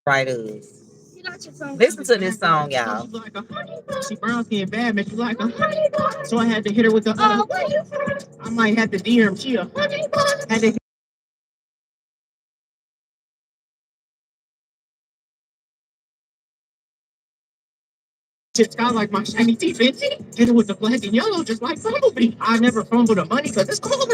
Right is. Listen to this song, y'all. She brown skin bad, man. She like a honey bun. So I had to hit her with the I might have to DM Chia. Had to just got like my shiny teeth, bitch. Hit her with the black and yellow, just like Bumblebee. I never fumble the money because it's cold.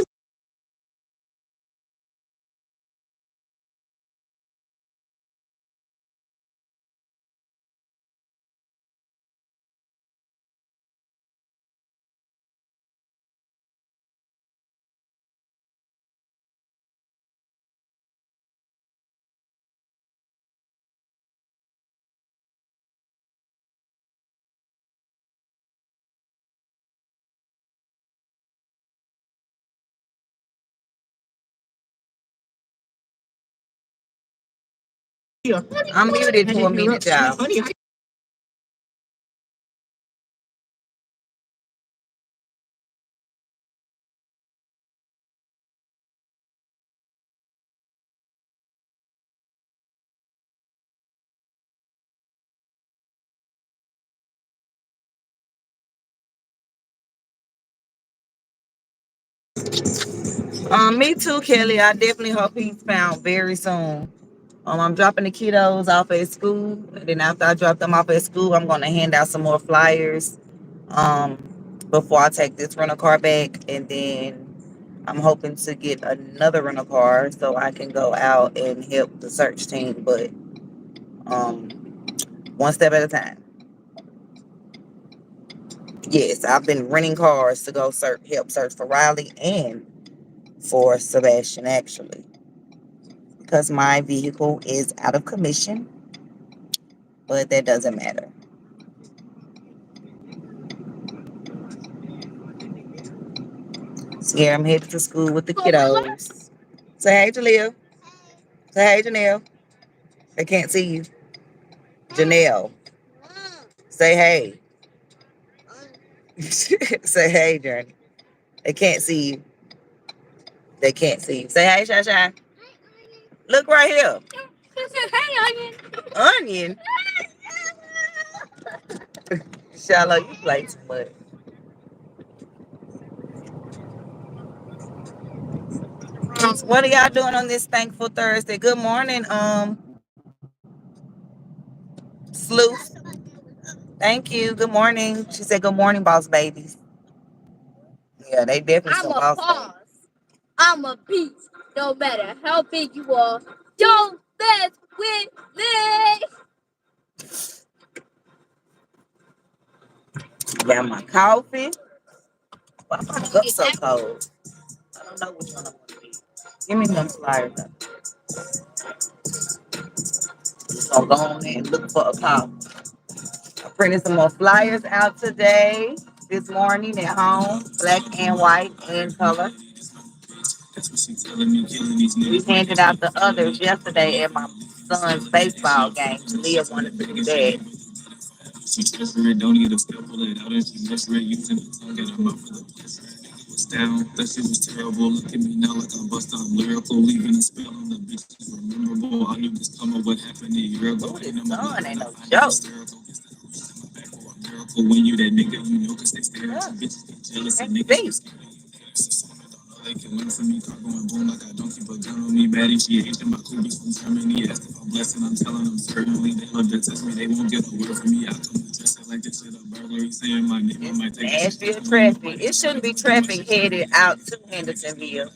I'm muted for a minute, y'all. Me too, Kelly. I definitely hope he's found very soon. I'm dropping the kiddos off at school, and then after I drop them off at school, I'm gonna hand out some more flyers um, before I take this rental car back, and then I'm hoping to get another rental car so I can go out and help the search team, but um, one step at a time. Yes, I've been renting cars to go help search for Riley and for Sebastian, actually, because my vehicle is out of commission, but that doesn't matter. So yeah, I'm headed to school with the kiddos. Say hey, Jaleel. Say hey, Janelle. They can't see you. Janelle. Say hey. Say hey, Journey. They can't see you. They can't see you. Say hey, Shy Shy. Look right here. Hey, onion. Onion? Shallow, you play too much. What are y'all doing on this thankful Thursday? Good morning, Sleuth. Thank you. Good morning. She said good morning, boss babies. Yeah, they definitely some boss babies. I'm a beast. No matter how big you are, don't mess with me. Got my coffee. Why my cup so cold? I don't know which one I want to be. Give me some flyers. So go on there and look for a call. I printed some more flyers out today, this morning at home, black and white and color. We handed out the others yesterday at my son's baseball game. Leah wanted to do that. She treasure it, don't need to still pull it out and she measure it using the tongue and her mouth for the pleasure. Was down, that shit was terrible. Look at me now like I'm bust out lyrical, leaving a spell on the bitches memorable. I knew this summer would happen a year ago. Ain't no joke. When you that nigga, you know, cause they stare at you bitches, they jealous and niggas. They can learn from me, car going boom like I don't keep a gun on me. Baddie, she Asian, my coolies from Germany. Asked if I'm blessed, and I'm telling them certainly. They love to test me, they won't get a word from me. I come to dress it like this shit a burglary, saying my name, I might take it. Nashville traffic. It shouldn't be traffic headed out to Hendersonville.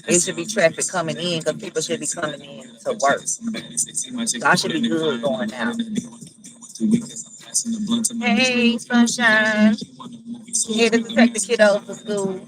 It should be traffic coming in because people should be coming in to work. So I should be good going out. Hey, sunshine. Headed to take the kiddos to school.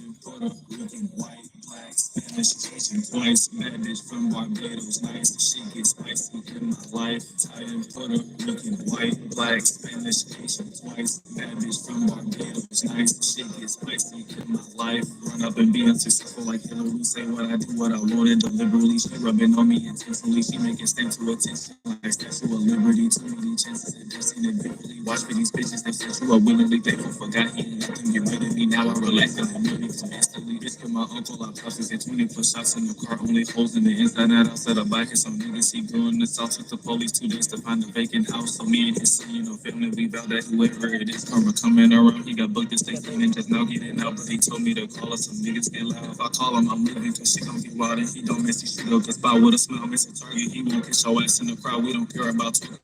Twice, bad bitch from Barbados, nice. She gets spicy in my life. Italian, Puerto Rican, white, black, Spanish, Asian, twice. Bad bitch from Barbados, nice. She gets spicy in my life. Run up and be unsuccessful like Hillary. Say what I do, what I wanted deliberately. She rubbing on me intentionally. She making stand to attention like statue of liberty. Too many chances at this. Watch for these bitches that said you are willingly thankful. Forgot he ain't let them get rid of me. Now I relax and I'm moving from instantly. This kid, my uncle, I puffers and 20 plus shots in the car. Only holes in the inside, not outside the bike. And some niggas he going the south. Took the police 2 days to find a vacant house. So me and his son, family, we vowed that whoever it is, karma coming around. He got booked to stay in and just now getting out. But he told me to call us. Some niggas get loud. If I call him, I'm leaving. Cause shit gon' get wild. And he don't mess his shit up. Cause spot with a smile, miss a target. He won't get your ass in the crowd. We don't care about you.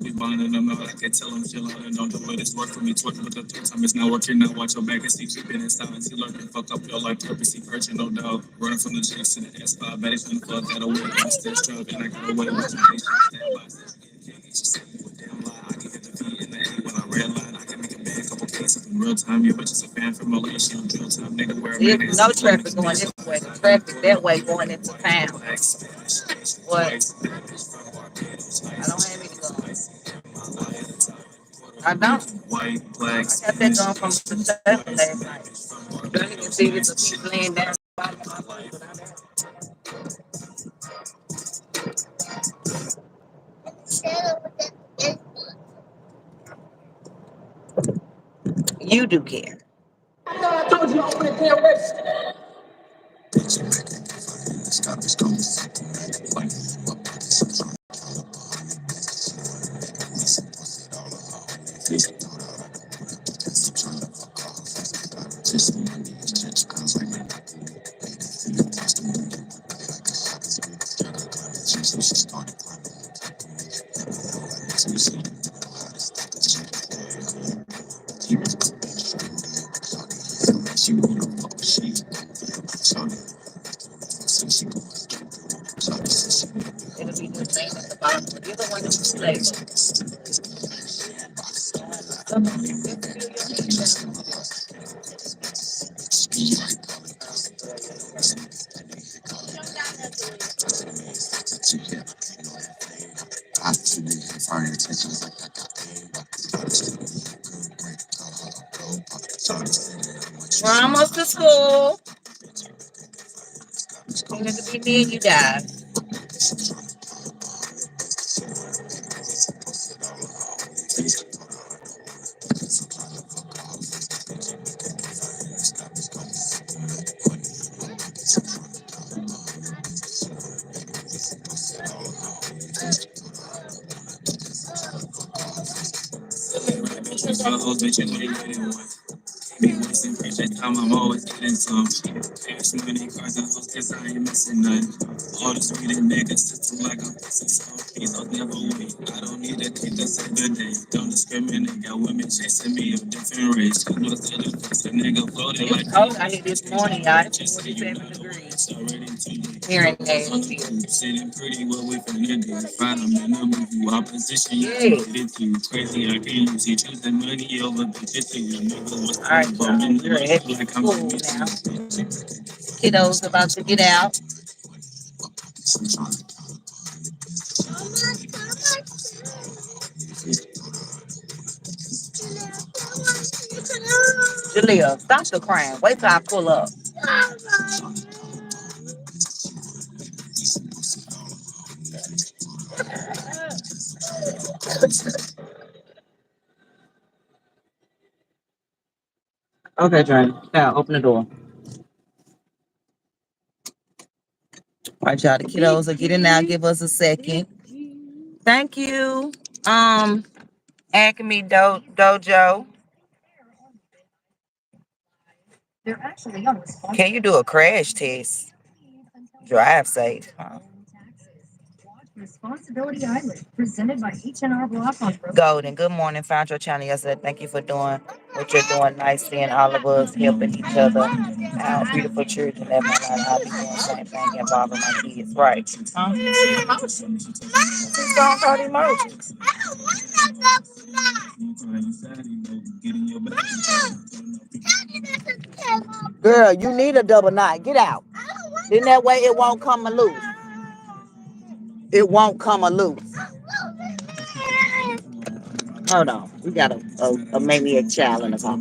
We bonding them out. I can tell him chill out and don't do it. It's work for me. Twerk with the third time. It's not working. Now watch your back and see keep it in silence. He lurking. Fuck up your life. Purpose. He perching. No doubt. Running from the Jakes to the S5. Bet he's gonna fuck that away. I'm still struggling. I got away with your patience. Stand by. Can't get you set. You a damn lie. I can hit the beat in the A when I red line. I can make a bad couple cases in real time. Your bitch is a fan from Malaysia. On drill time. Nigga wear a There's no traffic going this way. The traffic that way going into town. What? I don't have any guns. I don't. I got that gun from the 7 last night. Don't even see it's a people laying down. You do care. I told you I wanted to arrest. It'll be the same at the bottom. You're the one who's slave. We're almost to school. Soon as it be me and you die. Be wasting precious time, I'm always getting some. Cash money, cars, and hoes, cause I ain't missing none. All the sweet and niggas system like I'm missing some. These hoes never wait. I don't need a cake to say good day. Don't discriminate, got women chasing me of different race. Cause most of the face a nigga floating like cold out here this morning, y'all. It's 47 degrees. Here in Nashville. Sitting pretty well with a nigga. Find them in the movie. Opposition, you get it too. Crazy, I can't use it. Choosing money over bitches. All right, y'all. We're at school now. Kiddos about to get out. Jalea, stop the crying. Wait till I pull up. Okay, Trey. Now open the door. All right, y'all. The kiddos are getting out. Give us a second. Thank you. Acme Dojo. Can you do a crash test? Drive safe. Huh? Responsibility Island, presented by H&R Block on Golden. Good morning. Found your channel yesterday. Thank you for doing what you're doing. Nice seeing all of us helping each other. Our beautiful children that might not all be doing the same thing involving my kids. Right. Huh? This song called Emotions. Girl, you need a double knot. Get out. Then that way it won't come loose. It won't come loose. Hold on. We got a maniac child in the car.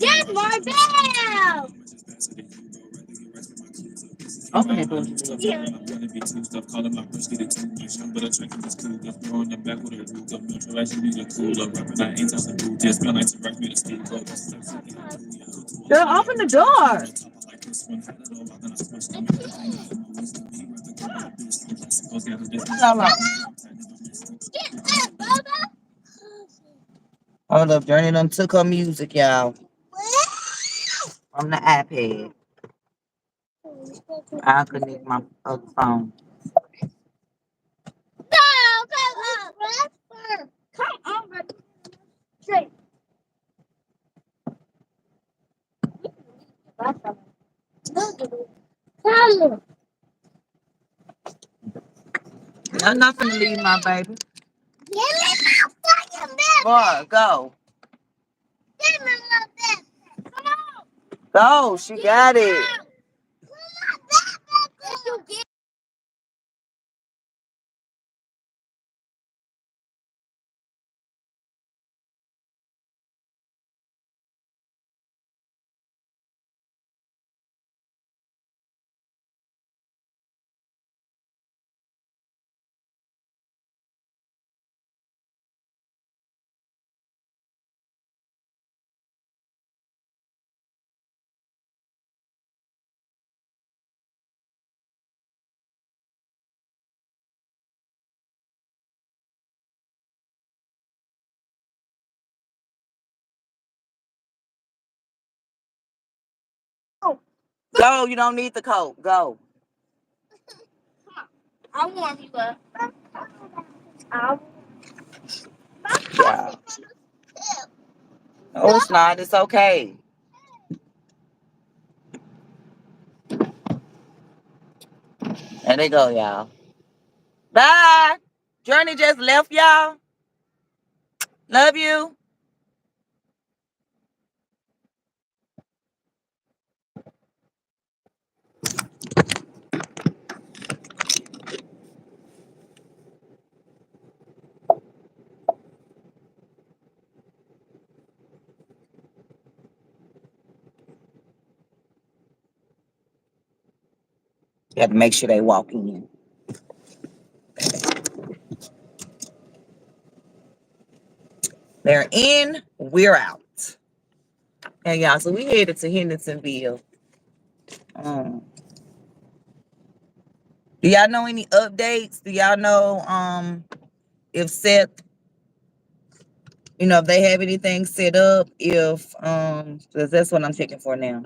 Get more bell! Open it, boo. Stop calling my brush, get it too much. But I track it was cool. Got throw on the back with a root up. Metro actually need a cooler. Rapping, I ain't touching the boot. Yeah, smell like to rock me to steam up. Girl, open the door. Hello. Hold up, Journey done took her music, y'all. From the iPad. I'll connect my other phone. Come on, straight. I'm not gonna leave my baby. Boy, go. Go, she got it. Go, you don't need the coat. Go. I warm you up. Yeah. No, it's not. It's okay. There they go, y'all. Bye. Journey just left, y'all. Love you. You have to make sure they walk in. They're in. We're out. Hey, y'all. So we headed to Hendersonville. Do y'all know any updates? Do y'all know if Seth, if they have anything set up? If 'cause that's what I'm checking for now.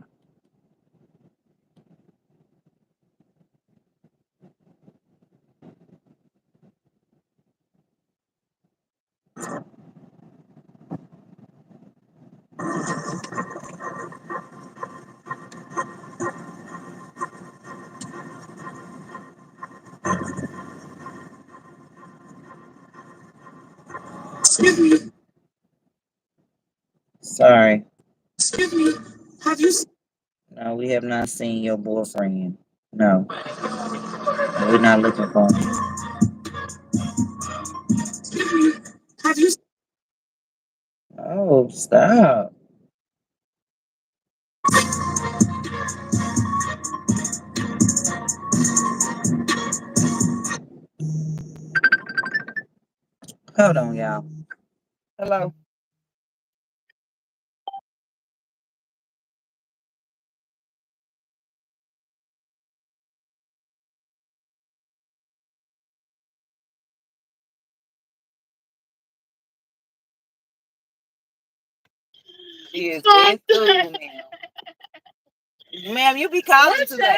Excuse me. Sorry. Excuse me. Have you? No, we have not seen your boyfriend. No, we're not looking for him. Excuse me. Have you? Oh, stop. Hold on, y'all. Hello. She is at school now. Ma'am, you be calling today.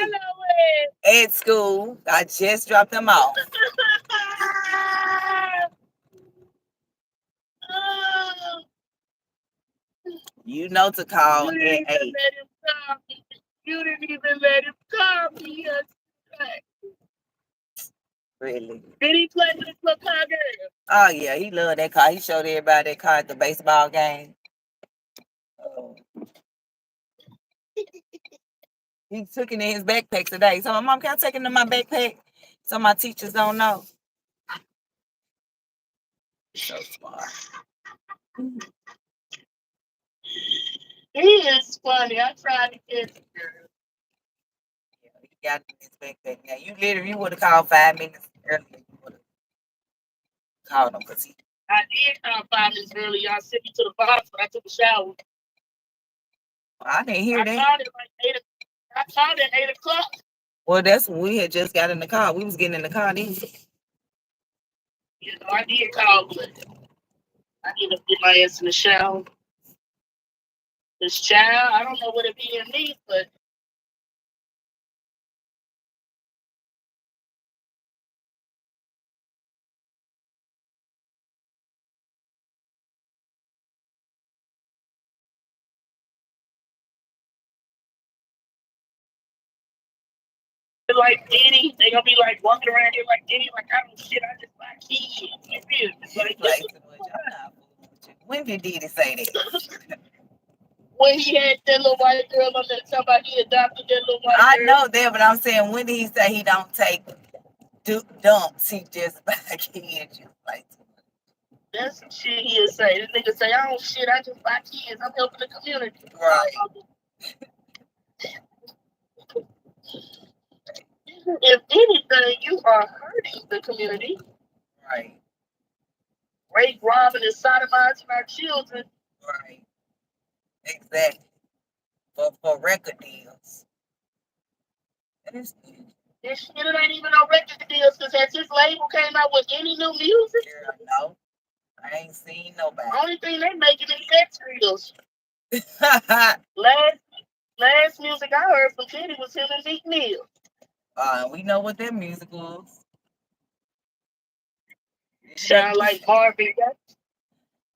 At school. I just dropped them off. You know to call at 8. You didn't even let him call me yesterday. Really? Did he play with his little car girl? Oh, yeah. He loved that car. He showed everybody that car at the baseball game. Oh. He took it in his backpack today. So, my mom, can I take it in my backpack so my teachers don't know? So smart. He is funny. I tried to get him, girl. Yeah, I didn't expect that. Yeah, you would have called 5 minutes earlier. You would have called him because he. I did come 5 minutes early. Y'all sent me to the box, but I took a shower. I didn't hear that. I called at 8 o'clock. Well, that's when we had just got in the car. We was getting in the car then. You know, I did call, but I need to get my ass in the shower. This child, I don't know what it be in me, but like Diddy, they gonna be like walking around here like Diddy, like I don't shit, I just like kids. You feel me? Like, when did Diddy say that? When he had that little white girl on there talking about he adopted that little white girl. I know that, but I'm saying when did he say he don't take dumps? He just buy kids. Like, that's some shit he'll say. This nigga say, I don't shit, I just buy kids. I'm helping the community. Right. If anything, you are hurting the community. Right. Rape, robbing, and sodomizing our children. Right. Exactly. For record deals. This shit ain't even no record deals because has his label came out with any new music? No. I ain't seen nobody. Only thing they making is sex reels. Last music I heard from Kenny was him and Meek Mill. We know what their music was. Sound like Marvin Gaye.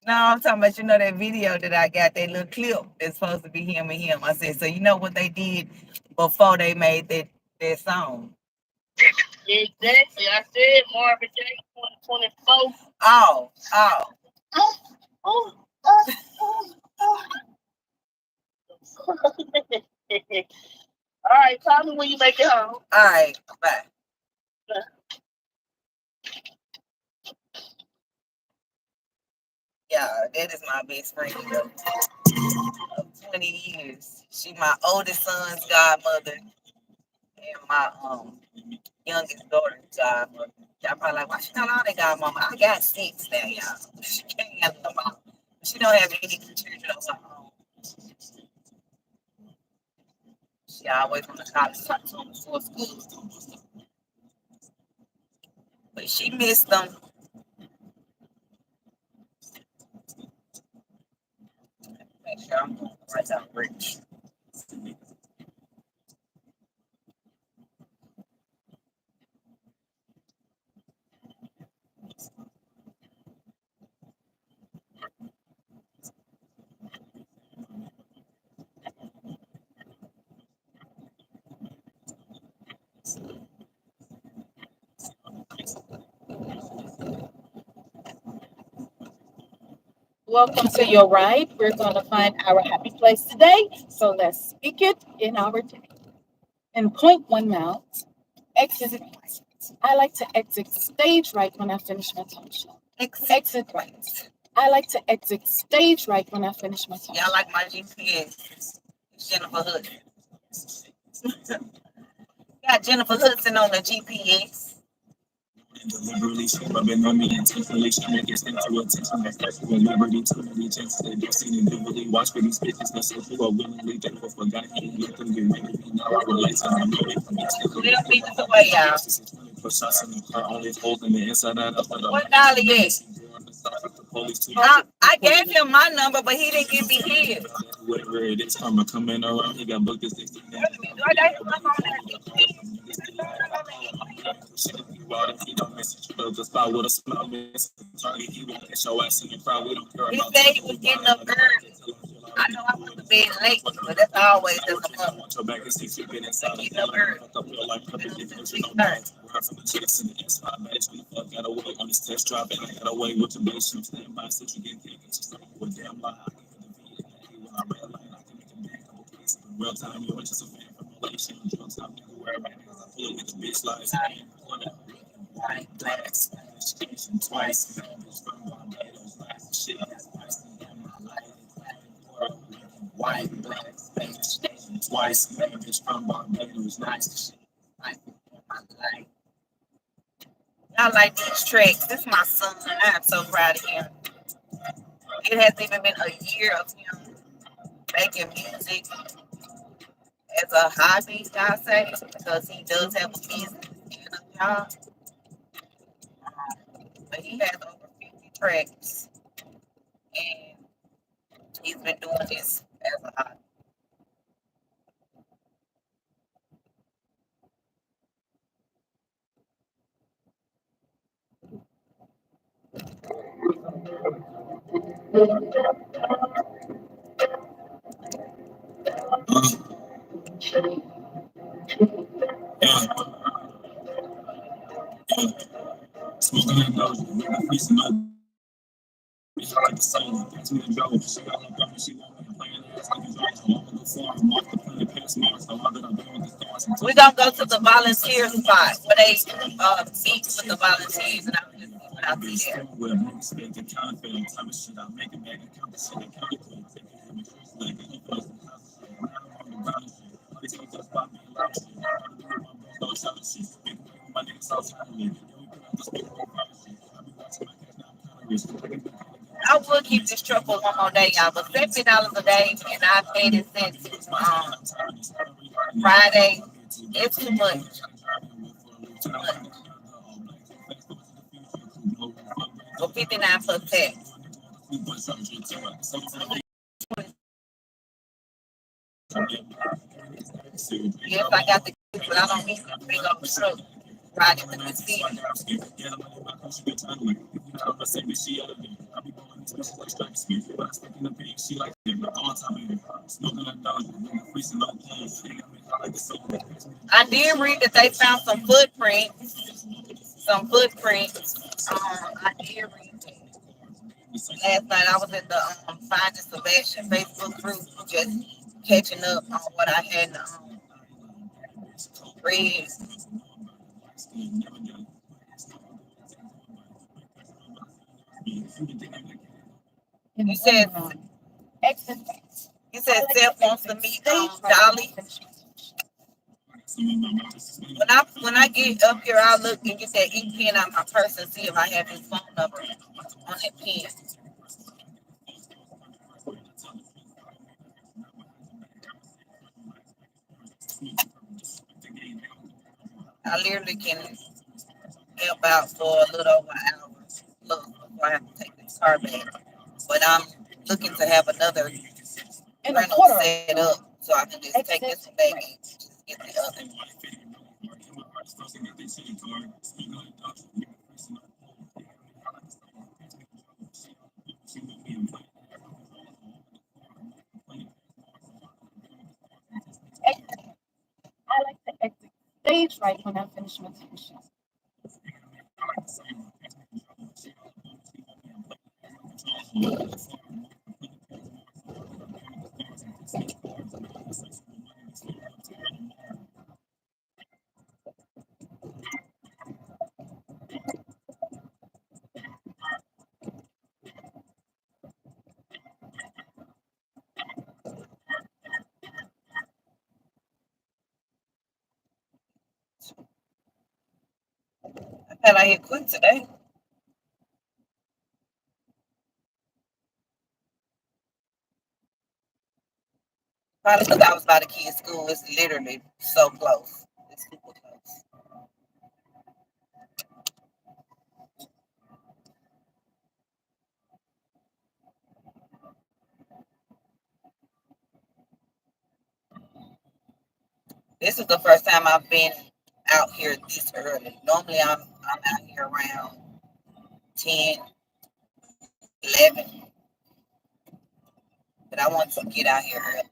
No, I'm talking about, that video that I got, that little clip that's supposed to be him and him. I said, so you know what they did before they made that song? Exactly. I said Marvin Gaye 2024. Oh. All right, call me when you make it home. All right, bye. Yeah, that is my best friend of 20 years. She my oldest son's godmother and my youngest daughter's godmother. Y'all probably like, why she got all that godmama? I got 6 now, y'all. She can't handle them all. She don't have any children of her own. She always want to talk to them before school. But she missed them. Make sure I'm going right down rich. Welcome to your ride. We're going to find our happy place today. So let's speak it in our day. In point 1 mile, exit right. I like to exit stage right when I finish my talk show. Exit right. I like to exit stage right when I finish my talk show. Y'all like my GPS? Jennifer Hudson. Got Jennifer Hudson on the GPS. Deliberately rubbing on me intentionally trying to get them to attention. That's that's with liberty too many chances they don't see and vividly watch for these bitches that so who are willingly thankful for God. He ain't let them get rid of me. Now I relate to them. Little people away, y'all. Put shots in the car, only holding the inside out of the What dollar is? I gave him my number, but he didn't give me his. Whatever it is, karma coming around. He got booked as 16. He don't message you, the spot with a smile. Target, he won't catch your ass in the crowd. We don't care about. He said he was getting up early. I know I went to bed late, but that's always just a month. Your back and see you get inside. Getting up early. Got away on this test drive, and I got away with the bitch. I'm standing by, so you get taken. Just like a damn lie. When I red light, I can make a bad couple places. In real time, you're just a fan from Malaysia. Drugs, I'm everywhere right now. I pull it with the bitch lies. White, black, Spanish, Asian, twice. Bitch from Barbados, last shit. Spicy in my life. White, black, Spanish, Asian, twice. Bitch from Barbados, nice shit. Like, I like these tracks. This is my son. I am so proud of him. It hasn't even been a year of him making music as a hobby, I say, because he does have a business and a job. But he has over 50 tracks, and he's been doing this as a hobby. Yeah, yeah. Smoking that dope, nigga, facing no. Bitch, I like the song. That's me and Joe. She got looked up and she want me to play it. It's like it's right. So I'm gonna go far. I'm off the planet past Mars. So I gotta be with the stars. We're gonna go to the volunteer spot where they meet with the volunteers, and I'll just see what I see there. Where I'm expecting counterfeit. Type of shit I make it back and count the shit and count it. Take it from the truth, like it ain't close to the house. Now I'm on the ground shit. All these folks just pop me and loud shit. Gotta do with my bros, no shallow shit. Big way with my niggas outside of me. Then we put out the speaker on fire shit. I be watching my cash now. I'm kind of rich. I would keep this truck for one more day, y'all, but $70 a day, and I paid it since Friday. It's too much. So 59 plus tax. Yes, I got the kids, but I don't need to bring up the truck riding with the seat. I did read that they found some footprints. Some footprints. I did read that. Last night I was in the Finding Sebastian Facebook group, just catching up on what I had read. You said you said Seth wants to meet Dolly. When I get up here, I'll look and get that pen out my purse and see if I have his phone number on that pen. I literally can help out for a little over an hour. Look, before I have to take this car back. But I'm looking to have another rental set up so I can just take this one back and just get the other. I like to exit stage right when I finish my teaching. I felt like it quick today. Probably because I was by the kids' school. It's literally so close. It's super close. This is the first time I've been out here this early. Normally I'm out here around 10, 11. But I want to get out here early.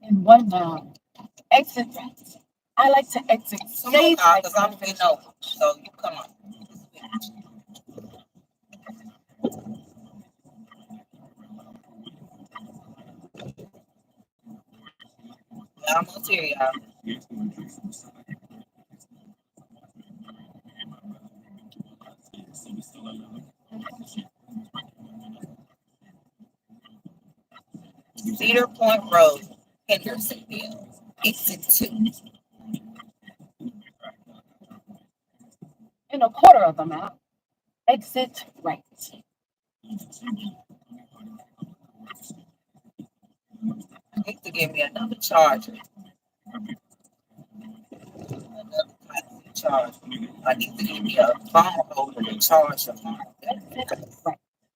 In 1 mile, exit right. I like to exit stage right Because I'm getting over. So you come on. I'm gonna tell y'all. Cedar Point Road, Hendersonville, exit 2. In a quarter of a mile, exit right. Need to give me another charger. Another charger. I need to give me a phone holder to charge the phone.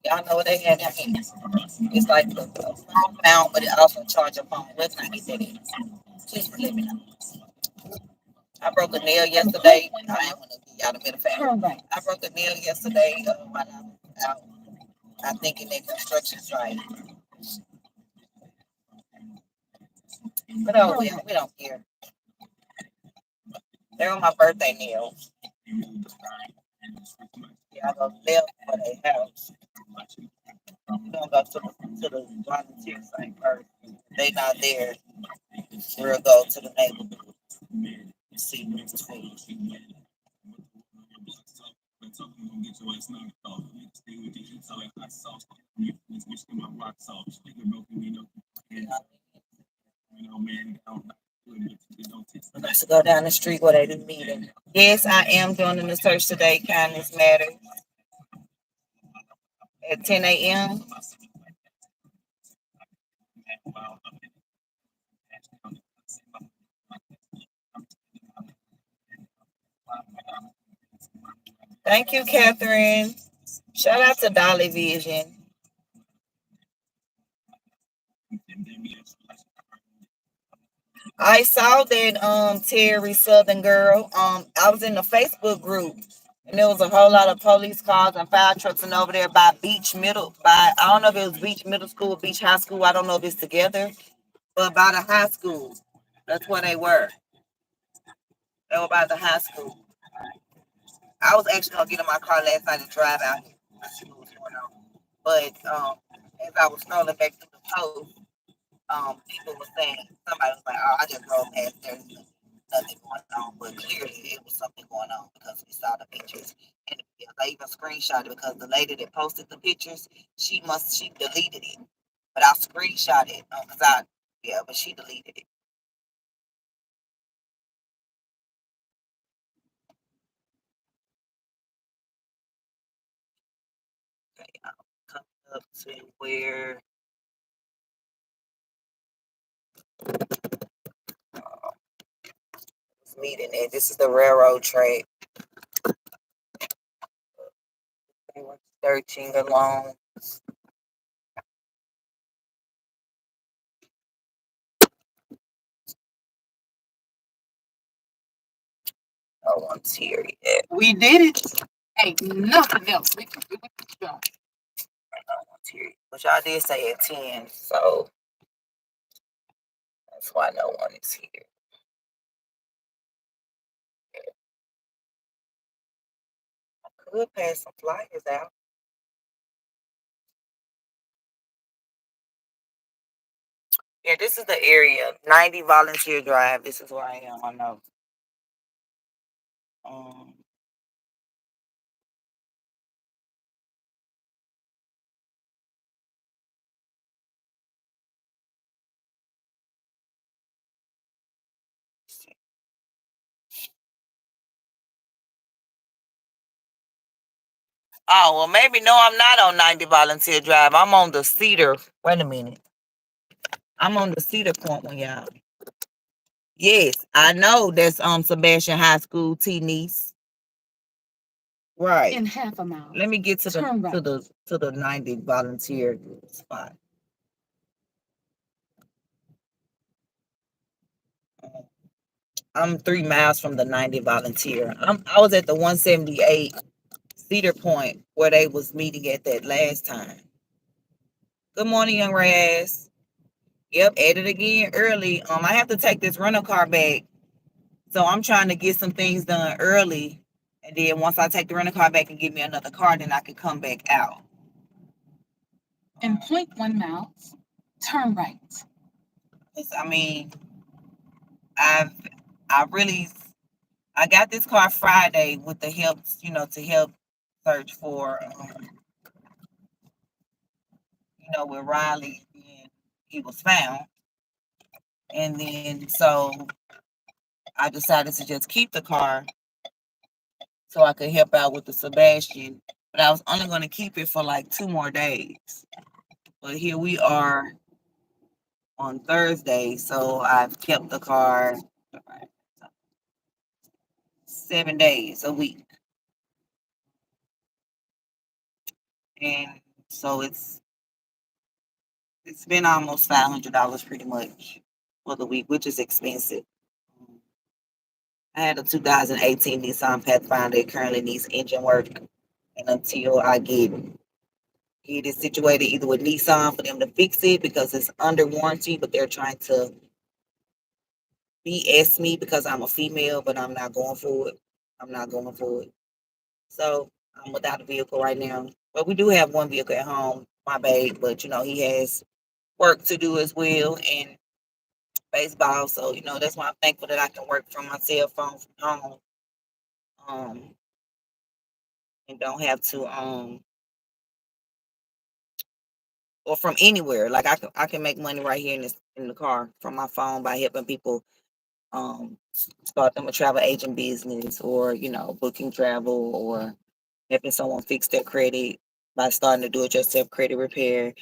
Y'all know what they had that in. It's like a phone mount, but it also charge a phone. Where can I get that in? Please let me know. I broke a nail yesterday. I didn't want to be out of middle family. I broke a nail yesterday while I was out. I'm thinking that instructions right. But oh, we don't care. They're on my birthday nails. Yeah, I go nail for their house. We're gonna go to the volunteer site first. If they not there, we'll go to the neighborhood and see what's between. Let's go down the street where they do meeting. Yes, I am doing the search today. Kindness matters at 10 a.m. Thank you, Catherine. Shout out to Dolly Vision. I saw that Terry Southern girl. I was in the Facebook group and there was a whole lot of police cars and fire trucks and over there by I don't know if it was Beach Middle School or Beach High School. I don't know if it's together, but by the high school. That's where they were. They were by the high school. I was actually gonna get in my car last night and drive out here and see what was going on. But as I was scrolling back through the post, people were saying somebody was like, "Oh, I just drove past there, nothing going on," but clearly it was something going on because we saw the pictures and I even screenshot it because the lady that posted the pictures, she deleted it, but I screenshot it because but she deleted it. Okay, I'm coming up to where it's meeting at. This is the railroad track. They were searching along. No one's here yet. We did it. Ain't nothing else we can do with this job. No one's here yet. But y'all did say at 10, so that's why no one is here. I could pass some flyers out. Yeah, this is the area. 90 Volunteer Drive. This is where I am. I know. Um, oh, well, maybe no, I'm not on 90 Volunteer Drive. I'm on the Cedar. Wait a minute. I'm on the Cedar Point one, y'all. Yes, I know that's Sebastian High School, T Niece. Right. In half a mile. Let me get to Turn right. to the 90 Volunteer spot. I'm 3 miles from the 90 Volunteer. I was at the 178 Cedar Point where they was meeting at that last time. Good morning, young Raz. Yep, at it again early. I have to take this rental car back. So I'm trying to get some things done early. And then once I take the rental car back and give me another car, then I can come back out. In 0.1 miles, turn right. I mean, I got this car Friday with the help, to help search for, with Riley being he was found. And then so I decided to just keep the car so I could help out with the Sebastian. But I was only going to keep it for like 2 more days. But here we are on Thursday, so I've kept the car 7 days a week. And so it's been almost $500 pretty much for the week, which is expensive. I had a 2018 Nissan Pathfinder. It currently needs engine work, and until I get it situated either with Nissan for them to fix it because it's under warranty, but they're trying to BS me because I'm a female, but I'm not going for it. I'm not going for it. So I'm without a vehicle right now. But we do have one vehicle at home, my babe, but he has work to do as well and baseball. So, that's why I'm thankful that I can work from my cell phone from home. And don't have to or from anywhere. Like I can make money right here in the car from my phone by helping people start them a travel agent business or booking travel or helping someone fix their credit by starting to do it yourself credit repair.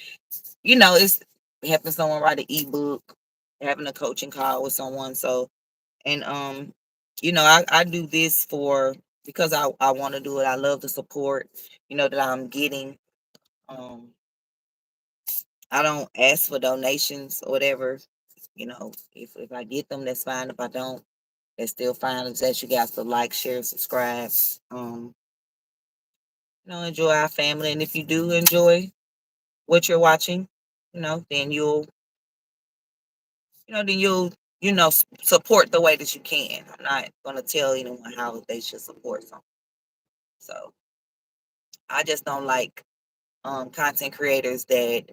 It's helping someone write an ebook, having a coaching call with someone. So and I do this for because I want to do it. I love the support that I'm getting. I don't ask for donations or whatever. If I get them, that's fine. If I don't, that's still fine. It's that you guys to like, share, subscribe. Enjoy our family. And if you do enjoy what you're watching, then support the way that you can. I'm not gonna tell anyone how they should support something. So I just don't like content creators that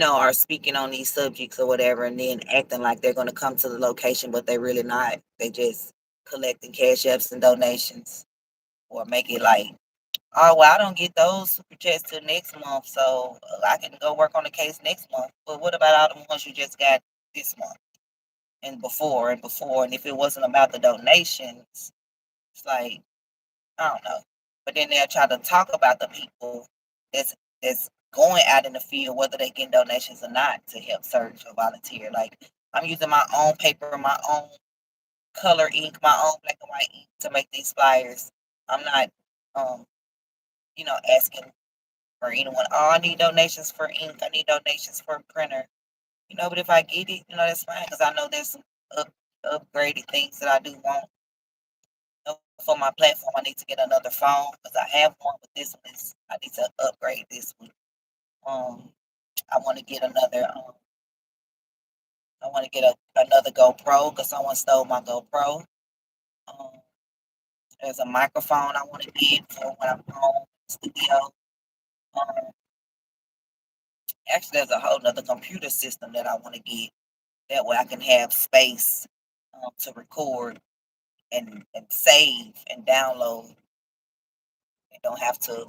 are speaking on these subjects or whatever and then acting like they're going to come to the location but they really not. They just collecting cash apps and donations or make it like, oh well, I don't get those super chats till next month, so I can go work on the case next month. But what about all the ones you just got this month and before and if it wasn't about the donations, it's like, I don't know. But then they'll try to talk about the people that's going out in the field, whether they get donations or not, to help search or volunteer. Like I'm using my own paper, my own color ink, my own black and white ink to make these flyers. I'm not, um, asking for anyone. Oh, I need donations for ink. I need donations for a printer. But if I get it, that's fine because I know there's some upgraded things that I do want. For my platform, I need to get another phone because I have one, but this one is I need to upgrade this one. I want to get another. I want to get another GoPro because someone stole my GoPro. Um, there's a microphone I want to get for when I'm home in the studio. Um, Actually, there's a whole nother computer system that I want to get. That way, I can have space to record and save and download. And don't have to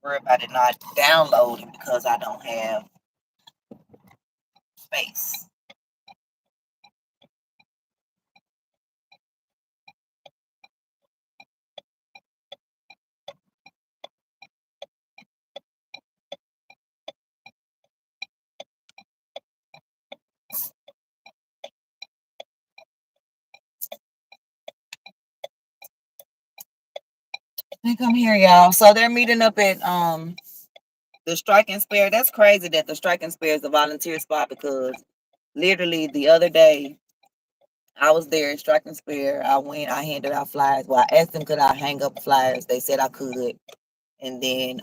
worry about it not downloading because I don't have space. They come here, y'all. So they're meeting up at the Strike and Spare. That's crazy that the Strike and Spare is a volunteer spot because literally the other day I was there at Strike and Spare. I went, I handed out flyers. Well, I asked them could I hang up flyers. They said I could. And then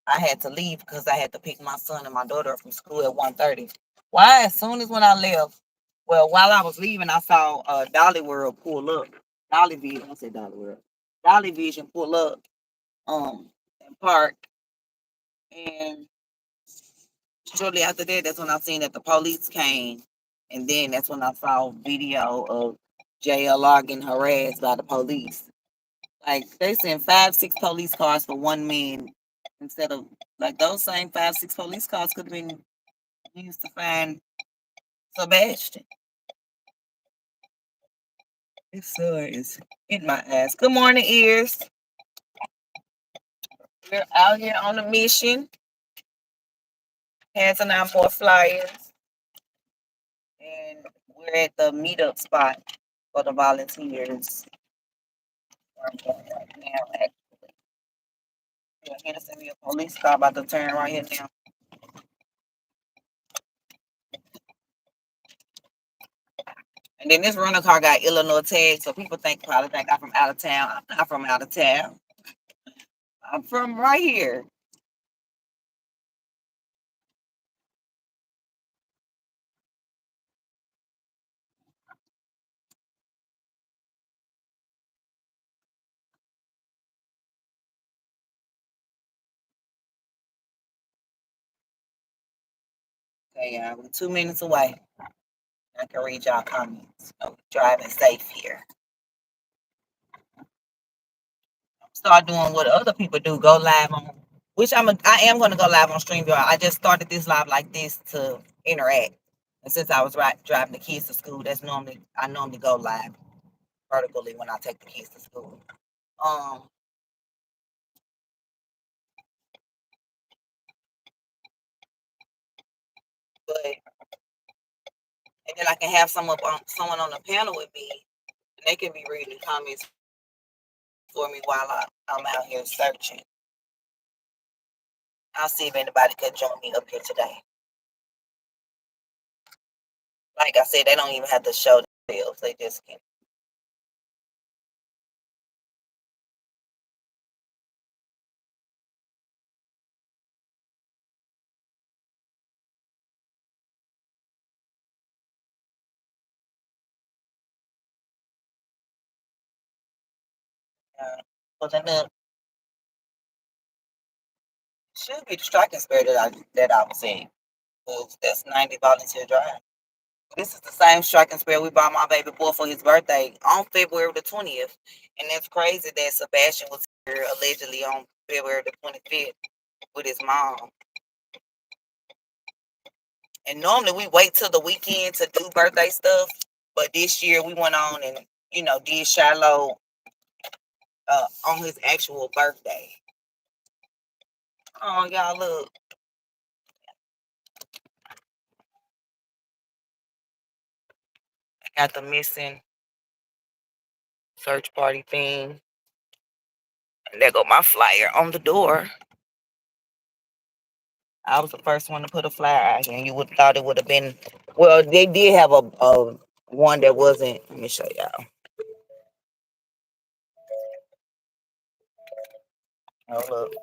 I had to leave because I had to pick my son and my daughter up from school at 1:30. Why? As soon as when I left, well, while I was leaving, I saw Dolly World pull up. Dolly Vision, I said Dolly World. Dolly Vision pull up and park. And shortly after that, that's when I seen that the police came. And then that's when I saw video of JLR getting harassed by the police. Like they sent 5, 6 police cars for one man instead of Like those same 5, 6 police cars could have been used to find Sebastian. This sun is in my ass. Good morning, ears. We're out here on a mission, passing out more flyers, and we're at the meetup spot for the volunteers. Right now, actually, Hendersonville police car about to turn right here now. And then this rental car got Illinois tag, so people probably think I'm from out of town. I'm not from out of town. I'm from right here. Okay, yeah, we're 2 minutes away. I can read y'all comments. Driving safe here. Start doing what other people do. Go live on, which I am going to go live on StreamYard. I just started this live like this to interact. And since I was driving the kids to school, I normally go live vertically when I take the kids to school. But and then I can have someone on the panel with me, and they can be reading comments for me while I'm out here searching. I'll see if anybody could join me up here today. Like I said, they don't even have to show themselves. They just can. Pulling up. Should be the striking spirit that I was in. That's 90 Volunteer Drive. This is the same striking spirit we bought my baby boy for his birthday on February the 20th. And that's crazy that Sebastian was here allegedly on February the 25th with his mom. And normally we wait till the weekend to do birthday stuff. But this year we went on and, did Shiloh on his actual birthday. Oh, y'all, look. I got the missing search party thing. And there go my flyer on the door. I was the first one to put a flyer out here, and you would have thought it would have been. Well, they did have a one that wasn't. Let me show y'all. Oh look,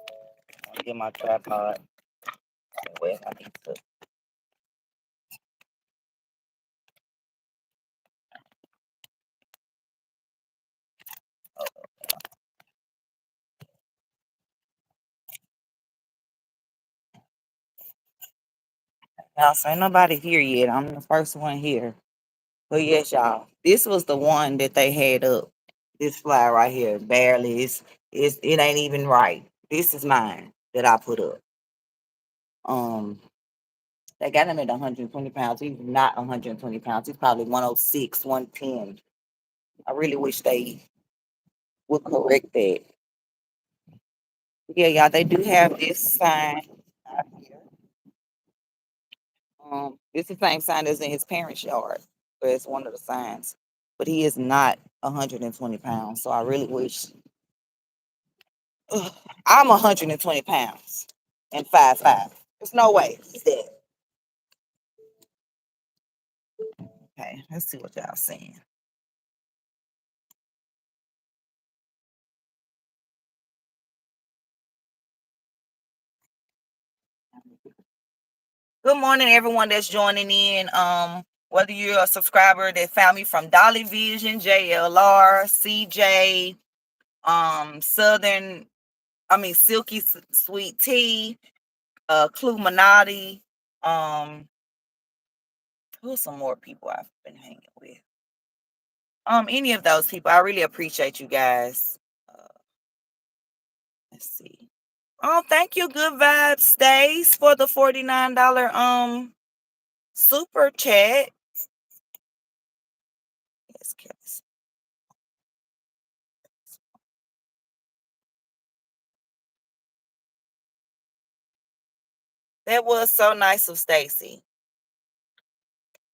I'm gonna get my tripod. Where I need to. Y'all, so ain't nobody here yet. I'm the first one here. But yes, y'all, this was the one that they had up. This flyer right here, barely. It ain't even right. This is mine that I put up. They got him at 120 pounds. He's not 120 pounds. He's probably 106, 110. I really wish they would correct that. Yeah, y'all, they do have this sign out here. It's the same sign that's in his parents' yard, but it's one of the signs. But he is not 120 pounds, so I really wish. I'm 120 pounds and 5'5". There's no way he's dead. Okay, let's see what y'all saying. Good morning, everyone that's joining in. Whether you're a subscriber that found me from Dolly Vision, JLR, CJ, Silky Sweet Tea, Cluminati, who's some more people I've been hanging with? Any of those people, I really appreciate you guys. Let's see. Oh, thank you, Good Vibes Stays, for the $49 super chat. Yes, Kelly. That was so nice of Stacy.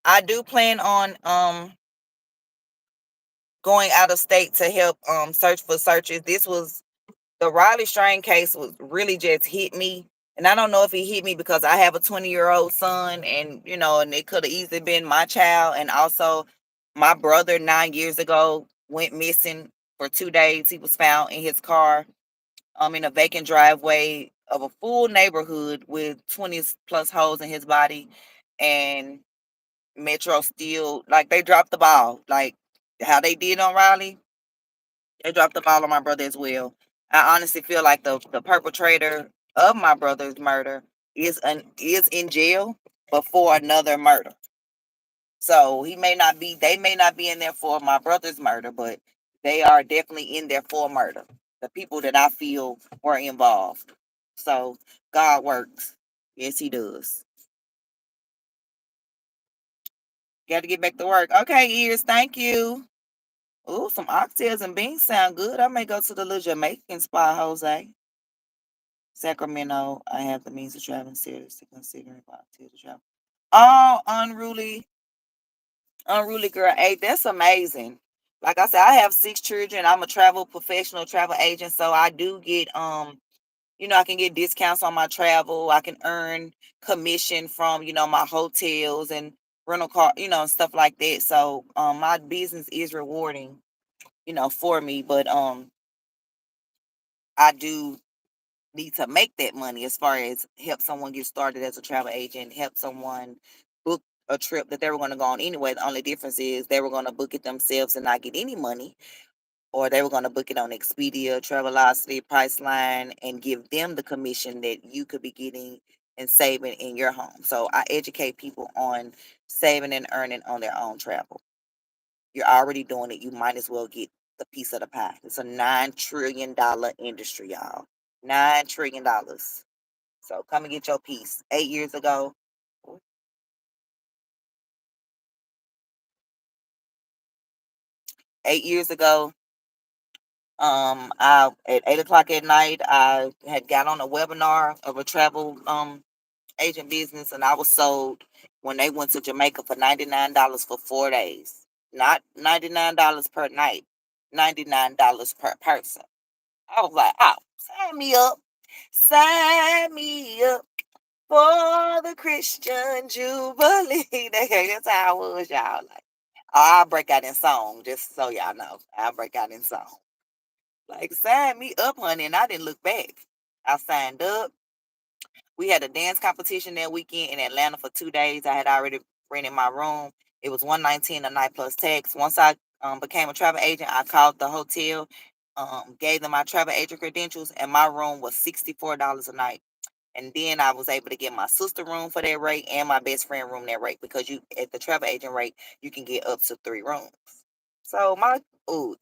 I do plan on going out of state to help search for searches. This was the Riley Strain case was really just hit me. And I don't know if it hit me because I have a 20-year-old son, and and it could have easily been my child. And also my brother 9 years ago went missing for 2 days. He was found in his car in a vacant driveway of a full neighborhood with 20 plus holes in his body. And Metro still, like, they dropped the ball. Like how they did on Riley, they dropped the ball on my brother as well. I honestly feel like the perpetrator of my brother's murder is in jail, but for another murder. So they may not be in there for my brother's murder, but they are definitely in there for murder. The people that I feel were involved. So God works. Yes, he does. Got to get back to work. Okay, ears. Thank you. Ooh, some oxtails and beans sound good. I may go to the little Jamaican spot, Jose. Sacramento, I have the means of traveling seriously considering volunteer to travel. Oh, unruly girl. Hey, that's amazing. Like I said, I have 6 children. I'm a travel professional, travel agent, so I do get I can get discounts on my travel. I can earn commission from my hotels and rental car, and stuff like that. So my business is rewarding, for me, but I do need to make that money as far as help someone get started as a travel agent, help someone book a trip that they were going to go on anyway. The only difference is they were going to book it themselves and not get any money, or they were going to book it on Expedia, Travelocity, Priceline, and give them the commission that you could be getting and saving in your home. So I educate people on saving and earning on their own travel. You're already doing it. You might as well get the piece of the pie. It's a $9 trillion industry, y'all. $9 trillion. So come and get your piece. 8 years ago, 8 years ago, I at 8 o'clock at night, I had got on a webinar of a travel agent business, and I was sold when they went to Jamaica for $99 for 4 days. Not $99 per night, $99 per person. I was like, oh, sign me up. Sign me up for the Christian Jubilee. That's how I was, y'all. Like, I'll break out in song, just so y'all know. I'll break out in song. Like, sign me up, honey, and I didn't look back. I signed up. We had a dance competition that weekend in Atlanta for 2 days. I had already rented my room. It was $119 a night plus tax. Once I became a travel agent, I called the hotel, gave them my travel agent credentials, and my room was $64 a night. And then I was able to get my sister room for that rate and my best friend room that rate, because you at the travel agent rate you can get up to 3 rooms. So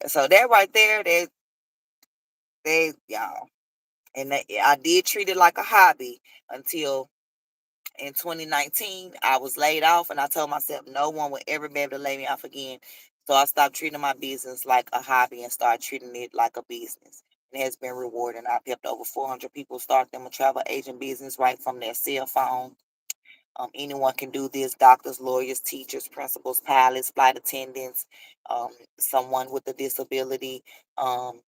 so that right there, they y'all, and I did treat it like a hobby until in 2019 I was laid off, and I told myself no one would ever be able to lay me off again. So I stopped treating my business like a hobby and started treating it like a business. It has been rewarding. I've helped over 400 people start them a travel agent business right from their cell phone. Anyone can do this: doctors, lawyers, teachers, principals, pilots, flight attendants, someone with a disability, um,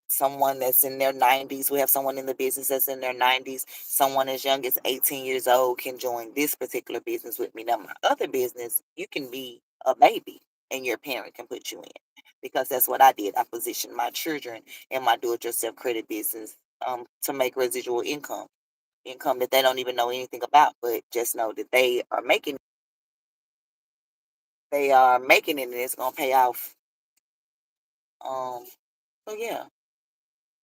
someone that's in their 90s. We have someone in the business that's in their 90s. Someone as young as 18 years old can join this particular business with me. Now, my other business, you can be a baby and your parent can put you in, because that's what I did. I positioned my children in my do-it-yourself credit business to make residual income that they don't even know anything about, but just know that they are making it, and it's gonna pay off. So yeah.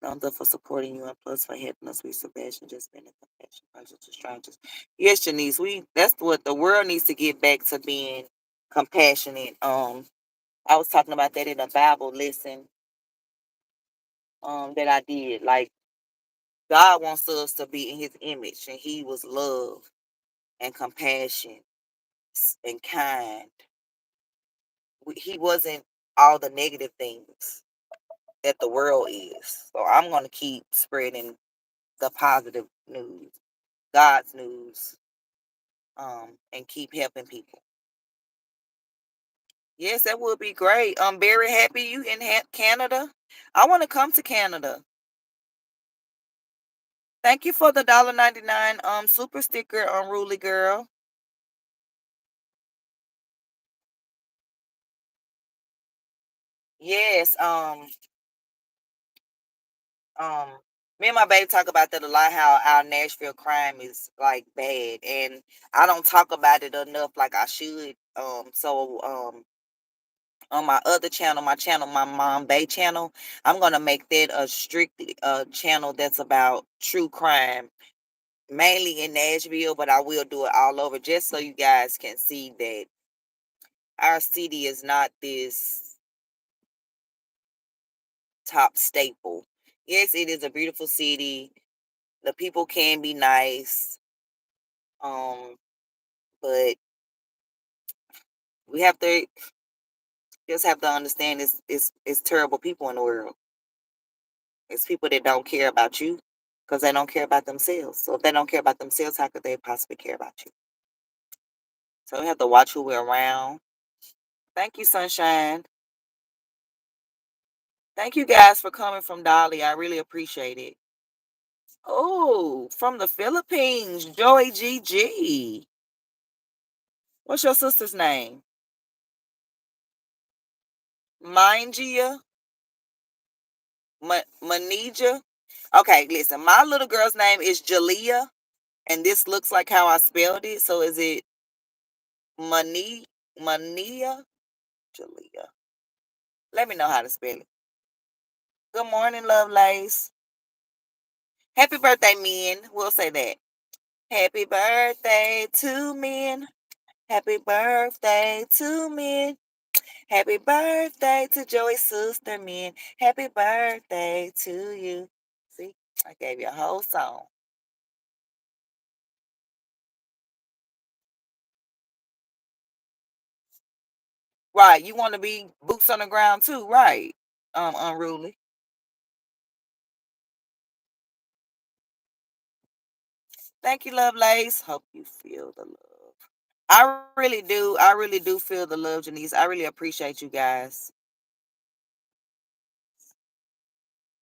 Thumbs for supporting you, and plus for helping us with Sebastian, just being a compassion person to strangers. Yes, Janice, that's what the world needs to get back to, being compassionate. I was talking about that in a Bible lesson that I did. Like, God wants us to be in his image, and he was love and compassion and kind. He wasn't all the negative things that the world is. So I'm going to keep spreading the positive news, God's news, and keep helping people. Yes, that would be great. I'm very happy you in Canada. I want to come to Canada. Thank you for the $1.99 super sticker, unruly girl. Yes, um me and my baby talk about that a lot, how our Nashville crime is like bad, and I don't talk about it enough like I should. On my other channel, my Mom Bay channel, I'm gonna make that a strict channel that's about true crime, mainly in Nashville, but I will do it all over just so you guys can see that our city is not this top staple. Yes, it is a beautiful city. The people can be nice. Um, but we have to just have to understand it's terrible people in the world. It's people that don't care about you because they don't care about themselves. So if they don't care about themselves, how could they possibly care about you? So we have to watch who we're around. Thank you, Sunshine. Thank you guys for coming from Dolly. I really appreciate it. Oh, from the Philippines, Joey GG. What's your sister's name? Mindia? Manija? Okay, listen. My little girl's name is Jalea, and this looks like how I spelled it. So is it Mania? Jalea. Let me know how to spell it. Good morning, Lovelace. Happy birthday, men. We'll say that. Happy birthday to men. Happy birthday to men. Happy birthday to Joey's sister, men. Happy birthday to you. See, I gave you a whole song. Right, you want to be boots on the ground too, right? Unruly. Thank you, Lovelace. Hope you feel the love. I really do. I really do feel the love, Janice. I really appreciate you guys.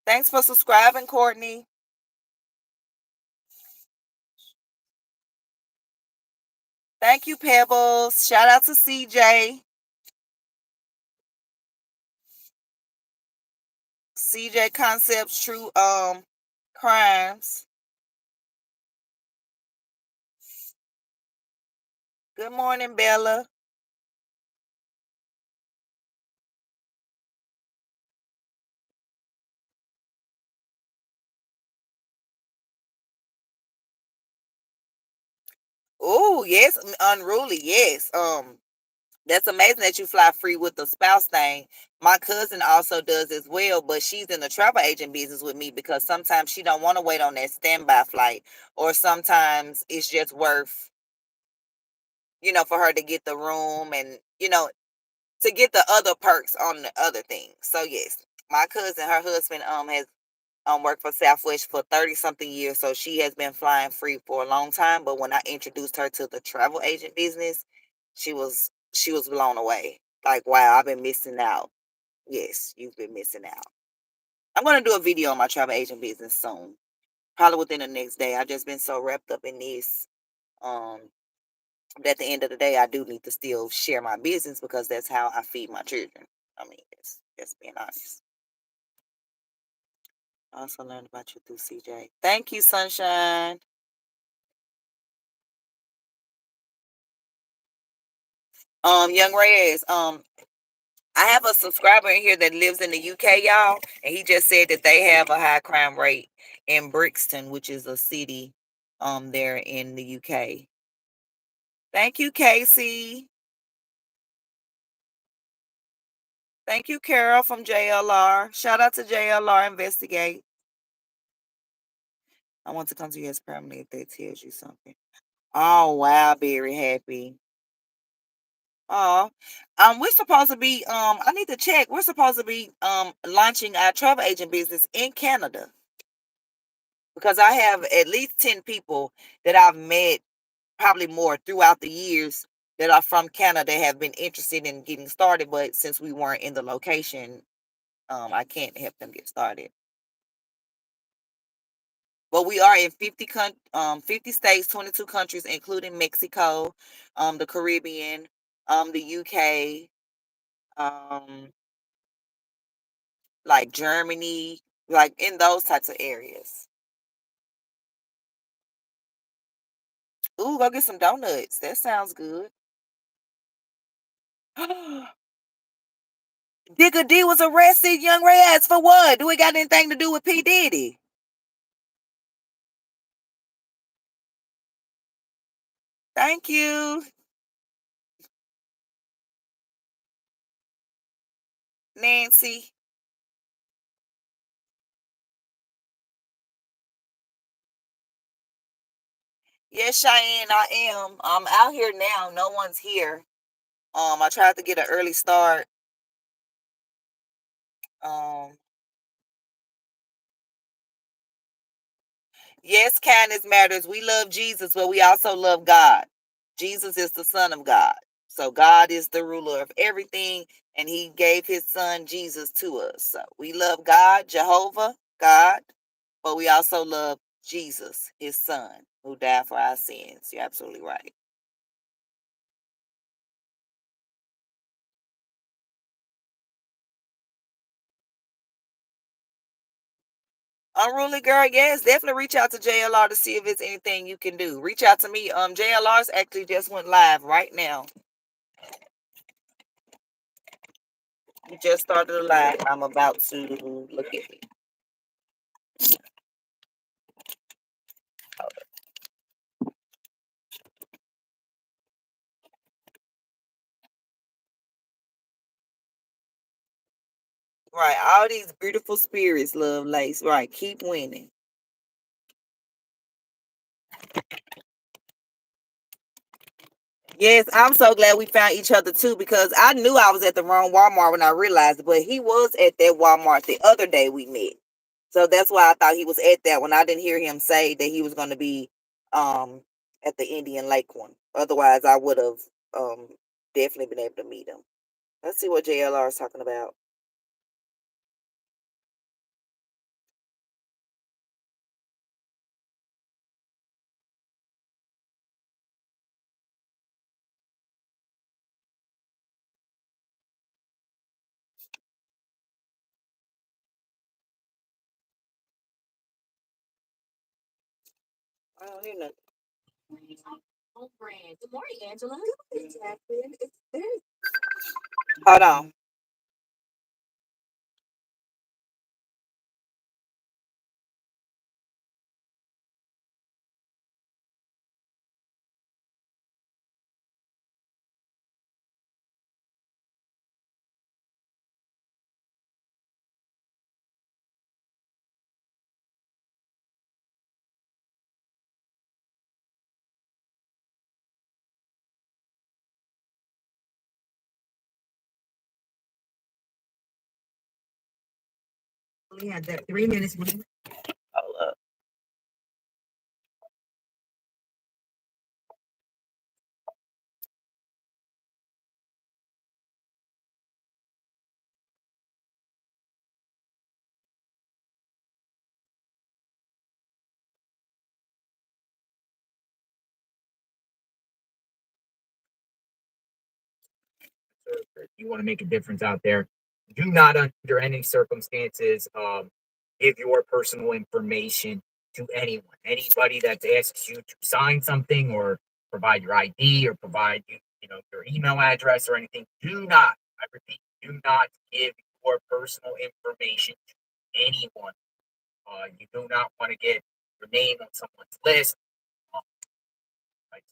Thanks for subscribing, Courtney. Thank you, Pebbles. Shout out to CJ. CJ Concepts True Crimes. Good morning, Bella. Oh, yes, unruly. Yes. That's amazing that you fly free with the spouse thing. My cousin also does as well, but she's in the travel agent business with me because sometimes she don't want to wait on that standby flight, or sometimes it's just worth, for her to get the room and, to get the other perks on the other things. So yes, my cousin, her husband, has worked for Southwest for 30 something years, so she has been flying free for a long time. But when I introduced her to the travel agent business, she was blown away. Like, wow, I've been missing out. Yes, you've been missing out. I'm gonna do a video on my travel agent business soon, probably within the next day. I've just been so wrapped up in this. Um, but at the end of the day, I do need to still share my business because that's how I feed my children. I mean, just being honest. I also learned about you through CJ. Thank you, Sunshine. Young Reyes, I have a subscriber in here that lives in the UK, y'all, and he just said that they have a high crime rate in Brixton, which is a city there in the UK. Thank you, Casey. Thank you, Carol from JLR. Shout out to JLR Investigate. I want to come to you as permanently if that tells you something. Oh wow, very happy. Oh, we're supposed to be I need to check. We're supposed to be launching our travel agent business in Canada because I have at least 10 people that I've met, probably more throughout the years, that are from Canada have been interested in getting started, but since we weren't in the location, I can't help them get started. But we are in 50 states, 22 countries, including Mexico, the Caribbean, the UK, um, like Germany, like in those types of areas. Ooh, go get some donuts. That sounds good. Digga D was arrested, Young Ray asked for what? Do it got anything to do with P. Diddy? Thank you, Nancy. Yes, Cheyenne, I am. I'm out here now. No one's here. I tried to get an early start. Um, yes, kindness matters. We love Jesus, but we also love God. Jesus is the Son of God. So God is the ruler of everything, and He gave His Son Jesus to us. So we love God, Jehovah, God, but we also love Jesus, His Son, who died for our sins. You're absolutely right. Unruly girl, yes, definitely reach out to JLR to see if it's anything you can do. Reach out to me. JLR's actually just went live right now. We just started a live. I'm about to look at it. Right, all these beautiful spirits, love lace. Right, keep winning. Yes, I'm so glad we found each other too because I knew I was at the wrong Walmart when I realized it, but he was at that Walmart the other day we met. So that's why I thought he was at that one. I didn't hear him say that he was going to be um at the Indian Lake one. Otherwise, I would have definitely been able to meet him. Let's see what JLR is talking about. I don't hear nothing. Good morning, Angela. Jacqueline. It's very Hold on. only had that 3 minutes. Hold up. If you want to make a difference out there, do not, under any circumstances, give your personal information to anyone. Anybody that asks you to sign something or provide your ID or provide your email address or anything, do not. I repeat, do not give your personal information to anyone. You do not want to get your name on someone's list. Um, like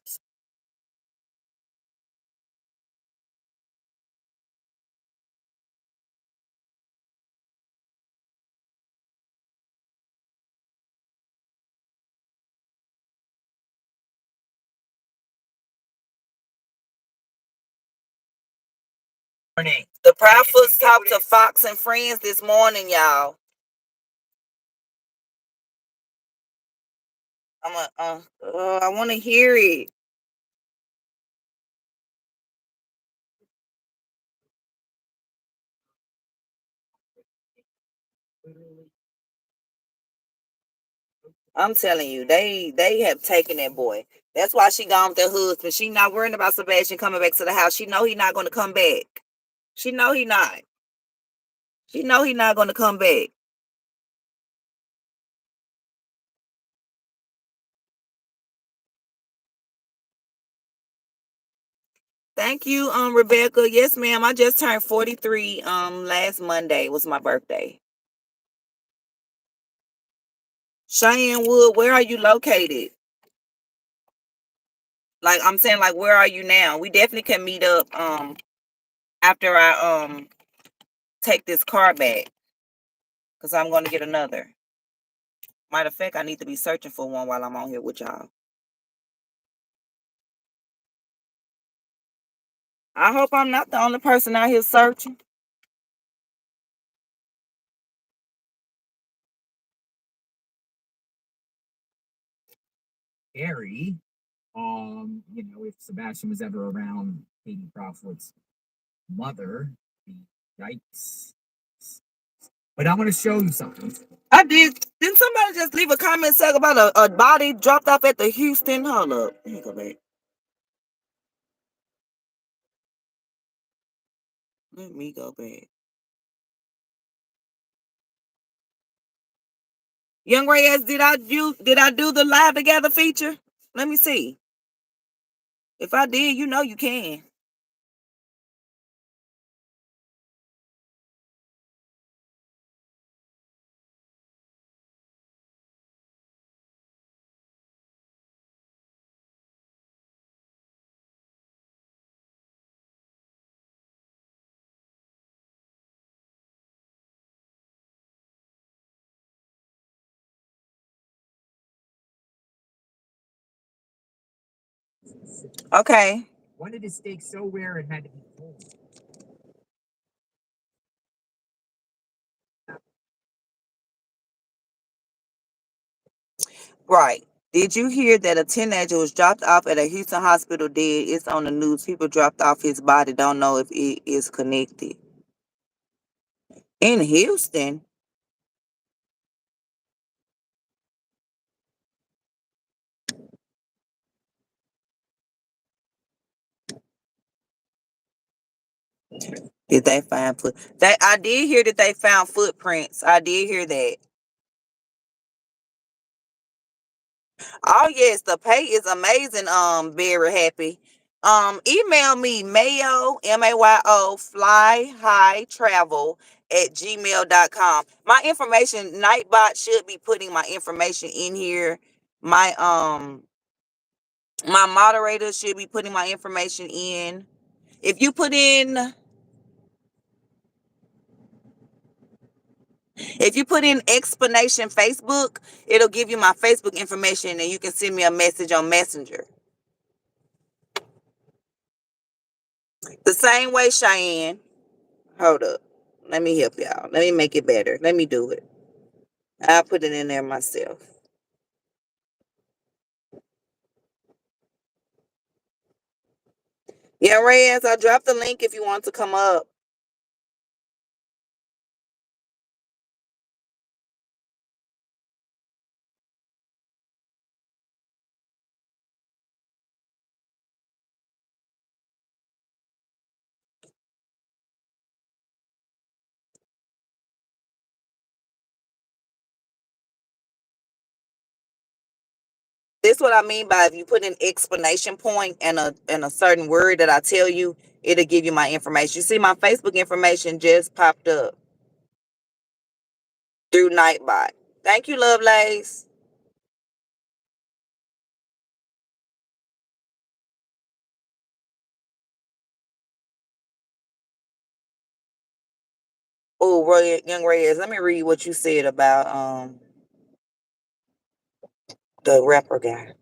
The Proudfoots talked to Fox and Friends this morning, y'all. I want to hear it. I'm telling you, they have taken that boy. That's why she gone with her husband. She not worrying about Sebastian coming back to the house. She know he not going to come back. She know he not. She know he not going to come back. Thank you, Rebecca. Yes, ma'am. I just turned 43. Last Monday was my birthday. Cheyenne Wood, where are you located? Like I'm saying, like where are you now? We definitely can meet up after I take this car back. Because I'm gonna get another. Matter of fact, I need to be searching for one while I'm on here with y'all. I hope I'm not the only person out here searching. Harry, if Sebastian was ever around Katie Proudfoot's mother, yikes. But I'm going to show you something. I did. Didn't somebody just leave a comment saying about a body dropped off at the Houston? Hold up. Let me go back. Let me go back. Young Reyes, did I do the live together feature? Let me see. If I did, you know you can. Okay. Why did his steak so rare it had to be cold? Right. Did you hear that a teenager was dropped off at a Houston hospital dead? It's on the news. People dropped off his body. Don't know if it is connected. In Houston? Did they find foot? I did hear that they found footprints. I did hear that. Oh yes, the pay is amazing. Very happy. Email me Mayo MAYO fly high travel at gmail.com. My information, Nightbot should be putting my information in here. My my moderator should be putting my information in. If you put in explanation Facebook, it'll give you my Facebook information and you can send me a message on Messenger. The same way, Cheyenne. Hold up. Let me help y'all. Let me make it better. Let me do it. I'll put it in there myself. Yeah, Reyes, I dropped the link if you want to come up. This is what I mean by if you put an explanation point and a certain word that I tell you, it'll give you my information. You see, my Facebook information just popped up through Nightbot. Thank you, Lovelace. Oh, Roy, young Reyes, let me read what you said about the rapper guy.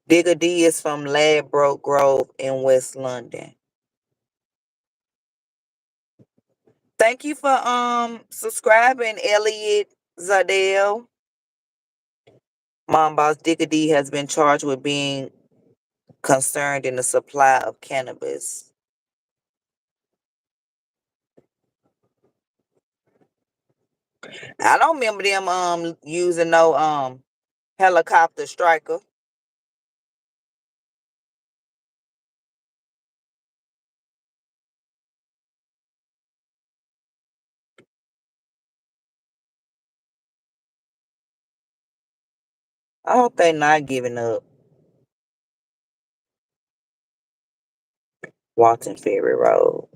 Digger D is from Ladbroke Grove in West London. Thank you for subscribing, Elliot Zadell. Mom Boss Digger D has been charged with being concerned in the supply of cannabis. I don't remember them using no helicopter striker. I hope they not giving up. Walton Ferry Road.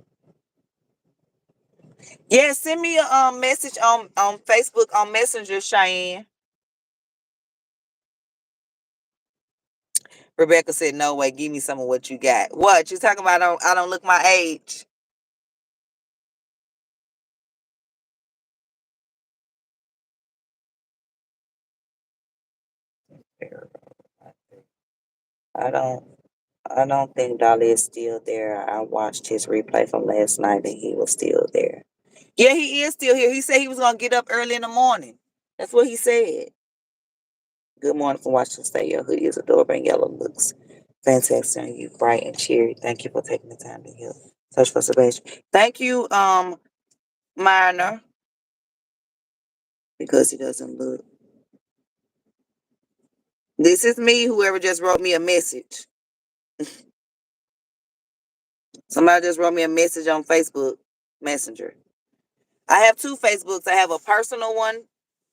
Yeah, send me a message on Facebook on Messenger, Cheyenne. Rebecca said, "No way, give me some of what you got." What you talking about? I don't look my age. I don't. I don't think Dolly is still there. I watched his replay from last night and he was still there. Yeah, he is still here. He said he was gonna get up early in the morning. That's what he said. Good morning from Washington State. Your hoodie is adorable and yellow looks fantastic on you, bright and cheery. Thank you for taking the time to help. Search for Sebastian. Thank you, Minor, because he doesn't look. This is me, whoever just wrote me a message. Somebody just wrote me a message on Facebook Messenger. I have two Facebooks. I have a personal one,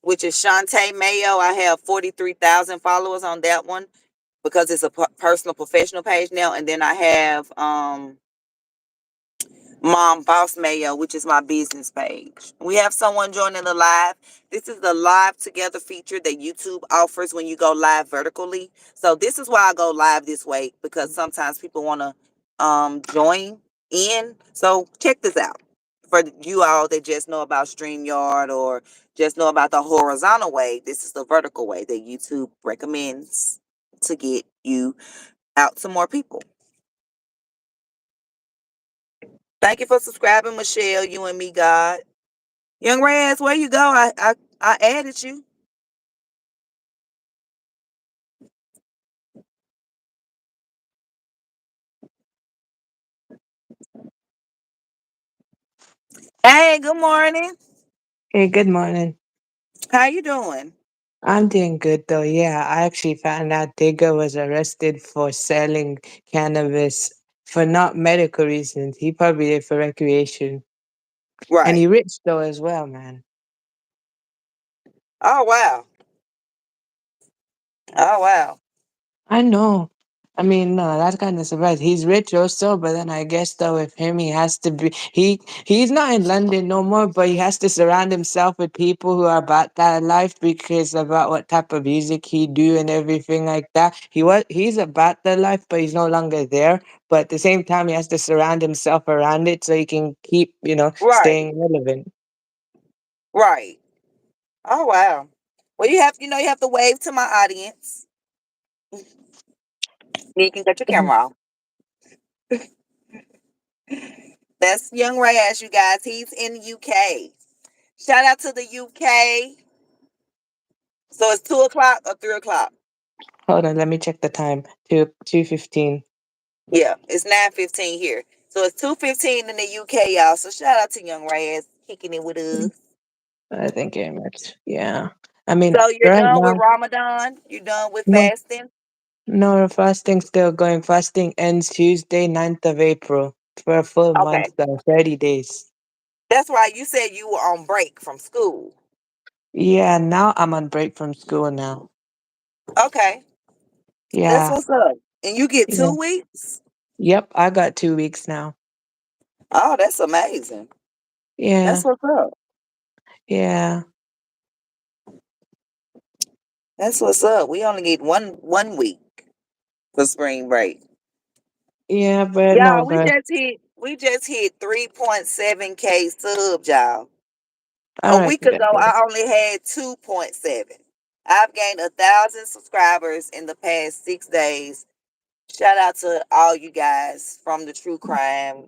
which is Shantae Mayo. I have 43,000 followers on that one because it's a personal professional page now. And then I have MomBossMayo, which is my business page. We have someone joining the live. This is the live together feature that YouTube offers when you go live vertically. So this is why I go live this way, because sometimes people want to join in. So check this out. For you all that just know about StreamYard or just know about the horizontal way, this is the vertical way that YouTube recommends to get you out to more people. Thank you for subscribing, Michelle. You and me, God. Young Raz, where you go? I added you. Hey, good morning. Hey, good morning. How you doing? I'm doing good though. Yeah, I actually found out Digger was arrested for selling cannabis for not medical reasons. He probably did for recreation. And Right. he rich though as well, man. Oh wow. Oh wow. I know. I mean, no, that's kind of surprised. He's rich also, but then I guess though with him he has to be he's not in London no more, but he has to surround himself with people who are about that life because about what type of music he do and everything like that. He's about the life, but he's no longer there. But at the same time he has to surround himself around it so he can keep, Right. staying relevant. Right. Oh wow. Well, you have to wave to my audience. You can cut your camera off. That's Young Raz, you guys. He's in the UK. Shout out to the UK. So it's 2 o'clock or 3 o'clock. Hold on, let me check the time. 2:15. Yeah, it's 9:15 here. So it's 2:15 in the UK, y'all. So shout out to Young Raz kicking it with us. Thank you very much. Yeah. I mean, So you're right done with now, Ramadan? You're done with no, fasting? no, fasting still going. Fasting ends Tuesday, 9th of April for a full Okay. month, though, 30 days. That's right. You said you were on break from school. Yeah, now I'm on break from school now. Okay. That's Yeah, what's up. And you get yeah. 2 weeks? Yep, I got 2 weeks now. Oh, that's amazing. That's Yeah, what's up. yeah, That's what's up. We only get one week for spring break. yeah, but no, Y'all, we but just hit we just hit 3.7K subs, y'all. all A right, week good. ago I only had 2.7. I've gained 1,000 subscribers in the past 6 days. Shout out to all you guys from the true crime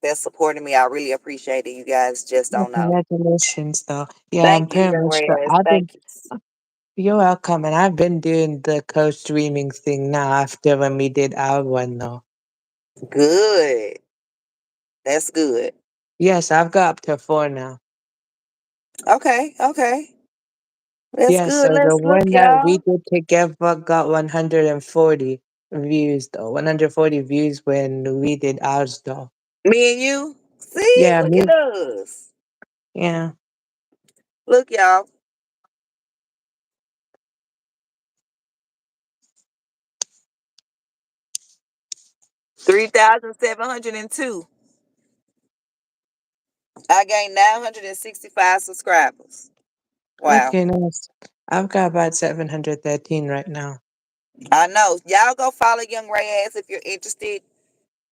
that's supporting me. I really appreciate it. You guys just Yeah, don't know. congratulations, though. Yeah, I'm Thank you, pretty Young much sure. Reyes. I've been. Thank you. You're welcome, and I've been doing the co-streaming thing now after when we did our one, though. Good. That's good. Yes, I've got up to four now. Okay. Okay. That's Yeah, so good. the Let's look, one that we y'all. did together got 140 views, though. 140 views when we did ours, though. Me and you. See, Yeah, look at me. us. Yeah. Look, y'all. 3,702. I gained 965 subscribers. Wow. Okay, nice. I've got about 713 right now. I know. Y'all go follow Young Reyes if you're interested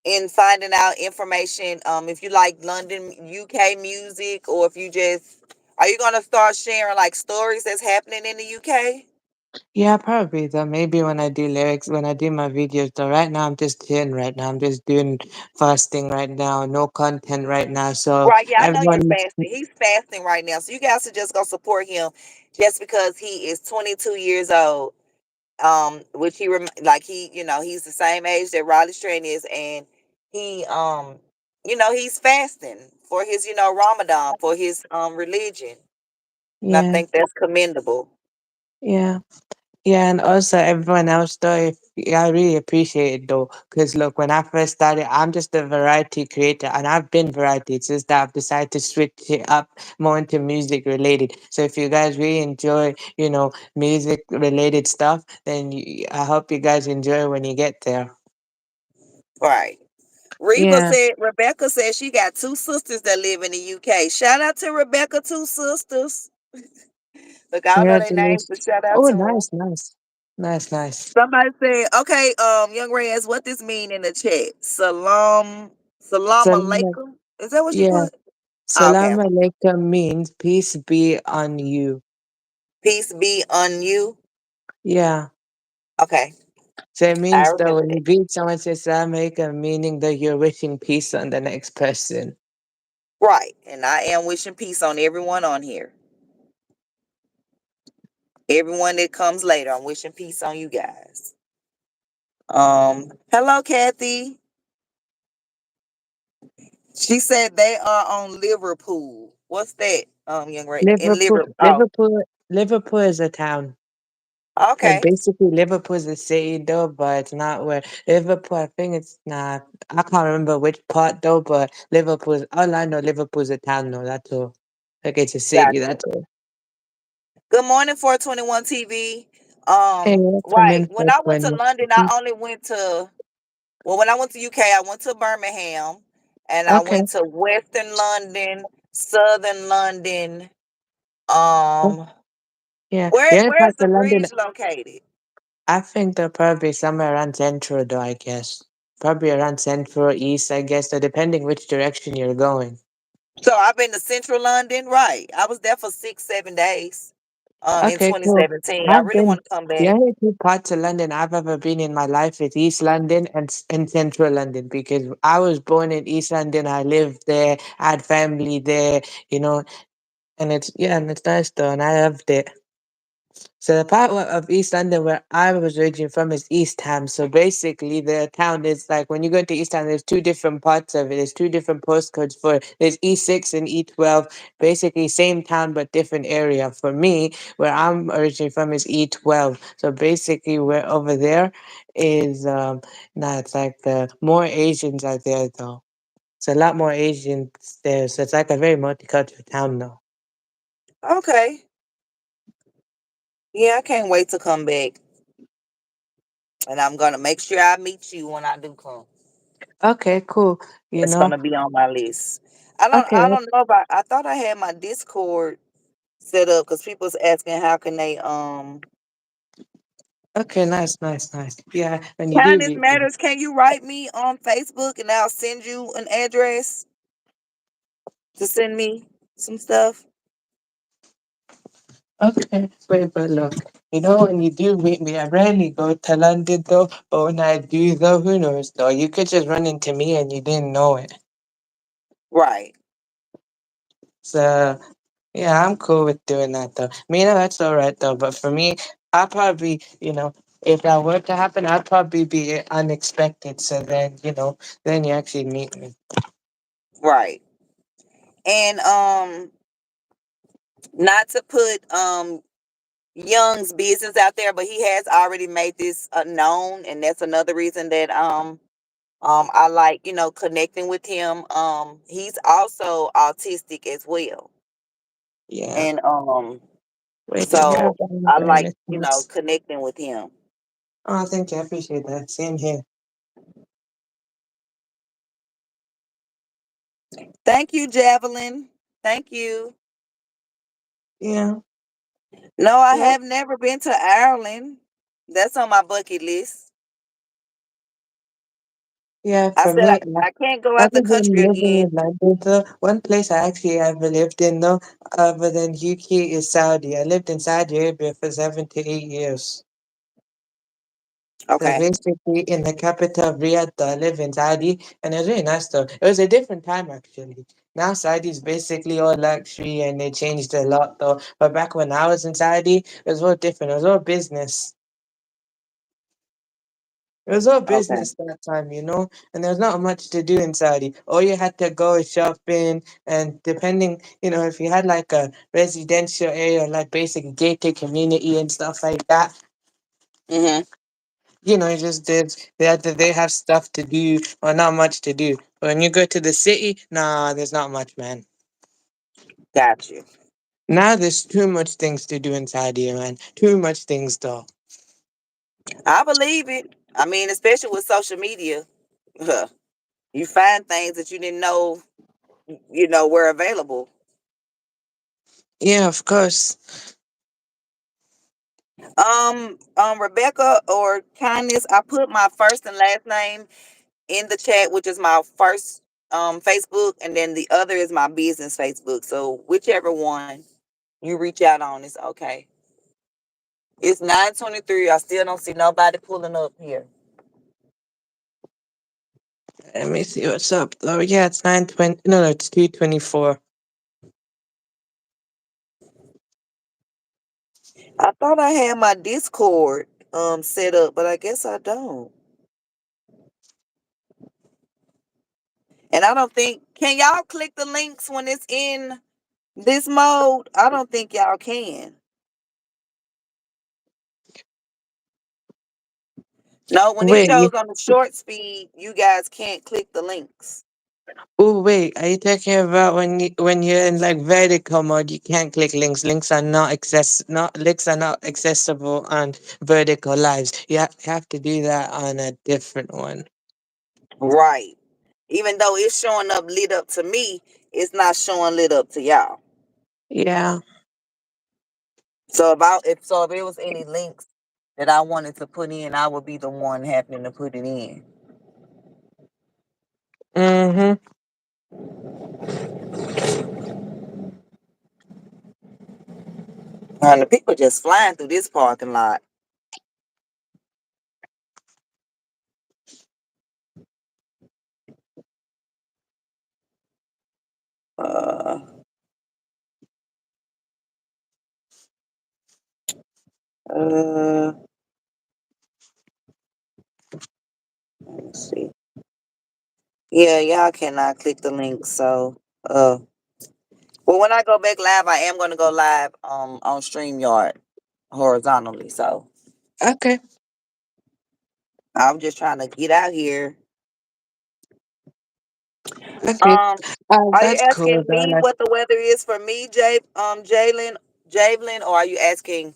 in finding out information. If you like London, UK music, or if you just are you gonna start sharing like stories that's happening in the UK? Yeah, probably though. Maybe when I do lyrics, when I do my videos though. Right now, I'm just chilling right now. I'm just doing fasting right now. No content right now. So Right, yeah, I know you're everyone, fasting. He's fasting right now. So you guys should just go support him just because he is 22 years old. Which like he's the same age that Riley Strand is, and he he's fasting for his Ramadan for his religion. And I yeah, think that's commendable. yeah. Yeah, and also everyone else though, I really appreciate it though, because look, when I first started, I'm just a variety creator, and I've been variety. It's just that I've decided to switch it up more into music related. So if you guys really enjoy, music related stuff, then I hope you guys enjoy when you get there. Right. Yeah, Rebecca said she got two sisters that live in the UK. Shout out to Rebecca, two sisters. Look, I don't know their names, but congratulations. shout out Oh, to them. nice, nice, nice, nice. Somebody said, okay, Young Reyes, what this mean in the chat? Salam Salam, alaikum. Is that what you yeah, put? Ah, okay. salam alaikum means peace be on you. Peace be on you. Yeah. Okay. So it I means that remember when that. you greet someone says salam alaikum, meaning that you're wishing peace on the next person. Right. And I am wishing peace on everyone on here. Everyone that comes later. I'm wishing peace on you guys. Hello, Kathy. She said they are on Liverpool. What's that? Young Ray in Liverpool, Liverpool. Oh, Liverpool, Liverpool is a town. Like okay. basically Liverpool is a city though, but it's not where Liverpool. I think it's not. I can't remember which part though, but Liverpool. All I know, Liverpool's a town. No, that's all. Like it's a city. Gotcha. That's all. Good morning, 421 TV. Hey, welcome Right. in When for I went to 20. London, I only went to when I went to UK, I went to Birmingham and I Okay. went to Western London, Southern London. Oh, Um, yeah. The where other where's parts the of London, bridge located? I think they're probably somewhere around central, though, I guess. Probably around central, east, I guess, so depending which direction you're going. So I've been to Central London, right? I was there for 6, 7 days. In Okay, cool. 2017. I I've really been, want to come the back. only two parts of London I've ever been in my life is East London and Central London because I was born in East London. I lived there, I had family there, you know, and it's nice though, and I loved it. So the part of East London where I was originally from is East Ham. So basically, the town is like when you go to East Ham, there's two different parts of it. There's two different postcodes for it. There's E6 and E12. Basically, same town but different area. For me, where I'm originally from is E12. So basically, we're over there is nah, it's like the more Asians are there though. It's a lot more Asians there. So it's like a very multicultural town though. Okay. Yeah, I can't wait to come back. And I'm gonna make sure I meet you when I do come. Okay, cool. You It's know. gonna be on my list. I don't Okay. I don't know about I thought I had my Discord set up because people's asking how can they Okay, nice, nice, nice. Yeah, when you do Kindness read them. Matters, can you write me on Facebook and I'll send you an address to send me some stuff? Okay, wait, but look, when you do meet me, I rarely go to London though, but when I do though, who knows though? You could just run into me and you didn't know it. Right. So, yeah, I'm cool with doing that though. That's all right though, but for me, I'll probably, if that were to happen, I'd probably be unexpected. So then, then you actually meet me. Right. And not to put Young's business out there, but he has already made this known, and that's another reason that I like connecting with him. He's also autistic as well, Yeah. and Wait to hear so about I like it. connecting with him. Oh, thank you. I appreciate that. Same here. Thank you, Javelin. Thank you. Yeah. No, I Well, have never been to Ireland. That's on my bucket list. yeah, I for said me, I can't go out other the than country living again. in London, though, one place I actually ever lived in, though, other than UK, is Saudi. I lived in Saudi Arabia for 7 to 8 years. So Okay. basically, in the capital of Riyadh, though, I live in Saudi, and it was really nice, though. It was a different time, actually. Now Saudi is basically all luxury, and they changed a lot, though. But back when I was in Saudi, it was all different. It was all business. It was all Okay. business that time, and there was not much to do in Saudi. All you had to go is shopping, and depending, if you had like a residential area, like basic gated community and stuff like that, Mhm. it just did. They have stuff to do or not much to do. But when you go to the city, nah, there's not much, man. Got you. Now there's too much things to do in Saudi, man. Too much things, though. I believe it. I mean, especially with social media, you find things that you didn't know, were available. Yeah, of course. Rebecca or Kindness, I put my first and last name in the chat, which is my first Facebook, and then the other is my business Facebook. So whichever one you reach out on is okay. It's 9:23. I still don't see nobody pulling up here. Let me see what's up. Oh, yeah, it's 9:20. No, it's 2:24. I thought I had my Discord set up, but I guess I don't. And I don't think, can y'all click the links when it's in this mode? I don't think y'all can. No, when it Wait, shows on the short speed, you guys can't click the links. oh wait, are you talking about when you're in like vertical mode? You can't click links. Links are not accessible on vertical lives. You have to do that on a different one. Right. Even though it's showing up lit up to me, it's not showing lit up to y'all. Yeah. So if it was any links that I wanted to put in, I would be the one having to put it in. Mm-hmm. And the people just flying through this parking lot. Uh, uh, let's see. Yeah, y'all cannot click the link. So, well, when I go back live, I am going to go live on StreamYard horizontally. So Okay. I'm just trying to get out here. Okay. Um, are you That's cool. asking Though. me what the weather is for me, Javelin, or are you asking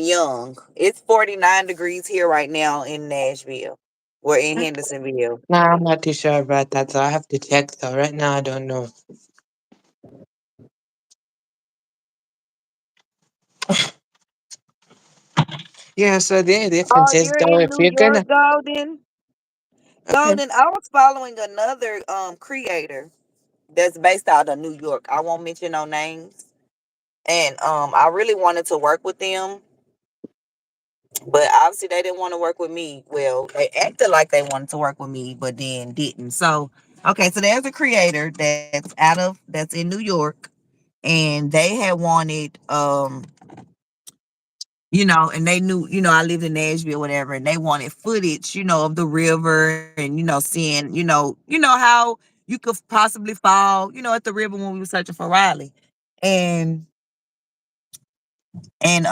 Young? It's 49 degrees here right now in Nashville. We're in Hendersonville. Nah, I'm not too sure about that. So I have to check though. Right now, I don't know. Yeah. So the difference Oh, is you're though, in if New you're York, gonna. Golden. Okay. Golden, I was following another creator that's based out of New York. I won't mention no names. And I really wanted to work with them, but obviously they didn't want to work with me. Well, they acted like they wanted to work with me, but then didn't. So okay, so there's a creator that's in New York, and they had wanted and they knew, I lived in Nashville, whatever, and they wanted footage, of the river and, seeing, how you could possibly fall, at the river when we were searching for Riley. And and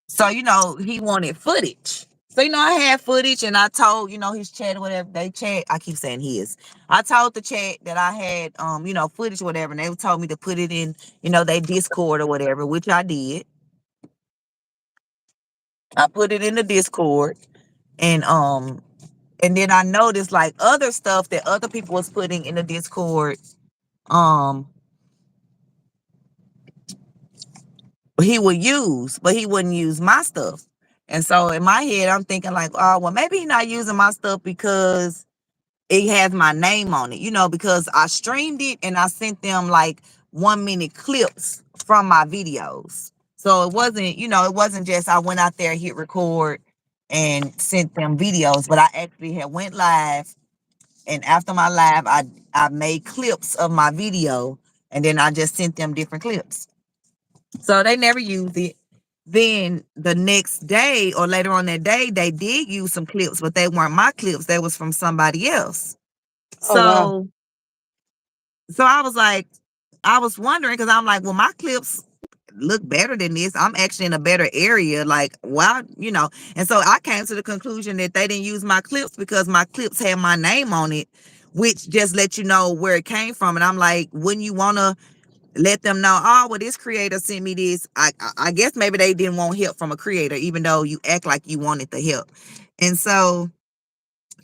so, he wanted footage. So, I had footage and I told, his chat or whatever, they chat, I keep saying his. I told the chat that I had footage or whatever, and they told me to put it in, their Discord or whatever, which I did. I put it in the Discord. And then I noticed like other stuff that other people was putting in the Discord. Um, he would use, but he wouldn't use my stuff. And so in my head, I'm thinking like, oh, well, maybe he's not using my stuff because it has my name on it, because I streamed it and I sent them like 1 minute clips from my videos. So it wasn't just I went out there, hit record, and sent them videos, but I actually had went live. And after my live, I made clips of my video, and then I just sent them different clips. So they never used it. Then the next day or later on that day, they did use some clips, but they weren't my clips. They was from somebody else. Oh wow. So I was like, I was wondering because I'm like, well, my clips look better than this. I'm actually in a better area. Like, wow, And so I came to the conclusion that they didn't use my clips because my clips had my name on it, which just let you know where it came from. And I'm like, wouldn't you want to let them know, oh, well, this creator sent me this. I guess maybe they didn't want help from a creator, even though you act like you wanted the help. And so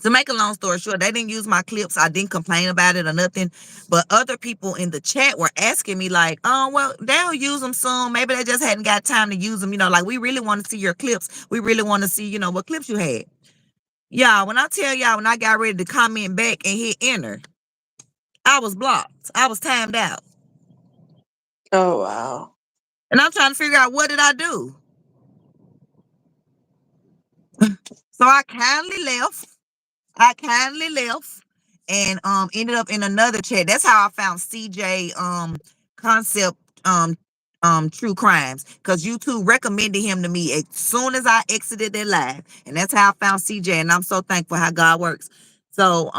to make a long story short, they didn't use my clips. I didn't complain about it or nothing. But other people in the chat were asking me, like, oh, well, they'll use them soon. Maybe they just hadn't got time to use them. Like, we really want to see your clips. We really want to see, what clips you had. Y'all, when I tell y'all, when I got ready to comment back and hit enter, I was blocked. I was timed out. Oh wow. And I'm trying to figure out, what did I do? So I kindly left. And ended up in another chat. That's how I found CJ concept true crimes, because YouTube recommended him to me as soon as I exited their live. And that's how I found CJ, and I'm so thankful how God works. So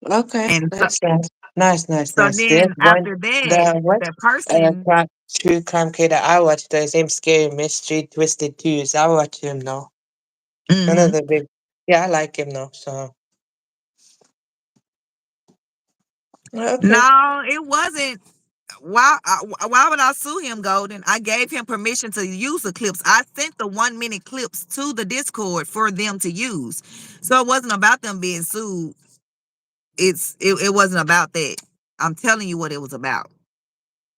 Okay, and that's nice. Nice, nice, so nice. There's then one, after that, the what? that person, True crime kid that I watched, the same scary mystery twisted twos. I watch him though. One of mhm. the big, yeah, I like him though. So okay. No, it wasn't. Why would I sue him, Golden? I gave him permission to use the clips. I sent the 1 minute clips to the Discord for them to use. So it wasn't about them being sued. It wasn't about that. I'm telling you what it was about.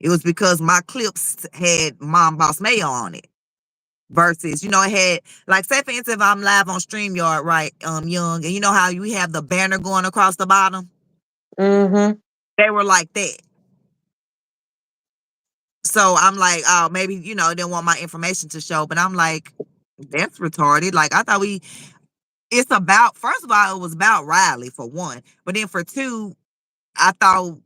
It was because my clips had MomBossMayo on it. Versus, it had, like, say for instance, if I'm live on StreamYard, right, Young, and you know how you have the banner going across the bottom? Mm-hmm. They were like that. So I'm like, oh, maybe, they didn't want my information to show. But I'm like, that's retarded. Like, I thought it's about, first of all, it was about Riley for one. But then for two, I thought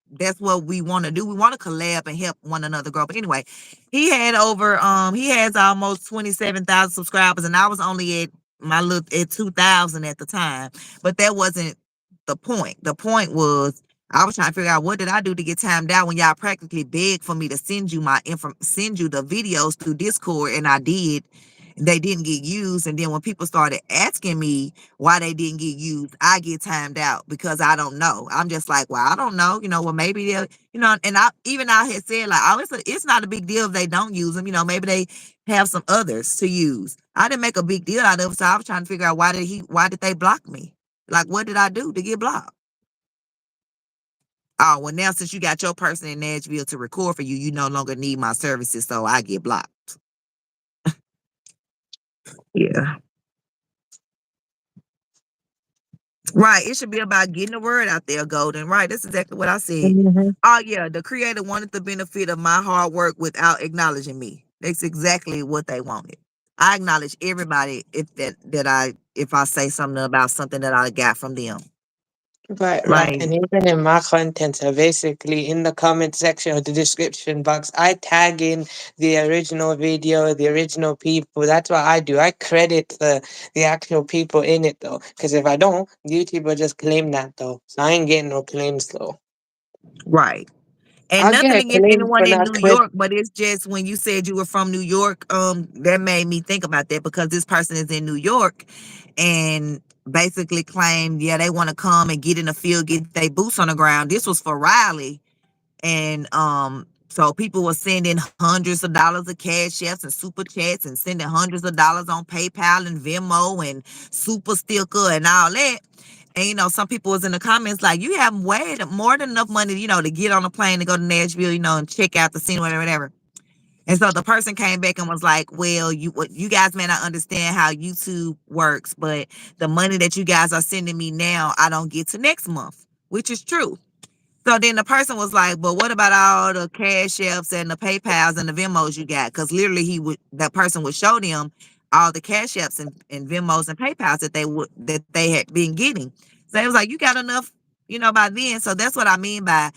that's what we want to do. We want to collab and help one another grow. But anyway, he has almost 27,000 subscribers, and I was only at at 2,000 at the time. But that wasn't the point. The point was I was trying to figure out, what did I do to get timed out when y'all practically begged for me to send you send you the videos through Discord, and I did. They didn't get used, and then when people started asking me why they didn't get used, I get timed out because I don't know. I'm just like, well, I don't know. Well, maybe they'll, and I had said like, oh, it's not a big deal if they don't use them. Maybe they have some others to use. I didn't make a big deal out of it, so I was trying to figure out, why did they block me? Like, what did I do to get blocked? Oh, well, now since you got your person in Nashville to record for you, you no longer need my services, so I get blocked. Yeah. Right. It should be about getting the word out there, Golden. Right. That's exactly what I said. Mhm. Oh yeah, the creator wanted the benefit of my hard work without acknowledging me. That's exactly what they wanted. I acknowledge everybody if I say something about something that I got from them. Right, right. Like, And even in my content, so basically in the comment section or the description box, I tag in the original video, the original people. That's what I do. I credit the actual people in it though. Because if I don't, YouTube will just claim that though. So I ain't getting no claims though. right. And I'll nothing get a against claim anyone for in not New quit. York, but it's just when you said you were from New York, that made me think about that because this person is in New York and basically claimed, yeah, they want to come and get in the field, get their boots on the ground. This was for Riley. And so people were sending hundreds of dollars of cash apps and super chats and sending hundreds of dollars on PayPal and Venmo and super sticker and all that. And some people was in the comments like, you have way more than enough money, to get on a plane to go to Nashville, and check out the scene, whatever, whatever. And so the person came back and was like, well, you guys may not understand how YouTube works, but the money that you guys are sending me now, I don't get to next month, which is true. So then the person was like, "But what about all the cash apps and the PayPal's and the Venmos you got?" Because literally, that person would show them all the cash apps and Venmos and PayPal's that they had been getting. So it was like, "You got enough, by then." So that's what I mean by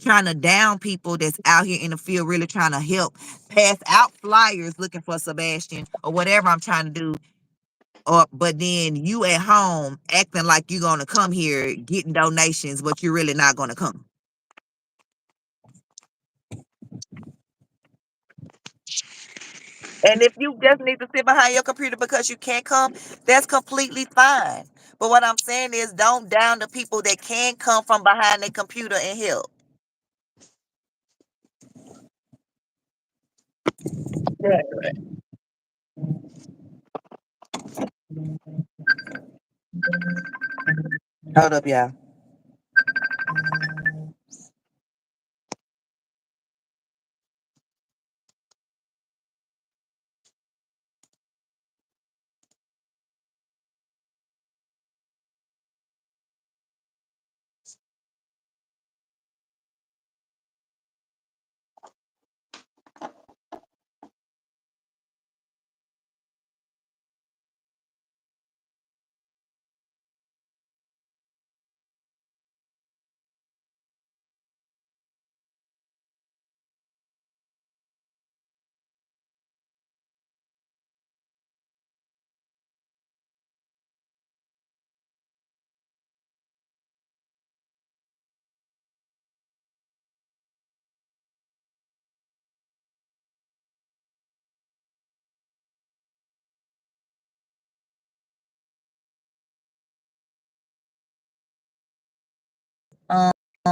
trying to down people that's out here in the field, really trying to help pass out flyers looking for Sebastian or whatever I'm trying to do. But then you at home acting like you're gonna come here getting donations, but you're really not gonna come. And if you just need to sit behind your computer because you can't come, that's completely fine. But what I'm saying is don't down the people that can come from behind their computer and help. Right. Hold up, y'all.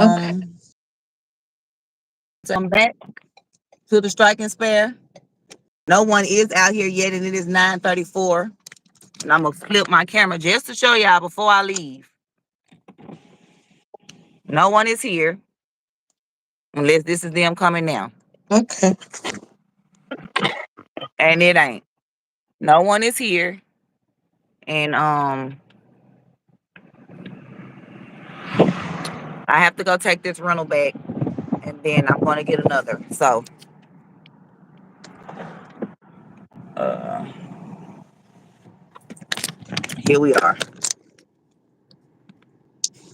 Okay. Um, so I'm back to the strike and spare. No one is out here yet, and it is 9:34. And I'm gonna flip my camera just to show y'all before I leave. No one is here unless this is them coming now, Okay. and it ain't. No one is here, and I have to go take this rental back, and then I'm gonna get another. So, uh, here we are.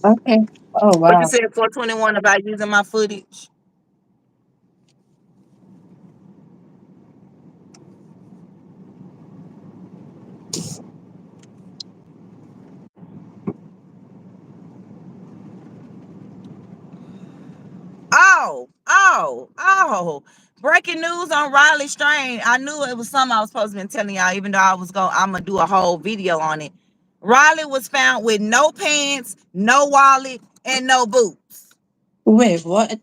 Okay. Oh What you wow. said 421 about using my footage? Oh. Breaking news on Riley Strain. I knew it was something I was supposed to be telling y'all, even though I'm gonna do a whole video on it. Riley was found with no pants, no wallet, and no boots. Wait, what?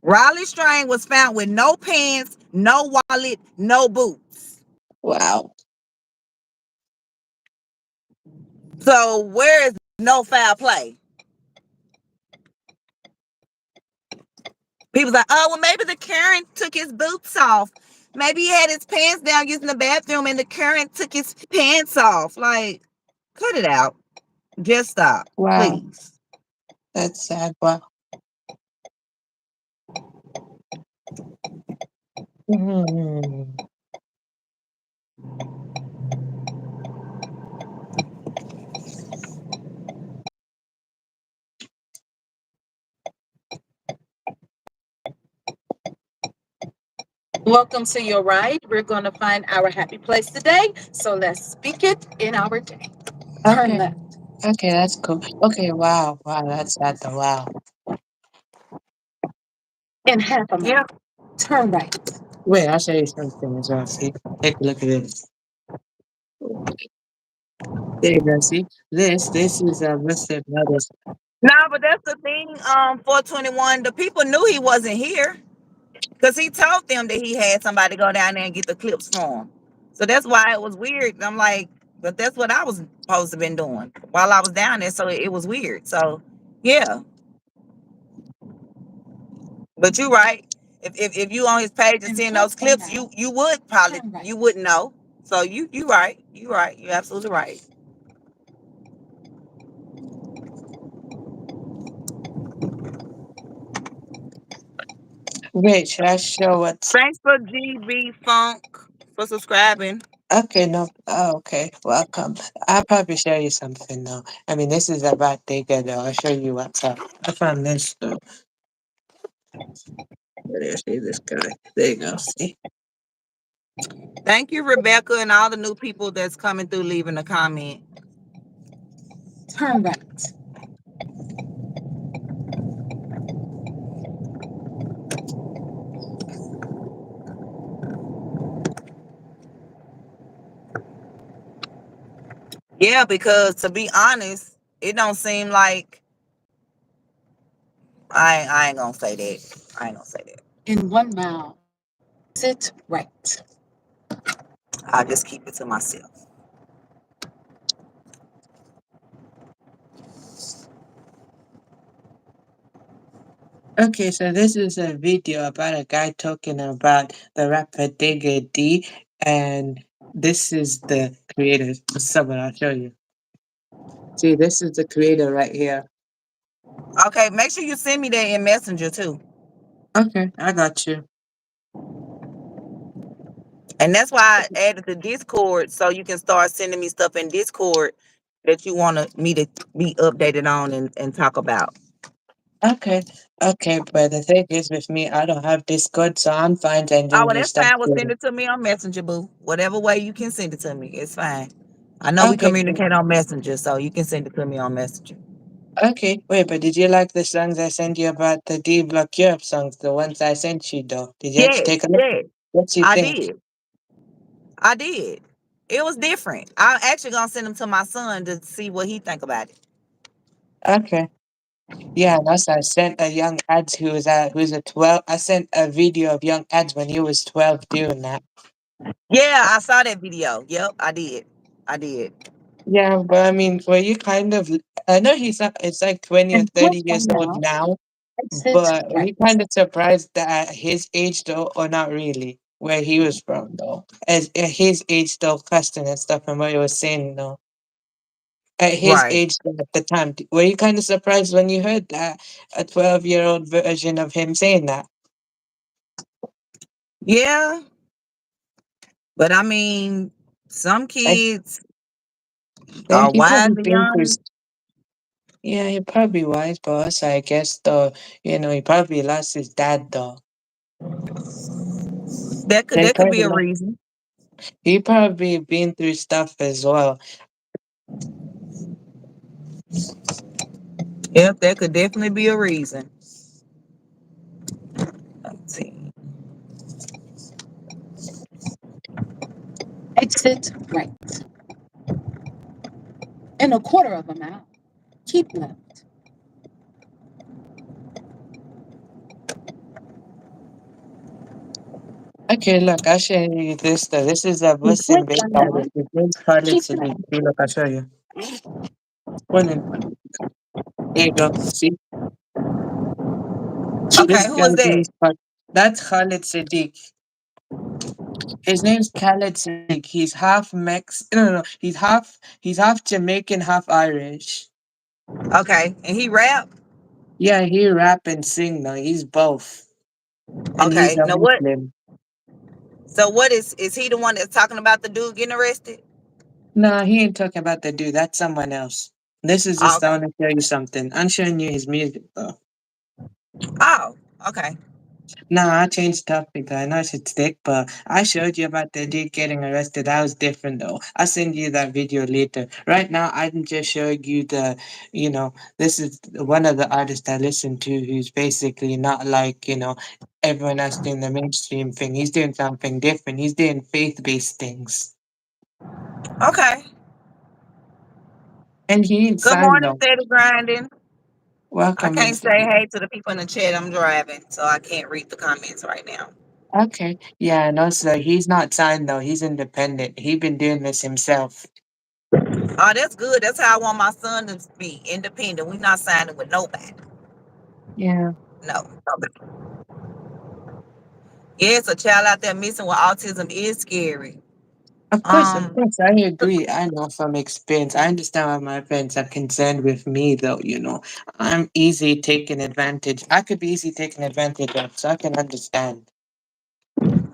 Riley Strain was found with no pants, no wallet, no boots. Wow. So where is no foul play? People's like, oh, well, maybe the current took his boots off. Maybe he had his pants down using the bathroom and the current took his pants off. Like, cut it out. Just stop, Wow, please. that's sad. Wow. Hmm. Welcome to your ride. We're going to find our happy place today. So let's speak it in our day. Turn Okay. left Okay, that's cool. Okay, wow. Wow, that's sad though. Wow. in half a Yeah. mile. Turn right. Wait, I'll show you something as well. See? Take a look at this. There you go. See? This is a Muslim notice. Nah, but that's the thing. 421. The people knew he wasn't here because he told them that he had somebody go down there and get the clips for him. So that's why it was weird. I'm like, but that's what I was supposed to been doing while I was down there. So it was weird. So yeah, but you right. If you on his page and In seeing point those one clips, mile, you would probably turn right. you wouldn't know. So you right. You right. You absolutely right. Wait, should I show what's Thanks for GB Funk for subscribing. okay? No, oh, okay. Welcome. I'll probably show you something though. I mean, this is about Digger though. I'll show you what's up. I found this though. Where do you see this guy? There you go. See? Thank you, Rebecca, and all the new people that's coming through leaving a comment. Turn right. Yeah, because to be honest, it don't seem like I ain't gonna say that. I ain't gonna say that. In 1 mile, sit right. I'll just keep it to myself. Okay, so this is a video about a guy talking about the rapper Digger D, and this is the creator. Someone, I'll show you. See, this is the creator right here. Okay, make sure you send me that in Messenger too. Okay, I got you. And that's why I added the Discord so you can start sending me stuff in Discord that you want me to be updated on and talk about. Okay, okay, but the thing is with me, I don't have Discord, so I'm fine Oh, sending well, you that's stuff fine. Well, send too. it to me on Messenger, boo. Whatever way you can send it to me, it's fine. I know we Okay, cool. communicate on Messenger, so you can send it to me on Messenger. Okay, wait, but did you like the songs I sent you about the D Block Europe songs, the ones I sent you though? Did you Yes, take a look? yes, What do you I think? did. I did. It was different. I'm actually gonna send them to my son to see what he think about it. Okay. Yeah, and also I sent a young ads who's a 12. I sent a video of young ads when he was 12 doing that. Yeah, I saw that video. Yep, I did. I did. Yeah, but I mean, were you kind of I know he's not it's like 20 or In point 30 years one old mile, now, exit but are right. you kind of surprised that at his age though, or not really? Where he was from though. At his age though, cussing and stuff and what he was saying though. At his Right. age though, at the time, were you kind of surprised when you heard that a 12-year-old version of him saying that? Yeah, but I mean, some I kids think are he wise probably and been through. young. Yeah, he probably was, but also I guess though, he probably lost his dad though. That could They that could be probably a lost, reason. he probably been through stuff as well. Yep, that could definitely be a reason. Let's see. Exit right. In 1/4 of a mile, keep left. Okay, look, I'll show you this though. This is a In Muslim point based one artist. mile, His name's Khalid keep Sadiq. left. See, look, I'll show you. One in one. Here you go. See, Keep Okay, this who guy's is that? name's That's Khalid Sadiq. His name's Khaled Sadiq. He's half Mex. No, no, no. He's half Jamaican, half Irish. Okay, and he rap. Yeah, he rap and sing though. He's both, and he's Okay, a now what? Muslim. So what is he the one that's talking about the dude getting arrested? Nah, he ain't talking about the dude. That's someone else. This is Oh, just I okay. want to show you something. I'm showing you his music though. Oh, okay. Nah, I changed topic. I know I should stick, but I showed you about the dude getting arrested. That was different though. I'll send you that video later. Right now, I'm just showing you this is one of the artists I listen to who's basically not like, everyone else doing the mainstream thing. He's doing something different. He's doing faith-based things. Okay. And he ain't Good signed morning, though. steady grinding. I Welcome in, can't say Steve. hey to the people in the chat. I'm driving, so I can't read the comments right now. Okay. Yeah, and also he's not signed though. He's independent. He been doing this himself. Oh, that's good. That's how I want my son to be independent. We not signing with nobody. Yeah. No. Nobody. Yes, a child out there missing with autism is scary. Of Um, course, I agree. I know from experience. I understand why my parents are concerned with me, though. I'm easy taken advantage. I could be easy taken advantage of, so I can understand.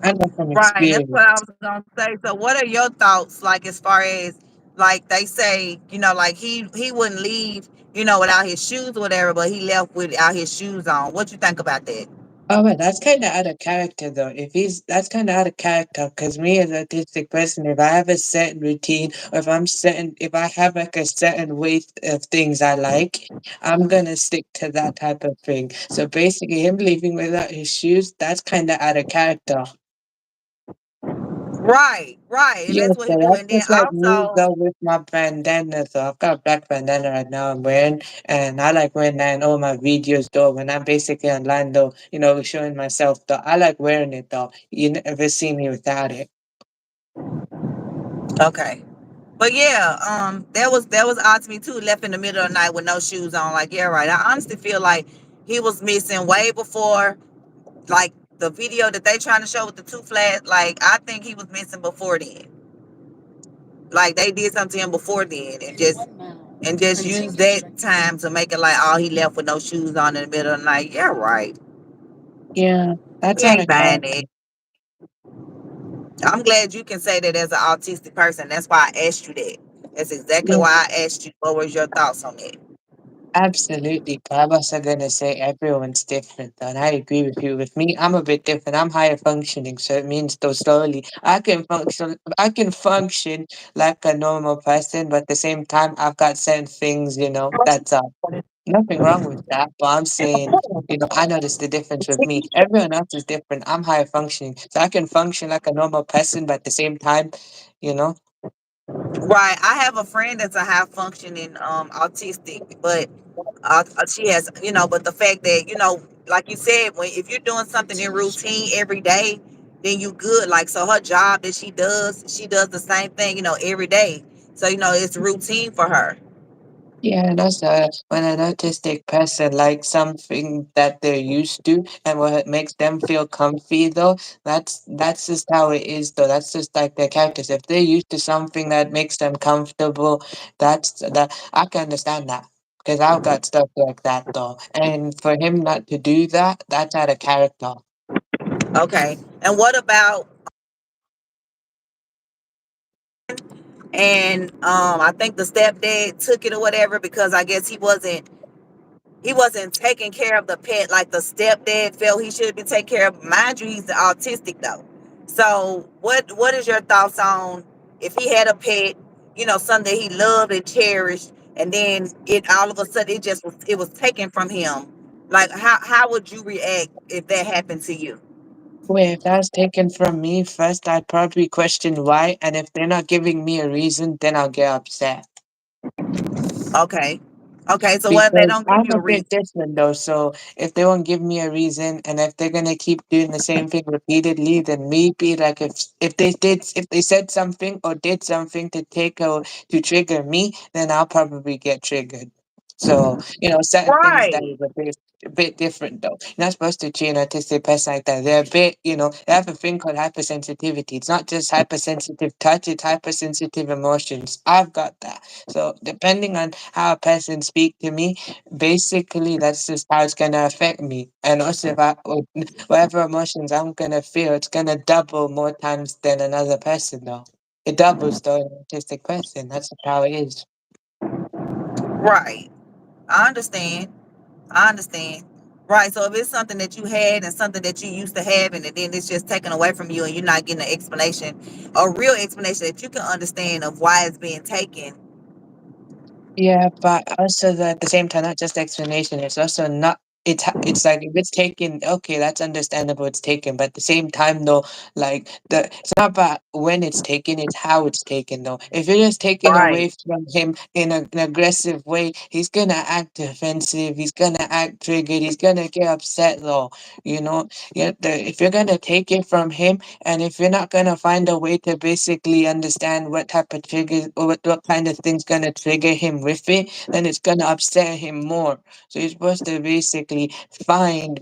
I know from right. That's what I experience. was gonna say. So, what are your thoughts, like as far as like they say, like he wouldn't leave, without his shoes or whatever, but he left without his shoes on. What you think about that? Oh, but that's kind of out of character, though. That's kind of out of character, because me as an autistic person, if I have a certain routine, or if I have like a certain way of things I like, I'm gonna stick to that type of thing. So basically, him leaving without his shoes, that's kind of out of character. Right, right, and Yeah, that's what he so do. that's And then just like me also, though with my bandana. So I've got a black bandana right now I'm wearing, and I like wearing that in all my videos though. When I'm basically online though, showing myself though, I like wearing it though. You never see me without it. okay. But yeah, that was odd to me too. Left in the middle of the night with no shoes on. Like, yeah, right. I honestly feel like he was missing way before, like the video that they trying to show with the two flat. Like, I think he was missing before then. Like they did something to him before then, and just use that time to make it like, oh, he left with no shoes on in the middle of the night. Yeah, right. Yeah, that's We out ain't of buying character. it. I'm glad you can say that as an autistic person. That's why I asked you that. That's exactly Yeah, why I asked you. What was your thoughts on that? absolutely. Barbas are gonna say everyone's different, and I agree with you. With me, I'm a bit different. I'm higher functioning, so it means though slowly I can function like a normal person, but at the same time I've got certain things, that's nothing wrong with that. But I'm saying, I notice the difference with me. Everyone else is different. I'm higher functioning, so I can function like a normal person, but at the same time, you know, Right. I have a friend that's a high functioning autistic, but she has, but the fact that, like you said, when if you're doing something in routine every day, then you good. Like, so her job that she does the same thing, every day. So, it's routine for her. yeah, and also when an autistic person likes something that they're used to and what makes them feel comfy though, that's just how it is though. That's just like their characters. If they're used to something that makes them comfortable, that I can understand that. Because I've got stuff like that though. And for him not to do that, that's out of character. Okay. And what about, and I think the stepdad took it or whatever because I guess he wasn't taking care of the pet like the stepdad felt he should be taking care of. Mind you, he's autistic though. So what is your thoughts on if he had a pet, something that he loved and cherished, and then it all of a sudden it was taken from him? Like how would you react if that happened to you? Wait, if that's taken from me first, I'd probably question why, and if they're not giving me a reason, then I'll get upset. Okay. Okay, so what if they Because don't give I'm you a a bit reason? different though, so if they won't give me a reason and if they're gonna keep doing the same thing repeatedly, then maybe like if they said something or did something to trigger me, then I'll probably get triggered. So, certain things that Right. is a bit different though. You're not supposed to treat an autistic person like that. They're a bit, they have a thing called hypersensitivity. It's not just hypersensitive touch, it's hypersensitive emotions. I've got that. So depending on how a person speak to me, basically that's just how it's gonna affect me. And also if whatever emotions I'm gonna feel, it's gonna double more times than another person though. It doubles though in an autistic person. That's just how it is. Right. I understand. I understand. Right. So if it's something that you had and something that you used to have, and then it's just taken away from you, and you're not getting an explanation, a real explanation that you can understand of why it's being taken. Yeah, but also at the same time, not just explanation. It's also not. It's like if it's taken, okay, that's understandable. It's taken, but at the same time, though, like it's not about when it's taken. It's how it's taken, though. If you're just taken Right. away from him in an aggressive way, he's gonna act defensive. He's gonna act triggered. He's gonna get upset, though. If you're gonna take it from him, and if you're not gonna find a way to basically understand what type of triggers or what kind of thing's gonna trigger him with it, then it's gonna upset him more. So you're supposed to basically find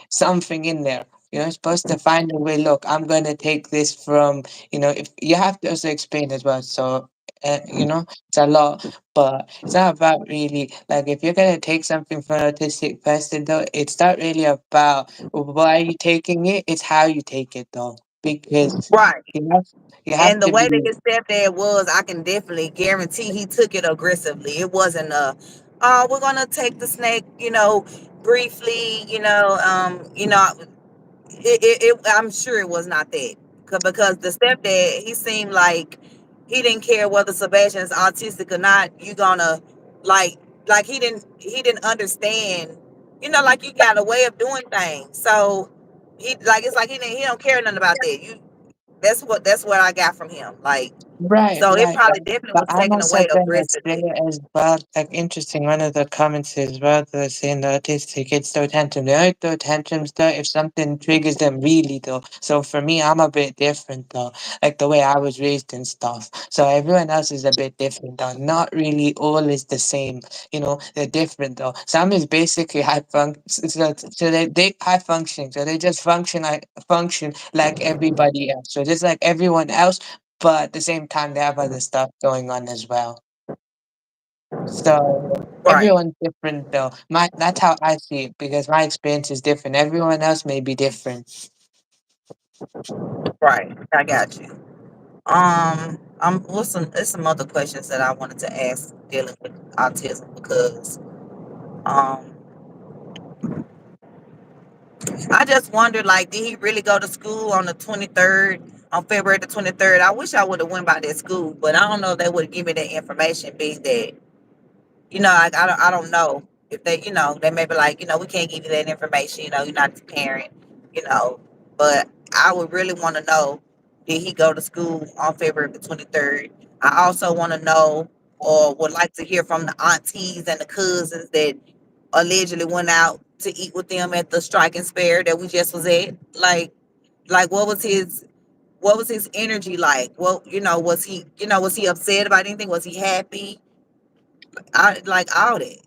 something in there. You're supposed to find a way. Look, I'm gonna take this from. If you have to also explain as well. So. It's a lot, but it's not about really like if you're gonna take something from an autistic person, though. It's not really about why are you taking it? It's how you take it though. Because Right. you have you have And the to way be that his stepdad was, I can definitely guarantee he took it aggressively. It wasn't oh, we're gonna take the snake, briefly, I'm sure it was not that. Because the stepdad, he seemed like he didn't care whether Sebastian's autistic or not. You gonna like he didn't understand. Like you got a way of doing things. So it's like he don't care nothing about that. That's what I got from him. Like, right, so it right. probably definitely But was I'm taken also away gonna say aggressively. as well, like interesting. One of the comments is well, they're saying the autistic kids throw tantrums. They only throw tantrums though if something triggers them really though. So for me, I'm a bit different though, like the way I was raised and stuff. So everyone else is a bit different though. Not really all is the same. They're different though. Some is basically so they high functioning. So they just function like everybody else. So just like everyone else, but at the same time they have other stuff going on as well. So Right, everyone's different though. That's how I see it because my experience is different. Everyone else may be different. right. I got you. What's there's some other questions that I wanted to ask dealing with autism because um I just wondered, like, did he really go to school on the 23rd, on February the 23rd? I wish I would have went by that school, but I don't know if they would give me that information, being that, I don't know if they, they may be like, we can't give you that information, you're not the parent, you know, but I would really want to know, did he go to school on February the 23rd? I also want to know, or would like to hear from the aunties and the cousins that allegedly went out to eat with them at the Strike and Spare that we just was at. Like what was his energy like? Well, was he upset about anything? Was he happy? I like all that.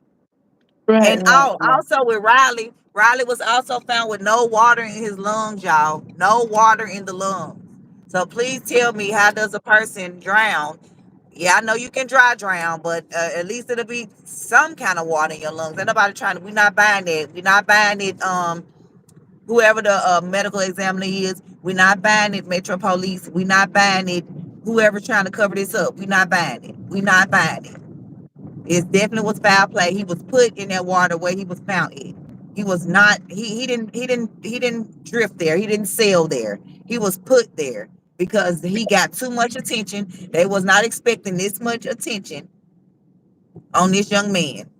Right, And right, right. also with Riley was also found with no water in his lungs, y'all. No water in the lungs. So please tell me, how does a person drown? Yeah, I know you can dry drown, but at least it'll be some kind of water in your lungs. Ain't nobody trying to. We're not buying that. We're not buying it. Whoever the medical examiner is, we're not buying it. Metro Police, we're not buying it. Whoever trying to cover this up, we're not buying it. We're not buying it. It definitely was foul play. He was put in that water where he was found in. He was not. He didn't drift there. He didn't sail there. He was put there because he got too much attention. They was not expecting this much attention on this young man.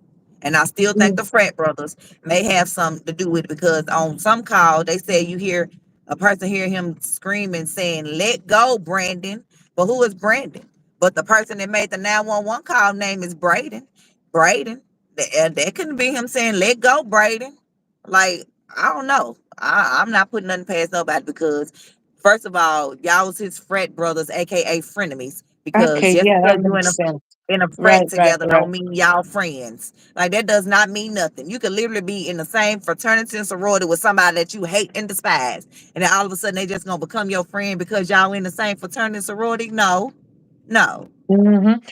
And I still think Mm. the frat brothers may have something to do with it because on some call they say you hear a person hear him screaming saying, "Let go, Brandon." But who is Brandon? But the person that made the 911 call name is Braden. Braden. That couldn't be him saying, "Let go, Braden." Like, I don't know. I'm not putting nothing past nobody because first of all, y'all was his frat brothers, aka frenemies. Because Okay, just yeah, because that you in makes a sense. in a Right, frat right, together right. don't mean y'all friends. Like that does not mean nothing. You could literally be in the same fraternity and sorority with somebody that you hate and despise, and then all of a sudden they just gonna become your friend because y'all in the same fraternity and sorority. No, no.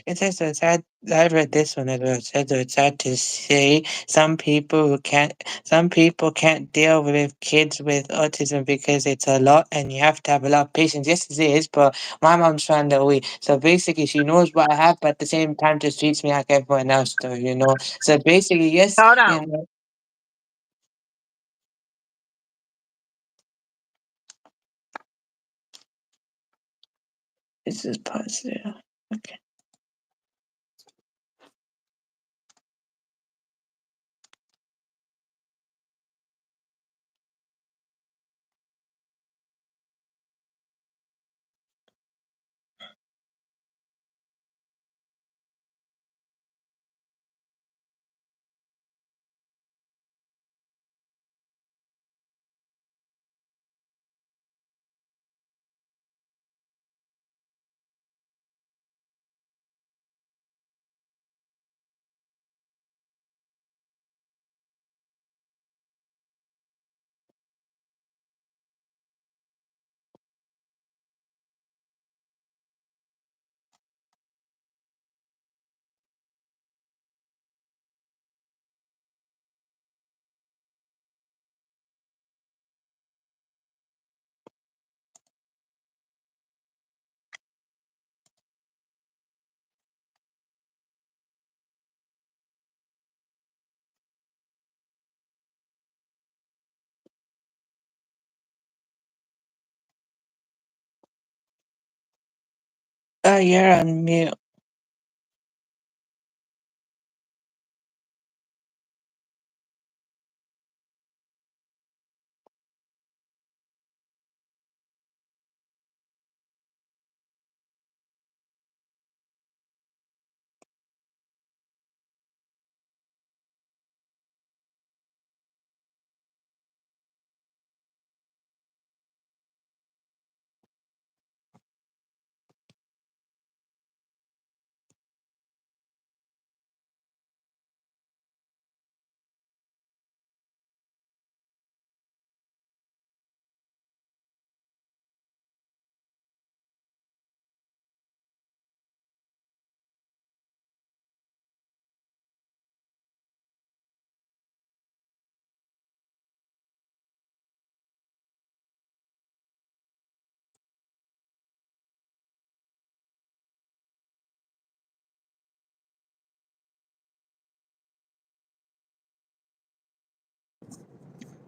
It says it's hard. I read this one as well. It says it's hard to say. Some people can't deal with kids with autism because it's a lot, and you have to have a lot of patience. Yes, it is. But my mom's trying to away. So basically, she knows what I have, but at the same time, just treats me like everyone else does. You know. So basically, yes, Hold you on. know, this is positive. Okay. Oh, you're on mute.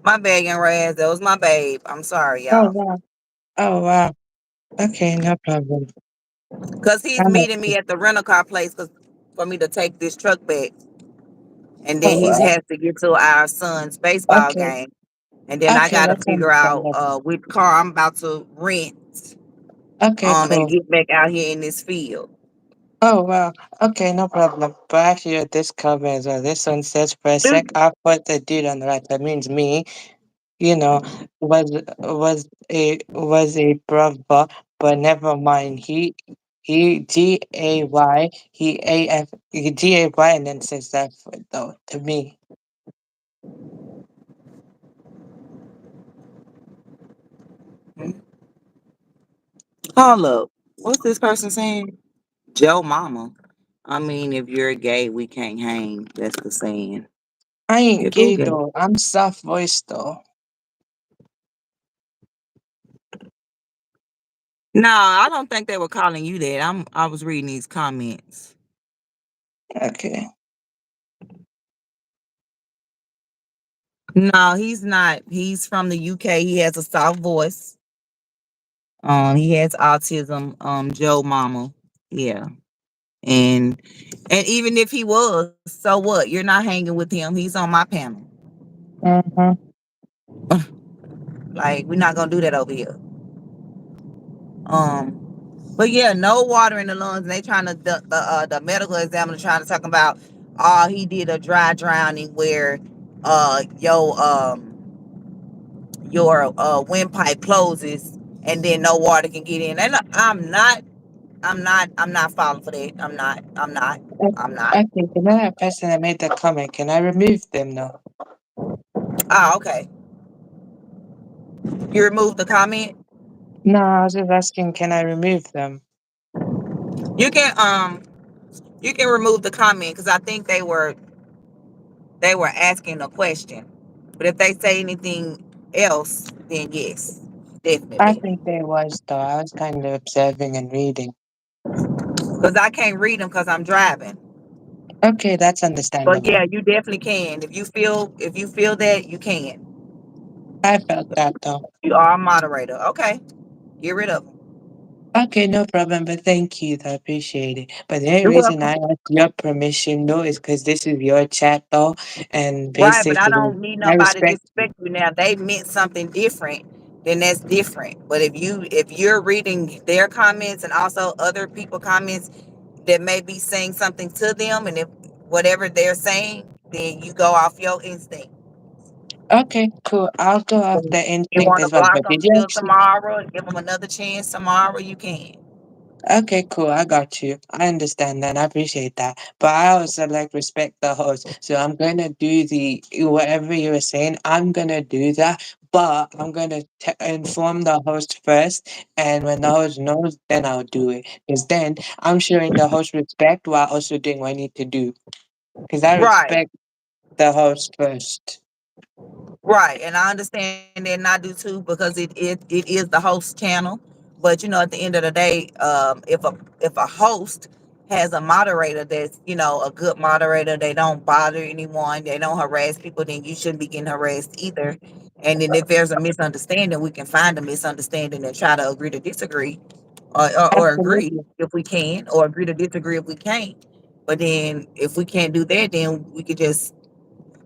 My bad, young Raz. That was my babe. I'm sorry, Oh y'all. wow. Oh wow. Okay, no problem. Cause he's I'm meeting okay. me at the rental car place for me to take this truck back, and then Oh he wow. has to get to our son's baseball Okay. game, and then I Okay, gotta that's figure out understandable. which car I'm about to rent Okay, and cool. get back out here in this field. Oh wow. Okay, no problem. But actually, this cover as well. This one says for a sec, I put the dude on the right. That means me. You know, was a brother, but never mind. He Gay, and then says that for though to me. Hold up. What's this person saying? Joe Mama. I mean, if you're gay, we can't hang. That's the saying. I ain't If who gay gay? though. I'm soft voiced though. No, I don't think they were calling you that. I was reading these comments. Okay. No, he's not. He's from the UK. He has a soft voice. He has autism. Joe Mama. Yeah. And even if he was, so what? You're not hanging with him. He's on my panel. Mm-hmm. Like, we're not gonna do that over here. Um, but yeah, no water in the lungs. And they trying to the medical examiner trying to talk about, oh, he did a dry drowning where uh your um your windpipe closes and then no water can get in. And I'm not I'm not falling for that. I'm not. Okay, so that person that made the comment, can I remove them now? Oh, okay. You removed the comment. No, I was just asking, can I remove them? You can you can remove the comment because I think they were asking a question. But if they say anything else, then yes, I definitely. think there was though. I was kind of observing and reading. Because I can't read them because I'm driving. Okay, that's But understandable. yeah, you definitely can. If you feel that, you can. I felt that though. You are a moderator. Okay. Get rid of them. Okay, no problem, but thank you, though. I appreciate it. But the only You're reason welcome. I asked your permission though is because this is your chat though, and Right, but I basically don't need I nobody to respect you. disrespect you now. They meant something different, then that's different. But if you're reading their comments and also other people comments that may be saying something to them, and if whatever they're saying, then you go off your instinct. Okay, cool. I'll go off So the you instinct want to as well. block But them did you till actually? tomorrow, give them another chance tomorrow, you can. Okay, cool. I got you. I understand that. I appreciate that. But I also like respect the host. So I'm gonna do the whatever you were saying. I'm gonna do that. But I'm gonna inform the host first, and when the host knows, then I'll do it. Because then I'm showing the host respect while also doing what I need to do. Because I Right. respect the host first. Right, and I understand that, and I do too, because it is the host channel. But you know, at the end of the day, if a host has a moderator that's a good moderator, they don't bother anyone, they don't harass people, then you shouldn't be getting harassed either. And then if there's a misunderstanding, we can find a misunderstanding and try to agree to disagree, or agree Absolutely. if we can, or agree to disagree if we can't. But then if we can't do that, then we could just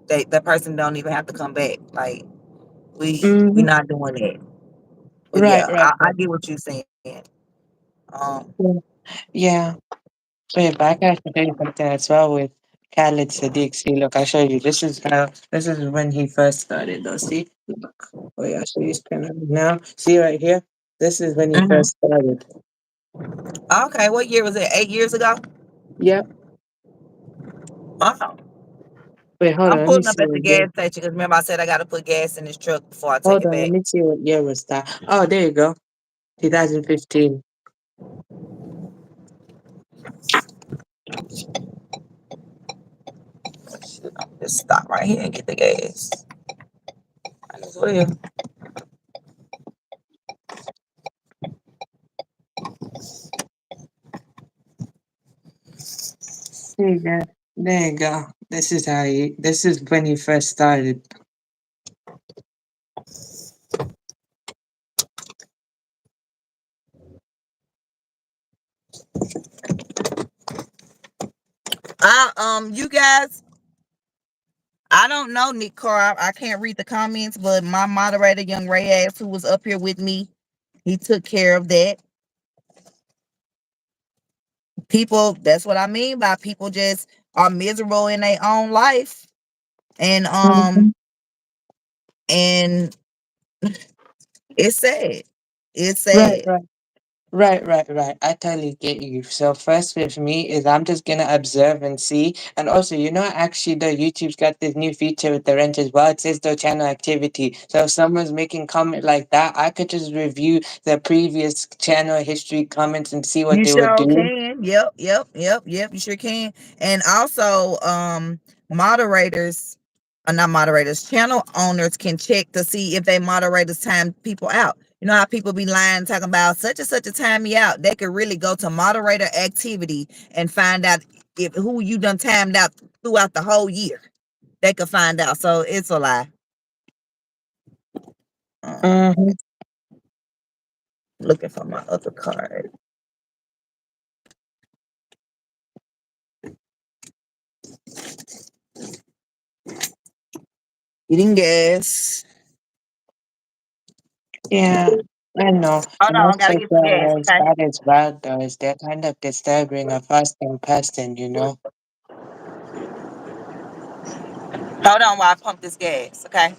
that person don't even have to come back. Like we Mm-hmm. not doing that. But Right, yeah, right, I right. get what you're saying. Um, Yeah. Yeah. Wait, but I can actually tell you something as well with Khalid Sadiq. See, look, I show you. This is when he first started though. See? Look. Oh yeah, so he's kind of now. See right here? This is when he mhm. first started. Okay, what year was it? 8 years ago. Yep. Oh, Wait, hold on, I'm let me pulling up see at the what year. gas station because remember I said I got to put gas in this truck before I take Hold it on, let back. me see what year was that. Oh, there you go. 2015. Shit, I'm just stop right here and get the gas. Might as well. There you go. There you go. This is when he first started. You guys, I don't know Nick Carr. I can't read the comments, but my moderator, young Ray ass, who was up here with me, he took care of that. People, that's what I mean by people just are miserable in their own life, and Mhm. and it's sad. It's Right, sad. right. Right. I totally get you. So first with me is I'm just gonna observe and see. And also, actually the YouTube's got this new feature with the wrench as well. It says the channel activity. So if someone's making comment like that, I could just review the previous channel history comments and see what You they were sure doing. can. Yep. You sure can. And also, moderators, not moderators, channel owners can check to see if they moderators time people out. You know how people be lying talking about such and such a time you out. They could really go to moderator activity and find out if who you done timed out throughout the whole year. They could find out. So it's a lie. Mm-hmm. Looking for my other card. Eating gas. Yeah, I know. Hold And on, gotta also get some gas. Okay. that as well though is they're kind of disturbing a fasting person. Hold on while I pump this gas. Okay.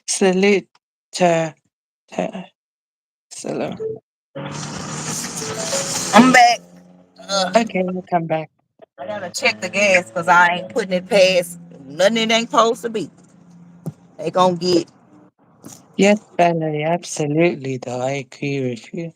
Salute to salute. I'm back. Okay, we'll come back. I gotta check the gas because I ain't putting it past nothing it ain't supposed to be. They gonna get. Yes, Valerie, absolutely though. I agree with you.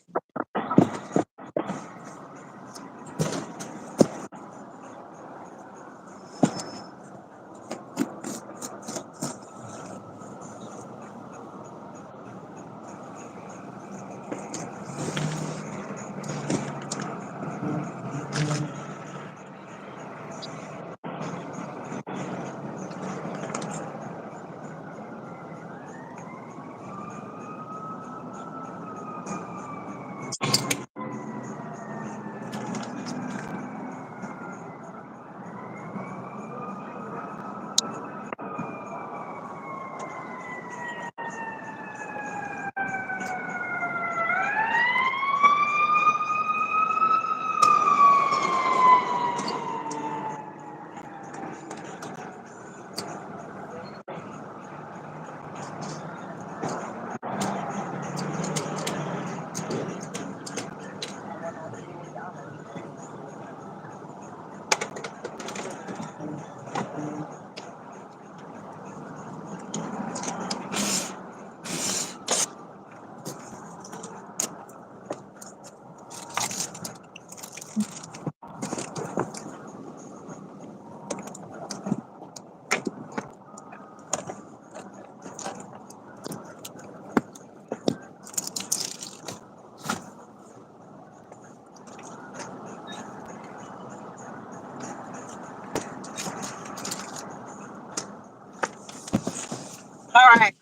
All right.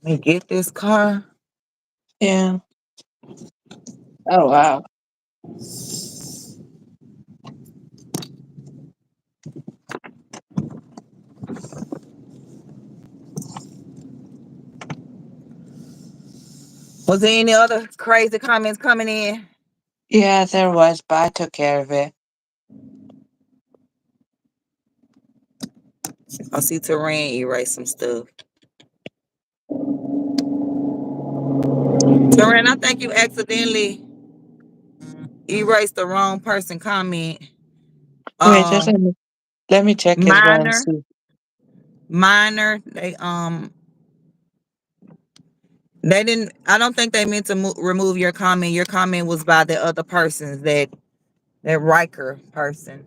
Let me get this car. Yeah. Oh wow. Was there any other crazy comments coming in? Yeah, there was, but I took care of it. I see Terrain erase some stuff. Terrain, I think you accidentally erased the wrong person comment. Wait, just Um, let me check as well and minor, see. minor. They didn't. I don't think they meant to remove your comment. Your comment was by the other persons that Riker person.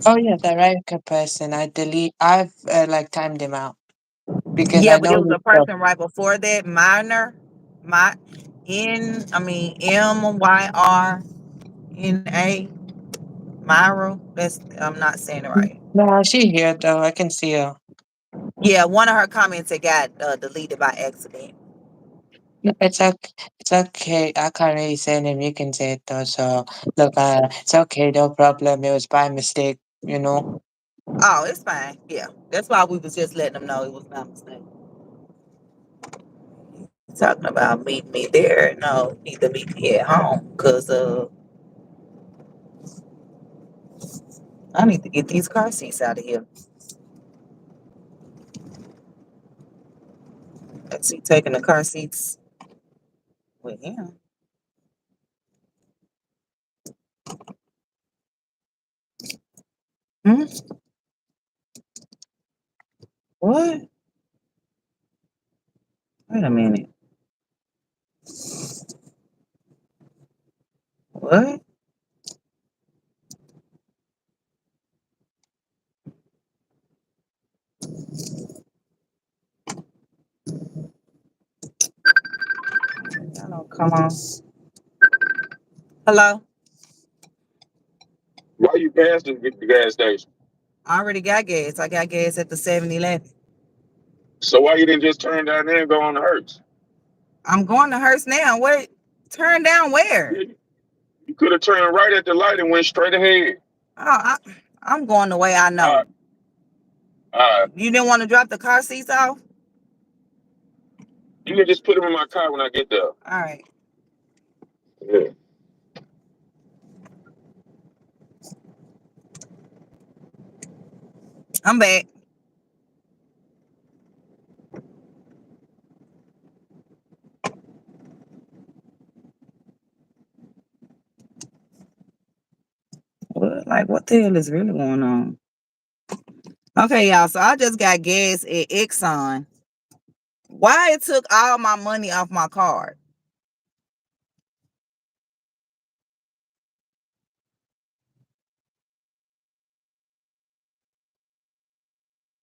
Oh yeah, the Rika person. I've like timed him out because Yeah, I but it know was this a stuff. person right before that. Minor, my MYRNA. Myra. That's I'm not saying it right. No, she here though. I can see her. Yeah, one of her comments that got deleted by accident. No, it's okay. It's okay. I can't really say name. You can say it though. So look, it's okay. No problem. It was by mistake. You know. Oh, it's fine. Yeah, that's why we was just letting them know it was not a mistake. Talking about meet me there. No, need to meet me at home because I need to get these car seats out of here. Let's see, taking the car seats with him. Hmm? What? Wait a minute. What? I don't come on. Hello. Why you passed the gas station? I already got gas. I got gas at the 7-Eleven. So why you didn't just turn down there and go on the Hertz? I'm going to Hearst now. Wait, turn down where? You could have turned right at the light and went straight ahead. I'm going the way I All know. right, all right. You didn't want to drop the car seats off? You can just put them in my car when I get there. All right. Yeah. I'm back. What the hell is really going on? Okay, y'all. So I just got gas at Exxon. Why it took all my money off my card?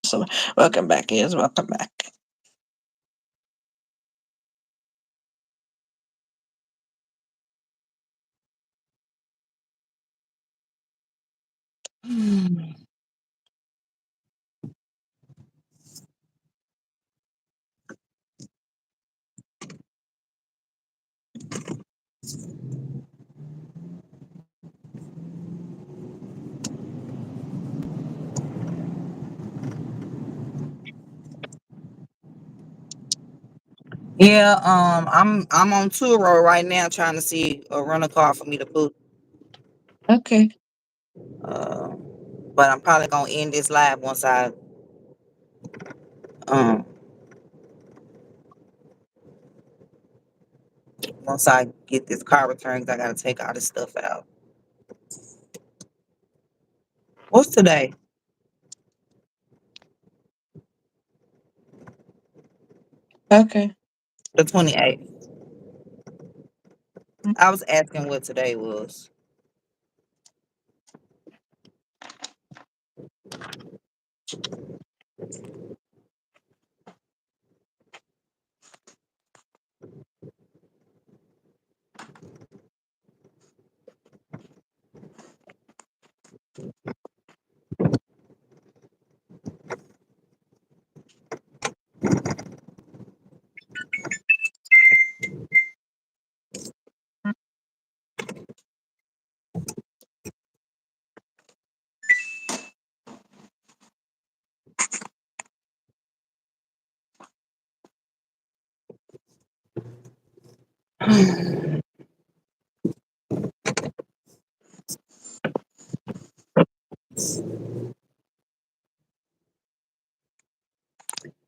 So welcome back, yes, welcome back. Yeah, I'm on tour road right now trying to see a rental car for me to book. Okay. Uh, but I'm probably gonna end this live um once I get this car returned. 'Cause I gotta take all this stuff out. What's today? Okay. The 28th. I was asking what today was.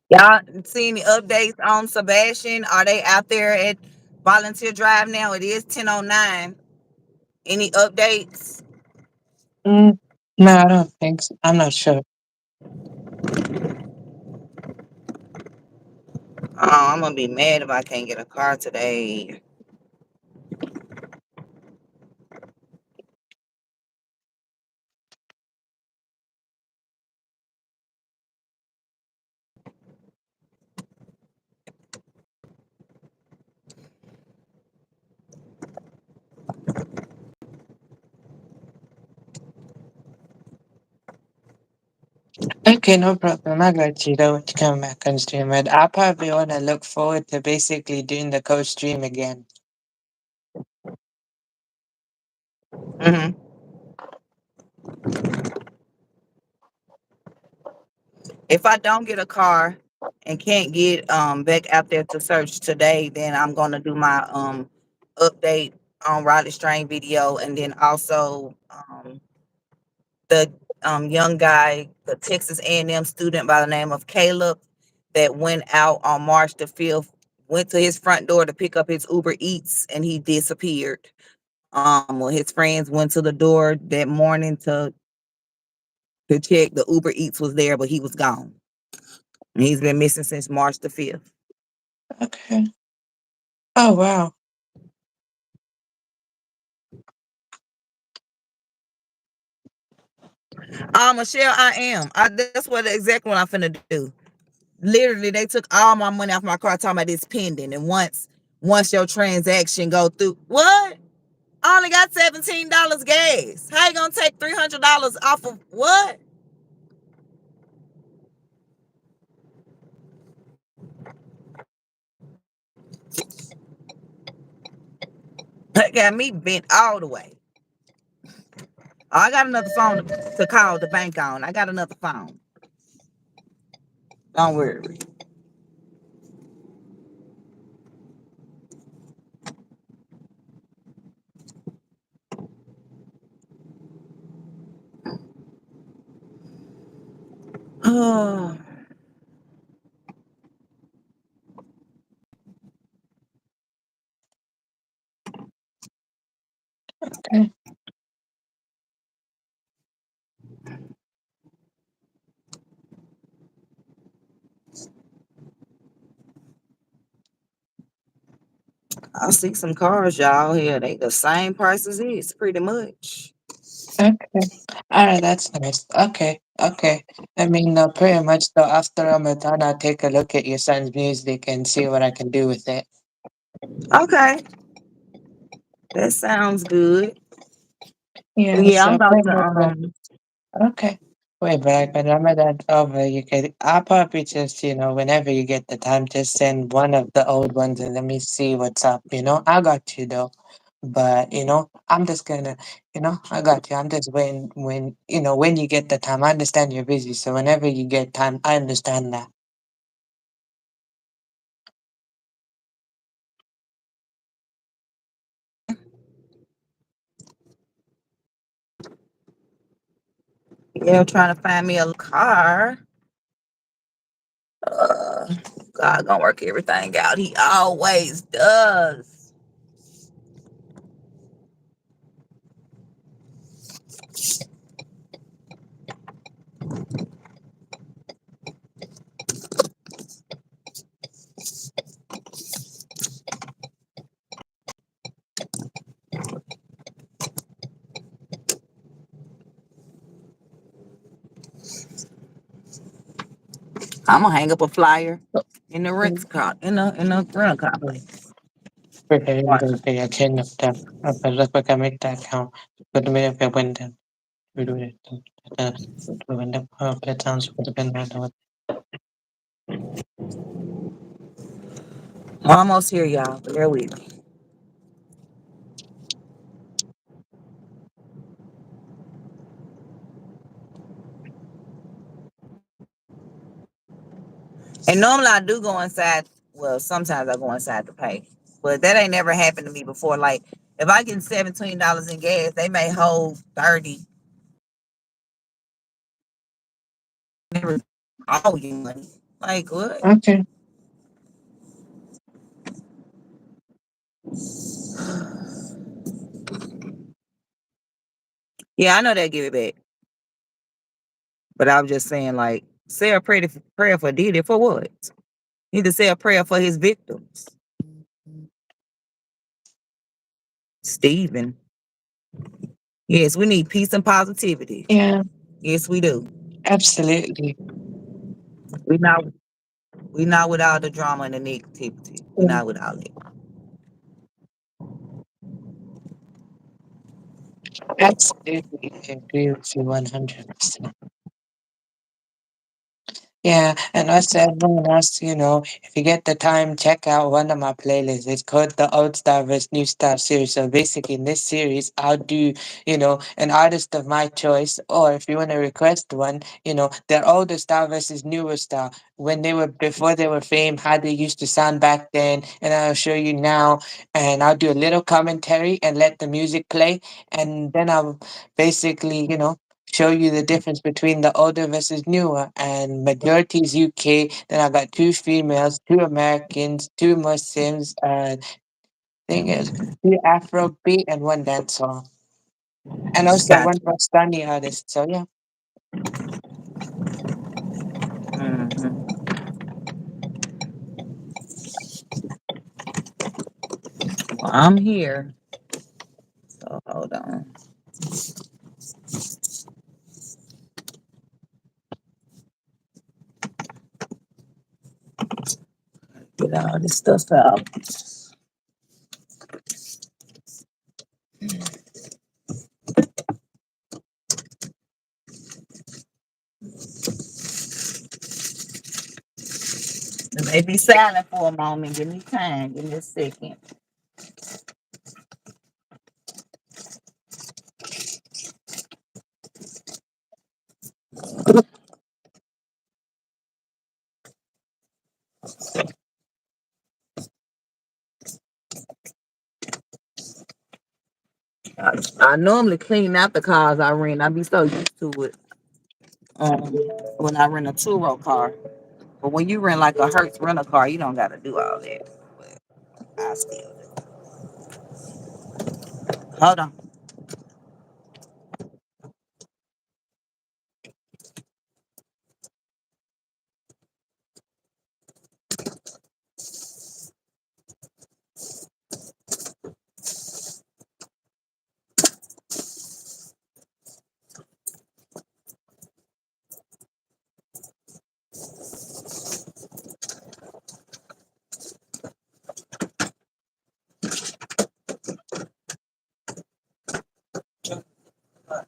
Y'all see any updates on Sebastian? Are they out there at Volunteer Drive now? It is 10:09. Any updates? Mm, no, I don't think so. I'm not sure. Oh, I'm gonna be mad if I can't get a car today. Okay, no problem. I got you. Don't come back on stream. And I probably want to look forward to basically doing the co-stream again. hmm If I don't get a car and can't get back out there to search today, then I'm gonna do my update on Riley Strain video, and then also the young guy, the Texas A&M student by the name of Caleb, that went out on March the 5th, went to his front door to pick up his Uber Eats, and he disappeared. Well, his friends went to the door that morning to check. The Uber Eats was there, but he was gone. And he's been missing since March the 5th. Okay. Oh, wow. Michelle, I am. That's what exactly what I'm finna do. Literally, they took all my money off my car talking about this pending. And once your transaction go through, what? I only got $17 gas. How you gonna take $300 off of what? That got me bent all the way. I got another phone to call the bank on. I got another phone. Don't worry. Oh, Okay. I see some cars, y'all here. They the same price as this, pretty much. Okay. All right, that's nice. Okay. Okay. I mean, pretty much though, after Ramadan, I'll take a look at your son's music and see what I can do with it. Okay, that sounds good. Yeah, Yeah, I'm so about pretty to much okay. Wait, but like when Ramadan's over, you could, I'll probably just, whenever you get the time, just send one of the old ones and let me see what's up, I got you though. But, I'm just gonna, I got you. I'm just waiting when you get the time. I understand you're busy, so whenever you get time, I understand that. yeah, trying to find me a car. Uh, God gonna work everything out. He always does. I'm gonna hang up a flyer in the rent car in the rental car place. Watch. Preferiendo que accenda per pagamento account per me per window. We do it. Window patterns would have been handled. Almost here, y'all. Bear with me. And normally I do go inside. Well, sometimes I go inside to pay, but that ain't never happened to me before. Like if I get $17 in gas, they may hold 30. Never all your money. Like what? Okay. Yeah, I know they give it back, but I was just saying, like, say a prayer for Diddy for what? Need to say a prayer for his victims. Stephen. Yes, we need peace and positivity. Yeah, Yes, we do. absolutely. We not we not with all the drama and the negativity. We Yeah, not with all it. absolutely. I agree with you 100%. Yeah, and also everyone else, if you get the time, check out one of my playlists. It's called the Old Star vs. New Star series. So basically, in this series, I'll do, an artist of my choice, or if you want to request one, their older star versus newer star. When they were before they were fame, how they used to sound back then, and I'll show you now. And I'll do a little commentary and let the music play, and then I'll basically, show you the difference between the older versus newer. And majority is UK. Then I got two females, two Americans, two Muslims. Thing is, two Afrobeat and one dancehall, and also Got one you. Pakistani artist. So yeah, Hmm. Well, I'm here. So hold on. Get all this stuff out. It may be silent for a moment. Give me time. Give me a second. I normally clean out the cars I rent. I be so used to it. Um, when I rent a two-row car, but when you rent like a Hertz rental car, you don't got to do all that. But I still do. Hold on.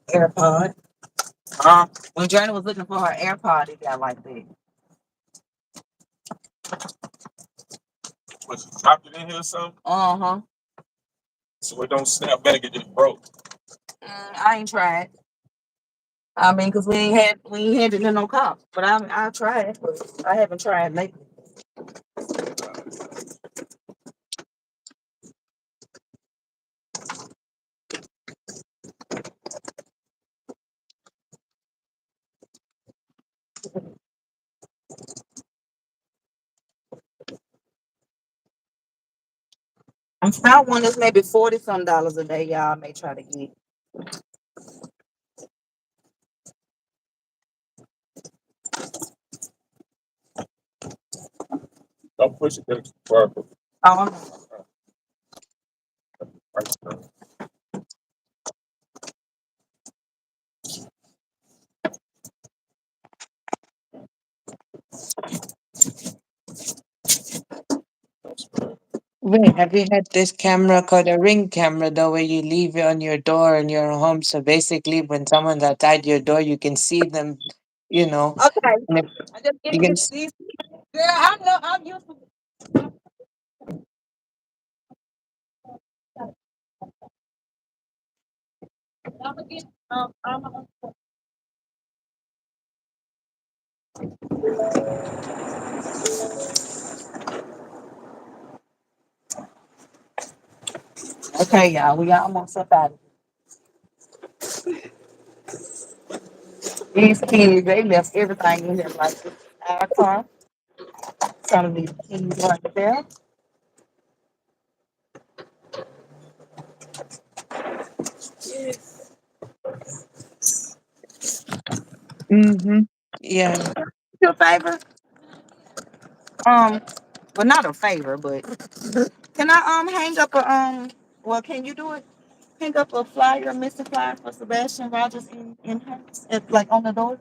AirPod. When Journey was looking for her AirPod, it got like that. But you dropped it in here or something, Uh huh. so it don't snap back and just broke. I ain't tried. I mean, cause we ain't had it in no car. But I tried. But I haven't tried lately. I found one that's maybe 40 some dollars a day. Y'all may try to get. Don't push it too far. Um, Wait, have you had this camera called a ring camera though, where you leave it on your door in your home? So basically, when someone's outside your door, you can see them. You know, okay. and if I just give you me can. these. Girl, I know I'm used to. I'm gonna get. Okay, y'all. We almost up out of here. These kids, they left everything in here like this. Our car. Some of these keys right there. Mm-hmm. Yeah. Your favor? Um, well, not a favor, but can I hang up a well, can you do it? Hang up a flyer, a missing flyer for Sebastian Rogers in house, like on the door.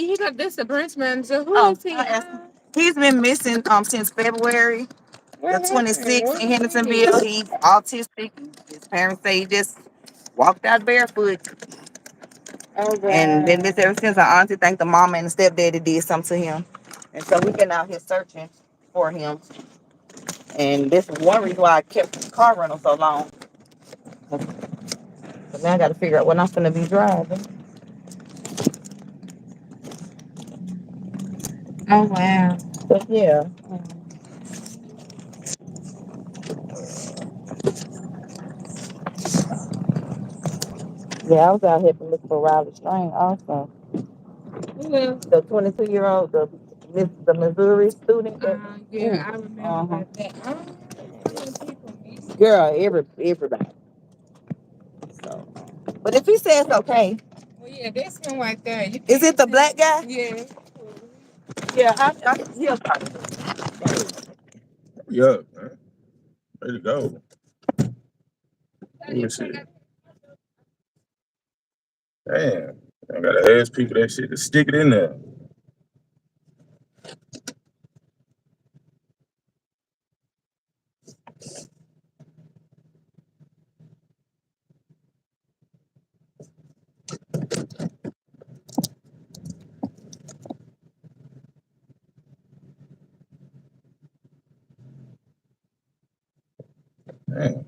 He got this the branch manager. Who Oh, is he? I asked him. He's been missing since February the What happened? 26th What in did he Hendersonville. He's autistic. His parents say he just walked out barefoot Oh and been missing wow. ever since. I honestly think the mama and the stepdaddy did something to him, and so we've been out here searching for him. And this is one reason why I kept the car rental so long. But now I got to figure out when I'm gonna be driving. Oh wow. But yeah, yeah, I was out here to look for Riley Strain also. Who else? The 22-year-old, the Missouri student. Yeah, I remember Uh-huh. about that. People miss. Girl, everybody. So, but if he says okay, Well, yeah, that's him right there. You is it can't the see. black guy? Yeah. Yeah, he'll probably. Yeah, man. Ready to go. Let me see. Damn. I gotta ask people that shit to stick it in there. Damn.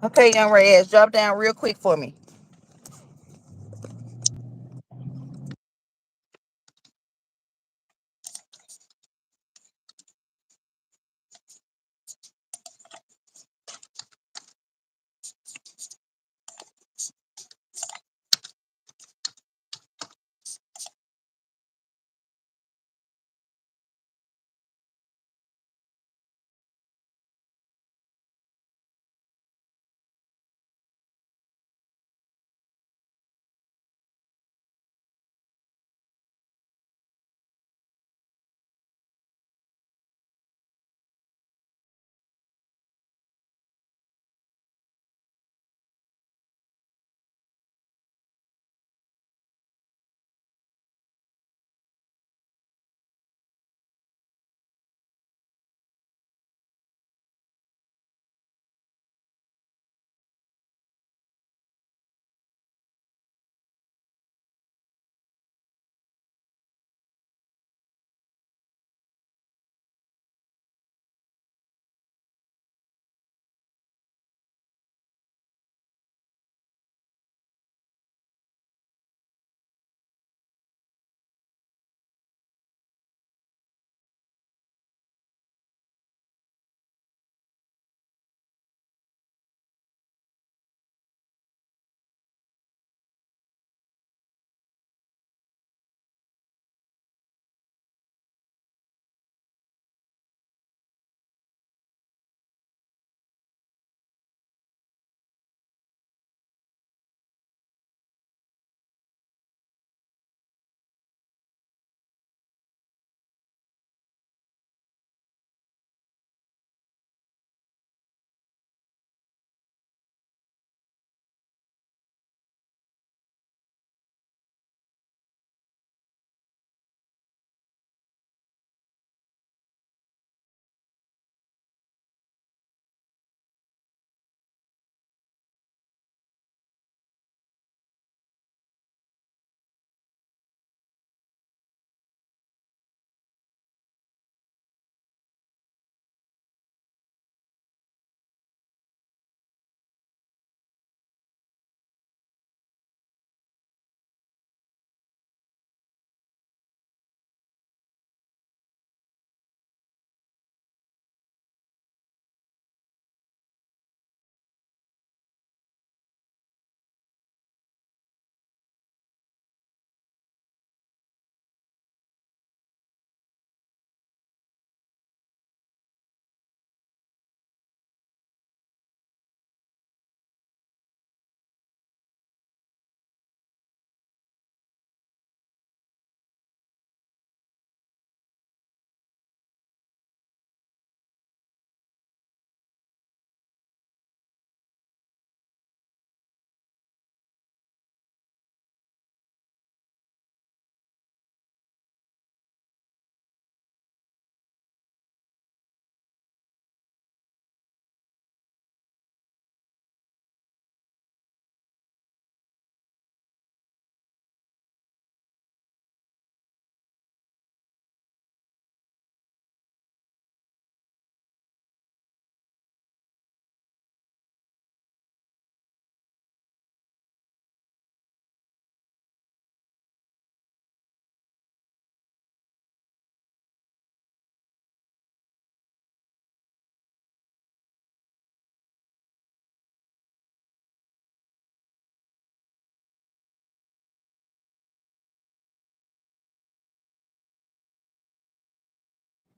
Okay, young Reyes, drop down real quick for me.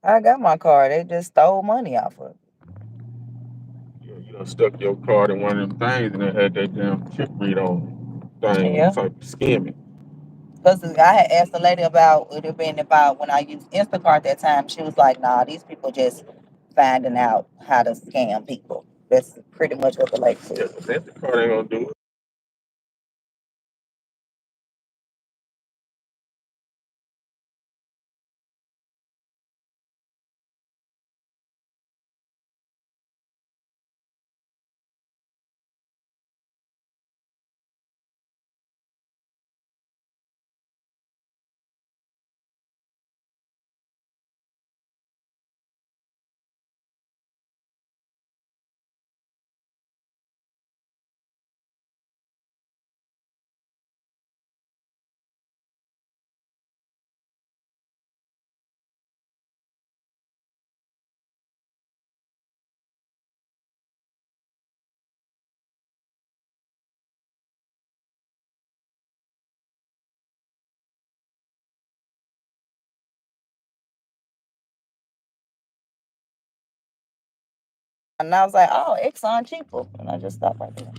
I got my car. They just stole money off of Yeah, you done stuck your card in one of them things and it had that damn chip read on it. thing. Yeah. It's like scamming. Because I had asked the lady about would it been about when I used Instacart that time. She was like, nah, these people just finding out how to scam people. That's pretty much what the lady Yeah, said. 'cause that card ain't gonna do it. And I was like, oh, Exxon cheaper. And I just stopped right there.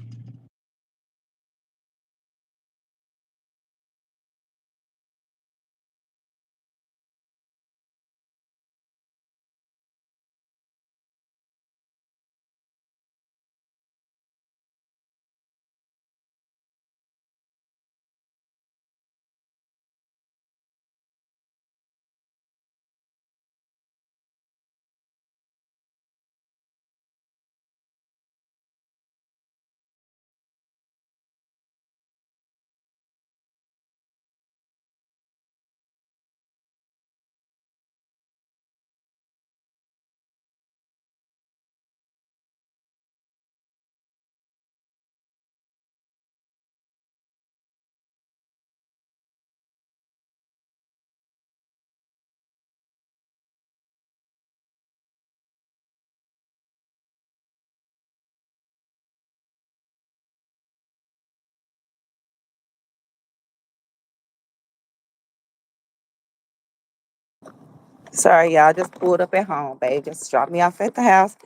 Sorry, y'all. Just pulled up at home, babe. Just dropped me off at the house.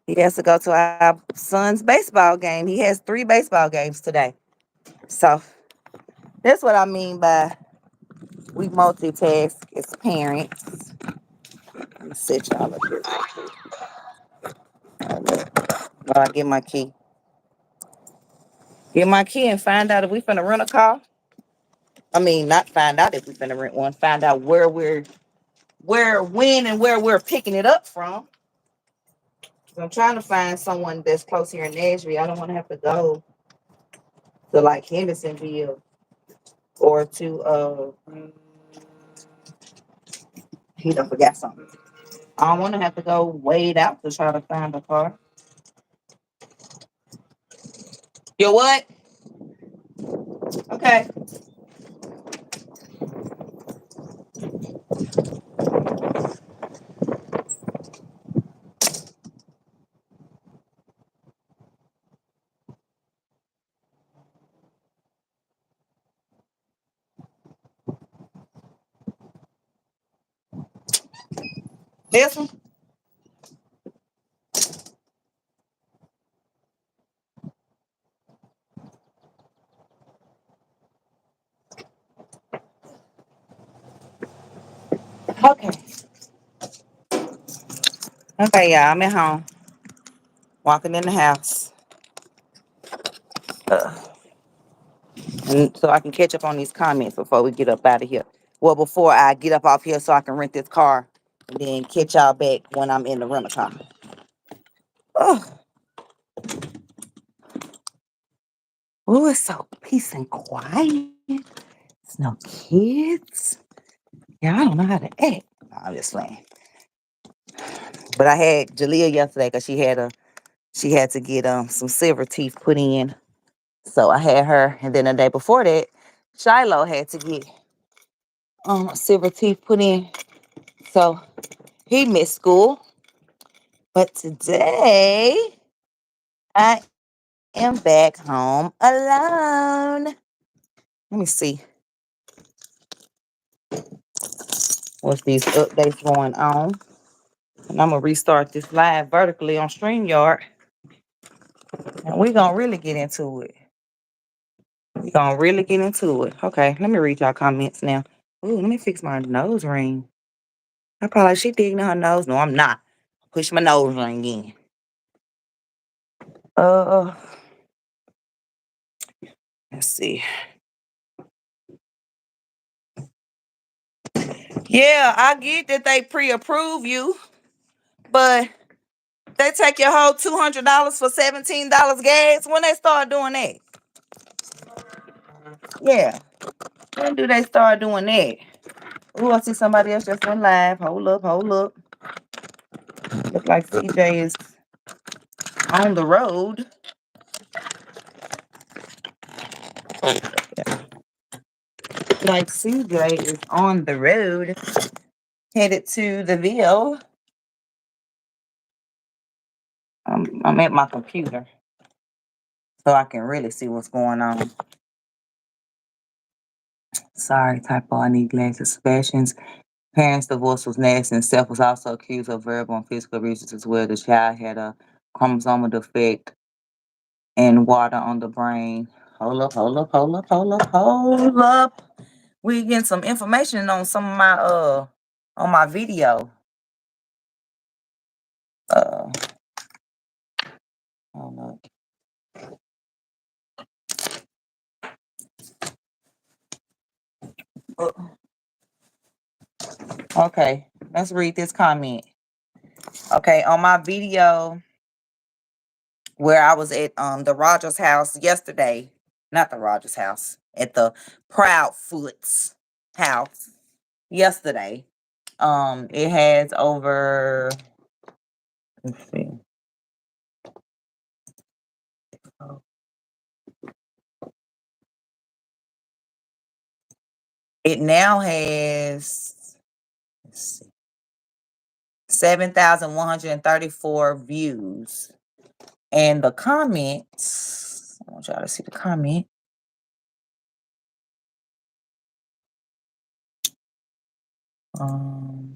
He has to go to our son's baseball game. He has 3 baseball games today. So that's what I mean by we multitask as parents. I'm gonna sit y'all up here. While I get my key. Get my key and find out if we finna rent a car. I mean, not find out if we finna rent one. Find out when, and where we're picking it up from. 'Cause I'm trying to find someone that's close here in Nashville. I don't want to have to go to like Hendersonville or to he done forgot something. I don't want to have to go wade out to try to find a car. You what? Okay. This one? Okay. Okay, yeah, I'm at home. Walking in the house. And so I can catch up on these comments before we get up out of here. Well, before I get up off here so I can rent this car and then catch y'all back when I'm in the rental car. Oh, oh, it's so peace and quiet. There's no kids. Yeah, I don't know how to act, obviously. But I had Jalea yesterday because she had to get some silver teeth put in. So I had her, and then the day before that, Shiloh had to get silver teeth put in. So he missed school. But today I am back home alone. Let me see what's these updates going on. And I'm gonna restart this live vertically on StreamYard. And we're gonna really get into it. We're gonna really get into it. Okay, let me read y'all comments now. Ooh, let me fix my nose ring. I probably like she digging her nose. No, I'm not. Push my nose ring in. Uh let's see. Yeah, I get that they pre-approve you, but they take your whole $200 for $17 gas. When they start doing that? Yeah. When do they start doing that? Ooh, I see somebody else just went live. Hold up, hold up. Look like CJ is on the road. Like CJ is on the road, headed to the Ville. I'm at my computer, so I can really see what's going on. Sorry, typo. I need glasses. Sebastian's parents' divorce was nasty, and Seth was also accused of verbal and physical abuse as well. The child had a chromosomal defect and water on the brain. Hold up, hold up, hold up, hold up, hold up. We getting some information on some of my on my video. Uh hold up. Okay, let's read this comment. Okay, on my video where I was at the Rogers house yesterday, not the Rogers house, at the Proudfoot's house yesterday. It has over, let's see. It now has, let's see, 7,134 views. And the comments, I want y'all to see the comment.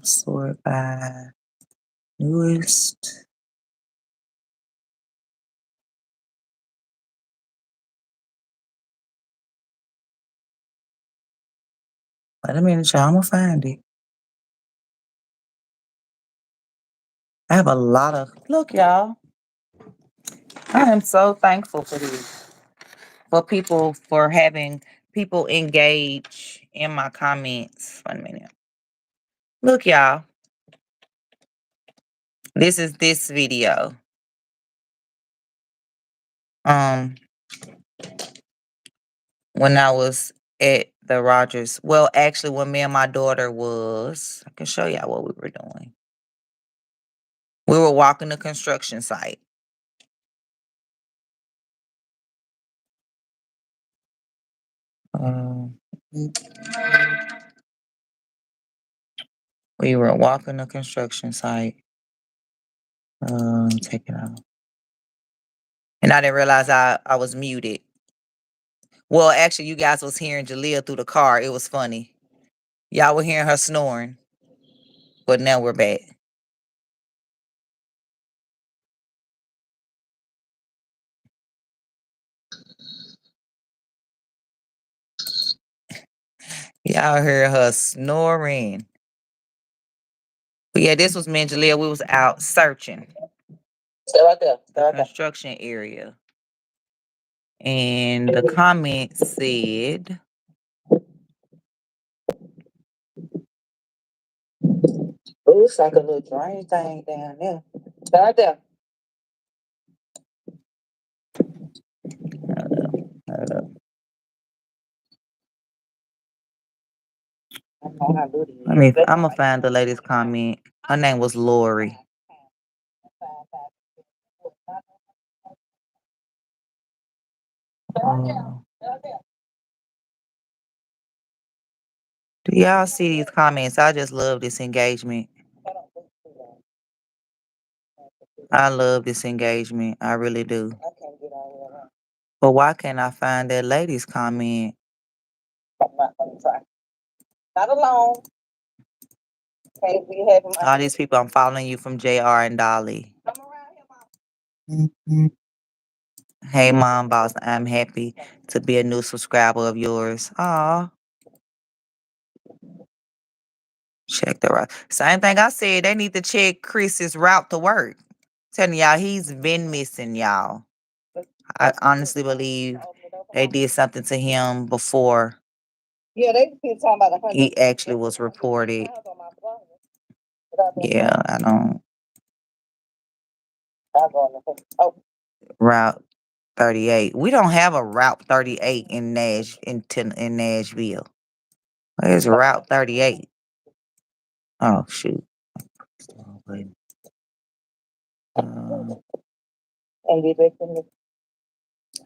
Sort by newest. Wait a minute, y'all. I'm gonna find it. I have a lot of look, y'all. I am so thankful for this. For people for having people engage in my comments. 1 minute. Look, y'all. This is this video. When I was at the Rogers. Well, actually, when me and my daughter was, I can show y'all what we were doing. We were walking the construction site. Um, we were walking the construction site. Take it out. And I didn't realize I was muted. Well, actually, you guys was hearing Jalea through the car. It was funny. Y'all were hearing her snoring. But now we're back. Y'all heard her snoring. But yeah, this was me and Jalea. We was out searching. Stay right there. Stay right there. Construction area. And the comment said, oh, it's like a little drain thing down there. Stay right there. Hold up. I'm gonna find the latest comment. Her name was Lori. Um, do y'all see these comments? I just love this engagement. I love this engagement. I really do. But why can't I find that lady's comment? Not alone. All these people, I'm following you from JR and Dolly. Hey, Mom Boss, I'm happy to be a new subscriber of yours. Aw. Check the route. Same thing I said. They need to check Chris's route to work. Telling y'all, he's been missing, y'all. I honestly believe they did something to him before he actually was reported. Yeah, I don't. Route 38. We don't have a Route 38 in in Nashville. Where's Route 38? Oh shoot.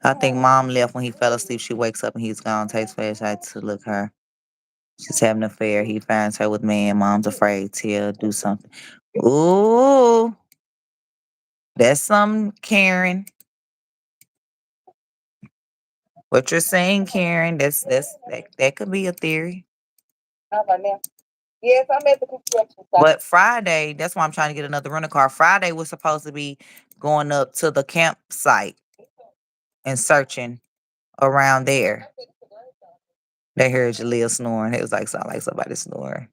I think Mom left when he fell asleep. She wakes up and he's gone. Takes flashlight to look her. She's having an affair. He finds her with man. Mom's afraid. He'll do something. Ooh, that's something, Karen. What you're saying, Karen? That could be a theory. Yes, I'm at the construction site. But Friday, that's why I'm trying to get another rental car. Friday was supposed to be going up to the campsite and searching around there. They heard Jaleel snoring. It was like sound like somebody snoring.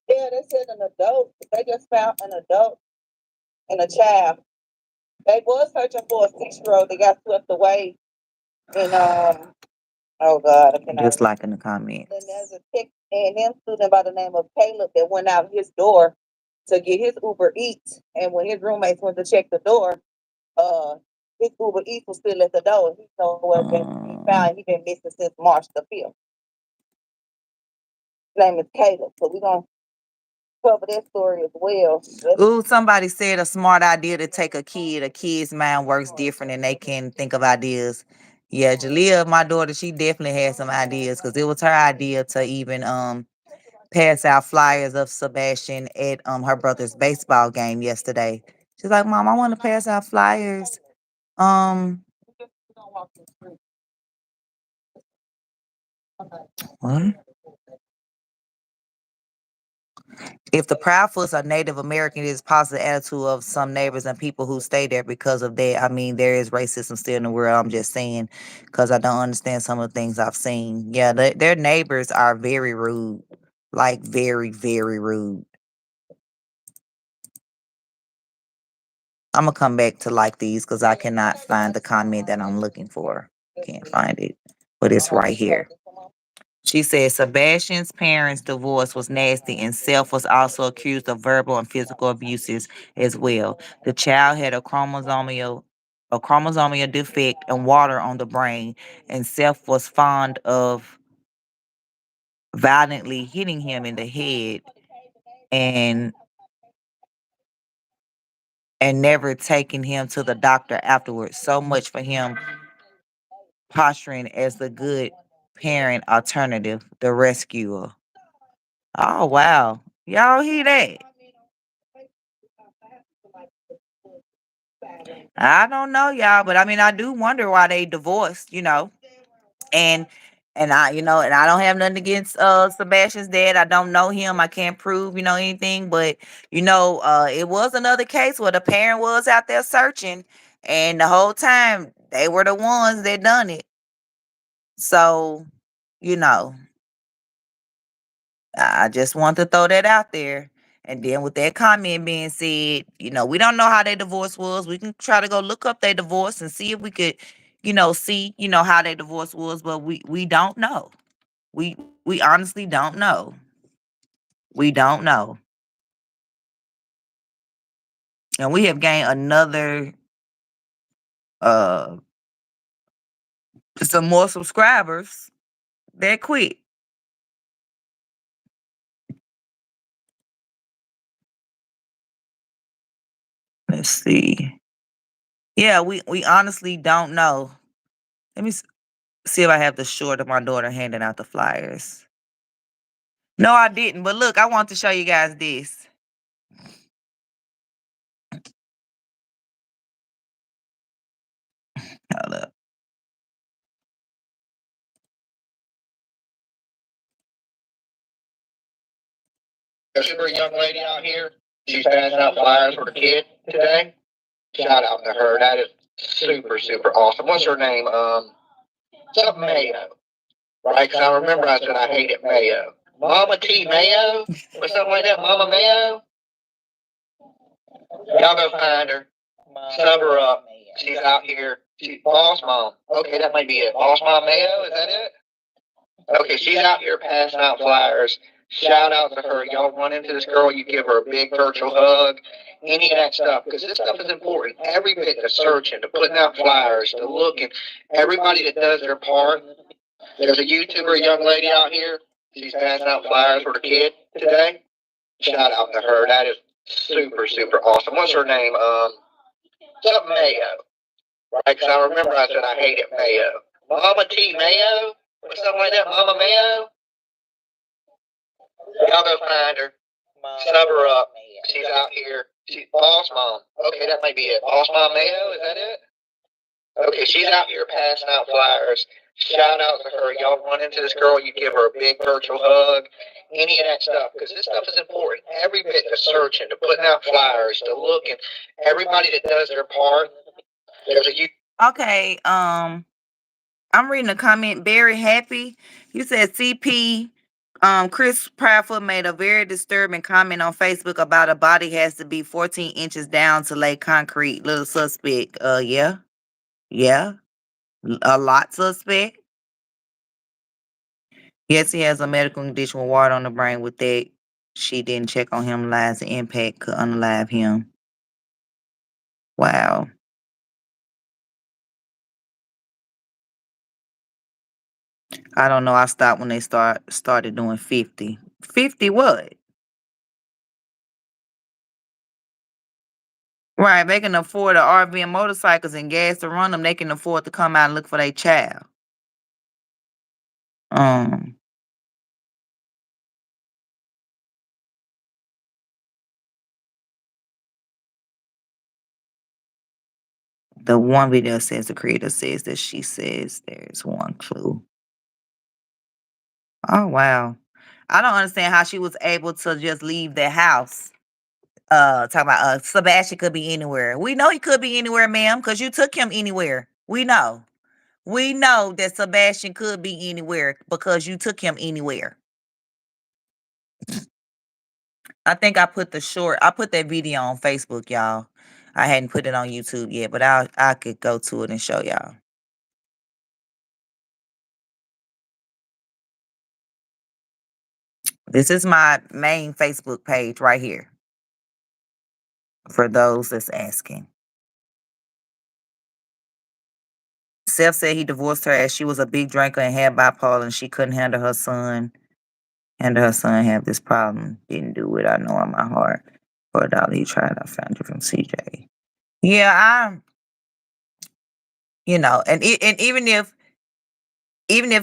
Yeah, they said an adult. They just found an adult and a child. They was searching for a 6-year-old. They got swept away. And oh God, I cannot. Just like in the comments. And there's a tech A&M student by the name of Caleb that went out his door to get his Uber Eats. And when his roommates went to check the door, his Uber Eats was still at the door. He's nowhere to be found. He's been missing since March the 5th. His name is Caleb. So we're gonna cover that story as well. Ooh, somebody said a smart idea to take a kid. A kid's mind works different and they can think of ideas. Yeah, Jalea, my daughter, she definitely had some ideas because it was her idea to even pass out flyers of Sebastian at her brother's baseball game yesterday. She's like, Mom, I want to pass out flyers. Um what? If the Proudfoots are Native American, it is positive attitude of some neighbors and people who stay there because of that. I mean, there is racism still in the world. I'm just saying because I don't understand some of the things I've seen. Yeah, their neighbors are very rude, like very, very rude. I'm gonna come back to like these because I cannot find the comment that I'm looking for. Can't find it, but it's right here. She said Sebastian's parents' divorce was nasty and Self was also accused of verbal and physical abuses as well. The child had a chromosomal defect and water on the brain, and Self was fond of violently hitting him in the head and never taking him to the doctor afterwards. So much for him posturing as the good parent alternative, the rescuer. Oh wow. Y'all hear that? I don't know, y'all, but I mean, I do wonder why they divorced, and and I don't have nothing against Sebastian's dad. I don't know him. I can't prove, anything, but it was another case where the parent was out there searching, and the whole time they were the ones that done it. So, you know, I just want to throw that out there. And then with that comment being said, we don't know how their divorce was. We can try to go look up their divorce and see if we could, see, how their divorce was, but we don't know. We honestly don't know. We don't know. And we have gained another uh some more subscribers that quick. Let's see. Yeah, we honestly don't know. Let me see if I have the short of my daughter handing out the flyers. No, I didn't. But look, I want to show you guys this. Hold up. There's a young lady out here. She's passing out flyers for the kid today. Shout out to her. That is super, super awesome. What's her name? Something Mayo. Right? Because I remember I said I hated Mayo. Mama T Mayo? Or something like that. Mama Mayo? Y'all go find her. Sub her up. She's out here. She's Boss Mom. Okay, that might be it. Boss Mom Mayo? Is that it? Okay, she's out here passing out flyers. Shout out to her. Y'all run into this girl, you give her a big virtual hug, any of that stuff, because this stuff is important. Every bit, the searching, to putting out flyers, to looking, everybody that does their part. There's a YouTuber, young lady out here. She's passing out flyers for the kid today. Shout out to her. That is super, super awesome. What's her name? Something Mayo. Right? Because I remember I said I hated Mayo. Mama T Mayo? Or something like that. Mama Mayo? Y'all go find her. Sub her up. She's out here. She's Boss Mom. Okay, that might be it. Boss Mom Mayo? Is that it? Okay, she's out here passing out flyers. Shout out to her. Y'all run into this girl, you give her a big virtual hug, any of that stuff, because this stuff is important. Every bit, the searching, the putting out flyers, the looking, everybody that does their part. There's a Okay, I'm reading a comment. Very happy. You said CP. Chris Proudfoot made a very disturbing comment on Facebook about a body has to be 14 inches down to lay concrete. Little suspect. Yeah, yeah, a lot suspect. Yes, he has a medical condition with water on the brain. With that, she didn't check on him. Lies the impact could unalive him. Wow. I don't know. I stopped when they started doing 50. 50 what? Right, they can afford the RV and motorcycles and gas to run them. They can afford to come out and look for their child. Um, the one video says the creator says that she says there's one clue. Oh wow, I don't understand how she was able to just leave the house. Talking about Sebastian could be anywhere. We know he could be anywhere, ma'am, because you took him anywhere. We know. We know that Sebastian could be anywhere because you took him anywhere. I think I put that video on Facebook, y'all. I hadn't put it on YouTube yet, but I could go to it and show y'all. This is my main Facebook page right here. For those that's asking. Seth said he divorced her as she was a big drinker and had bipolar and she couldn't handle her son. Handle her son have this problem. Didn't do it. I know in my heart. For a dollar he tried. I found it from CJ. Yeah, and even if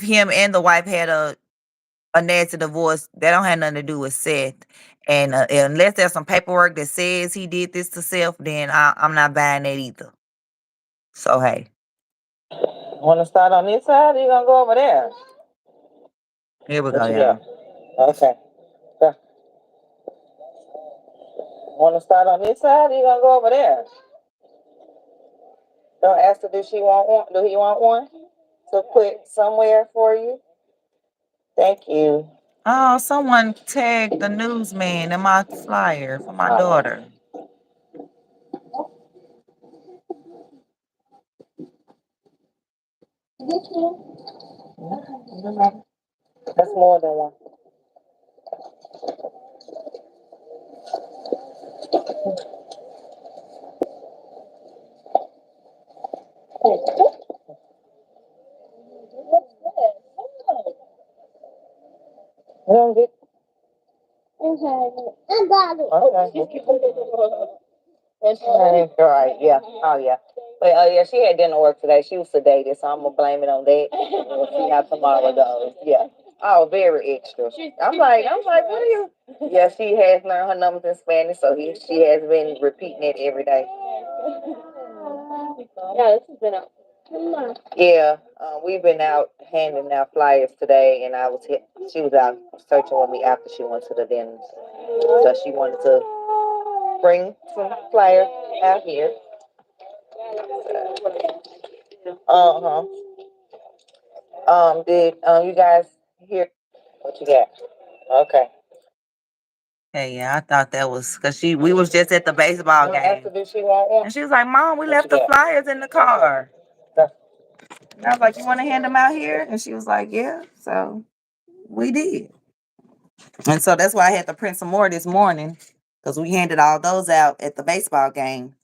him and the wife had a nasty divorce, that don't have nothing to do with Seth. And unless there's some paperwork that says he did this to Seth, then I'm not buying that either. So hey, want to start on this side? Or you gonna go over there? Here we go, y'all. Okay. So, want to start on this side? Or you gonna go over there? Don't ask her. Does she want one? Do he want one to put somewhere for you? Thank you. Oh, someone tagged the newsman in my flyer for my daughter. That's more than one. You don't get. Okay. That's right. Yeah. Oh yeah. But yeah, she had dinner work today. She was sedated, so I'm gonna blame it on that. We'll see how tomorrow goes. Yeah. Oh, very extra. I'm like, what are you? Yeah, she has learned her numbers in Spanish, so she has been repeating it every day. Yeah, this has been out. Yeah, we've been out handing out flyers today, and she was out searching with me after she went to the dentist, so she wanted to bring some flyers out here. Uh-huh. Did you guys hear what you got? Okay. Hey, yeah, I thought that was because we was just at the baseball game. Did she want one? And she was like, Mom, we left the flyers in the car. And I was like, you want to hand them out here? And she was like, yeah. So we did. And so that's why I had to print some more this morning because we handed all those out at the baseball game.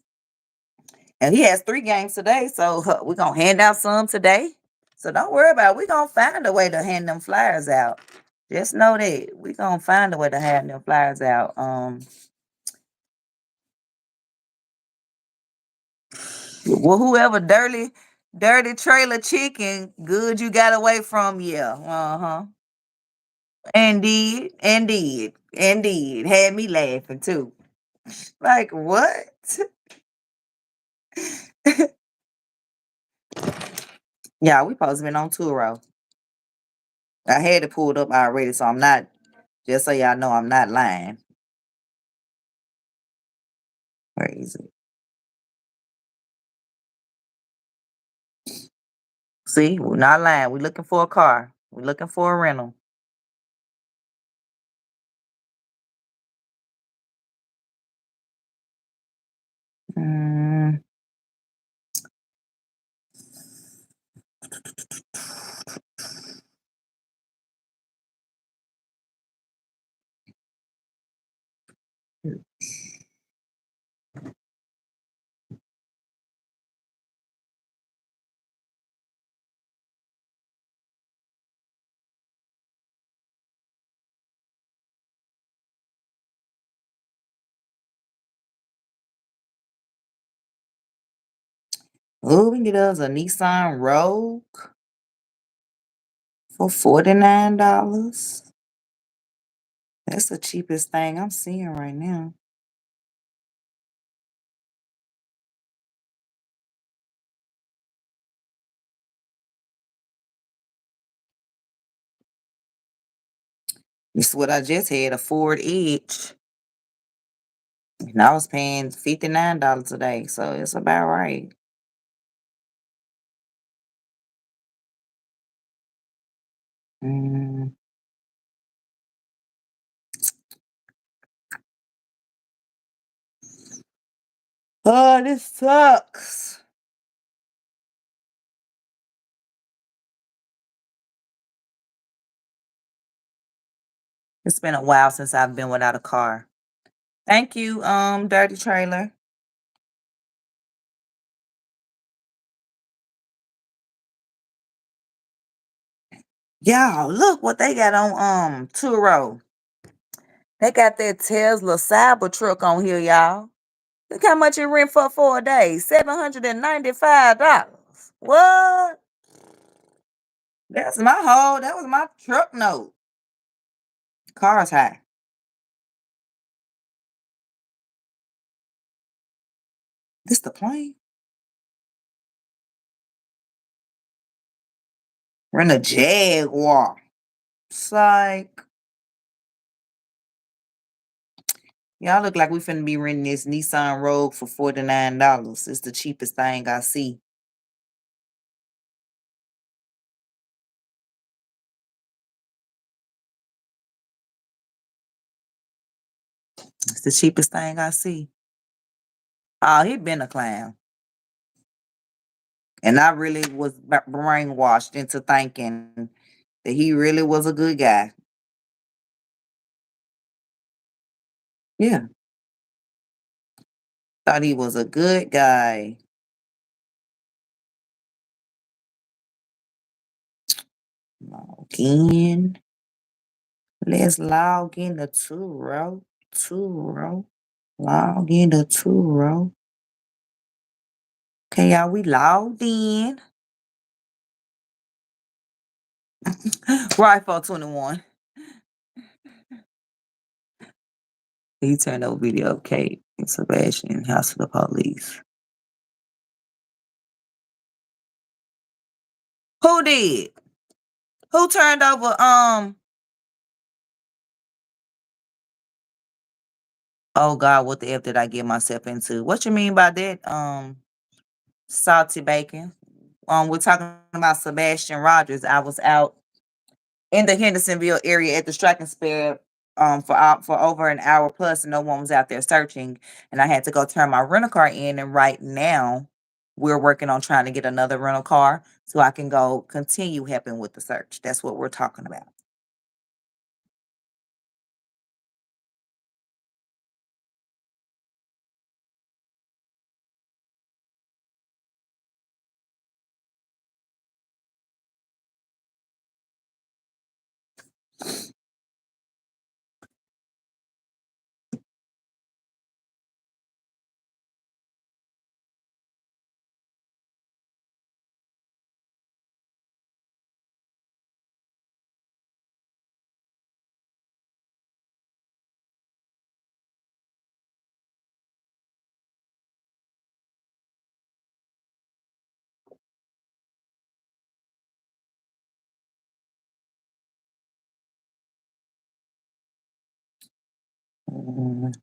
And he has 3 games today, so we're going to hand out some today. So don't worry about it. We're going to find a way to hand them flyers out. Just know that we're going to find a way to hand them flyers out. Well, whoever dirty trailer chicken, good you got away from, yeah. Uh-huh. Indeed. Had me laughing too. Like, what? Yeah, we supposed to been on Turo. I had it pulled up already, so I'm not. Just so y'all know, I'm not lying. Where is it? See, we're not lying. We're looking for a car. We're looking for a rental. Mm, oh, we can get us a Nissan Rogue for $49. That's the cheapest thing I'm seeing right now. This is what I just had, a Ford Edge. And I was paying $59 a day, so it's about right. Mm. Oh, this sucks. It's been a while since I've been without a car. Thank you, Dirty Trailer. Y'all, look what they got on Turo. They got that Tesla Cybertruck on here, y'all. Look how much it rent for a day. $795. What? That was my truck note. Car's high. This the plane? Rent a Jaguar. It's like, y'all look like we finna be renting this Nissan Rogue for $49. It's the cheapest thing I see. It's the cheapest thing I see. Oh, he been a clown. And I really was brainwashed into thinking that he really was a good guy. Yeah, thought he was a good guy. Log in. Let's log in the Turo. Turo. Log in the Turo. Okay, y'all, we logged in. Right for 21. He turned over video of Kate and Sebastian house of the police. Who did? Who turned over oh God, what the F did I get myself into? What you mean by that? Salty bacon. We're talking about Sebastian Rogers. I was out in the Hendersonville area at the striking spare for over an hour plus, and no one was out there searching. And I had to go turn my rental car in. And right now, we're working on trying to get another rental car so I can go continue helping with the search. That's what we're talking about. Mm.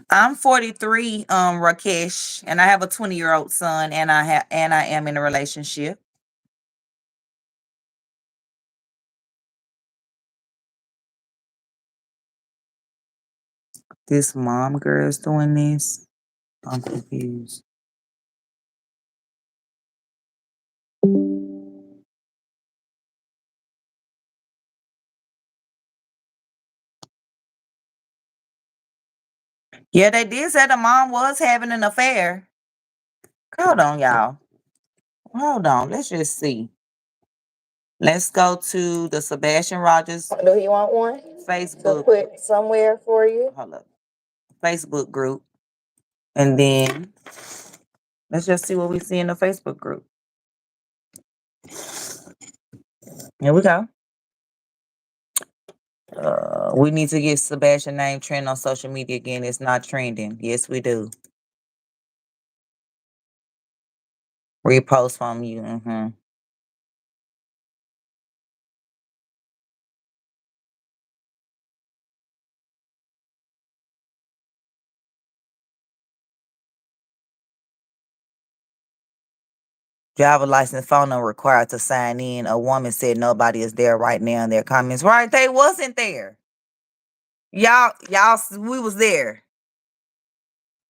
I'm 43, Rakesh, and I have a 20-year-old son, and I am in a relationship. This mom girl is doing this. I'm confused. Yeah, they did say the mom was having an affair. Hold on, y'all. Hold on. Let's just see. Let's go to the Sebastian Rogers. Do you want one? Facebook. To put somewhere for you. Hold up. Facebook group. And then let's just see what we see in the Facebook group. Here we go. We need to get Sebastian name trend on social media again. It's not trending. Yes, we do. Repost from you. Driver license phone number required to sign in. A woman said nobody is there right now in their comments. Right, they wasn't there. Y'all, we was there.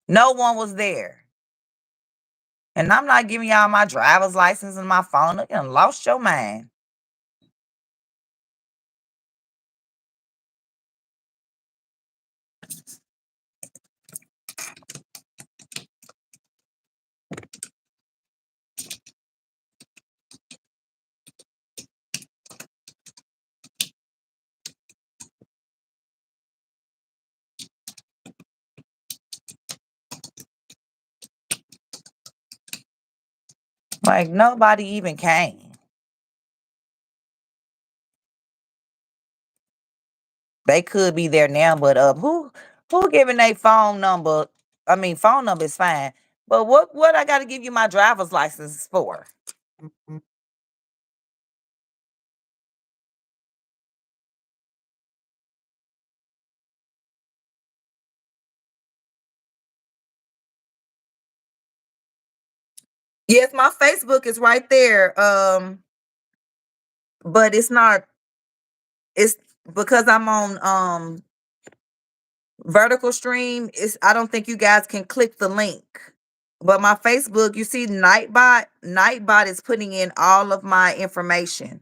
No one was there. And I'm not giving y'all my driver's license and my phone. You done lost your mind. Like nobody even came. They could be there now, but who giving a phone number? I mean, phone number is fine. But what I gotta give you my driver's license for? Yes, my Facebook is right there. But it's not, it's because I'm on vertical stream. I don't think you guys can click the link. But my Facebook, you see Nightbot is putting in all of my information.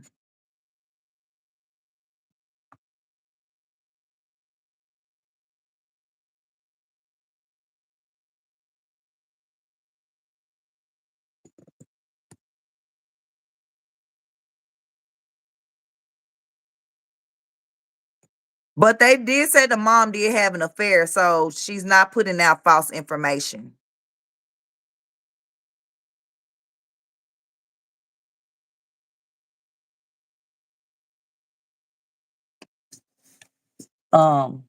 But they did say the mom did have an affair, so she's not putting out false information. Um,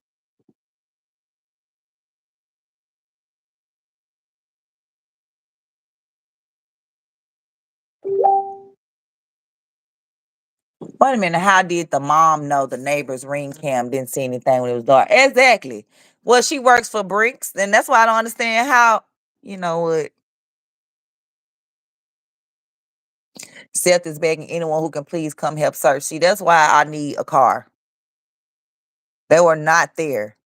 Wait a minute. How did the mom know the neighbor's ring cam didn't see anything when it was dark? Exactly. Well, she works for Brinks, and that's why I don't understand how. You know what? Seth is begging anyone who can please come help search. See, that's why I need a car. They were not there.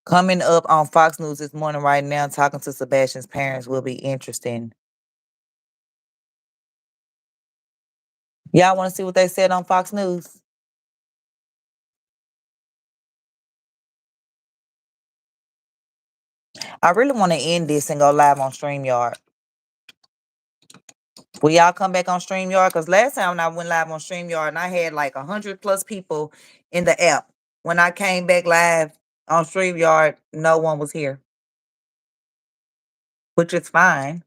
Coming up on Fox News this morning, right now, talking to Sebastian's parents will be interesting. Y'all want to see what they said on Fox News? I really want to end this and go live on StreamYard. Will y'all come back on StreamYard? Because last time when I went live on StreamYard and I had like 100 plus people in the app. When I came back live On StreamYard, no one was here, which is fine.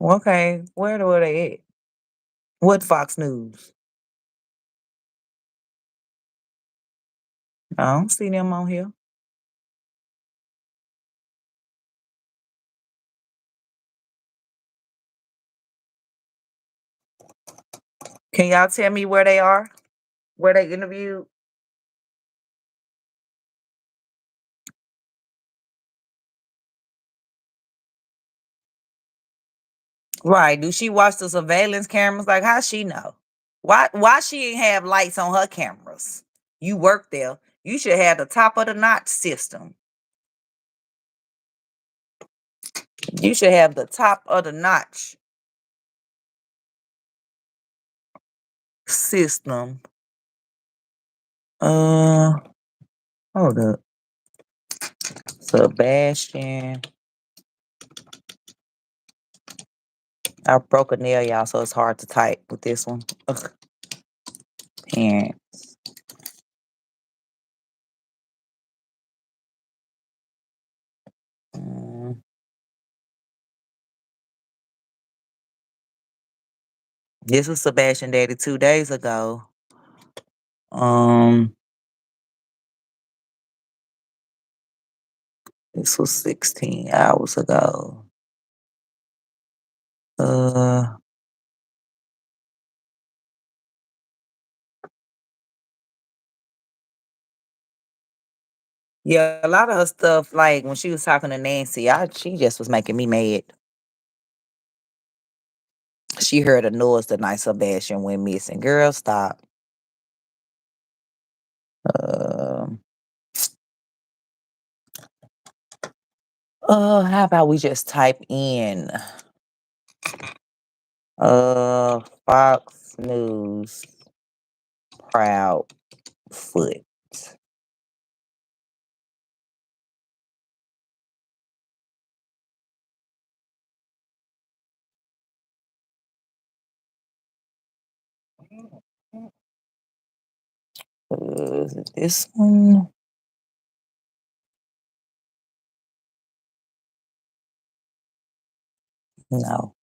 Okay, where were they at? What Fox News? I don't see them on here. Can y'all tell me where they are? Where they interviewed? Right. Do she watch the surveillance cameras? Like, how she know? Why she ain't have lights on her cameras? You work there. You should have the top of the notch system. You should have the top of the notch system. Uh, hold up. Sebastian. I broke a nail, y'all, so it's hard to type with this one. Ugh. Parent. Mm, This was Sebastian Daddy 2 days ago. Um, this was 16 hours ago. Uh, yeah, a lot of her stuff, like when she was talking to Nancy, she just was making me mad. She heard a noise the night Sebastian went missing. Girl, stop. Um, how about we just type in Fox News Proudfoot. Is it this one? No.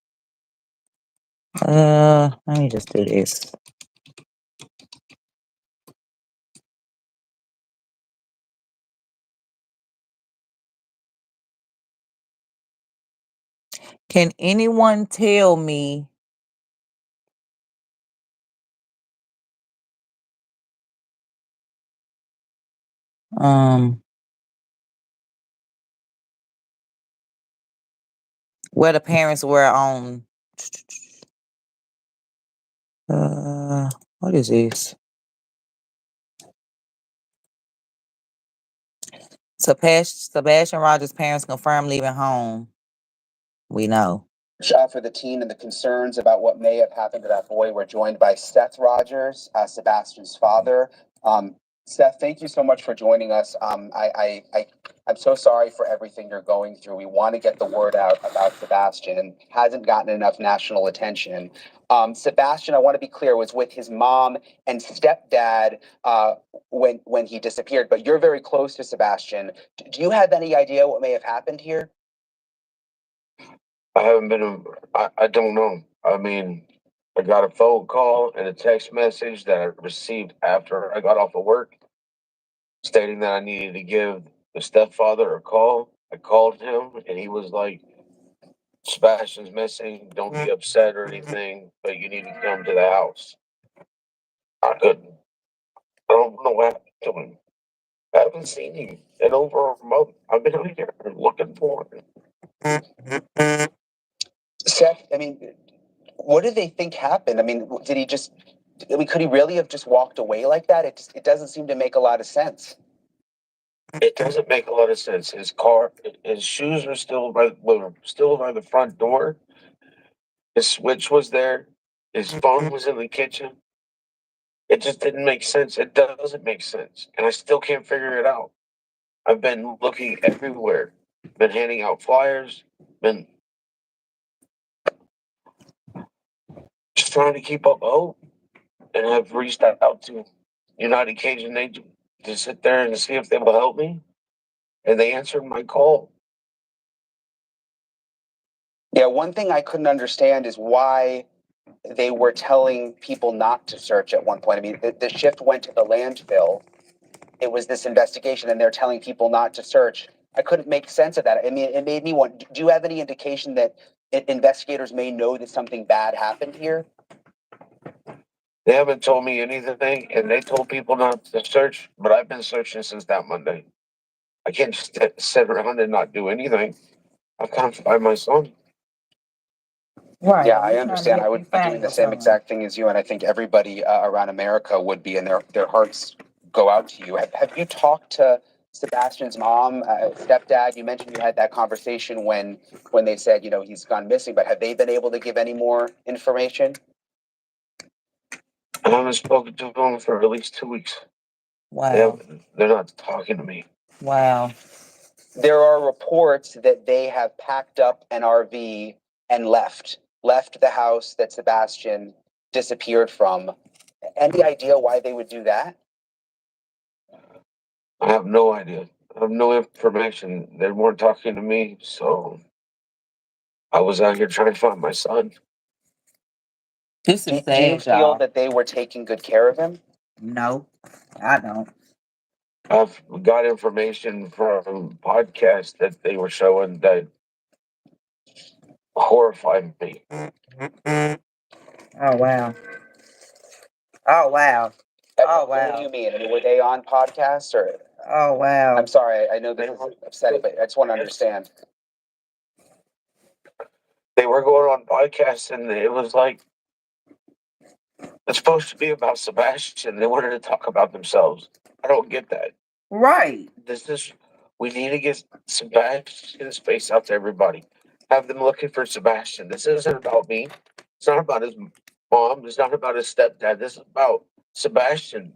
Let me just do this. Can anyone tell me um where the parents were on what is this? Sebastian Rogers' parents confirmed leaving home. We know. For the teen and the concerns about what may have happened to that boy. We're joined by Seth Rogers, Sebastian's father. Seth, thank you so much for joining us. I'm so sorry for everything you're going through. We want to get the word out about Sebastian and hasn't gotten enough national attention. Sebastian, I want to be clear, was with his mom and stepdad when he disappeared, but you're very close to Sebastian. Do you have any idea what may have happened here? I haven't been, I don't know. I mean, I got a phone call and a text message that I received after I got off of work stating that I needed to give the stepfather a call. I called him and he was like, Sebastian's missing. Don't be upset or anything, but you need to come to the house. I couldn't. I don't know what happened to him. I haven't seen him in over a month. I've been out here looking for him. Seth, I mean, what do they think happened? I mean, did he just? I mean, could he really have just walked away like that? It doesn't seem to make a lot of sense. It doesn't make a lot of sense. His shoes were still by the front door. His switch was there. His phone was in the kitchen. It just didn't make sense. It doesn't make sense, and I still can't figure it out. I've been looking everywhere, been handing out flyers, been just trying to keep up hope, and I've reached out to United Cajun Aid to sit there and see if they will help me, and they answered my call. Yeah, one thing I couldn't understand is why they were telling people not to search at one point. I mean, the shift went to the landfill. It was this investigation, and they're telling people not to search. I couldn't make sense of that. I mean, it made me want. Do you have any indication that investigators may know that something bad happened here? They haven't told me anything, and they told people not to search, but I've been searching since that Monday. I can't just sit around and not do anything. I've come to find my son. Right. Yeah, We're I trying to understand. I help you would be find doing the your same son. exact thing as you, and I think everybody around America would be, and their hearts go out to you. Have you talked to Sebastian's mom, stepdad? You mentioned you had that conversation when they said, you know, he's gone missing, but have they been able to give any more information? I haven't spoken to them for at least 2 weeks. Wow. They're not talking to me. Wow. There are reports that they have packed up an RV and left the house that Sebastian disappeared from. Any idea why they would do that? I have no idea. I have no information. They weren't talking to me, so I was out here trying to find my son. This Do is you sad, feel y'all. that they were taking good care of him? No, I don't. I've got information from podcasts that they were showing that horrified me. Oh wow. Oh wow. Oh What do you wow. mean? I mean, were they on podcasts or? Oh wow. I'm sorry, I know this is upsetting, but I just want to understand. They were going on podcasts, and it was like it's supposed to be about Sebastian. They wanted to talk about themselves. I don't get that. Right. This is we need to get Sebastian's face out to everybody. Have them looking for Sebastian. This isn't about me. It's not about his mom. It's not about his stepdad. This is about Sebastian.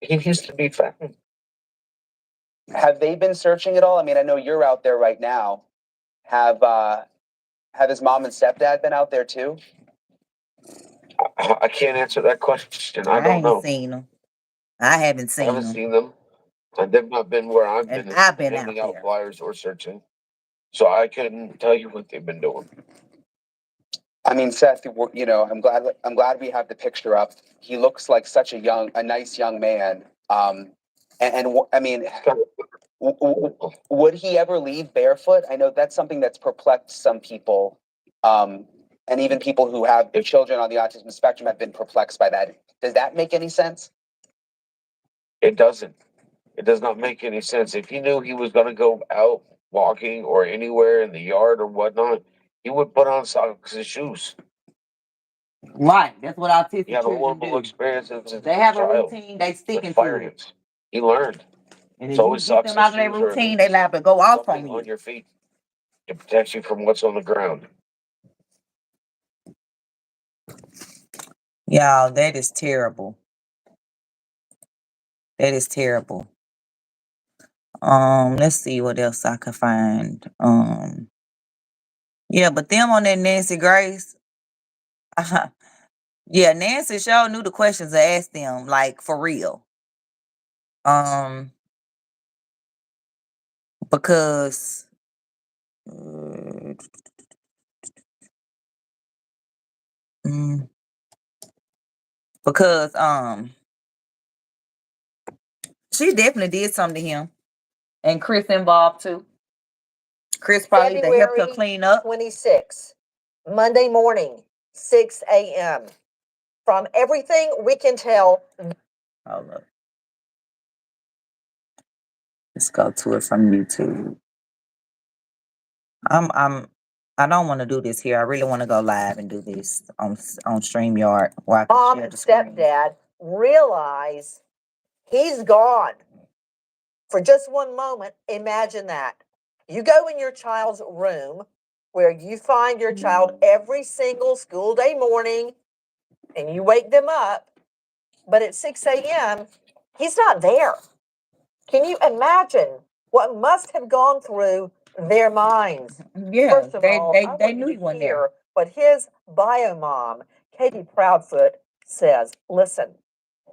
He needs to be found. Have they been searching at all? I mean, I know you're out there right now. Have his mom and stepdad been out there too? I can't answer that question. I don't ain't know. seen them. I haven't I seen haven't them. seen them. And they've not been where I've And been I've been handing out out there. flyers or searching. So I couldn't tell you what they've been doing. I mean, Seth, you know, I'm glad we have the picture up. He looks like such a nice young man. I mean, would he ever leave barefoot? I know that's something that's perplexed some people, and even people who have children on the autism spectrum have been perplexed by that. Does that make any sense? It doesn't. It does not make any sense. If he knew he was going to go out walking or anywhere in the yard or whatnot, he would put on socks and shoes. Right. That's what autistic He had children horrible do. experiences as They a have a child routine. They with sticking fire to it. ants. He learned. And It's if you always get socks them and out of their shoes or at routine, they least liable to go off on something you. on your feet to protect you from what's on the ground. Y'all, that is terrible. That is terrible. Let's see what else I can find. Yeah, but them on that Nancy Grace. Yeah, Nancy sure knew the questions to ask them, like for real. Because mm, because she definitely did something to him. And Chris involved too. Chris probably to help her February clean up. 26th, Monday morning, 6 a.m. From everything we can tell, Hold up. Let's go to it from YouTube. I don't want to do this here. I really want to go live and do this on StreamYard where I can mom share and the screen. stepdad realize he's gone. For just one moment, imagine that. You go in your child's room where you find your child every single school day morning and you wake them up, but at 6 a.m., he's not there. Can you imagine What must have gone through their minds? Yeah, First of all, I they want knew you he to wasn't there. hear what his bio mom, Katie Proudfoot, says. Listen.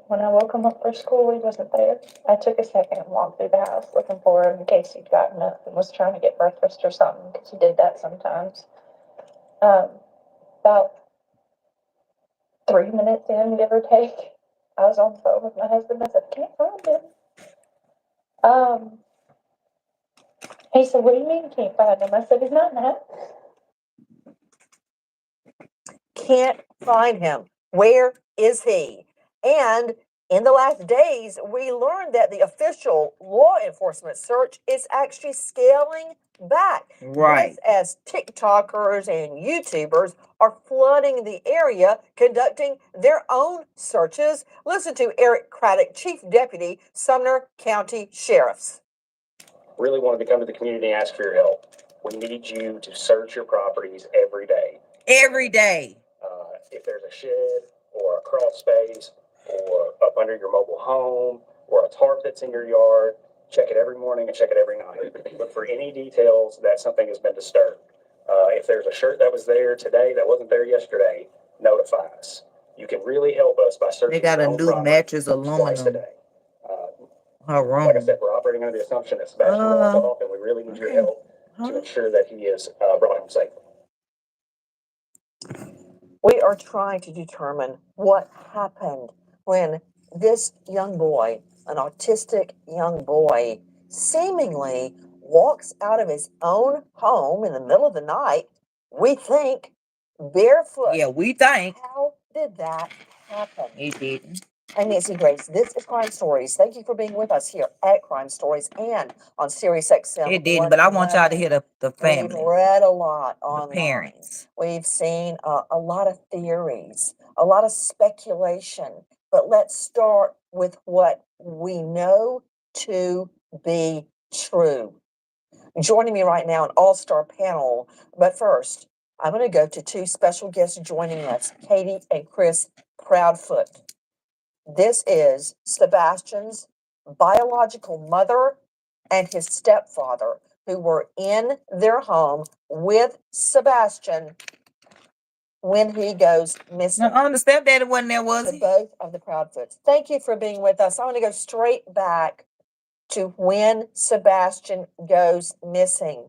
When I woke him up for school, he wasn't there. I took a second and walked through the house looking for him in case he'd gotten up and was trying to get breakfast or something, because he did that sometimes. About 3 minutes in, give or take, I was on the phone with my husband. I said, I can't find him. He said, what do you mean you can't find him? I said, he's not in the house. Can't find him. Where is he? And in the last days, we learned that the official law enforcement search is actually scaling back. Right. This as TikTokers and YouTubers are flooding the area, conducting their own searches. Listen to Eric Craddock, Chief Deputy, Sumner County Sheriff's. Really wanted to come to the community and ask for your help. We need you to search your properties every day. Every day. If there's a shed or a crawl space or up under your mobile home or a tarp that's in your yard, check it every morning and check it every night. Look for any details that something has been disturbed. If there's a shirt that was there today that wasn't there yesterday, notify us. You can really help us by searching. They got a your own new property mattress twice a aluminum. day. Her room. Like I said, we're operating under the assumption that Sebastian walked off, and we really need your help to ensure that he is brought home safely. We are trying to determine what happened when this young boy, an autistic young boy, seemingly walks out of his own home in the middle of the night, we think, barefoot. Yeah, we think. How did that happen? He didn't. I'm Nancy Grace. This is Crime Stories. Thank you for being with us here at Crime Stories and on Sirius XM. It didn't, but I want y'all to hear the We've family. read a lot The online. parents. We've seen a lot of theories, a lot of speculation. But let's start with what we know to be true. Joining me right now, an all-star panel. But first, I'm going to go to two special guests joining us, Katie and Chris Proudfoot. This is Sebastian's biological mother and his stepfather, who were in their home with Sebastian when he goes missing. The stepdaddy wasn't there, was To he? both of the Proudfoots. Thank you for being with us. I want to go straight back to when Sebastian goes missing.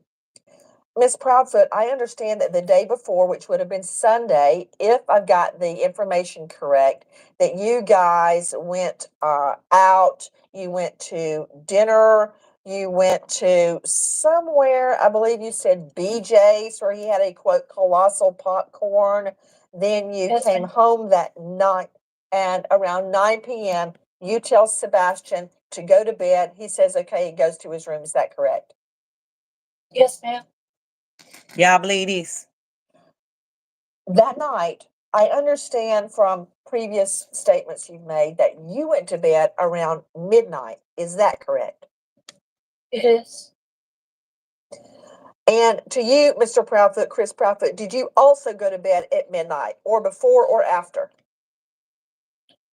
Miss Proudfoot, I understand that the day before, which would have been Sunday, if I've got the information correct, that you guys went out, you went to dinner, you went to somewhere, I believe you said BJ's, where he had a quote, colossal popcorn. Then you Yes, came ma'am. home that night, and around 9 p.m., you tell Sebastian to go to bed. He says, okay, he goes to his room. Is that correct? Yes, ma'am. Y'all believe this? That night, I understand from previous statements you've made that you went to bed around midnight. Is that correct? It is. And to you, Mr. Proudfoot, Chris Proudfoot, did you also go to bed at midnight or before or after?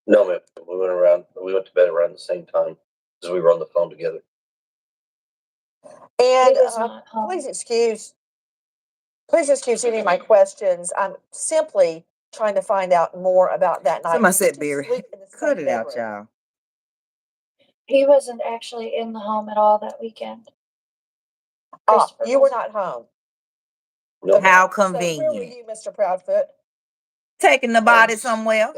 No, ma'am. We went to bed around the same time as we were on the phone together. And He was not home. please excuse any of my questions. I'm simply trying to find out more about that night. Somebody Did you said, two Barry, sleep in the cut same it out, bedroom? y'all. He wasn't actually in the home at all that weekend. You were not home. No, How So where were convenient. you, Mr. Proudfoot? Taking the body somewhere.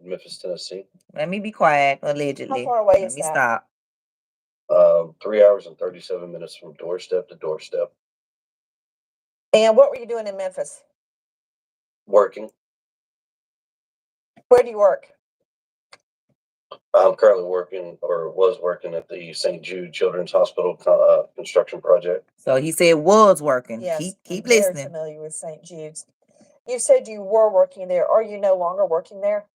in Memphis, Tennessee. Let me be quiet, allegedly. How far away Let is me that? stop. 3 hours and 37 minutes from doorstep to doorstep. And what were you doing in Memphis? Working. Where do you work? I'm currently working, or was working, at the St. Jude Children's Hospital construction project. So he said was working. Yes, Keep I'm very listening. familiar with St. Jude's. You said you were working there. Are you no longer working there?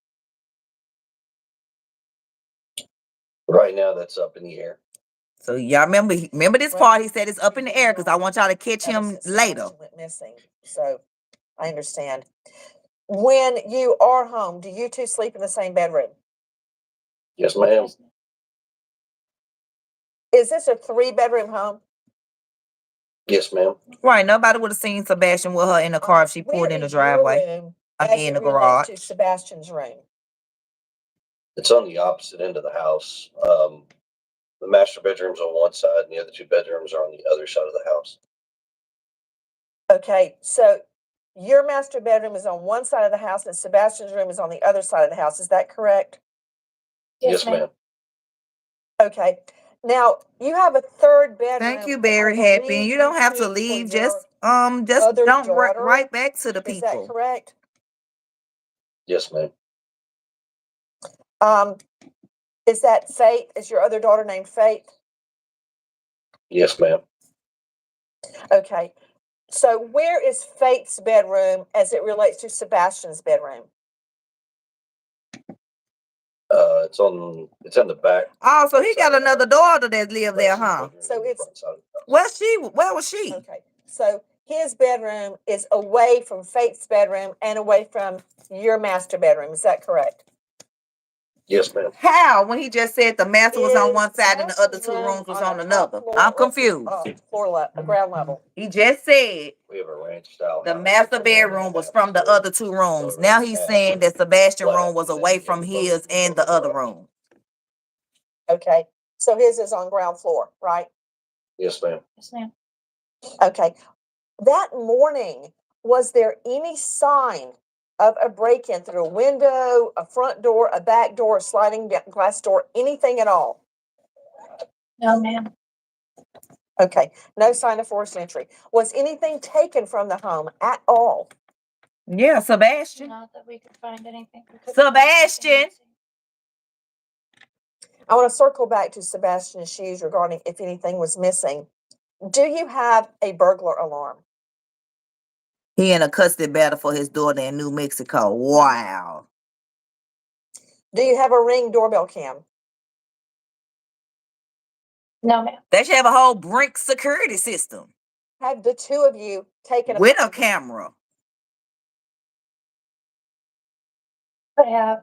Right now, that's up in the air. So y'all remember this part? He said it's up in the air because I want y'all to catch him Since later. Sebastian went missing. So I understand. When you are home, do you two sleep in the same bedroom? Yes, ma'am. Is this a 3-bedroom home? Yes, ma'am. Right. Nobody would have seen Sebastian with her in the car if she pulled Where in the is your driveway. room I as mean, in it the relates to garage. Sebastian's room? It's on the opposite end of the house. The master bedroom's on one side and the other 2 bedrooms are on the other side of the house. Okay, so your master bedroom is on one side of the house and Sebastian's room is on the other side of the house. Is that correct? Yes, ma'am. Okay. Now you have a 3rd bedroom. Thank you, that I Barry Happy. believe And you don't have to keep for leave. your Just other don't daughter. right back to the Is that people. correct? Yes, ma'am. Is that Faith? Is your other daughter named Faith? Yes, ma'am. Okay. So where is Faith's bedroom as it relates to Sebastian's bedroom? It's on the back. Oh, so he got another daughter that live there, huh? So it's Where was she? okay. So his bedroom is away from Faith's bedroom and away from your master bedroom. Is that correct? Yes, ma'am. How? When he just said the master was on Is one side and the other 2 Sebastian's rooms was room on the top another. floor I'm or confused. ground level? He just said We have a ranch style. the master bedroom was from the other 2 rooms. Now he's saying that Sebastian's room was away from his and the other room. Okay. So his is on ground floor, right? Yes, ma'am. Yes, ma'am. Okay. That morning, was there any sign of a break-in through a window, a front door, a back door, a sliding glass door, anything at all? No, ma'am. Okay. No sign of forced entry. Was anything taken from the home at all? Yeah, Sebastian. Not that we could find anything. We couldn't find Sebastian. anything. I want to circle back to Sebastian's shoes regarding if anything was missing. Do you have a burglar alarm? He in a custody battle for his daughter in New Mexico. Wow. Do you have a Ring doorbell cam? No, ma'am. They should have a whole Brink security system Have the 2 of you taken with a camera. I have.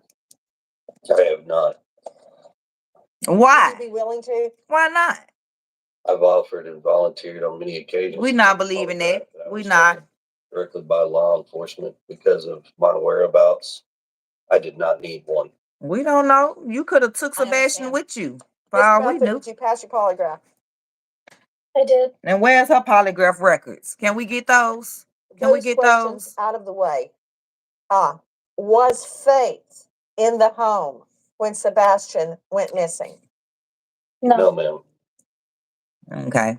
I have not. Why? Would you be willing to? Why not? I've offered and volunteered on many occasions. We not believing that. We not. Directly by law enforcement because of my whereabouts. I did not need one. We don't know. You could have took I Sebastian understand. with you. For Miss all we Proudfoot, knew. did you pass your polygraph? I did. And where's her polygraph records? Can we get those? Can we get questions those? out of the way. Was Faith in the home when Sebastian went missing? No. No, ma'am. Okay.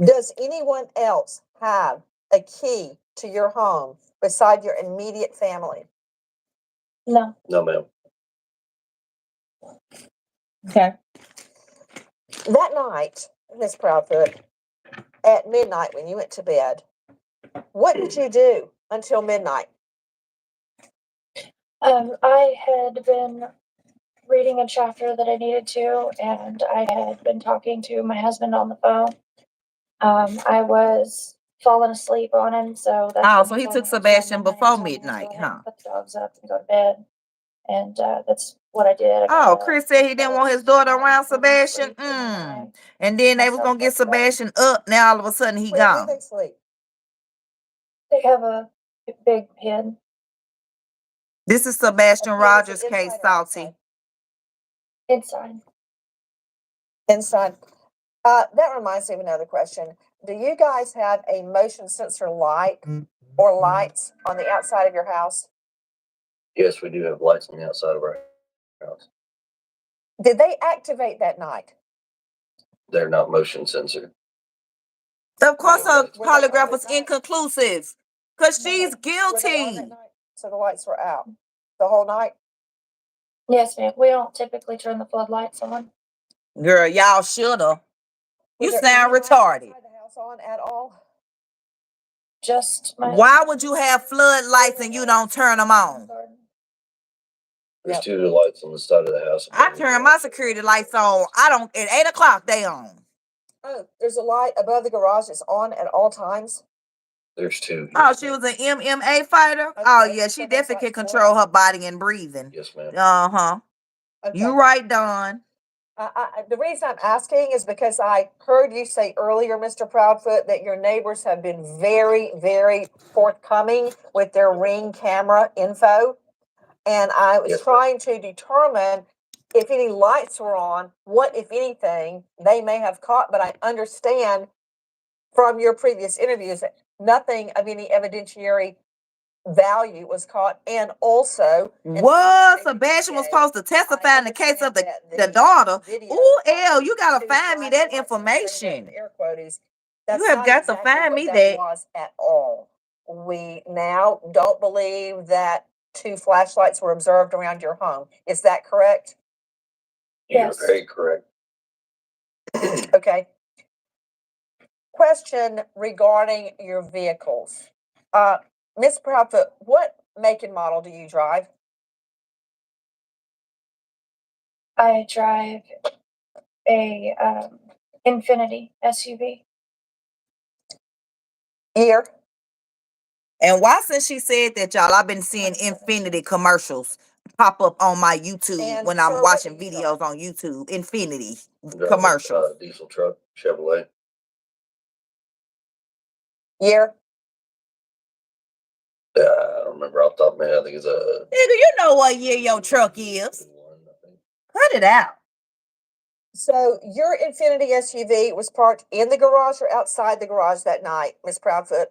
Does anyone else have a key to your home beside your immediate family? No. No, ma'am. Okay. That night, Miss Proudfoot, at midnight when you went to bed, what did you do until midnight? I had been reading a chapter that I needed to, and I had been talking to my husband on the phone. I was falling asleep on him, so that's Oh, when so he told took me it was Sebastian 9:30 before and told me to go midnight, ahead huh? and put the dogs up and go to bed. And that's what I did. I got Oh, up, Chris said he didn't want his daughter around Sebastian. And then they was gonna get Sebastian up. Now all of a sudden he Where do gone. they sleep? They have a big pen. This is Sebastian Okay, is it Rogers case, inside or Salty. outside? Inside. Inside. That reminds me of another question. Do you guys have a motion sensor light or lights on the outside of your house? Yes, we do have lights on the outside of our house. Did they activate that night? They're not motion censored. Of course her Were they polygraph on was at night? inconclusive. Because No, she's Were they on guilty. at night? So the lights were out the whole night? Yes, ma'am. We don't typically turn the floodlights on. Girl, y'all shoulda. You Was there sound any lights retarded. outside the house on at all? Just my Why would you have floodlights and you don't turn them on? There's Yep. 2 lights on the side of the house. I turn my security lights on. I don't at 8 o'clock they on. Oh, there's a light above the garage that's on at all times. There's 2. Oh, Yes, she ma'am. was an MMA fighter? Oh Okay, yeah, so she those definitely can lights were control on. her body and breathing. Yes, ma'am. Uh-huh. Okay. You right, Don. The reason I'm asking is because I heard you say earlier, Mr. Proudfoot, that your neighbors have been very, very forthcoming with their Ring camera info. And I was Yes, ma'am. trying to determine if any lights were on, what, if anything, they may have caught. But I understand from your previous interviews that nothing of any evidentiary value was caught. And also, Sebastian was supposed to testify in the case of the daughter. Ooh, Elle, you gotta find me that information. Air quotes. You have got to find me that. Was at all. We now don't believe that 2 flashlights were observed around your home. Is that correct? Yes. You're very correct. Okay. Question regarding your vehicles. Ms. Proudfoot, what make and model do you drive? I drive a Infinity SUV. Year? And why, since she said that, y'all, I've been seeing Infinity commercials pop up on my YouTube And when I'm sir, what watching do you videos on YouTube. Infinity Drive commercials. a diesel truck, Chevrolet. Year? I don't remember off the top of my head. I think it's a Nigga, you know what year your truck is. Cut it out. So your Infinity SUV was parked in the garage or outside the garage that night, Ms. Proudfoot?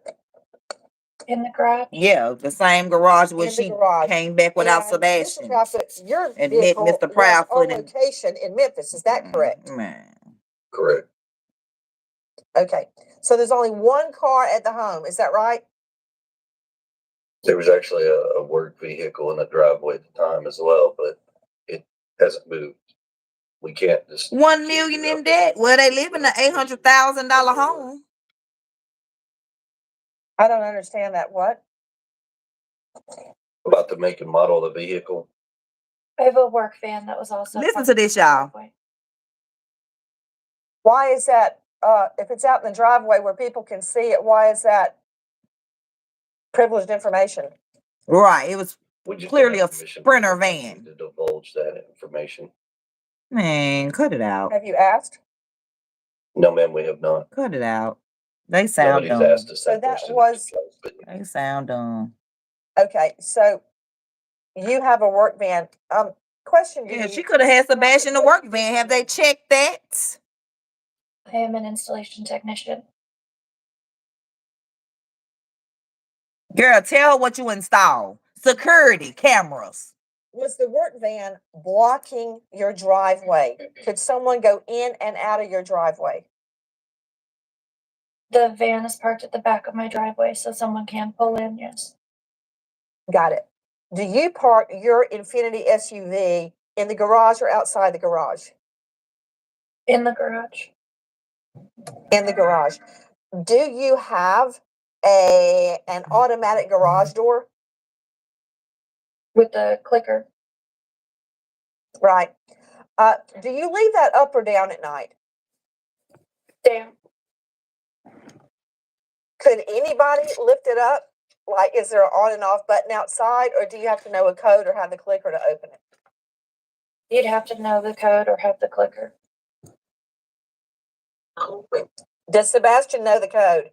In the garage. Yeah, the same garage where In the she garage. came back without And Sebastian. Mr. Proudfoot, your And vehicle Mr. was Proudfoot on and location in Memphis. Is that correct? Man. Correct. Okay. So there's only one car at the home. Is that right? There was actually a work vehicle in the driveway at the time as well, but it hasn't moved. We can't just 1 million in debt. Well, they live in an $800,000 home. I don't understand that. What? About the make and model of the vehicle. I have a work van that was also. Listen to this, y'all. Why is that? If it's out in the driveway where people can see it, why is that privileged information? Right. It was We just clearly a didn't have permission Sprinter van. to divulge that information. Man, cut it out. Have you asked? No, ma'am, we have not. Cut it out. They sound Nobody's dumb. asked us So that that question. was- They sound dumb. Okay, so you have a work van. Question. Yeah, she could have had Sebastian the work van. Have they checked that? I am an installation technician. Girl, tell her what you install. Security cameras. Was the work van blocking your driveway? Could someone go in and out of your driveway? The van is parked at the back of my driveway, so someone can pull in, yes. Got it. Do you park your Infinity SUV in the garage or outside the garage? In the garage. In the garage. Do you have an automatic garage door? With the clicker. Right. Do you leave that up or down at night? Down. Could anybody lift it up? Like, is there an on and off button outside, or do you have to know a code or have the clicker to open it? You'd have to know the code or have the clicker. Does Sebastian know the code?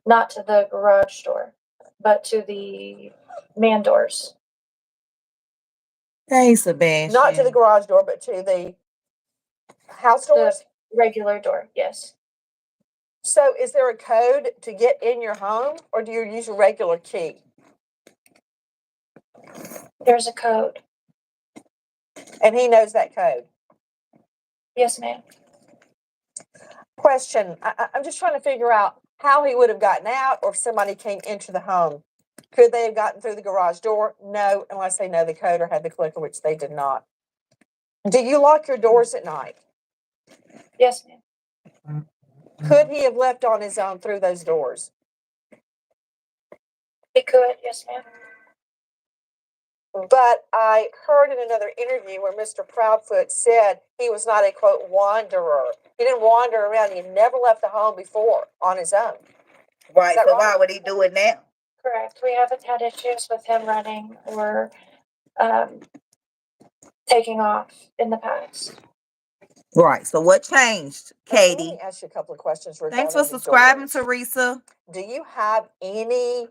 Not to the garage door, but to the man doors. Hey, Sebastian. Not to the garage door, but to the house doors? The regular door, yes. So is there a code to get in your home, or do you use a regular key? There's a code. And he knows that code? Yes, ma'am. Question. I'm just trying to figure out how he would have gotten out, or if somebody came into the home. Could they have gotten through the garage door? No, unless they know the code or had the clicker, which they did not. Do you lock your doors at night? Yes, ma'am. Could he have left on his own through those doors? He could, yes, ma'am. But I heard in another interview where Mr. Proudfoot said he was not a, quote, wanderer. He didn't wander around. He had never left the home before on his own. Right, so why would he do it now? Correct. We haven't had issues with him running or taking off in the past. Right. So what changed, Okay, let Katie? me ask you a couple of questions. Thanks regarding for the subscribing, doors. Teresa. Do you have any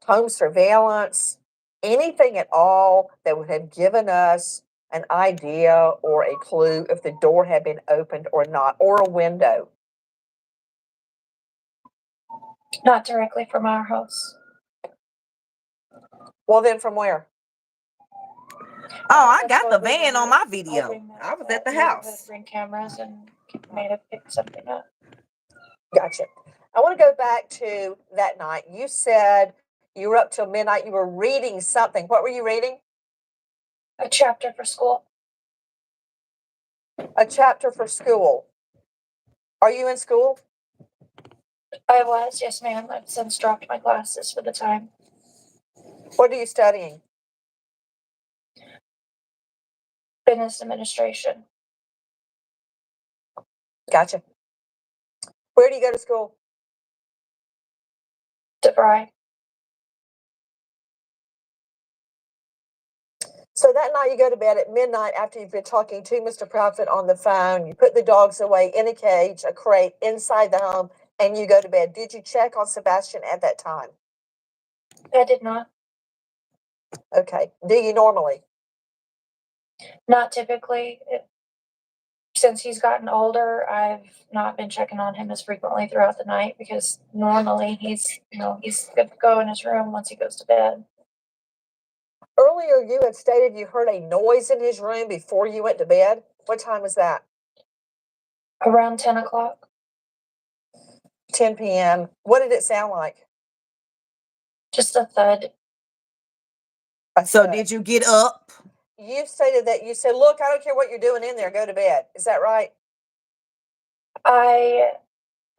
home surveillance, anything at all that would have given us an idea or a clue if the door had been opened or not, or a window? Not directly from our house. Well, then from where? Oh, I That's got the what we van were on my video. hoping I was that at the neighborhood house. Ring cameras and may have picked something up. Gotcha. I want to go back to that night. You said you were up till midnight. You were reading something. What were you reading? A chapter for school. A chapter for school. Are you in school? I was, yes, ma'am. I've since dropped my classes for the time. What are you studying? Business administration. Gotcha. Where do you go to school? DeVry. So that night you go to bed at midnight after you've been talking to Mr. Proudfoot on the phone. You put the dogs away in a cage, a crate inside the home, and you go to bed. Did you check on Sebastian at that time? I did not. Okay. Do you normally? Not typically. Since he's gotten older, I've not been checking on him as frequently throughout the night because normally he's good to go in his room once he goes to bed. Earlier you had stated you heard a noise in his room before you went to bed. What time was that? Around 10 o'clock. 10 p.m. What did it sound like? Just a thud. So did you get up? You stated that you said, look, I don't care what you're doing in there, go to bed. Is that right? I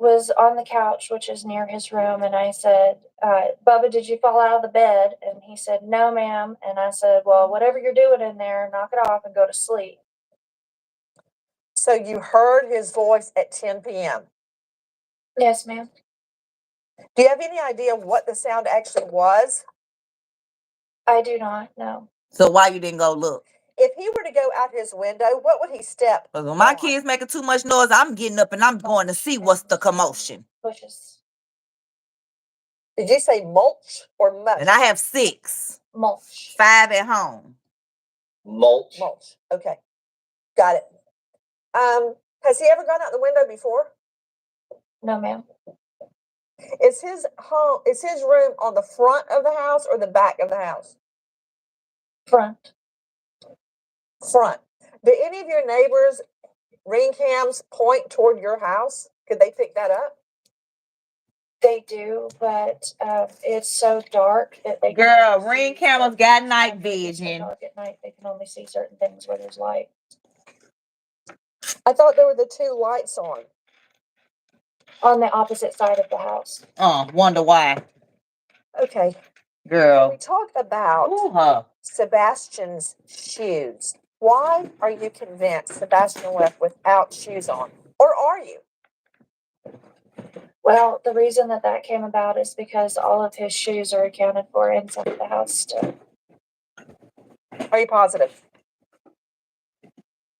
was on the couch, which is near his room, and I said, Bubba, did you fall out of the bed? And he said, no, ma'am. And I said, well, whatever you're doing in there, knock it off and go to sleep. So you heard his voice at 10 p.m.? Yes, ma'am. Do you have any idea what the sound actually was? I do not know. So why you didn't go look? If he were to go out his window, what would he step? Because when my kids making too much noise, I'm getting up and I'm going to see what's the commotion. Bushes. Did you say mulch or mulch? And I have 6. Mulch. 5 at home. Mulch. Mulch. Okay. Got it. Has he ever gone out the window before? No, ma'am. Is his room on the front of the house or the back of the house? Front. Front. Do any of your neighbors' ring cams point toward your house? Could they pick that up? They do, but it's so dark that they Girl, ring cameras got night vision. Dark at night, they can only see certain things where there's light. I thought there were the 2 lights on. On the opposite side of the house. Wonder why. Okay. Girl. We talked about Sebastian's shoes. Why are you convinced Sebastian left without shoes on? Or are you? Well, the reason that came about is because all of his shoes are accounted for inside the house still. Are you positive?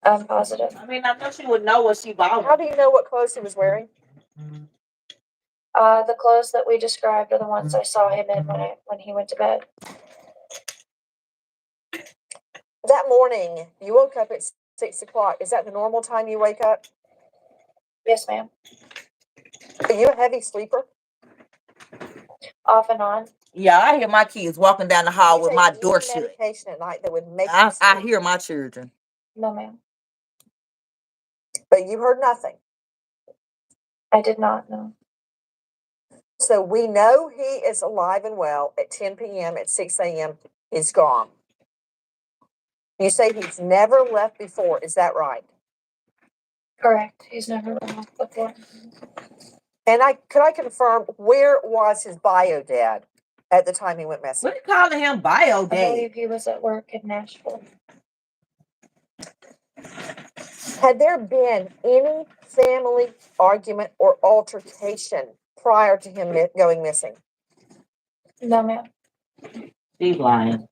I'm positive. I mean, I know she would know what she bought. How do you know what clothes he was wearing? The clothes that we described are the ones I saw him in when he went to bed. That morning, you woke up at 6 o'clock. Is that the normal time you wake up? Yes, ma'am. Are you a heavy sleeper? Off and on. Yeah, I hear my kids walking down the hall with my door shut. Medication at night that would make I hear my children. No, ma'am. But you heard nothing. I did not know. So we know he is alive and well at 10 p.m. At 6 a.m. He's gone. You say he's never left before. Is that right? Correct. He's never run off before. And could I confirm, where was his bio dad at the time he went missing? What are you calling him bio dad? I believe he was at work in Nashville. Had there been any family argument or altercation prior to him going missing? No, ma'am. She's lying.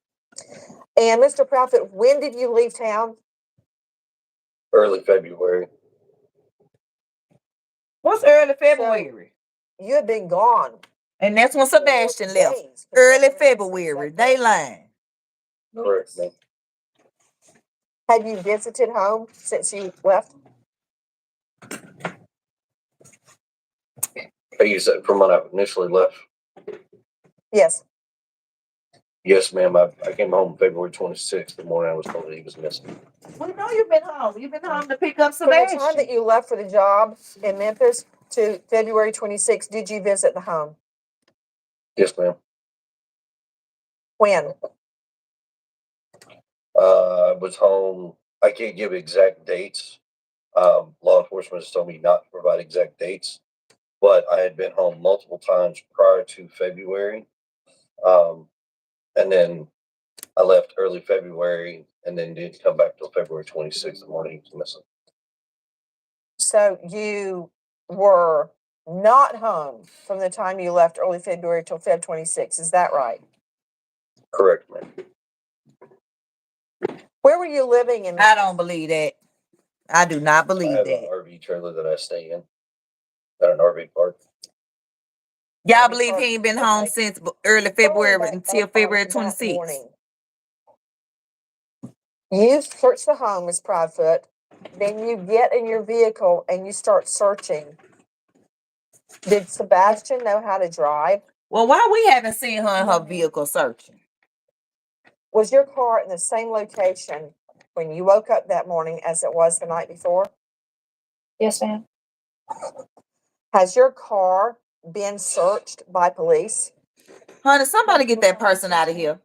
And Mr. Proudfoot, when did you leave town? Early February. What's early February? You had been gone. And that's when Sebastian left. days. Early February. They lying. Correct, ma'am. Have you visited home since you left? You said from when I initially left. Yes. Yes, ma'am. I came home February 26th. The morning I was told that he was missing. We know you've been home. You've been home to pick up From the Sebastian. time that you left for the job in Memphis to February 26th, did you visit the home? Yes, ma'am. When? I was home. I can't give exact dates. Law enforcement has told me not to provide exact dates, but I had been home multiple times prior to February. And then I left early February and then didn't come back till February 26th. The morning he was missing. So you were not home from the time you left early February till Feb 26. Is that right? Correct, ma'am. Where were you living in? I don't believe that. I do not I believe have an that. RV trailer that I stay in at an RV park. Y'all believe he ain't been home since early February Going back until up February that 26th. morning. You search the home, Miss Proudfoot. Then you get in your vehicle and you start searching. Did Sebastian know how to drive? Well, why we haven't seen her in her vehicle searching? Was your car in the same location when you woke up that morning as it was the night before? Yes, ma'am. Has your car been searched by police? Honey, somebody get that person out of here.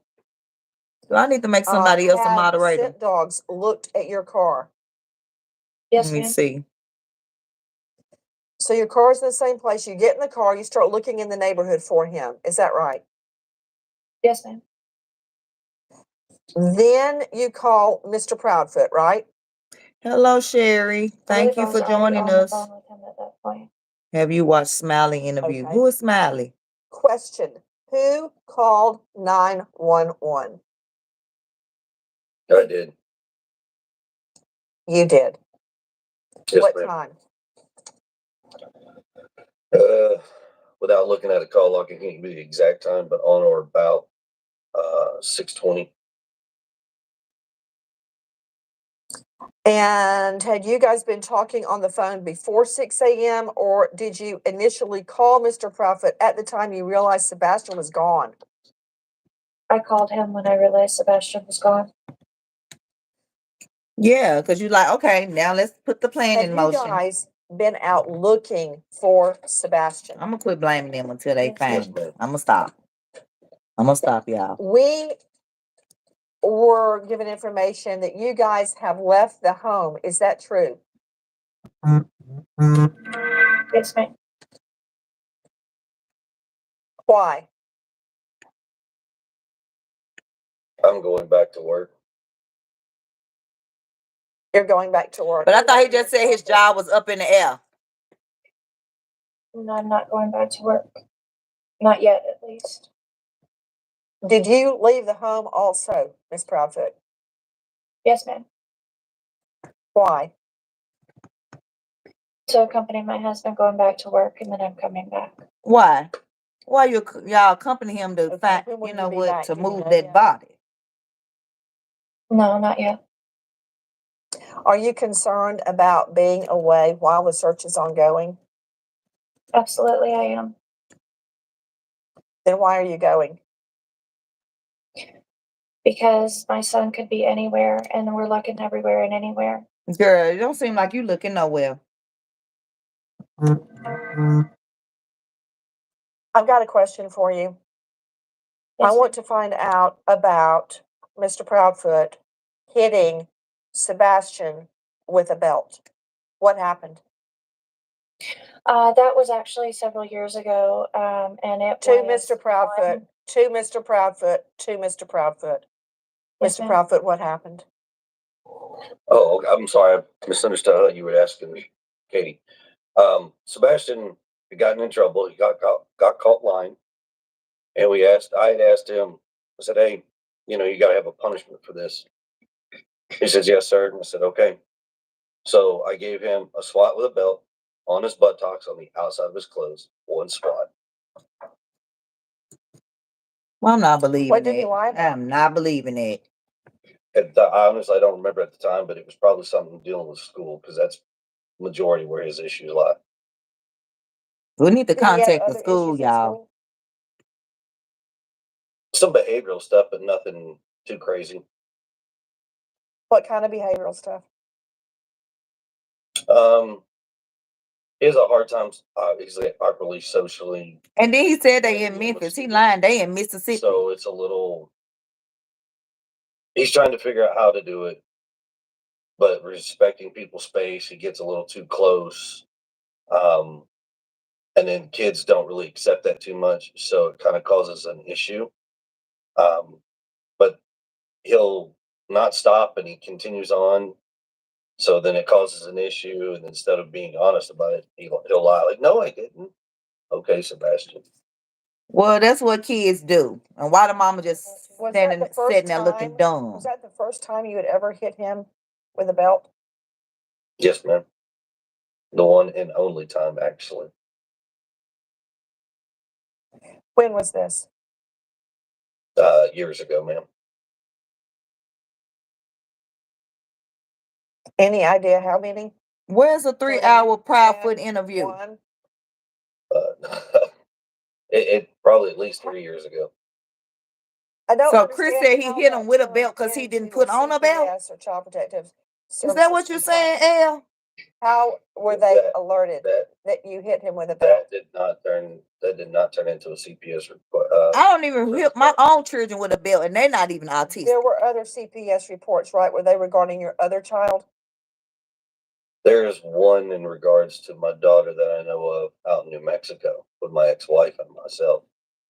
Do I need to make somebody else a Have moderator? scent dogs looked at your car? Yes, Let me ma'am. see. So your car's in the same place. You get in the car, you start looking in the neighborhood for him. Is that right? Yes, ma'am. Then you call Mr. Proudfoot, right? Hello, Sherry. I Thank believe you I was for already joining on the us. phone with him at that point. Have you watched Smiley interview? Okay. Who is Smiley? Question. Who called 911? I did. You did. Yes, What ma'am. time? Without looking at a call log, I can't give you the exact time, but on or about 6:20. And had you guys been talking on the phone before 6 a.m. or did you initially call Mr. Proudfoot at the time you realized Sebastian was gone? I called him when I realized Sebastian was gone. Yeah, because you're like, okay, now let's put the plan Have in you motion. guys been out looking for Sebastian? I'm gonna quit blaming them until they Yes, find him. ma'am. I'm gonna stop. I'm gonna stop, y'all. We were given information that you guys have left the home. Is that true? Yes, ma'am. Why? I'm going back to work. You're going back to work. But I thought he just said his job was up in the air. No, I'm not going back to work. Not yet, at least. Did you leave the home also, Miss Proudfoot? Yes, ma'am. Why? To accompany my husband going back to work, and then I'm coming back. Why? Why y'all accompany him to Okay, find, when will you you know be what, back? to Do you move know that yet? body? No, not yet. Are you concerned about being away while the search is ongoing? Absolutely, I am. Then why are you going? Because my son could be anywhere, and we're looking everywhere and anywhere. Girl, it don't seem like you looking nowhere. I've got a question for you. I Yes, want to find out about Mr. Proudfoot hitting Sebastian with a belt. What happened? that was actually several years ago, and it To was Mr. Proudfoot, on- to Mr. Proudfoot, to Mr. Proudfoot. Yes, Mr. ma'am. Proudfoot, what happened? Oh, okay. I'm sorry. I misunderstood how you were asking me, Katie. Sebastian had gotten in trouble. He got caught lying. And I had asked him, I said, hey, you got to have a punishment for this. He says, yes, sir. And I said, okay. So I gave him a swat with a belt on his buttocks on the outside of his clothes, one swat. Well, I'm not believing What did he it. lie about? I'm not believing it. Honestly, I don't remember at the time, but it was probably something dealing with school because that's majority where his issues lie. We need to Did he have contact the other school, issues at y'all. school? Some behavioral stuff, but nothing too crazy. What kind of behavioral stuff? He has a hard time, obviously, awkwardly, socially. And then he said they in Yeah, Memphis. He Mississippi. lying. They in Mississippi. So it's a little. He's trying to figure out how to do it, but respecting people's space. He gets a little too close, and then kids don't really accept that too much, so it kind of causes an issue. But he'll not stop, and he continues on. So then it causes an issue, and instead of being honest about it, he'll lie like, "No, I didn't." Okay, Sebastian. Well, that's what kids do. And why the mama just Was that the first sitting there looking time? dumb? Was that the first time you had ever hit him with a belt? Yes, ma'am. The one and only time, actually. When was this? Years ago, ma'am. Any idea how many? Where's a 3-hour Proudfoot interview? One. It probably at least 3 years ago. I don't So Chris understand said he how hit him that with a turned belt because he didn't into put on a belt. CPS or Child Protective Is that what you're Services saying, complaint. El? How were they alerted that you hit him with a belt? That did not turn into a CPS report. I don't even hit my own children with a belt, and they're not even autistic. There were other CPS reports, right? Were they regarding your other child? There is one in regards to my daughter that I know of out in New Mexico with my ex-wife and myself.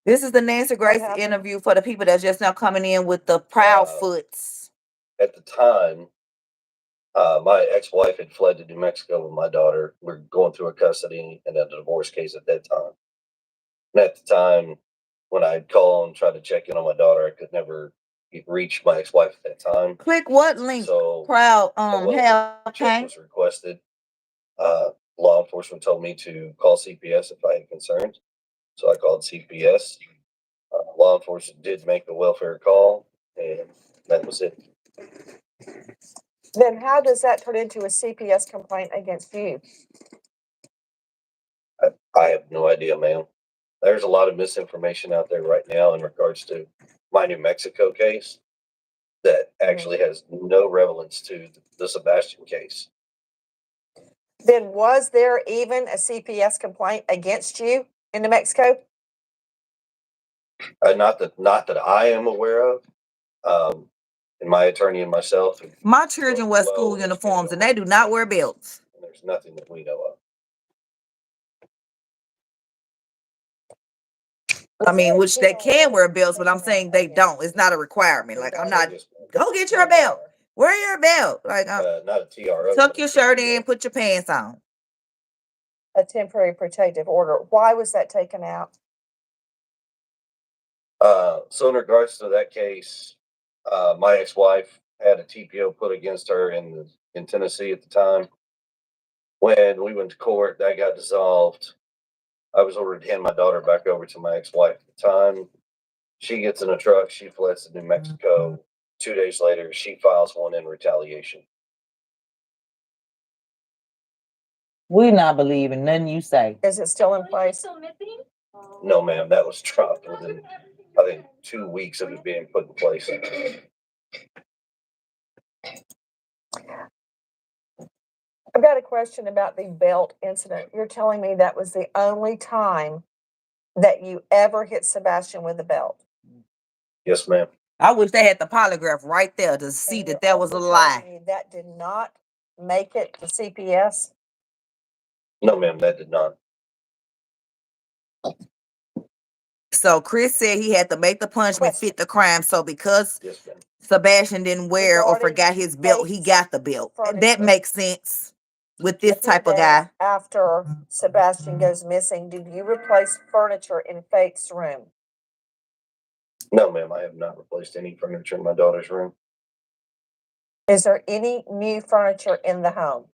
This is the Nancy Grace happened? interview for the people that's just now coming in with the Proudfoots. At the time, my ex-wife had fled to New Mexico with my daughter. We're going through a custody and a divorce case at that time. And at the time, when I'd call and try to check in on my daughter, I could never reach my ex-wife at that time. Click what link? So Proud check okay. was requested. Law enforcement told me to call CPS if I had concerns. So I called CPS. Law enforcement did make a welfare call, and that was it. Then how does that turn into a CPS complaint against you? I have no idea, ma'am. There's a lot of misinformation out there right now in regards to my New Mexico case that actually has no relevance to the Sebastian case. Then was there even a CPS complaint against you in New Mexico? Not that I am aware of. And my attorney and myself. My children wear school uniforms, and they do not wear belts. And there's nothing that we know of. I mean, which they can wear belts, but I'm saying they don't. It's not a requirement. Like, I'm not, go get your belt. Wear your belt. Like, not a TRO. tuck your shirt in, put your pants on. A temporary protective order. Why was that taken out? So in regards to that case, my ex-wife had a TPO put against her in Tennessee at the time. When we went to court, that got dissolved. I was ordered to hand my daughter back over to my ex-wife at the time. She gets in a truck. She fleds to New Mexico. 2 days later, she files one in retaliation. We not believing nothing you say. Is it still in place? No, ma'am. That was dropped within, I think, 2 weeks of it being put in place. I've got a question about the belt incident. You're telling me that was the only time that you ever hit Sebastian with a belt? Yes, ma'am. I wish they had the polygraph right there to see that that was a lie. That did not make it to CPS? No, ma'am, that did not. So Chris said he had to make the punishment fit the crime. So because Yes, ma'am. Sebastian didn't wear or forgot his belt, he got the belt. That makes sense with this type of guy. After Sebastian goes missing, did you replace furniture in Faith's room? No, ma'am, I have not replaced any furniture in my daughter's room. Is there any new furniture in the home?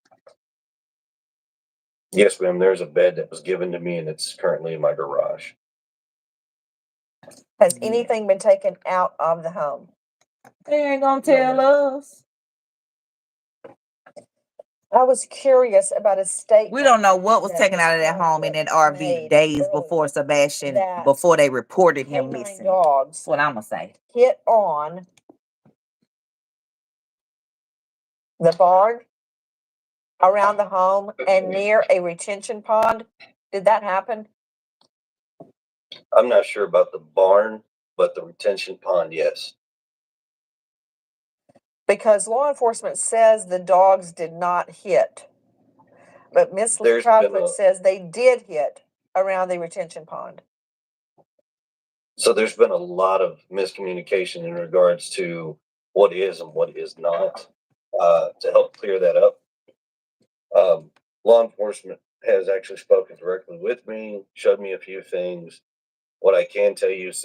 Yes, ma'am, there's a bed that was given to me and it's currently in my garage. Has anything been taken out of the home? They ain't gonna tell us. I was curious about a statement. We don't know what was that taken out of that home in that RV made days earlier before Sebastian, that before they reported him canine missing. dogs That's what I'm gonna say. hit on the barn around the home and near a retention pond. Did that happen? I'm not sure about the barn, but the retention pond, yes. Because law enforcement says the dogs did not hit. But Miss There's been Proudfoot says they did hit around the retention pond. So there's been a lot of miscommunication in regards to what is and what is not. To help clear that up, law enforcement has actually spoken directly with me, showed me a few things. What I can tell you is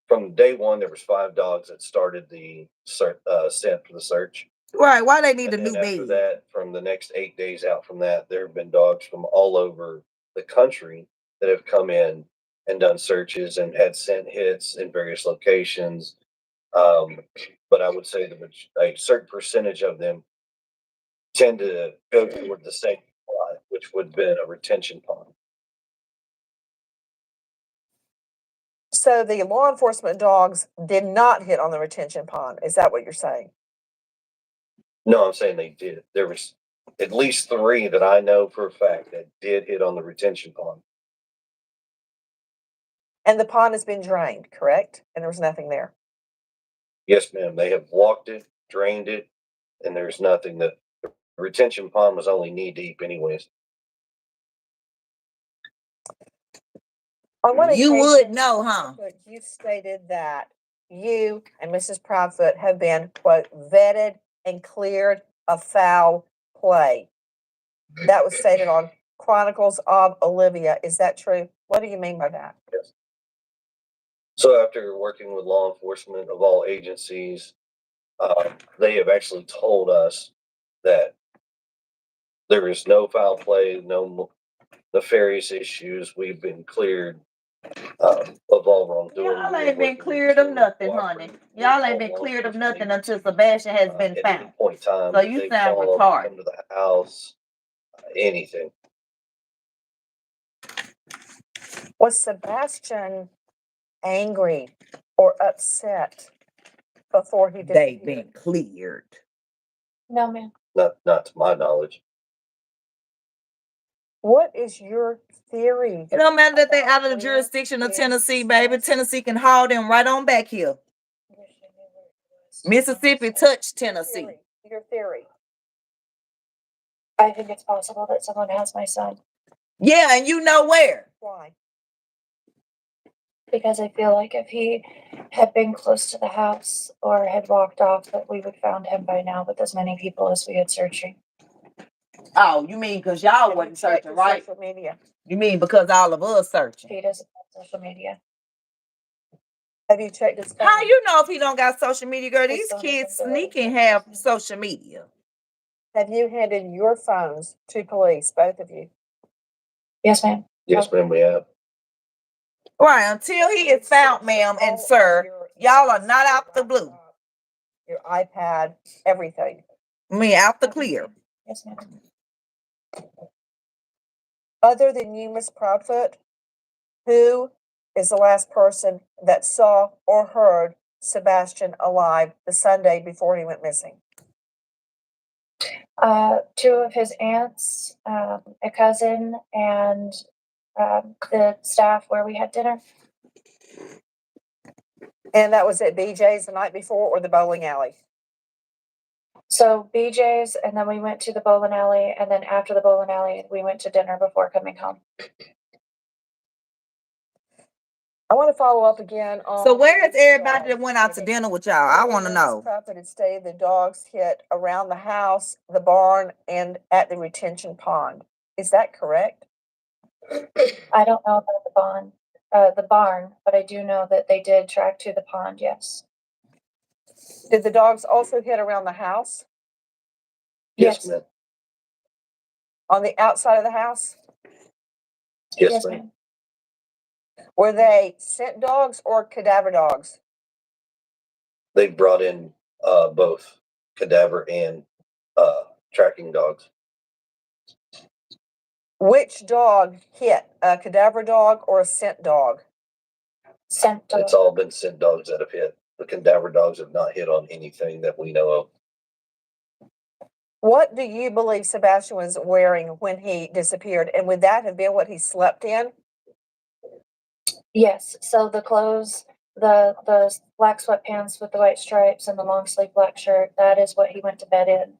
from day one, there was 5 dogs that started the scent for the search. Right. Why they need And a new then after bed? that, from the next 8 days out from that, there have been dogs from all over the country that have come in and done searches and had scent hits in various locations. But I would say that a certain percentage of them tend to go toward the same spot, which would have been a retention pond. So the law enforcement dogs did not hit on the retention pond. Is that what you're saying? No, I'm saying they did. There was at least 3 that I know for a fact that did hit on the retention pond. And the pond has been drained, correct? And there was nothing there. Yes, ma'am. They have walked it, drained it, and there's nothing. The retention pond was only knee deep anyways. On one You occasion, would know, huh? you stated that you and Mrs. Proudfoot have been, quote, vetted and cleared of foul play. That was stated on Chronicles of Olivia. Is that true? What do you mean by that? Yes. So after working with law enforcement of all agencies, they have actually told us that there is no foul play, no nefarious issues. We've been cleared of all wrongdoing. Y'all ain't been cleared of nothing, honey. Y'all ain't been cleared of nothing until Sebastian has been At found. any point in time, So you they sound call, retarded. come to the house, anything. Was Sebastian angry or upset before he They disappeared? been cleared. No, ma'am. Not to my knowledge. What is your theory? It don't matter that they out of the Where jurisdiction of is Tennessee, baby. Tennessee can haul them right on back here. Mississippi touched Tennessee. Your theory. I think it's possible that someone has my son Yeah, and you know where. Why? because I feel like if he had been close to the house or had walked off, that we would found him by now with as many people as we had searching. Oh, you mean because y'all Have wasn't you checked searching, your right? social media? You mean because all of us searching? He doesn't have social media. Have you checked his phone? How you know if he don't got social media, girl? His These phone kids isn't there. sneaking have social media. Have you handed your phones to police, both of you? Yes, ma'am. Yes, ma'am, we have. Right, until he is found, ma'am and sir, y'all are not out the blue. Your iPad, everything. I mean, out the clear. Yes, ma'am. Other than you, Miss Proudfoot, who is the last person that saw or heard Sebastian alive the Sunday before he went missing? 2 of his aunts, a cousin, and the staff where we had dinner. And that was at BJ's the night before or the bowling alley? So BJ's, and then we went to the bowling alley, and then after the bowling alley, we went to dinner before coming home. I want to follow up again on. So where is everybody that went out to dinner with y'all? I want to know. Proudfoot had stated the dogs hit around the house, the barn, and at the retention pond. Is that correct? I don't know about the bond. the barn, but I do know that they did track to the pond, yes. Did the dogs also hit around the house? Yes, ma'am. On the outside of the house? Yes, ma'am. Were they scent dogs or cadaver dogs? They brought in both cadaver and tracking dogs. Which dog hit, a cadaver dog or a scent dog? Scent dog. It's all been scent dogs that have hit. The cadaver dogs have not hit on anything that we know of. What do you believe Sebastian was wearing when he disappeared? And would that have been what he slept in? Yes. So the clothes, the black sweatpants with the white stripes and the long sleeve black shirt, that is what he went to bed in.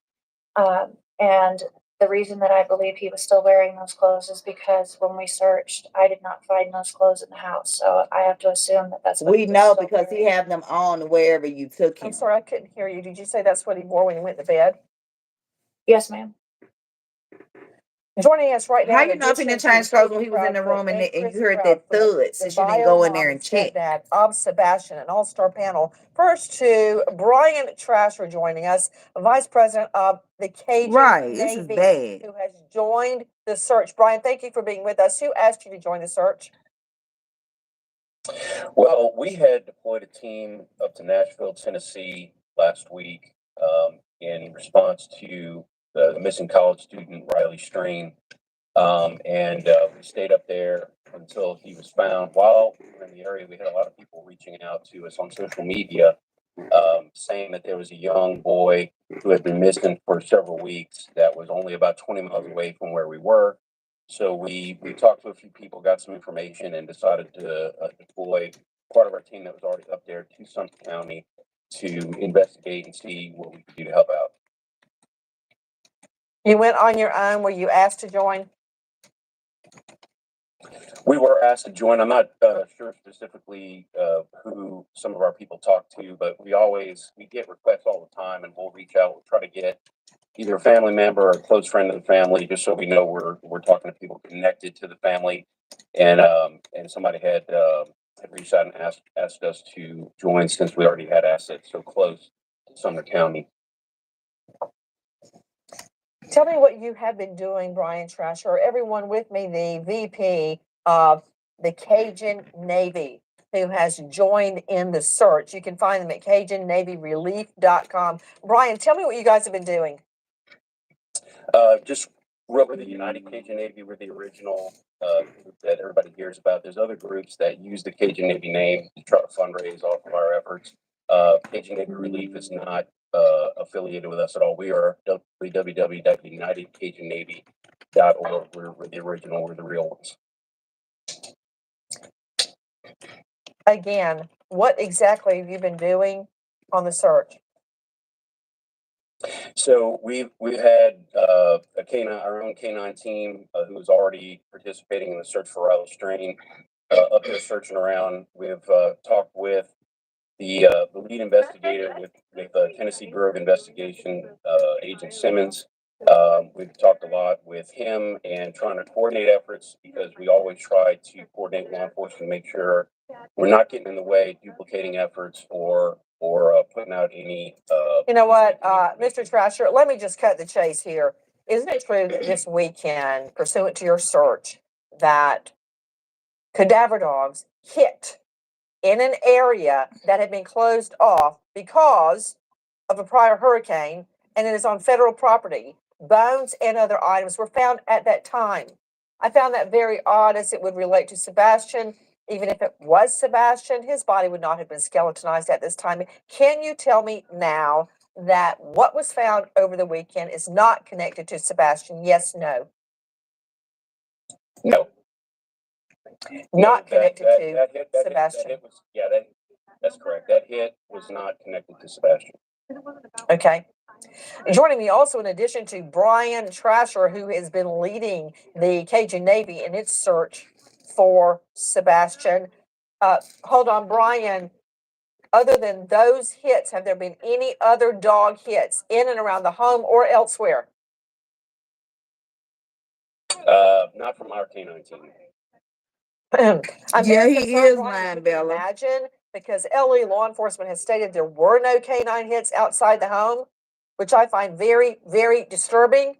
And the reason that I believe he was still wearing those clothes is because when we searched, I did not find those clothes in the house. So I have to assume that that's what We he was know still because he wearing. had them on wherever you took him. I'm sorry, I couldn't hear you. Did you say that's what he wore when he went to bed? Yes, ma'am. Joining us right now. How you know if he didn't change clothes when he was in the room and you heard that thud since you didn't go in there and check? Stepdad of Sebastian, an all-star panel. First to Brian Trasher joining us, Vice President of the Cajun Right, this is Navy, bad. who has joined the search. Brian, thank you for being with us. Who asked you to join the search? Well, we had deployed a team up to Nashville, Tennessee last week in response to the missing college student, Riley Strain. And we stayed up there until he was found. While we were in the area, we had a lot of people reaching out to us on social media saying that there was a young boy who had been missing for several weeks that was only about 20 miles away from where we were. So we talked to a few people, got some information, and decided to deploy part of our team that was already up there to Sumter County to investigate and see what we could do to help out. You went on your own. Were you asked to join? We were asked to join. I'm not sure specifically who some of our people talk to, but we get requests all the time, and we'll reach out. We'll try to get either a family member or a close friend of the family, just so we know we're talking to people connected to the family. And somebody had reached out and asked us to join since we already had assets so close to Sumner County. Tell me what you have been doing, Brian Trasher. Everyone with me, the VP of the Cajun Navy, who has joined in the search. You can find them at CajunNavyRelief.com. Brian, tell me what you guys have been doing. Just we're the United Cajun Navy. We're the original group that everybody hears about. There's other groups that use the Cajun Navy name to try to fundraise off of our efforts. Cajun Navy Relief is not affiliated with us at all. We are www.unitedcajunnavy.org. We're the original. We're the real ones. Again, what exactly have you been doing on the search? So we've had our own canine team who is already participating in the search for Riley Strain up there searching around. We've talked with the lead investigator with Tennessee Bureau of Investigation, Agent Simmons. We've talked a lot with him and trying to coordinate efforts because we always try to coordinate law enforcement to make sure we're not getting in the way, duplicating efforts, or putting out any. You know what, Mr. Trasher, let me just cut the chase here. Isn't it true that this weekend, pursuant to your search, that cadaver dogs hit in an area that had been closed off because of a prior hurricane, and it is on federal property? Bones and other items were found at that time. I found that very odd, as it would relate to Sebastian. Even if it was Sebastian, his body would not have been skeletonized at this time. Can you tell me now that what was found over the weekend is not connected to Sebastian? Yes, no? No. Not connected to Sebastian. That's correct. That hit was not connected to Sebastian. Okay. Joining me also, in addition to Brian Trasher, who has been leading the Cajun Navy in its search for Sebastian. Hold on, Brian. Other than those hits, have there been any other dog hits in and around the home or elsewhere? Not from our canine team. Yeah, very he concerned, is Brian, lying, can you Bella. imagine? Because LA law enforcement has stated there were no canine hits outside the home, which I find very, very disturbing.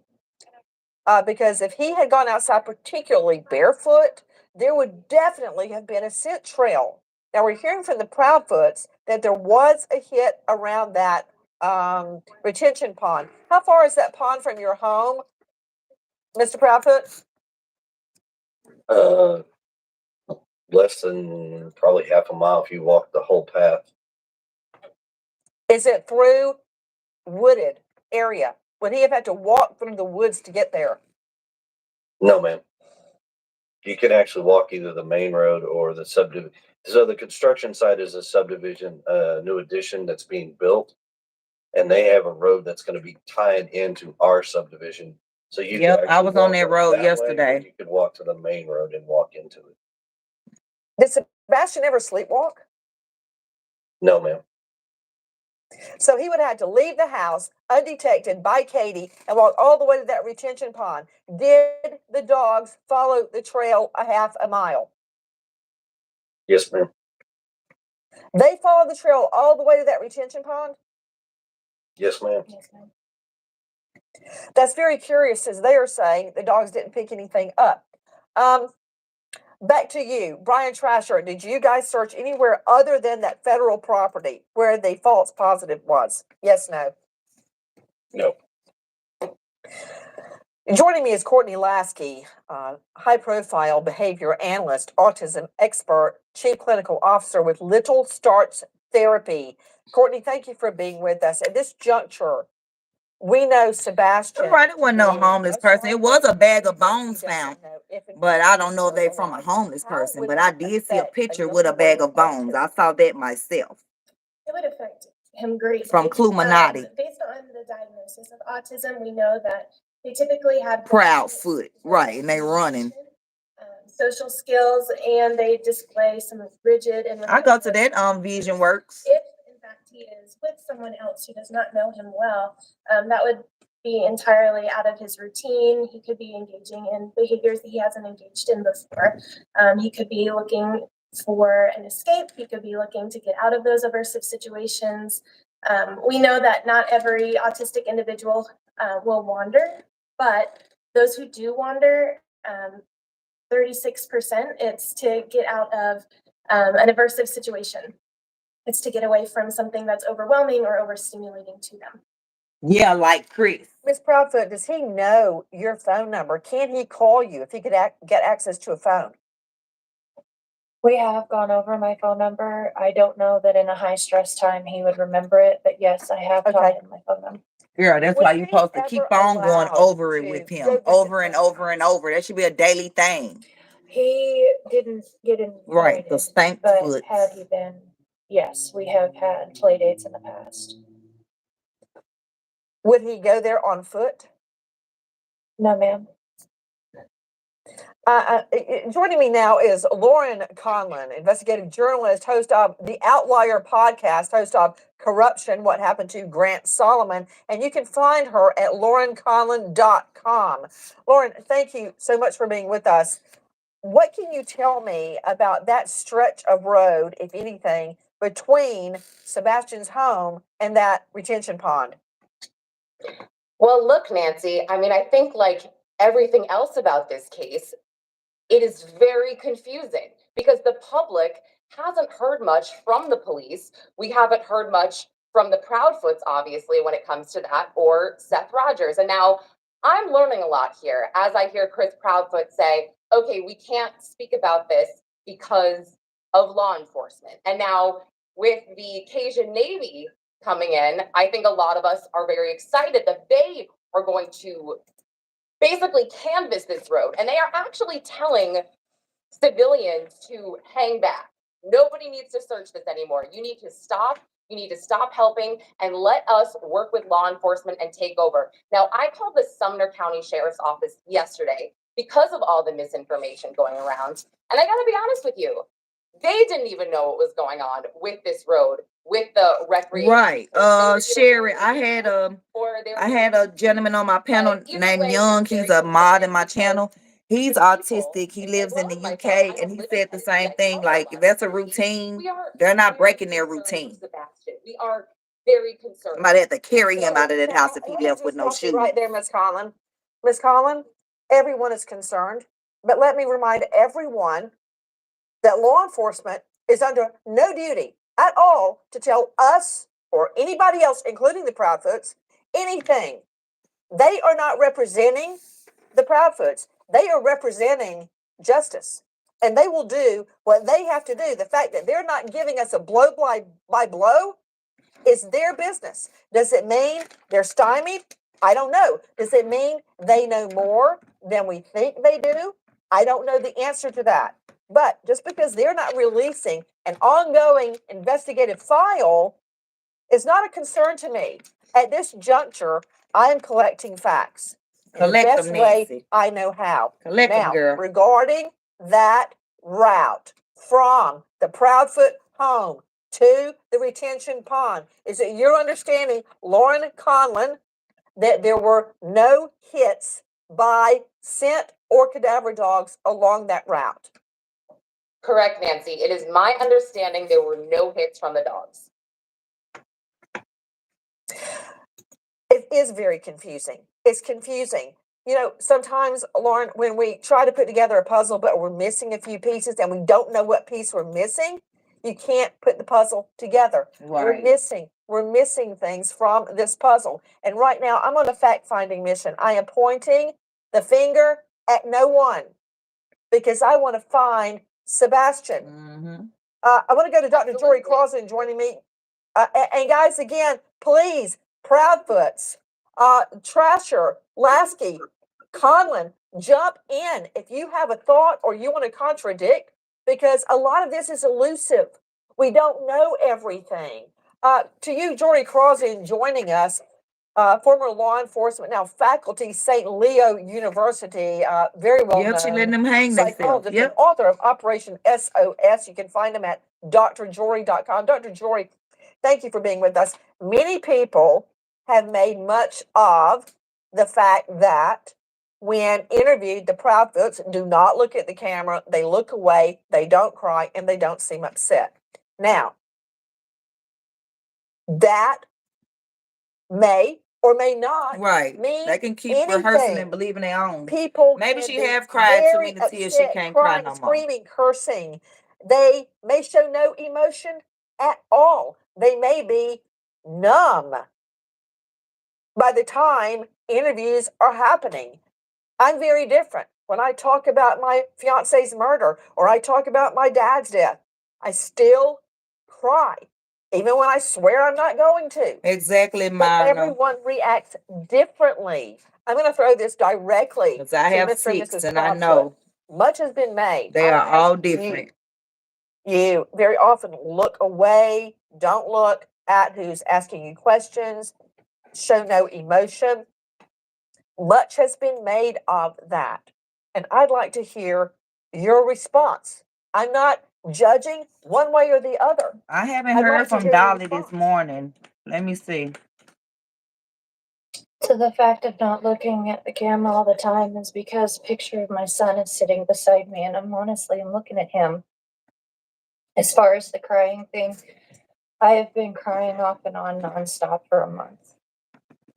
Because if he had gone outside, particularly barefoot, there would definitely have been a scent trail. Now we're hearing from the Proudfoots that there was a hit around that retention pond. How far is that pond from your home, Mr. Proudfoot? Less than probably half a mile if you walk the whole path. Is it through wooded area? Would he have had to walk through the woods to get there? No, ma'am. You can actually walk either the main road or the subdivision. So the construction site is a subdivision, new addition that's being built, and they have a road that's going to be tied into our subdivision. So you Yep, could I actually was on walk that up road that way, or yesterday. you could walk to the main road and walk into it. Did Sebastian ever sleepwalk? No, ma'am. So he would have had to leave the house undetected by Katie and walk all the way to that retention pond. Did the dogs follow the trail a half a mile? Yes, ma'am. They followed the trail all the way to that retention pond? Yes, ma'am. That's very curious, as they are saying the dogs didn't pick anything up. Back to you, Brian Trasher. Did you guys search anywhere other than that federal property where the false positive was? Yes, no? No. Joining me is Courtney Lasky, high-profile behavior analyst, autism expert, chief clinical officer with Little Starts Therapy. Courtney, thank you for being with us. At this juncture, we know Sebastian. Right, it wasn't no homeless person. It was a bag of bones found, but I don't know if they're from a homeless person. But I did see a picture with a bag of bones. I saw that myself. It would affect him greatly. From Cluminati. Based on the diagnosis of autism, we know that they typically have Proudfoot, right, and they running. Social skills, and they display some rigid and I go to that Vision Works. if in fact he is with someone else who does not know him well, that would be entirely out of his routine. He could be engaging in behaviors that he hasn't engaged in before. He could be looking for an escape. He could be looking to get out of those aversive situations. We know that not every autistic individual will wander, but those who do wander, 36%, it's to get out of an aversive situation. It's to get away from something that's overwhelming or overstimulating to them. Yeah, like Chris. Ms. Proudfoot, does he know your phone number? Can he call you if he could get access to a phone? We have gone over my phone number. I don't know that in a high stress time he would remember it, but yes, I have taught him my phone number. Girl, that's Was why you're he supposed to keep ever on going allowed over it to with go him, visit over and friends' over and over. That should be a daily thing. He didn't get invited. Right, the stank but foot. had he been, yes, we have had play dates in the past. Would he go there on foot? No, ma'am. Joining me now is Lauren Conlon, investigative journalist, host of the Outlier podcast, host of Corruption, What Happened to Grant Solomon, and you can find her at laurenconlon.com. Lauren, thank you so much for being with us. What can you tell me about that stretch of road, if anything, between Sebastian's home and that retention pond? Well, look, Nancy, I mean, I think like everything else about this case, it is very confusing because the public hasn't heard much from the police. We haven't heard much from the Proudfoots, obviously, when it comes to that, or Seth Rogers. And now I'm learning a lot here as I hear Chris Proudfoot say, okay, we can't speak about this because of law enforcement. And now with the Cajun Navy coming in, I think a lot of us are very excited that they are going to basically canvass this road, and they are actually telling civilians to hang back. Nobody needs to search this anymore. You need to stop. You need to stop helping and let us work with law enforcement and take over. Now, I called the Sumner County Sheriff's Office yesterday because of all the misinformation going around. And I got to be honest with you, they didn't even know what was going on with this road, with the recreation. Right. Sherry, I had a gentleman on my panel named Young. He's a mod in my channel. He's autistic. He lives in the UK, and he said the same thing. Like, if that's a routine, they're not breaking their routine. Sebastian. We are very concerned. Might have to carry him out of that house if he left with no shoes. Right there, Miss Collin. Miss Collin, everyone is concerned, but let me remind everyone that law enforcement is under no duty at all to tell us or anybody else, including the Proudfoots, anything. They are not representing the Proudfoots. They are representing justice, and they will do what they have to do. The fact that they're not giving us a blow by blow is their business. Does it mean they're stymied? I don't know. Does it mean they know more than we think they do? I don't know the answer to that. But just because they're not releasing an ongoing investigative file is not a concern to me. At this juncture, I am collecting facts. Collect the best them, way Nancy. I know how. Collect them, Now, girl. regarding that route from the Proudfoot home to the retention pond, is it your understanding, Lauren Conlon, that there were no hits by scent or cadaver dogs along that route? Correct, Nancy. It is my understanding there were no hits from the dogs. It is very confusing. It's confusing. You know, sometimes, Lauren, when we try to put together a puzzle, but we're missing a few pieces and we don't know what piece we're missing, you can't put the puzzle together. Right. We're missing things from this puzzle. And right now, I'm on a fact-finding mission. I am pointing the finger at no one because I want to find Sebastian. Mm-hmm. I want to go to Dr. Jory Crosland joining me. And guys, again, please, Proudfoots, Trasher, Lasky, Conlon, jump in if you have a thought or you want to contradict, because a lot of this is elusive. We don't know everything. To you, Jory Crosland, joining us, former law enforcement, now faculty, St. Leo University, very well known. Yep, she letting them hang themselves. Psychologist Yep. and author of Operation SOS. You can find him at drjory.com. Dr. Jory, thank you for being with us. Many people have made much of the fact that when interviewed, the Proudfoots do not look at the camera, they look away, they don't cry, and they don't seem upset. Now, that may or may not mean They can keep anything. rehearsing and believing their own. People Maybe can she be have cried too very many tears. She upset, can't cry crying, no more. screaming, cursing. They may show no emotion at all. They may be numb by the time interviews are happening. I'm very different. When I talk about my fiance's murder or I talk about my dad's death, I still cry, even when I swear I'm not going to. Exactly, But Myra. everyone reacts differently. I'm going to throw this directly Because I have to Mr. and 6, Mrs. and I Proudfoot. know Much has been made. they I are all ask different. You very often look away, don't look at who's asking you questions, show no emotion. Much has been made of that. And I'd like to hear your response. I'm not judging one way or the other. I haven't I'd heard like to from hear your Dolly response. this morning. Let me see. To the fact of not looking at the camera all the time is because a picture of my son is sitting beside me, and I'm looking at him. As far as the crying thing, I have been crying off and on nonstop for a month.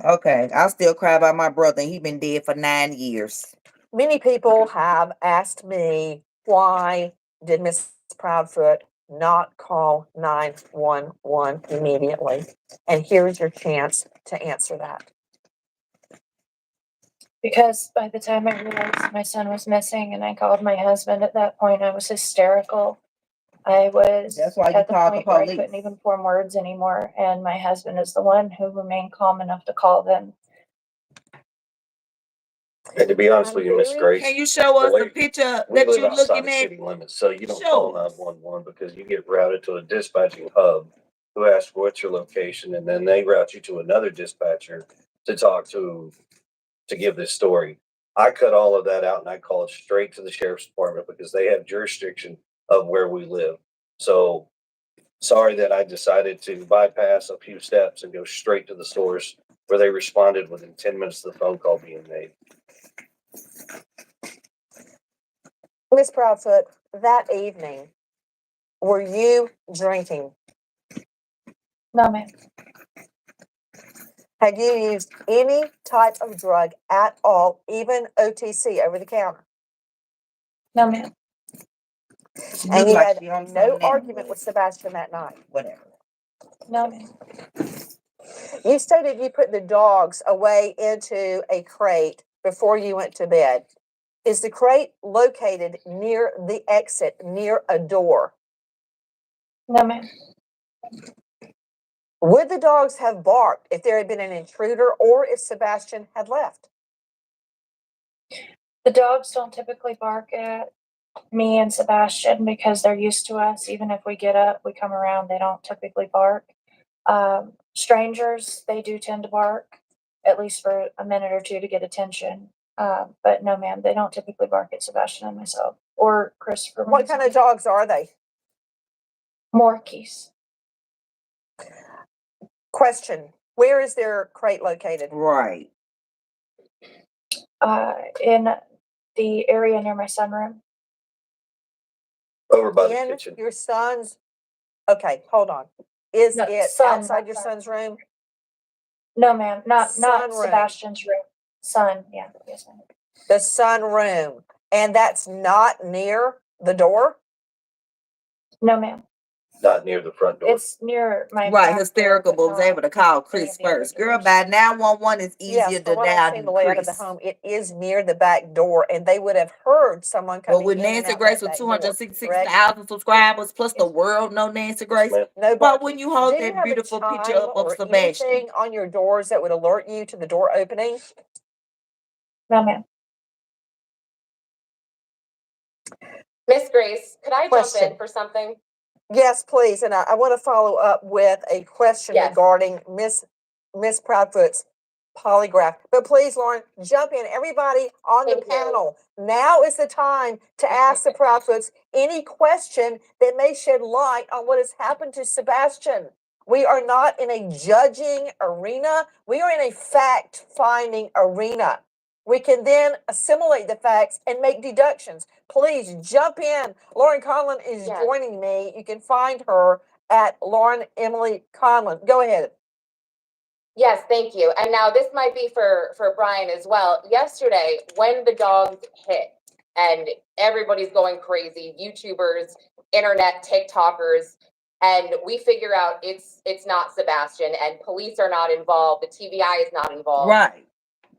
Okay, I still cry about my brother. He been dead for 9 years. Many people have asked me, why did Miss Proudfoot not call 911 immediately? And here's your chance to answer that. Because by the time I realized my son was missing and I called my husband, at that point I was hysterical. I was That's why you at the called the point where I police. couldn't even form words anymore, and my husband is the one who remained calm enough to call them. And to be honest with you, Miss Grace, Can you show us the picture we that live you're outside looking the at? city limits, so you don't Show call us. 911 because you get routed to a dispatching hub who asks what's your location, and then they route you to another dispatcher to talk to give this story. I cut all of that out and I call it straight to the sheriff's department because they have jurisdiction of where we live. So sorry that I decided to bypass a few steps and go straight to the source where they responded within 10 minutes of the phone call being made. Miss Proudfoot, that evening, were you drinking? No, ma'am. Had you used any type of drug at all, even OTC, over the counter? No, ma'am. And you had no argument with Sebastian that night? Whatever. No, ma'am. You stated you put the dogs away into a crate before you went to bed. Is the crate located near the exit, near a door? No, ma'am. Would the dogs have barked if there had been an intruder or if Sebastian had left? The dogs don't typically bark at me and Sebastian because they're used to us. Even if we get up, we come around, they don't typically bark. Strangers, they do tend to bark, at least for a minute or two to get attention. But no, ma'am, they don't typically bark at Sebastian and myself or Christopher. What kind of dogs are they? Morkies. Question, where is their crate located? Right. In the area near my sunroom. Over by the In kitchen. your son's, okay, hold on. Is No, it son, outside your son. son's room? No, ma'am, not Sunroom. Sebastian's room. Son, yeah, yes, ma'am. The sunroom. And that's not near the door? No, ma'am. Not near the front door. It's near my Right, back hysterical, door, but was able to call any Chris of the other first. Girl, doors. by 911 it's Yes, easier from to what I've dial seen the than layout of the Chris. home, it is near the back door, and they would have heard someone But coming with in and Nancy out Grace that with back door, correct? 266,000 subscribers, plus the world know Nancy Grace, Ma'am. No why barking. wouldn't you hold Do you that have a beautiful picture chime up of or Sebastian? anything on your doors that would alert you to the door opening? No, ma'am. Miss Grace, could I jump Question. in for something? Yes, please. And I want to follow up with a question Yes. regarding Miss Proudfoot's polygraph. But please, Lauren, jump in. Everybody on the Thank you. panel, now is the time to ask the Proudfoots any question that may shed light on what has happened to Sebastian. We are not in a judging arena. We are in a fact-finding arena. We can then assimilate the facts and make deductions. Please jump in. Lauren Conlon is Yes. joining me. You can find her at Lauren Emily Conlon. Go ahead. Yes, thank you. And now this might be for Brian as well. Yesterday, when the dogs hit and everybody's going crazy, YouTubers, internet, TikTokers, and we figure out it's not Sebastian and police are not involved, the TBI is not involved. Right.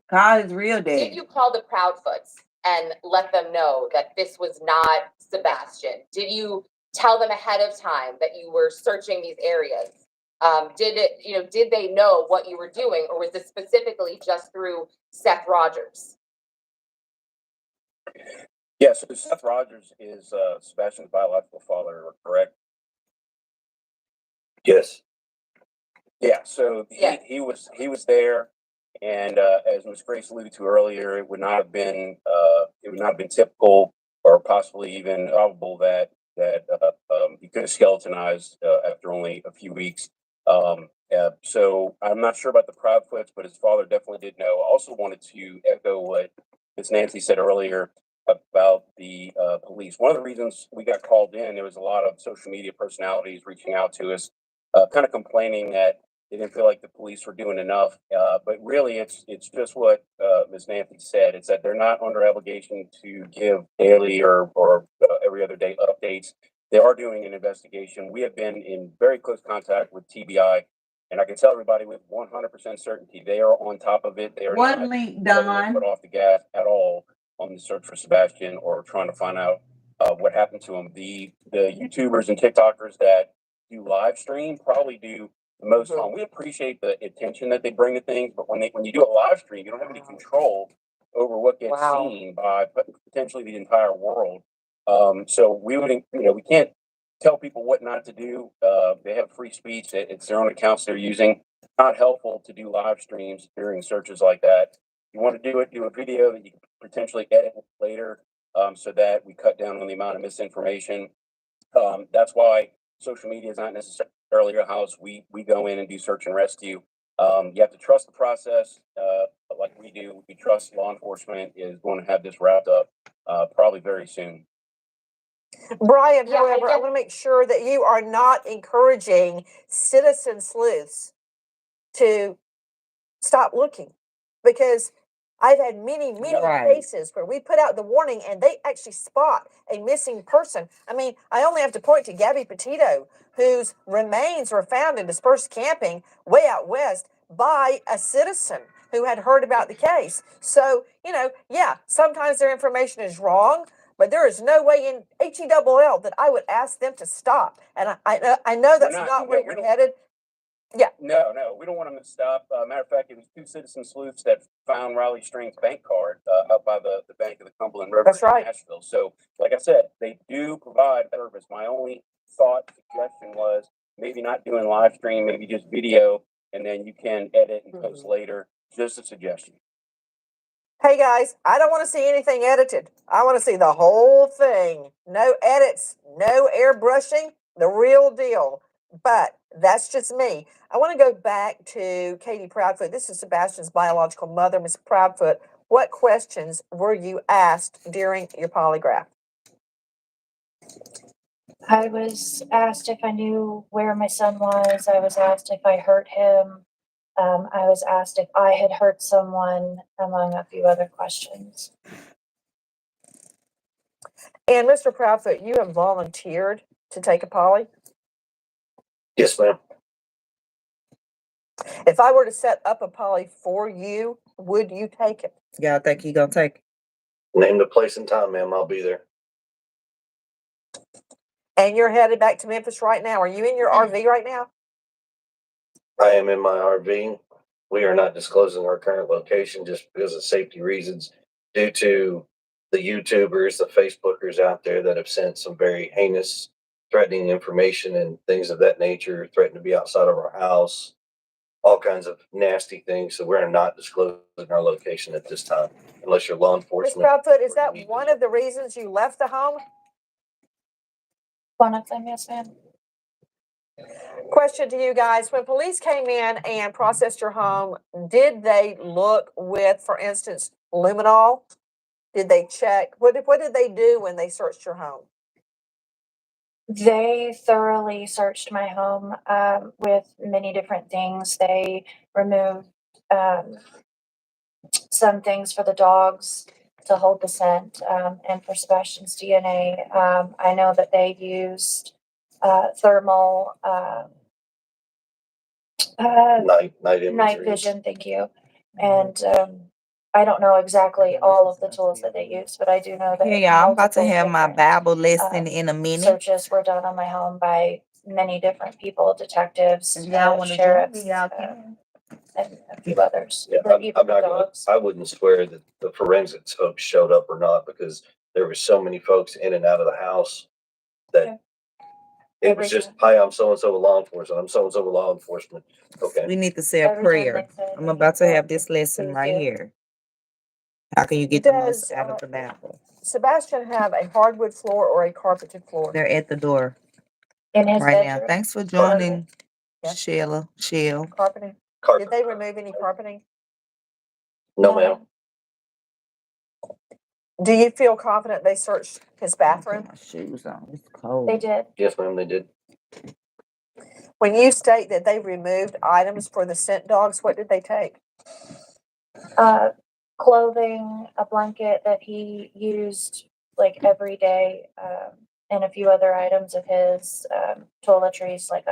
Call his real Did dad. you call the Proudfoots and let them know that this was not Sebastian? Did you tell them ahead of time that you were searching these areas? Did they know what you were doing, or was this specifically just through Seth Rogers? Yeah, so Seth Rogers is Sebastian's biological father, correct? Yes. Yeah, so Yes. he was there, and as Ms. Grace alluded to earlier, it would not have been typical or possibly even probable that he could have skeletonized after only a few weeks. So I'm not sure about the Proudfoots, but his father definitely did know. I also wanted to echo what Ms. Nancy said earlier about the police. One of the reasons we got called in, there was a lot of social media personalities reaching out to us, kind of complaining that they didn't feel like the police were doing enough. But really, it's just what Ms. Nancy said. It's that they're not under obligation to give daily or every other day updates. They are doing an investigation. We have been in very close contact with TBI, and I can tell everybody with 100% certainty they are on top of it. They are What not link, letting Don? their foot off the gas at all on the search for Sebastian or trying to find out what happened to him. The YouTubers and TikTokers that do live stream probably do the most harm. We appreciate the attention that they bring to things, but when you do a live stream, you don't have any control over what gets Wow. seen by potentially the entire world. So we would, we can't tell people what not to do. They have free speech. It's their own accounts they're using. Not helpful to do live streams during searches like that. You want to do a video that you can potentially edit later, so that we cut down on the amount of misinformation. That's why social media is not necessarily your house. We go in and do search and rescue. You have to trust the process, like we do. We trust law enforcement is going to have this wrapped up probably very soon. Brian, Yeah, however, I want to make sure that you are not encouraging citizen sleuths to stop looking, because I've had many Right. cases where we put out the warning and they actually spot a missing person. I mean, I only have to point to Gabby Petito, whose remains were found in dispersed camping way out west by a citizen who had heard about the case. So, yeah, sometimes their information is wrong, but there is no way in HELL that I would ask them to stop. And I know that's not where we're headed. Yeah. No, we don't want them to stop. Matter of fact, it was two citizen sleuths that found Riley String's bank card up by the bank of the Cumberland River That's in right. Nashville. So, like I said, they do provide service. My only suggestion was maybe not doing live stream, maybe just video, and then you can edit and post later. Just a suggestion. Hey guys, I don't want to see anything edited. I want to see the whole thing. No edits, no airbrushing, the real deal. But that's just me. I want to go back to Katie Proudfoot. This is Sebastian's biological mother, Miss Proudfoot. What questions were you asked during your polygraph? I was asked if I knew where my son was. I was asked if I hurt him. I was asked if I had hurt someone, among a few other questions. And Mr. Proudfoot, you have volunteered to take a poly? Yes, ma'am. If I were to set up a poly for you, would you take it? Yeah, I think you're gonna take it. Name the place and time, ma'am. I'll be there. And you're headed back to Memphis right now. Are you in your RV right now? I am in my RV. We are not disclosing our current location just because of safety reasons, due to the YouTubers, the Facebookers out there that have sent some very heinous, threatening information and things of that nature, threatening to be outside of our house, all kinds of nasty things. So we're not disclosing our location at this time, unless you're law Ms. enforcement. Proudfoot, is that one of the reasons you left the home? One of them, yes, ma'am. Question to you guys. When police came in and processed your home, did they look with, for instance, luminol? Did they check? What did they do when they searched your home? They thoroughly searched my home with many different things. They removed some things for the dogs to hold the scent, and for Sebastian's DNA. I know that they used thermal night imagery. night vision, thank you. And I don't know exactly all of the tools that they used, but I do know that Yeah, I'm about to multiple have my different, Bible lesson in a minute. searches were done on my home by many different people, detectives, If y'all want to join sheriffs, me, y'all can. and a few others. Yeah, But even I'm the not gonna, dogs. I wouldn't swear that the forensics folks showed up or not, because there were so many folks in and out of the house that Okay. it was just, hi, I'm so-and-so with law enforcement. I'm so-and-so with law enforcement. Okay. We need to say a Every time prayer. they say I'm they about to need have help, this lesson please right do. here. How can you get the most Does out of the Bible? Sebastian have a hardwood floor or a carpeted floor? They're at the door In his right now. bedroom. Thanks for joining, Yeah. Shell. Carpeting. Carpet. Did they remove any carpeting? No, ma'am. Do you feel confident they searched his bathroom? Put my shoes on. It's cold. They did. Yes, ma'am, they did. When you state that they removed items for the scent dogs, what did they take? Clothing, a blanket that he used like every day, and a few other items of his, toiletries, like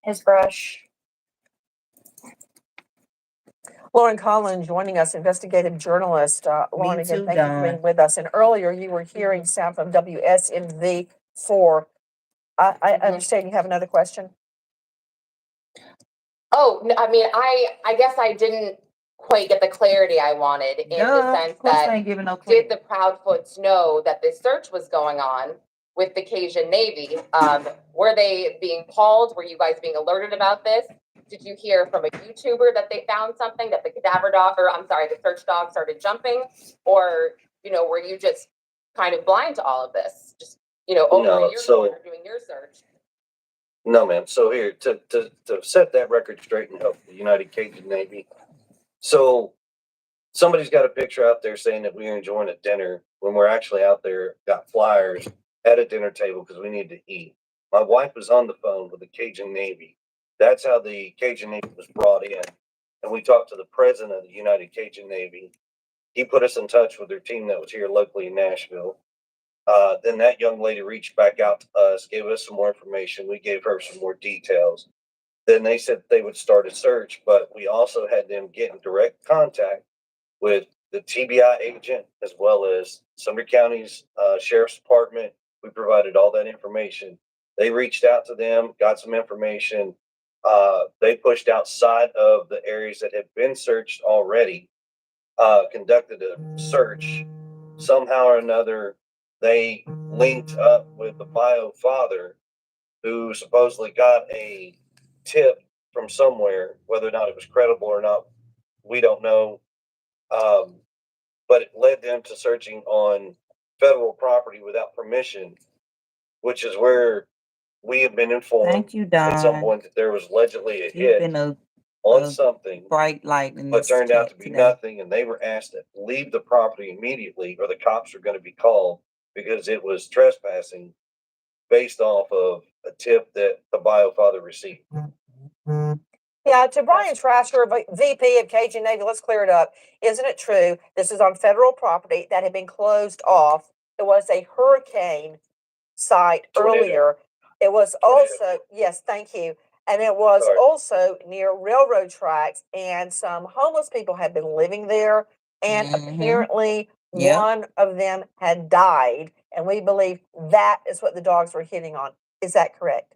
his brush. Lauren Collins joining us, investigative journalist. Lauren, Me again, too, thank you for Dawn. being with us. And earlier you were hearing sound from WSMV4. I understand you have another question. Oh, I mean, I guess I didn't quite get the clarity I wanted in the sense that ain't giving no did the Proudfoots know that this search was going on with the Cajun Navy? Were they being called? Were you guys being alerted about this? Did you hear from a YouTuber that they found something, that the the search dog started jumping? Or, were you just kind of blind to all of this? Just, over No, in your so- corner doing your search? No, ma'am. So here, to set that record straight and help the United Cajun Navy. So somebody's got a picture out there saying that we're enjoying a dinner when we're actually out there, got flyers at a dinner table because we needed to eat. My wife was on the phone with the Cajun Navy. That's how the Cajun Navy was brought in. And we talked to the president of the United Cajun Navy. He put us in touch with their team that was here locally in Nashville. Then that young lady reached back out to us, gave us some more information. We gave her some more details. Then they said they would start a search, but we also had them get in direct contact with the TBI agent as well as Sumner County's Sheriff's Department. We provided all that information. They reached out to them, got some information. They pushed outside of the areas that had been searched already, conducted a search. Somehow or another, they linked up with the bio father who supposedly got a tip from somewhere. Whether or not it was credible or not, we don't know. But it led them to searching on federal property without permission, which is where we have been informed Thank you, at some Don. point that there was allegedly a You've hit been on a something, bright light in but this turned out chat to be today. nothing. And they were asked to leave the property immediately or the cops are going to be called because it was trespassing based off of a tip that the bio father received. Yeah, to Brian Trasher, VP of Cajun Navy, let's clear it up. Isn't it true? This is on federal property that had been closed off. It was a hurricane site earlier. It was also, yes, thank you. And it was also near railroad tracks, and some homeless people had been living there. And apparently, one of them had died. And we believe that is what the dogs were hitting on. Is that correct?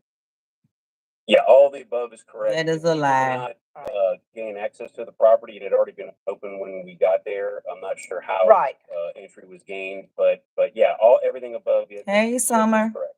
Yeah, all the above is correct. That is a We did lie. not gain access to the property. It had already been open when we got there. I'm not sure how Right. entry was gained, but yeah, everything above it. Hey, Summer. Correct.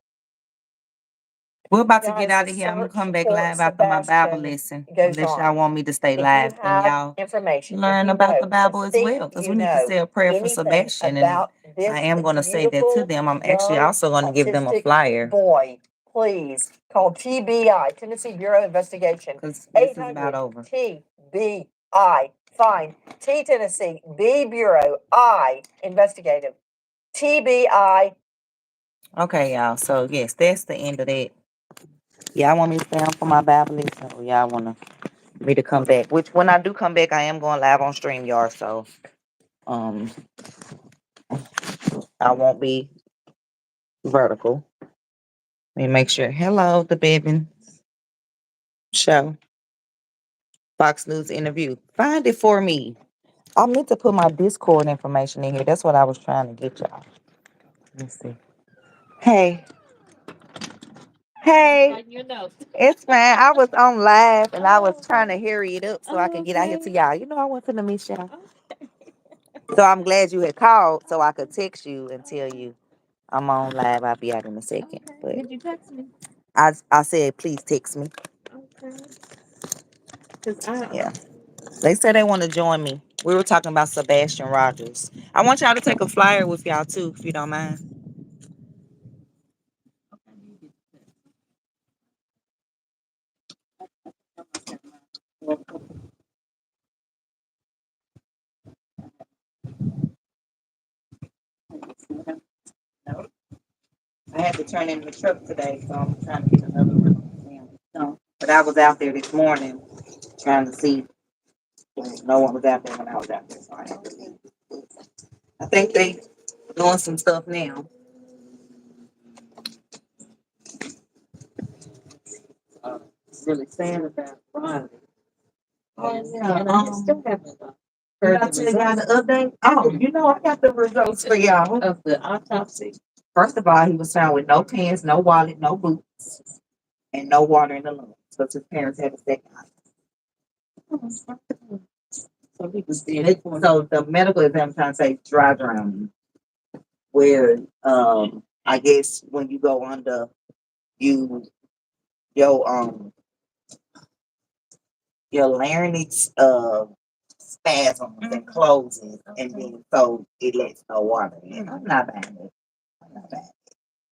We're about to Guys, get out the of here. I'm gonna search come back for live after my Bible Sebastian lesson. goes Unless on. y'all want me to stay If you live, then have y'all information, if learn you about know, the Bible as think well. Because you we need to know say a prayer for anything Sebastian, and about this I am gonna say that to beautiful, them. I'm actually young, also gonna give them a autistic flyer. boy, please call TBI, Tennessee Bureau of Investigation, Because this is about 800 over. TBI. Fine. T Tennessee, B Bureau, I Investigative. TBI. Okay, y'all. So yes, that's the end of that. Y'all want me to stay on for my Bible lesson, or y'all want me to come back? Which when I do come back, I am going live on StreamYard, so I won't be vertical. Let me make sure. Hello, the Bevan Show. Fox News interview. Find it for me. I meant to put my Discord information in here. That's what I was trying to get y'all. Let's see. Hey. Hey. It's fine. I was on live and I was trying to hurry it up so I could get out here to y'all. You know I want to miss y'all. So I'm glad you had called so I could text you and tell you I'm on live. I'll be out in a second. But Did you text me? I said please text me. Okay. Cause Yeah. They said they want to join me. We were talking about Sebastian Rogers. I want y'all to take a flyer with y'all too, if you don't mind. I had to turn in the truck today, so I'm trying to get another one. But I was out there this morning trying to see. No one was out there when I was out there. So I think they doing some stuff now. Really sad about Riley. Oh yeah, I still haven't heard the results. The update. Oh, you know I got the results for y'all of the autopsy. First of all, he was found with no pants, no wallet, no boots, and no water in the lungs. Because his parents had a second eye. So he was dead. So the medical exam trying to say dry drowning, where I guess when you go under your larynx spasms and closes, and then so it lets no water in. I'm not bad.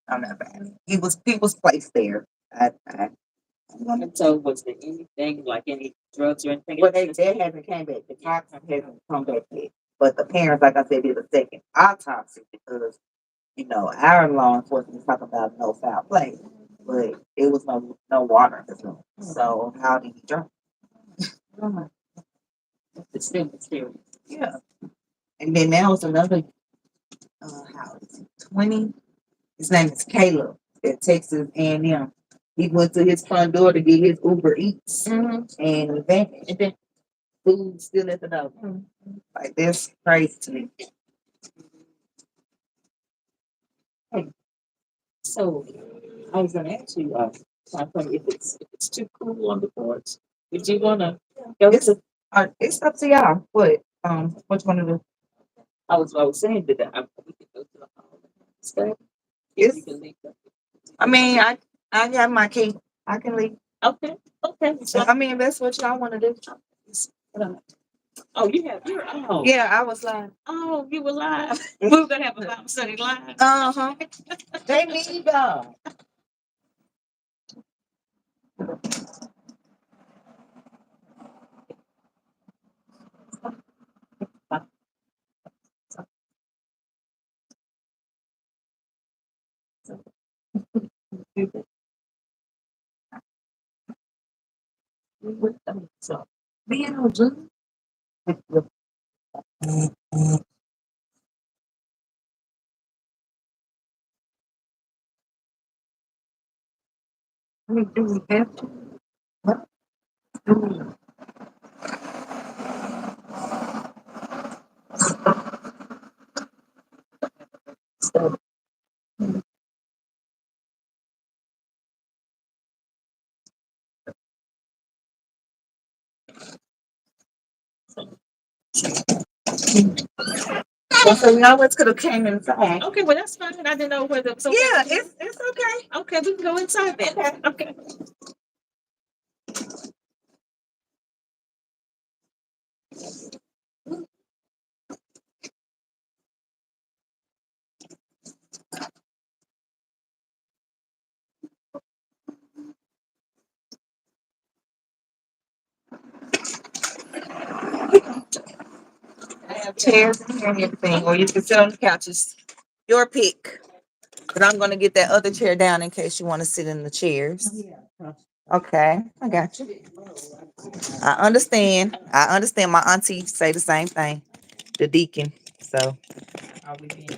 I'm not bad. He was placed there. And so was there anything like any drugs or anything? Well, they hasn't came back. The toxin hasn't come back yet. But the parents, like I said, did a second autopsy because our law enforcement talk about no foul play, but it was no water in the room. So how did he drink? It's still, yeah. And then there was another, how is it, 20? His name is Caleb at Texas A&M. He went to his front door to get his Uber Eats, and vanished. And then food still at the door. Like, that's crazy to me. So I was gonna ask you, something, if it's too cool on the porch, would you wanna go It's to? it's up to y'all. Which one of the? I was saying that we could go to the hall and stay. It's, You can leave them. I mean, I have my key. I can leave. Okay, okay. So, I mean, that's what y'all want to do. oh, you have your oh. Yeah, I was like, Oh, you were live. We were gonna have a Bible study live. uh-huh. They need God. So being on Zoom. Do we have to? What? Do we? So, So you always could have came inside. okay, well that's fine. I didn't know whether it was okay. Yeah, it's okay. Okay, we can go inside then. Okay. I have chairs and everything, or you can sit on the couches. Your pick. But I'm gonna get that other chair down in case you want to sit in the chairs. Okay, I got you. I understand. I understand. My auntie say the same thing. The deacon. So Are we being?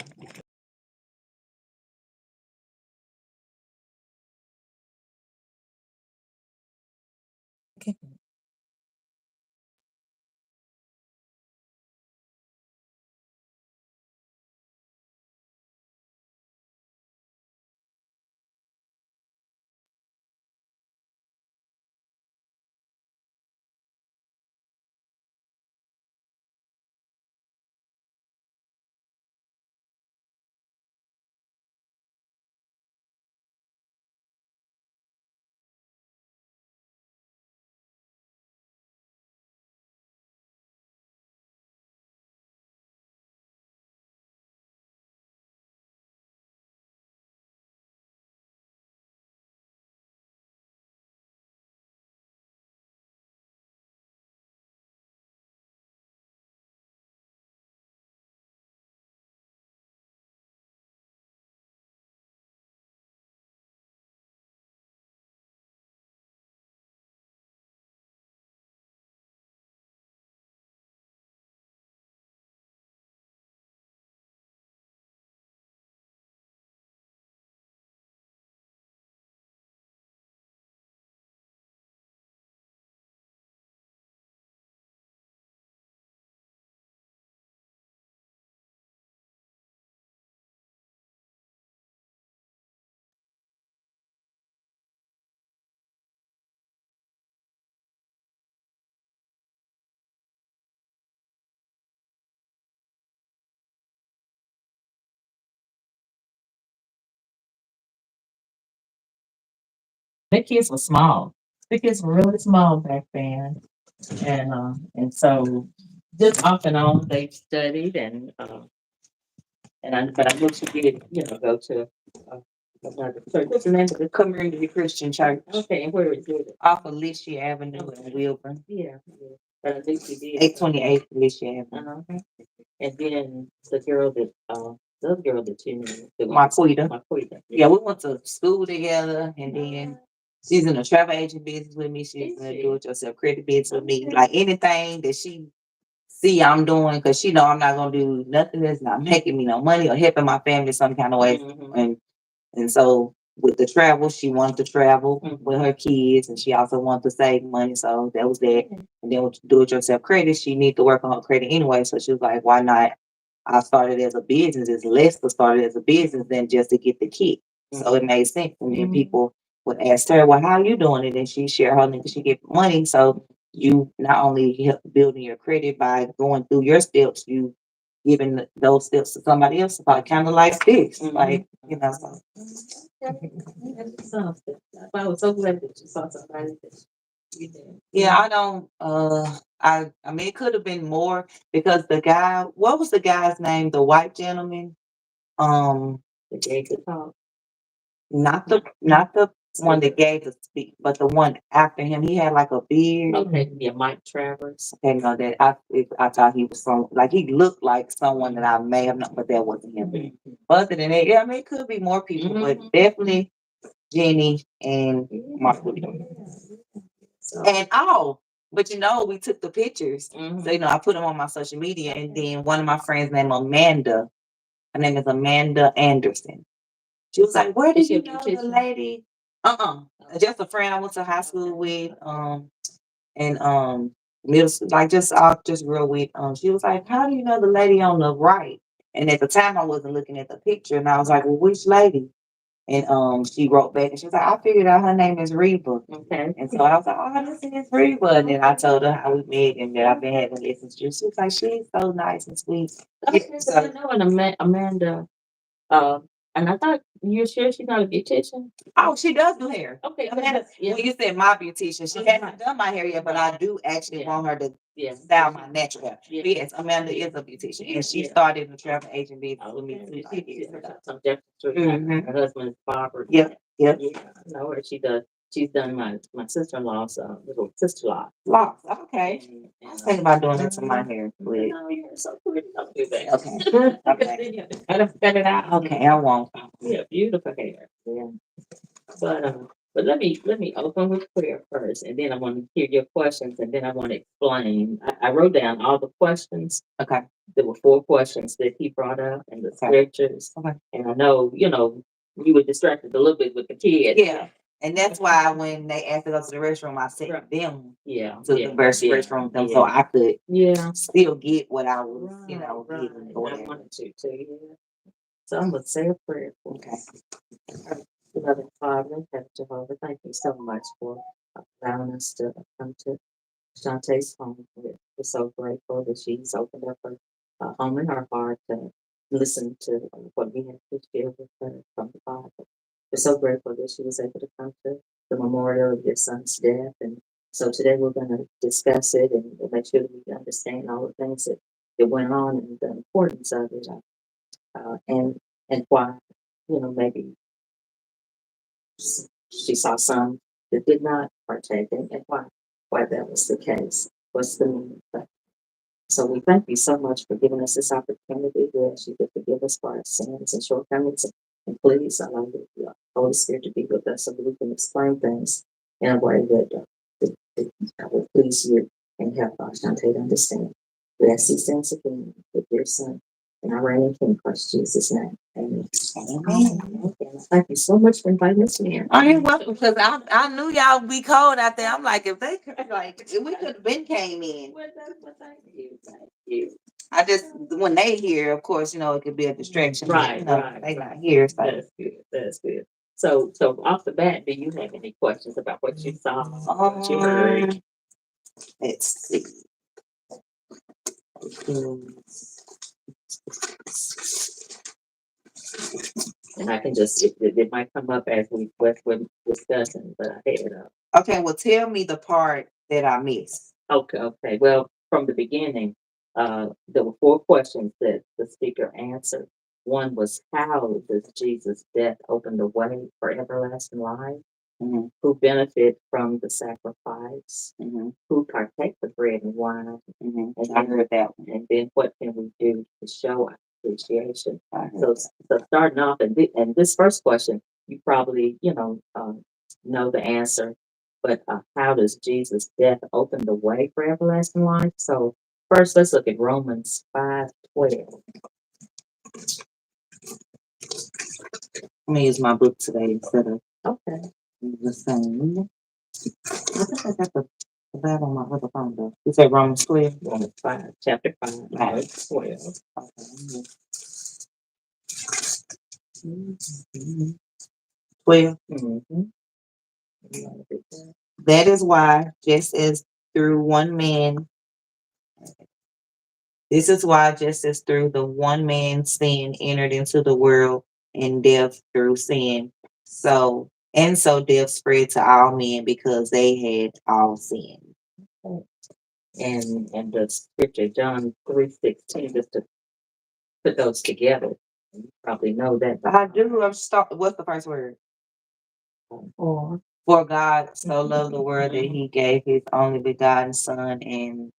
okay. The kids were small. The kids were really small back then, and so just off and on they studied but I know she did go to another church. What's the name of the community Christian church? Okay, and where is it? Off of Alicia Avenue in Wilburn. Yeah, but I think she did. 828 Alicia Avenue. Uh-huh. And then the girl that the other girl that you knew? Marquita. Marquita. Yeah, we went to school together, and then she's in a travel agent business with me. She's in a do-it-yourself credit business with me. Like anything that she see I'm doing, because she know I'm not gonna do nothing that's not making me no money or helping my family some kind of way. And so with the travel, she wanted to travel with her kids, and she also wanted to save money. So that was that. And then with do-it-yourself credit, she need to work on her credit anyway. So she was like, "Why not?" I started as a business. It's less to start it as a business than just to get the kit. So it made sense. And then people would ask her, "Well, how are you doing it?" And she share her link. She get money. So you not only help building your credit by going through your steps, you giving those steps to somebody else, about kind of like this, like So. I was so glad that you saw somebody that you did. Yeah, I don't. I mean, it could have been more because the guy. What was the guy's name? The white gentleman. The gay could talk. Not the one that gave the speak, but the one after him. He had like a beard. Okay, yeah, Mike Travers. Okay, no, that I thought he was like he looked like someone that I may have known, but that wasn't him. But other than that, yeah, I mean, it could be more people, but definitely Jenny and Mark. So, And but we took the pictures. So I put them on my social media, and then one of my friends named Amanda. Her name is Amanda Anderson. She was like, "Where did you know the lady?" Just a friend I went to high school with, and middle school, like just real with. She was like, "How do you know the lady on the right?" And at the time, I wasn't looking at the picture, and I was like, "Well, which lady?" And she wrote back, and she was like, "I figured out her name is Reba." okay. And so I was like, "Oh, this is Reba." And then I told her how we met and that I've been having lessons. She was like, "She's so nice and sweet." Okay, so I know an Amanda. And I thought you're sure she's not a beautician. Oh, she does do hair. Okay, Amanda, yeah. when you said my beautician, she hasn't done my hair yet, but I do actually want her to style my natural hair. Yeah. But yes, Amanda is a beautician, and she started in the travel agent business with me too. Some different. Her husband is barber. Yep. Yeah, I know her. She's done my sister-in-law's little sister-in-law. Locks. Okay. I was thinking about doing that to my hair. But You're so pretty. Don't do that. okay. Okay. Cut it out. Okay, I won't. Yeah, beautiful hair. Yeah. But let me open with prayer first, and then I want to hear your questions, and then I want to explain. I wrote down all the questions. Okay. There were 4 questions that he brought up in the scriptures. Okay. And I know, you were distracted a little bit with the kids. Yeah. And that's why when they asked to go to the restroom, I sent them to the restroom with them so I could still get what I was, getting or I whatever. wanted to too. So I'm gonna say a prayer. Okay. Beloved Father, Heavenly Jehovah, thank you so much for allowing us to come to Shantae's home. We're so grateful that she's opened up her home and her heart to listen to what we have to share with her from the Bible. We're so grateful that she was able to come to the memorial of your son's death. And so today we're going to discuss it and we'll make sure that we understand all the things that went on and the importance of it and why, maybe she saw some that did not partake and why that was the case. What's the meaning of that? So we thank you so much for giving us this opportunity. We ask you to forgive us for our sins and shortcomings. And please allow the Holy Spirit to be with us so that we can explain things in a way that will please you and help Shantae to understand. We ask these things again with your son. And I reign in King Christ Jesus' name. Amen. Amen. Thank you so much for inviting us here. You're welcome, because I knew y'all would be cold out there. I'm like, if they we could have been came in. Thank you. I just when they hear, of course, it could be a distraction. Right. They not here. So. That's good. So off the bat, do you have any questions about what you saw? What you heard? Let's see. And I can just it might come up as we're discussing, but I had it up. Okay, well, tell me the part that I missed. Okay. Well, from the beginning, there were 4 questions that the speaker answered. One was, how does Jesus' death open the way for everlasting life? Mm-hmm. Who benefit from the sacrifice? Mm-hmm. Who partake the bread and wine? Mm-hmm. I heard that one. And then what can we do to show appreciation. So starting off, and this first question, you probably, know the answer, but how does Jesus' death open the way for everlasting life? So first, let's look at Romans 5:12. I'm gonna use my book today instead of Okay. the same. I think I got the Bible on my other phone though. You said Romans 12? Romans 5, chapter 5, verse 12. Okay. 12. Mm-hmm. That is why, just as through one man, this is why, just as through the one man sin entered into the world, and death through sin, so death spread to all men because they had all sinned. And the scripture, John 3:16, just to put those together. You probably know that. I do. What's the first word? For God so loved the world that he gave his only begotten son, and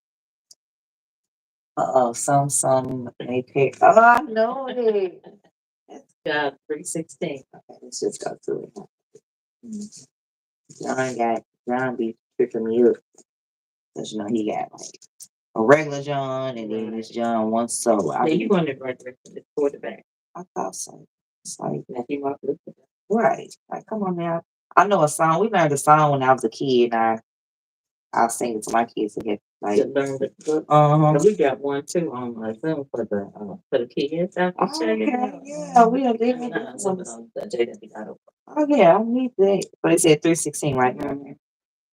some may perish. Oh, I know it. That's God 3:16. Okay, let's just go to it. John be tripping me up. Because he got like a regular John and then this John once so Now you want to right there for the quarterback. I thought so. It's like Matthew, Mark, Luke. right. Like come on now. I know a song. We learned a song when I was a kid and I'll sing it to my kids to get like You learn the book. And we got one too on Zoom for the kids. Yeah, we are living. Oh yeah, I need that. But it said 3:16 right now.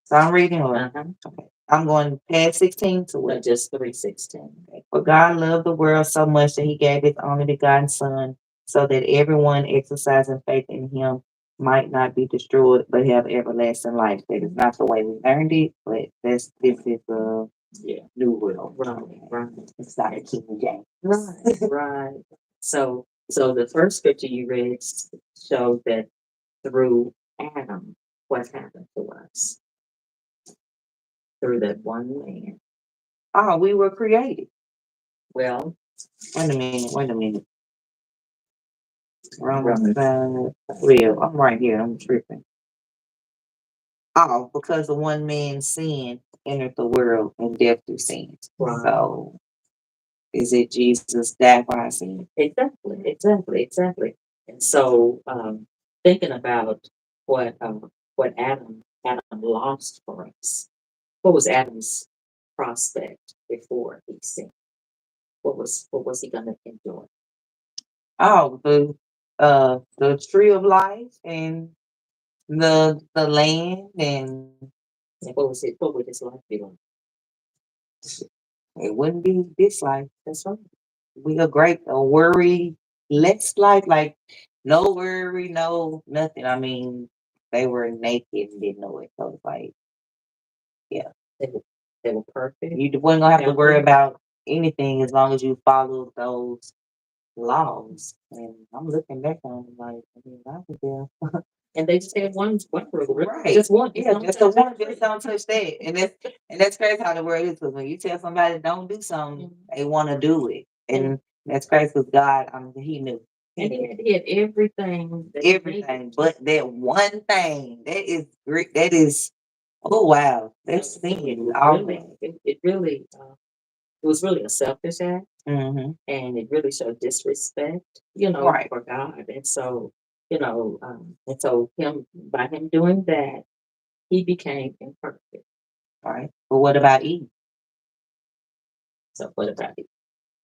So I'm reading on. Okay. I'm going past 16 to what? Just 3:16. Okay. For God loved the world so much that he gave his only begotten son, so that everyone exercising faith in him might not be destroyed, but have everlasting life. That is not the way we learned it, but this is new world. Right. It's not a King James. Right. So the first scripture you read showed that through Adam, what happened to us? Through that one man. Oh, we were created. Well, Wait a minute. Romans 5. Well, I'm right here. I'm tripping. Oh, because the one man's sin entered the world and death through sin. Right. So, is it Jesus died for our sin? Exactly. And so, thinking about what Adam lost for us. What was Adam's prospect before he sinned? What was he going to enjoy? Oh, the tree of life and the land and What would his life be like? it wouldn't be this life. That's right. We a worry less life, like no worry, no nothing. I mean, they were naked and didn't know it. So it's like, yeah, They were perfect. you wasn't gonna have to worry about anything as long as you follow those laws. And I'm looking back on it like, I mean, I was there. And they just had one rule, Right. just one. Yeah, just the one. Just don't touch that. And that's crazy how the world is. Because when you tell somebody don't do something, they want to do it. And that's crazy because God, he knew. And he had everything. Everything, but that one thing that is great. That is, oh wow, that's sin. It really it was really a selfish act, Mm-hmm. and it really showed disrespect, Right. for God. And so, and so by him doing that, he became imperfect. Right. But what about Eve? So what about it?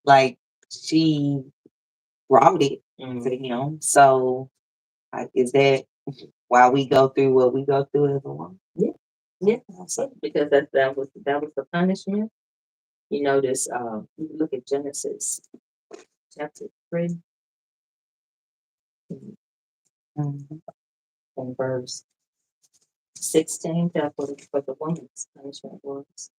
Like she brought it Mm. to him. So, like, is that why we go through what we go through as a woman? Yeah, absolutely. Because that was the punishment. You notice, you look at Genesis chapter 3 Mm-hmm. and verse 16. That's what the woman's punishment was.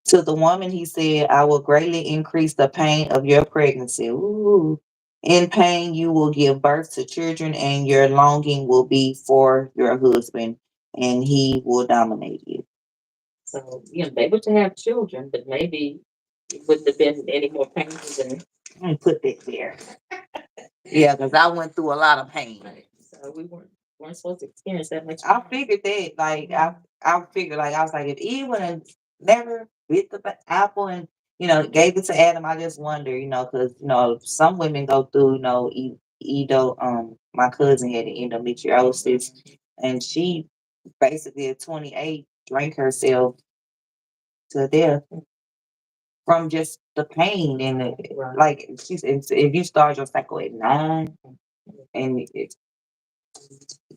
To the woman, he said, I will greatly increase the pain of your pregnancy. Ooh. In pain, you will give birth to children, and your longing will be for your husband, and he will dominate you. So, they were to have children, but maybe it wouldn't have been any more painful than I'm gonna put that there. Yeah, because I went through a lot of pain. Right. So we weren't supposed to experience that much. I figured that, like, I figured, like, I was like, if Eve would have never bit the apple and, gave it to Adam, I just wonder, because, some women go through, my cousin had endometriosis, and she basically at 28 drank herself to death from just the pain and Right. like she said, if you start your cycle at 9 and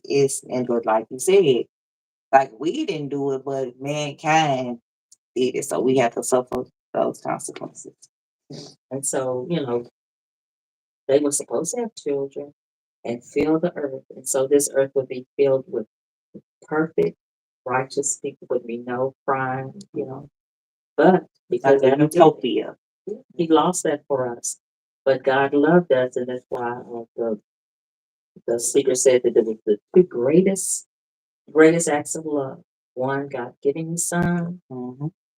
it's and but like you said, like we didn't do it, but mankind did it, so we have to suffer those consequences. And so, they were supposed to have children and fill the earth. And so this earth would be filled with perfect, righteous people, would be no crime, But because Like a utopia. he lost that for us. But God loved us, and that's why the speaker said that it was the two greatest acts of love. One, God giving his son,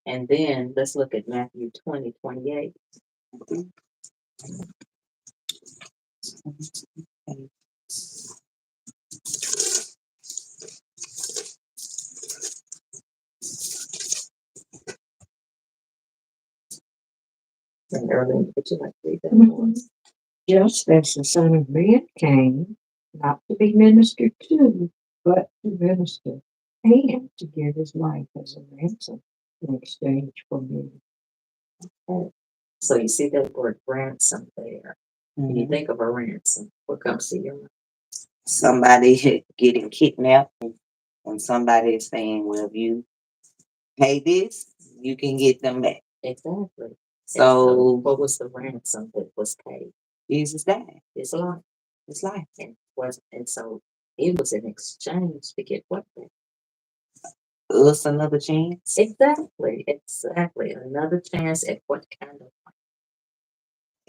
and then let's look at Matthew 20:28. And early, would you like to read that for us? Just as the Son of Man came, not to be ministered to, but to minister, and to give his life as a ransom in exchange for many. So you see that word ransom there. When you think of a ransom, what comes to your mind? Somebody getting kidnapped, and somebody is saying, well, if you pay this, you can get them back. Exactly. So what was the ransom that was paid? Jesus died. His life. His life. And so it was an exchange to get what back? Us another chance. Exactly. Another chance at what kind of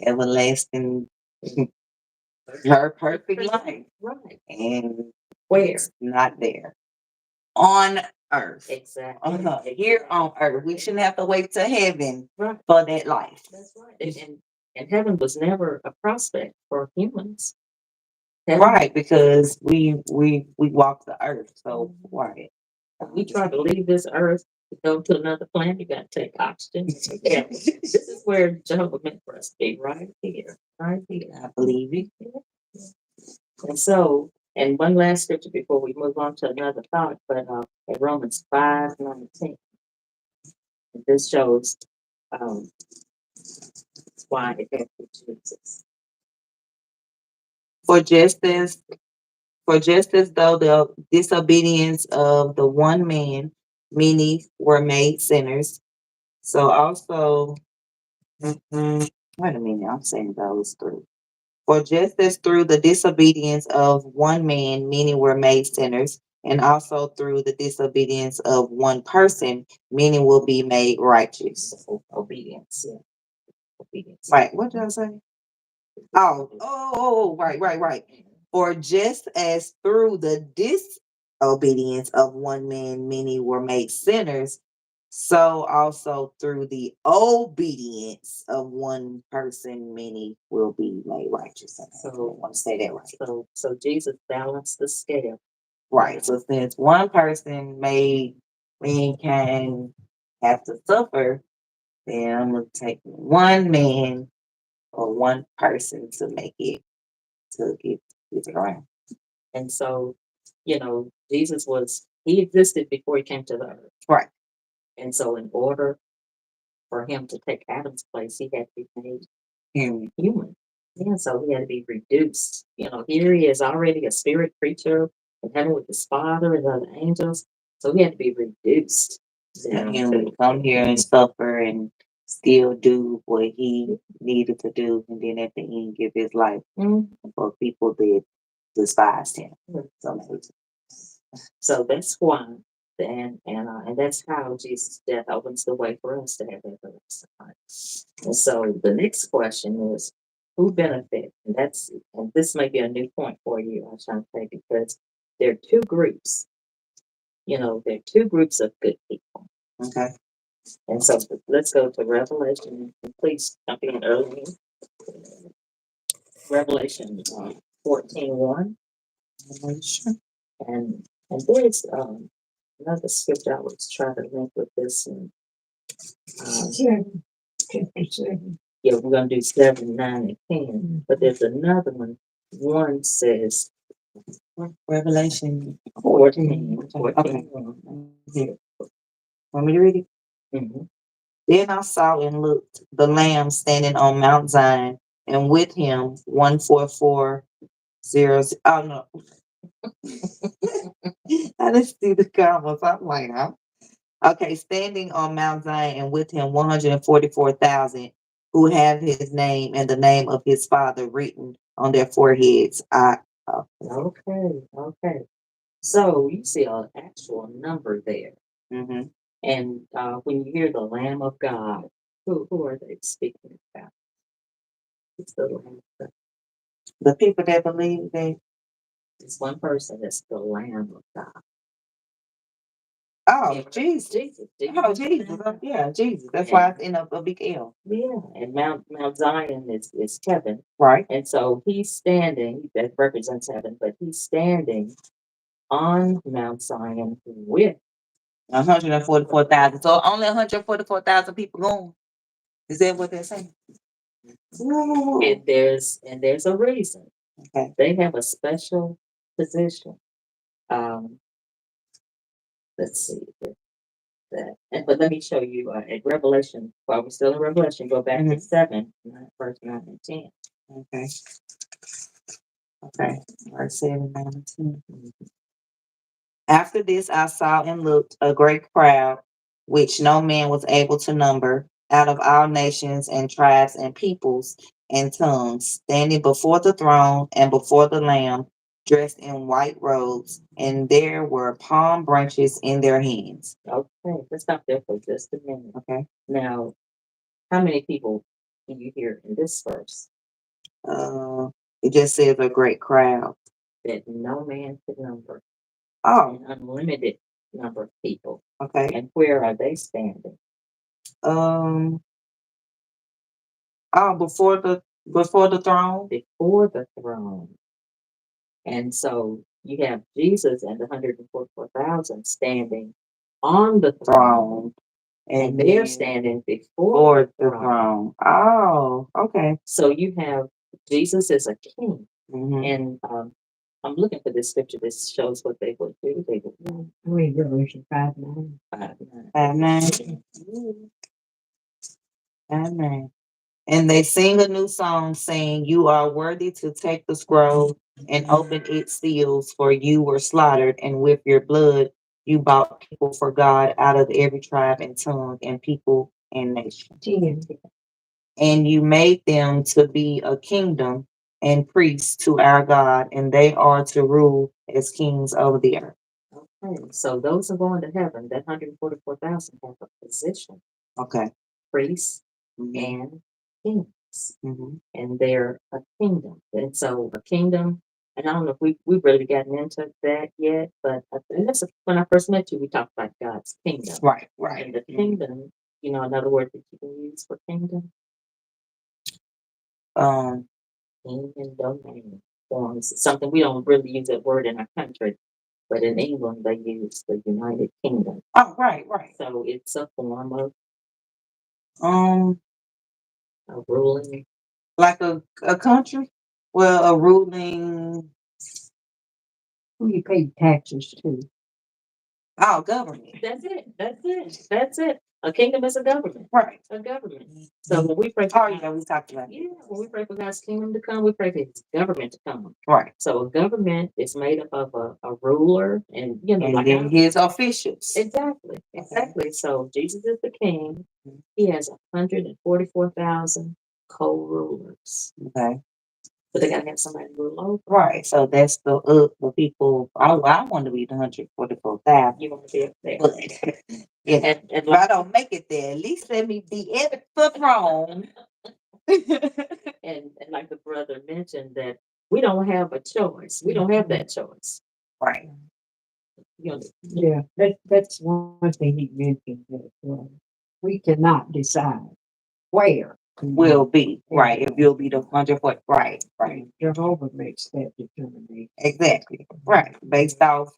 everlasting her perfect life. right? And Where? it's not there. On earth. Exactly. Here on earth. We shouldn't have to wait to heaven Right. for that life. That's right. And heaven was never a prospect for humans. Heaven, Right, because we walk the earth. So right. we try to leave this earth to go to another planet, you gotta take oxygen. Yeah. This is where Jehovah meant for us to be, right here. Right here. I believe it. And so, and one last scripture before we move on to another thought, but in Romans 5:19, this shows why it has to be Jesus. For just as though the disobedience of the one man, many were made sinners. So also, wait a minute, I'm saying those three. For just as through the disobedience of one man, many were made sinners, and also through the disobedience of one person, many will be made righteous. Obedience. Yeah. Obedience. Right. What did I say? Right. For just as through the disobedience of one man, many were made sinners, so also through the obedience of one person, many will be made righteous. So I want to say that right. So Jesus balanced the scale. Right. So since one person made mankind have to suffer, then I'm going to take one man or one person to make it to get it around. And so, Jesus he existed before he came to the earth. Right. And so in order for him to take Adam's place, he had to be made human. Yeah, so he had to be reduced. Here he is already a spirit creature in heaven with his father and other angels. So he had to be reduced. And him to come here and suffer and still do what he needed to do, and then at the end give his life for people that despised him. So that's why, and that's how Jesus' death opens the way for us to have everlasting life. And so the next question is, who benefit? And this may be a new point for you, Ashante, because there are two groups. There are two groups of good people. Okay. And so let's go to Revelation. Please jump in early. Revelation 14:1. And there's another scripture I was trying to link with this one. 57. Yeah, we're gonna do 7, 9, and 10. But there's another one. One says Revelation 14. 14. 14. Here. Want me to read it? Mhm. Then I saw and looked the Lamb standing on Mount Zion, and with him 144,000. Oh no. I didn't see the commas. I'm like, huh? Okay, standing on Mount Zion, and with him 144,000 who have his name and the name of his father written on their foreheads. Okay. So you see an actual number there. Mm-hmm. And when you hear the Lamb of God, who are they speaking about? It's the Lamb of God. The people that believe that. It's one person that's the Lamb of God. Oh, Jesus. Jesus. Oh, Jesus. Yeah, Jesus. That's why it's in a big L. Yeah, and Mount Zion is heaven. Right. And so he's standing, that represents heaven, but he's standing on Mount Zion with 144,000. So only 144,000 people going. Is that what they're saying? Ooh. and there's a reason. Okay. They have a special position. Let's see that. But let me show you at Revelation. While we're still in Revelation, go back to 7, verse 9 and 10. Okay. Okay. Verse 7, 9, and 10. After this, I saw and looked a great crowd, which no man was able to number, out of all nations and tribes and peoples and tongues, standing before the throne and before the Lamb, dressed in white robes, and there were palm branches in their hands. Okay, let's stop there for just a minute. Okay. Now, how many people do you hear in this verse? It just says a great crowd. That no man could number. Oh, An unlimited number of people. okay. And where are they standing? Oh, before the throne. Before the throne. And so you have Jesus and the 144,000 standing on the throne, and they're standing before the throne. Oh, okay. So you have Jesus as a king, Mm-hmm. and I'm looking for this scripture. This shows what they would do. They would Read Revelation 5:9. 5:9. 5:9. And they sing a new song saying, "You are worthy to take the scroll and open its seals, for you were slaughtered, and with your blood you bought people for God out of every tribe and tongue and people and nation. 10. And you made them to be a kingdom and priests to our God, and they are to rule as kings over the earth." Okay, so those are going to heaven. That 144,000 have a position. Okay. Priests Mhm. and kings. Mhm. And they're a kingdom. And so a kingdom, and I don't know if we've really gotten into that yet, but and that's when I first met you, we talked about God's kingdom. Right, And right. the kingdom, another word that you can use for kingdom, Um, kingdom domain forms something we don't really use that word in our country, but in England they use the United Kingdom. oh, right, right. So it's a form of Um, ruling. like a country? Well, a ruling Who you pay taxes to? government. That's it. A kingdom is a government. Right. A government. So when we pray Oh, yeah, we talked about it. when we pray for God's kingdom to come, we pray for his government to come. Right. So a government is made up of a ruler and And like then his officials. Exactly. So Jesus is the king. He has 144,000 co-rulers. Okay. But they gotta have somebody to rule over. Right. So that's the people. I want to be the 144,000. You want to be up there. But if I don't make it there, at least let me be at the throne. and like the brother mentioned that we don't have a choice. We don't have that choice. Right. Yeah, that's one thing he mentioned. That we cannot decide where will be, right, if you'll be the 100 foot, right, right, Jehovah makes that determination. exactly, right, based off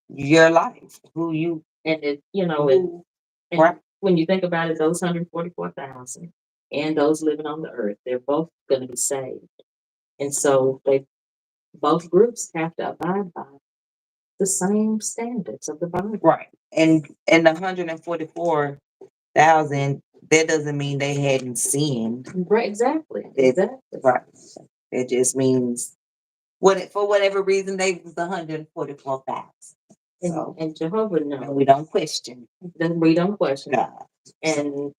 your life, who you, And it, you know, who, and right, when you think about it, those 144,000 and those living on the earth, they're both going to be saved. And so they both groups have to abide by the same standards of the Bible. right, and the 144,000, that doesn't mean they hadn't sinned. Right, exactly. It, Exactly. right, it just means for whatever reason they was 144,000. So And Jehovah and knows. we don't question Then we don't question. God. And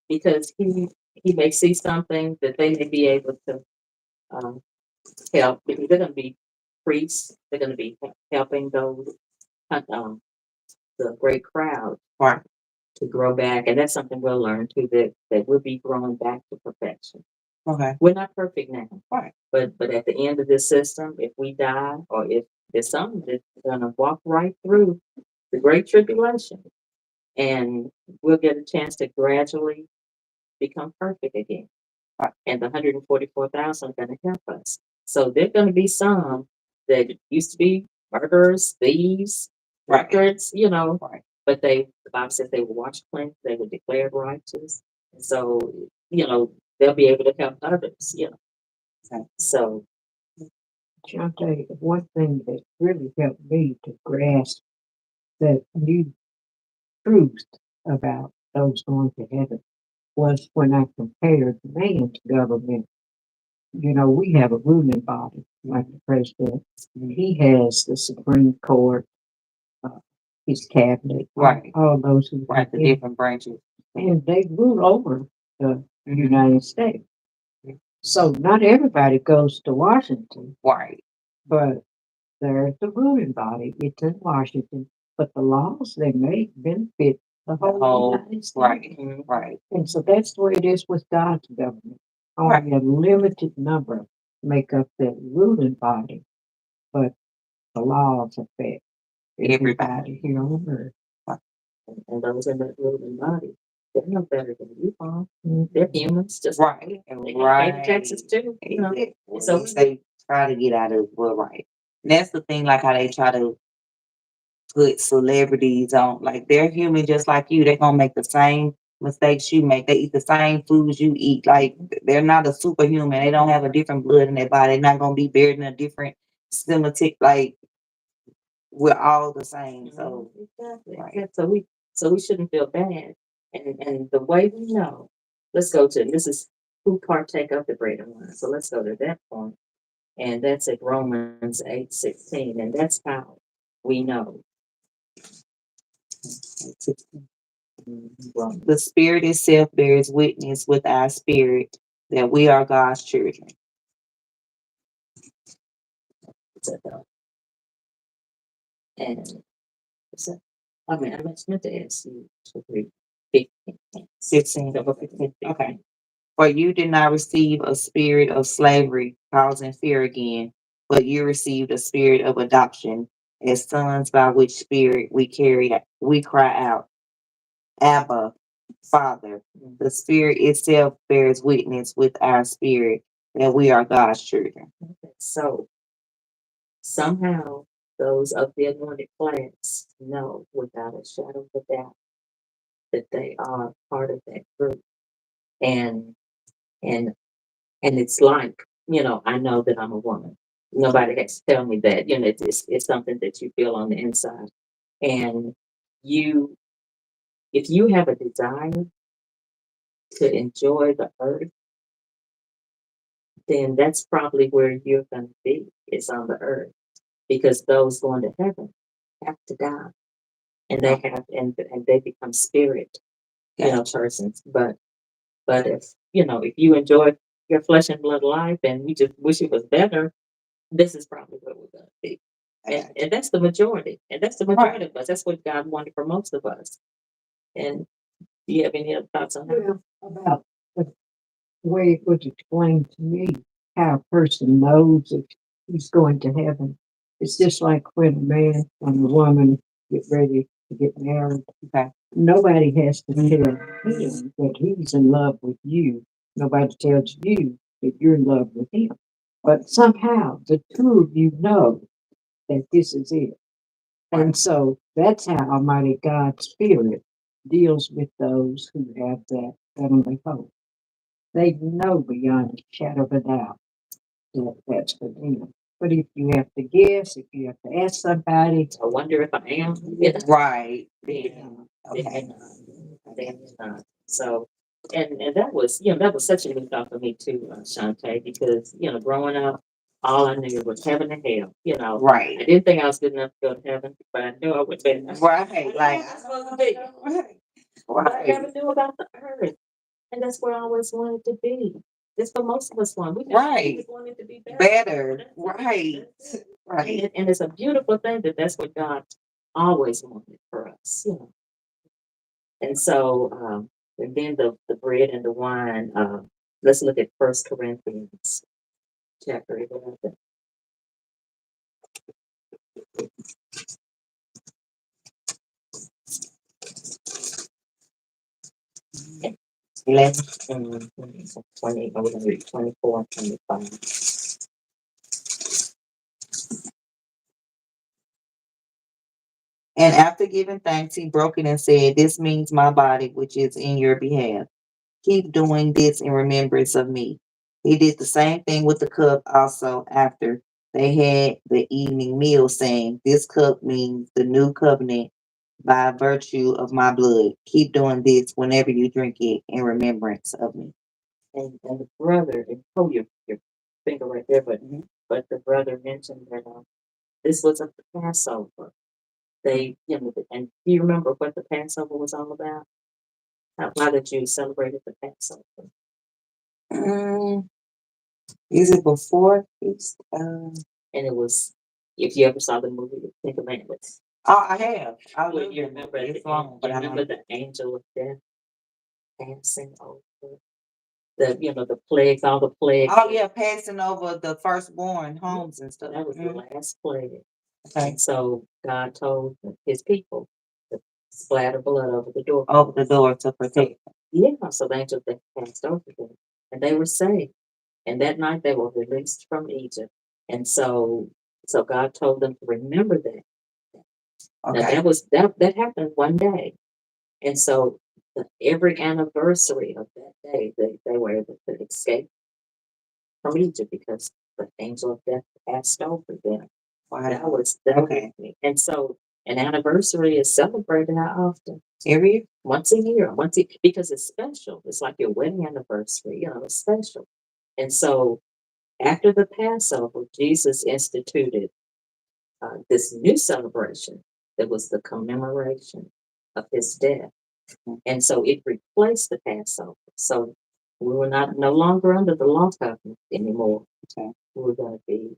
because he may see something that they may be able to um, help, because they're going to be priests. They're going to be helping those the great crowd, Right, to grow back, and that's something we'll learn too. That we'll be growing back to perfection. okay, We're not perfect now, right, but at the end of this system, if we die, or if there's something that's going to walk right through the great tribulation, and we'll get a chance to gradually become perfect again. right, And the 144,000 are going to help us. So there're going to be some that used to be murderers, thieves, right, records, you know, right, but the Bible says they were washed clean, they were declared righteous. And so, you know, they'll be able to help others, you know. okay, So, Shante, one thing that really helped me to grasp that new truth about those going to heaven was when I compared man's government. You know, we have a ruling body like the president. He has the Supreme Court, uh, his cabinet, right, all those who right, the different branches. and they rule over the Mhm. United States. So not everybody goes to Washington, Right, but there's the ruling body. It's in Washington, but the laws they make benefit the the whole whole, United States. right, right, And so that's the way it is with God's government. Only a limited number make up that ruling body, but the laws affect everybody here on earth. and those in that ruling body, they're no better than you are. They're humans, just right, they gotta pay the taxes too, you know. So they try to get out of, well, right. And that's the thing, like how they try to put celebrities on, like they're human just like you. They're gonna make the same mistakes you make. They eat the same foods you eat. Like they're not a superhuman. They don't have a different blood in their body. They're not gonna be buried in a different cemetery. Like we're all the same. So Exactly. right. Yeah, so we shouldn't feel bad. And the way we know, let's go to, this is who partake of the greater one. So let's go to that point. And that's at Romans 8:16. And that's how we know. Well, the spirit itself bears witness with our spirit that we are God's children. And so, I mean, I meant to ask you to read 15. 16. Okay. For you did not receive a spirit of slavery, causing fear again, but you received a spirit of adoption as sons, by which spirit we cry out, Abba, Father. The spirit itself bears witness with our spirit that we are God's children. So somehow those of the anointed class know without a shadow of a doubt that they are part of that group. And and and it's like, you know, I know that I'm a woman. Nobody has to tell me that. You know, it's something that you feel on the inside. And you, if you have a desire to enjoy the earth, then that's probably where you're going to be, is on the earth, because those going to heaven have to die, and they have, and they become spirit, you know, persons. But if, you know, if you enjoy your flesh and blood life and you just wish it was better, this is probably where we're going to be. And that's the majority. And that's the majority of us. That's what God wanted for most of us. And do you have any other thoughts on that? Well, about the way it was explained to me, how a person knows if he's going to heaven. It's just like when a man and a woman get ready to get married. Okay. Nobody has to tell him that he's in love with you. Nobody tells you that you're in love with him. But somehow the two of you know that this is it. And so that's how Almighty God's Spirit deals with those who have that heavenly hope. They know beyond a shadow of a doubt that that's for them. But if you have to guess, if you have to ask somebody, I wonder if I am. Right. Yeah. Okay. So, and that was, that was such a new thought for me too, Shantae, because, growing up, all I knew was heaven and hell, Right. I didn't think I was good enough to go to heaven, but I knew I would be. Right. Like, I'm supposed to be. But I never knew about the earth. And that's where I always wanted to be. That's what most of us want. We right. just wanted to be better. Better. Right. Right. And it's a beautiful thing that that's what God always wanted for us, And so, and then the bread and the wine, let's look at First Corinthians chapter 11. Okay. 11, 20, we're going to read 24 and 25. And after giving thanks, he broke it and said, "This means my body, which is in your behalf. Keep doing this in remembrance of me." He did the same thing with the cup also after they had the evening meal, saying, "This cup means the new covenant by virtue of my blood. Keep doing this whenever you drink it in remembrance of me." And the brother, and hold your finger right there, but the brother mentioned that this was a Passover. They, and do you remember what the Passover was all about? Why the Jews celebrated the Passover? Is it before feast? And it was, if you ever saw the movie The Ten Commandments. Oh, I have. I Well, will. you remember It's long, but I remember know. the angel of death passing over the plagues, all the plagues. Oh yeah, passing over the firstborn homes and stuff. That was the last plague. Okay. And so God told his people to splatter blood over the door. Over the door to protect. Yeah, so the angel of death passed over them, and they were saved. And that night they were released from Egypt. And so God told them to remember that. Now Okay. that happened one day. And so every anniversary of that day, they were able to escape from Egypt because the angel of death passed over them. Wow. That Okay. was, and so an anniversary is celebrated how often? Every year? Once a year, because it's special. It's like your wedding anniversary, it's special. And so after the Passover, Jesus instituted this new celebration that was the commemoration of his death. And so it replaced the Passover. So we were no longer under the law covenant anymore. Okay. We were going to be,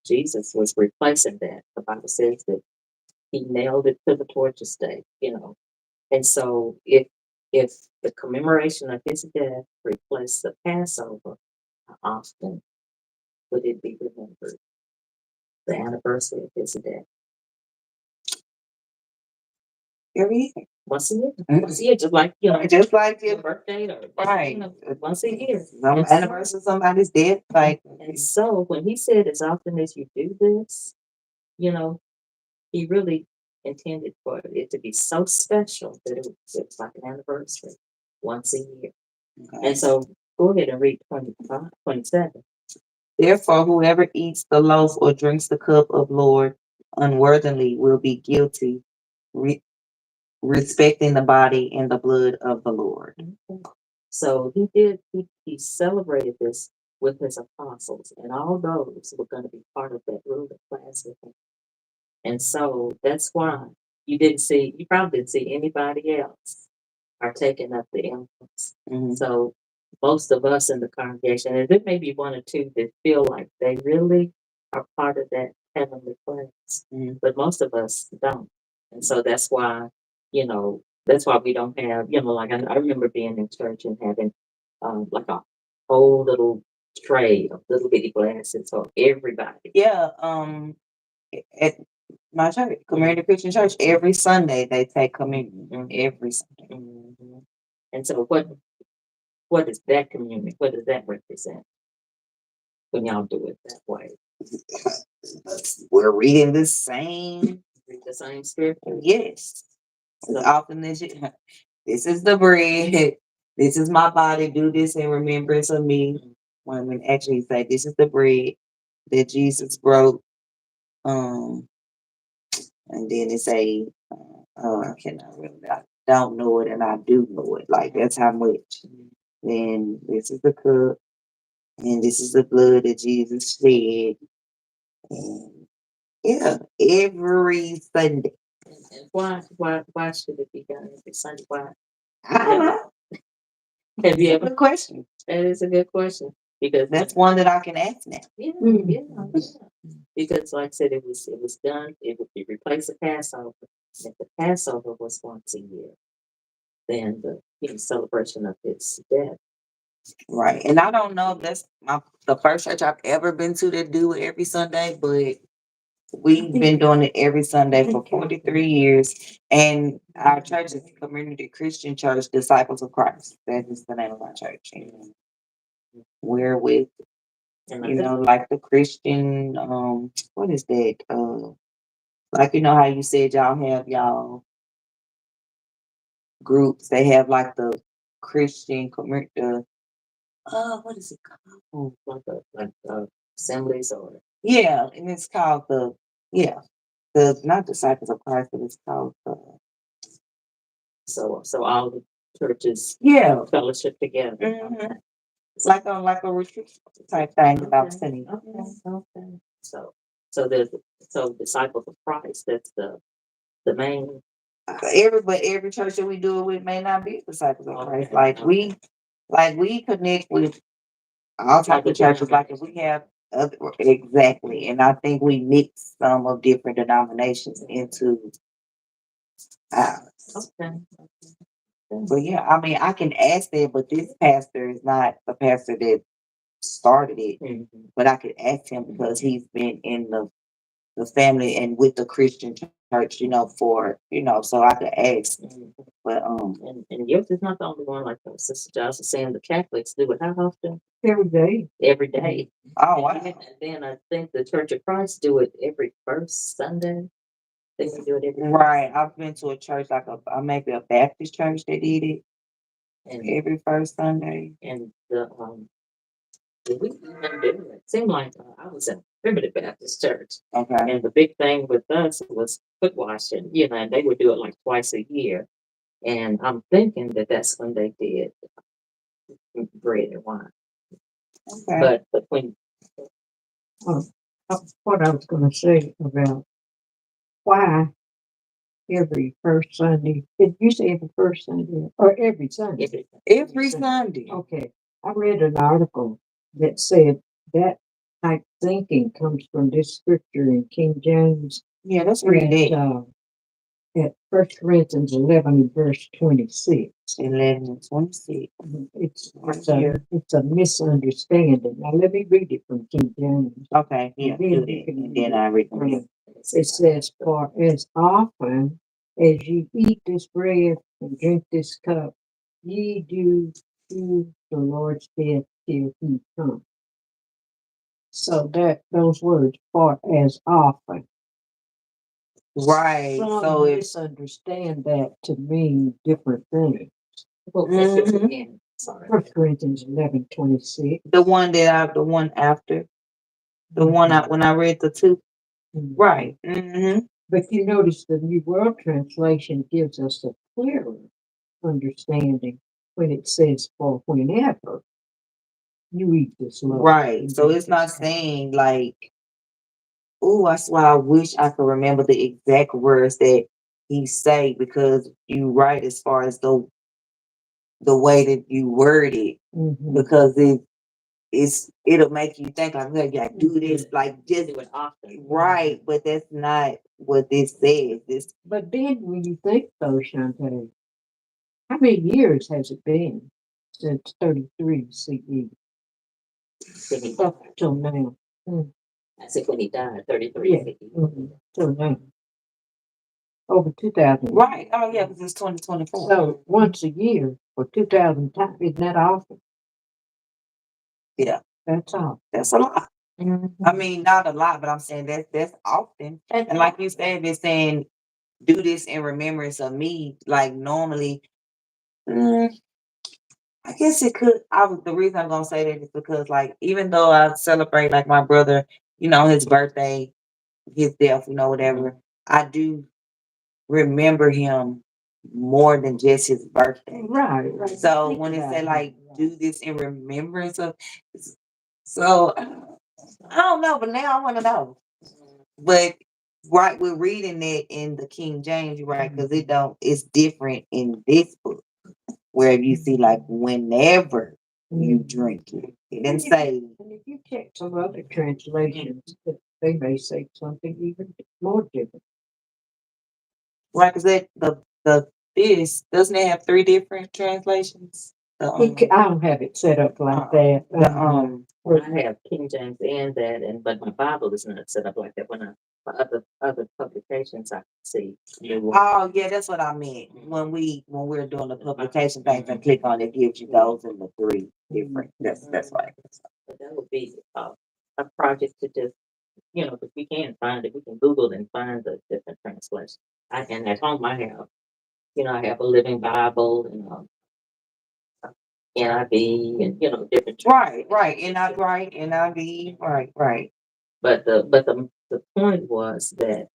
Jesus was replacing that. The Bible says that he nailed it to the torture stake, And so if the commemoration of his death replaced the Passover, how often would it be remembered? The anniversary of his death. Every year. Once a year. Once a year, just like Just like your your birthday or right. Once a year. Some anniversary of somebody's death. Like, And so when he said as often as you do this, he really intended for it to be so special that it's like an anniversary once a year. okay. And so go ahead and read 25, 27. Therefore, whoever eats the loaf or drinks the cup of Lord unworthily will be guilty, respecting the body and the blood of the Lord. So he celebrated this with his apostles, and all those were going to be part of that ruling class with him. And so that's why you probably didn't see anybody else partaking of the influence. So most of us in the congregation, and there may be one or two that feel like they really are part of that heavenly place, but most of us don't. And so that's why, we don't have, like I remember being in church and having like a whole little tray of little bitty glasses for everybody. Yeah. At My church, Community Christian Church, every Sunday they take communion. Every Sunday. Mhm. And so what is that community? What does that represent when y'all do it that way? We're reading the same. Read the same scripture? Yes. As often as you, this is the bread. This is my body. Do this in remembrance of me. When actually say this is the bread that Jesus broke. And then it say, oh, I cannot remember. I don't know it, and I do know it. Like that's how much. Then this is the cup, and this is the blood that Jesus shed. And yeah, every Sunday. And why should it be done every Sunday? Why? I don't know. Have you That's a ever? good question. That is a good question because That's one that I can ask now. yeah, yeah, yeah. Because like I said, it was done. It replaced the Passover. If the Passover was once a year, then the celebration of his death. Right. And I don't know if that's the first church I've ever been to that do it every Sunday, but we've been doing it every Sunday for 43 years. And our church is Community Christian Church, Disciples of Christ. That is the name of our church. And we're with, And I you think know, like the Christian, what is that? Like, you know how you said y'all have y'all groups, they have like the Christian community, what is it called? like assemblies or Yeah, and it's called the not Disciples of Christ, but it's called so all the churches fellowship together. mhm. It's like a retreat type thing that I was telling you. Okay. So disciples of Christ, that's the main. Every church that we do it with may not be Disciples of Christ. Like we connect with all types of churches. Like if we have other exactly, and I think we mix some of different denominations into ours. Okay. But yeah, I mean, I can ask that, but this pastor is not a pastor that started it. Mhm. But I could ask him because he's been in the family and with the Christian church, for so I could ask. But And yours is not the only one, like Sister Josh was saying, the Catholics do it how often? every day. Every day. oh wow. And then I think the Church of Christ do it every first Sunday. They do it every Right. I've been to a church like maybe a Baptist church that did it and every first Sunday. and we even do it. Seemed like I was in a primitive Baptist church. Okay. And the big thing with us was foot washing, and they would do it like twice a year. And I'm thinking that that's when they did bread and wine. Okay. But when What I was going to say about why every first Sunday, did you say every first Sunday or every Sunday? Every Sunday. Okay, I read an article that said that type thinking comes from this scripture in King James Yeah, let's read it. At 1 Corinthians 11 and verse 26. 11 and 26. It's a misunderstanding. Now let me read it from King James. Okay, yeah, And then do you that. can And then I read it. It says, "For as often as ye eat this bread and drink this cup, ye do to the Lord's death till he come." So that those words, "for as often." Right. Some So if misunderstand that to mean different things. Mhm. again, sorry. 1 Corinthians 11:26. the one after the one when I read the two. Mhm. Right. Mm-hmm. But you notice the New World Translation gives us a clearer understanding when it says, "For whenever you eat this loaf." Right. So it's not saying like, oh, that's why I wish I could remember the exact words that he say because you right as far as the way that you word it Mhm. because it'll make you think like, well, yeah, do this like just Do it often. right, but that's not what this says. This But then when you think though, Shantae, how many years has it been since 33 CE up till now? I said when he died, 33. Yeah. Till now. over 2,000. Right. Oh yeah, because it's 2024. So once a year for 2,000 times, isn't that awesome? Yeah, That's all. that's a lot. Mhm. I mean, not a lot, but I'm saying that's often. And like you said, they're saying do this in remembrance of me. Like normally, mm, I guess it could. The reason I'm gonna say that is because like even though I celebrate like my brother, his birthday, his death, whatever, I do remember him more than just his birthday. Right, right. So Think when it about say it. like do this in remembrance of, so I don't know, but now I want to know. But right, we're reading it in the King James, right? Because it's different in this book where you see like whenever you drink it. It didn't say. And if you check some other translations, they may say something even more different. Right, because the this doesn't it have 3 different translations? I don't have it set up like that. I have King James and that, but my Bible is not set up like that. When other publications I can see. Oh yeah, that's what I meant. When we're doing the publication things and click on it, gives you those in the 3 different. That's right. But that would be a project to just, if we can find it, we can Google and find the different translations. And at home I have, I have a Living Bible and NIV and different. Right, NIV, right. But the point was that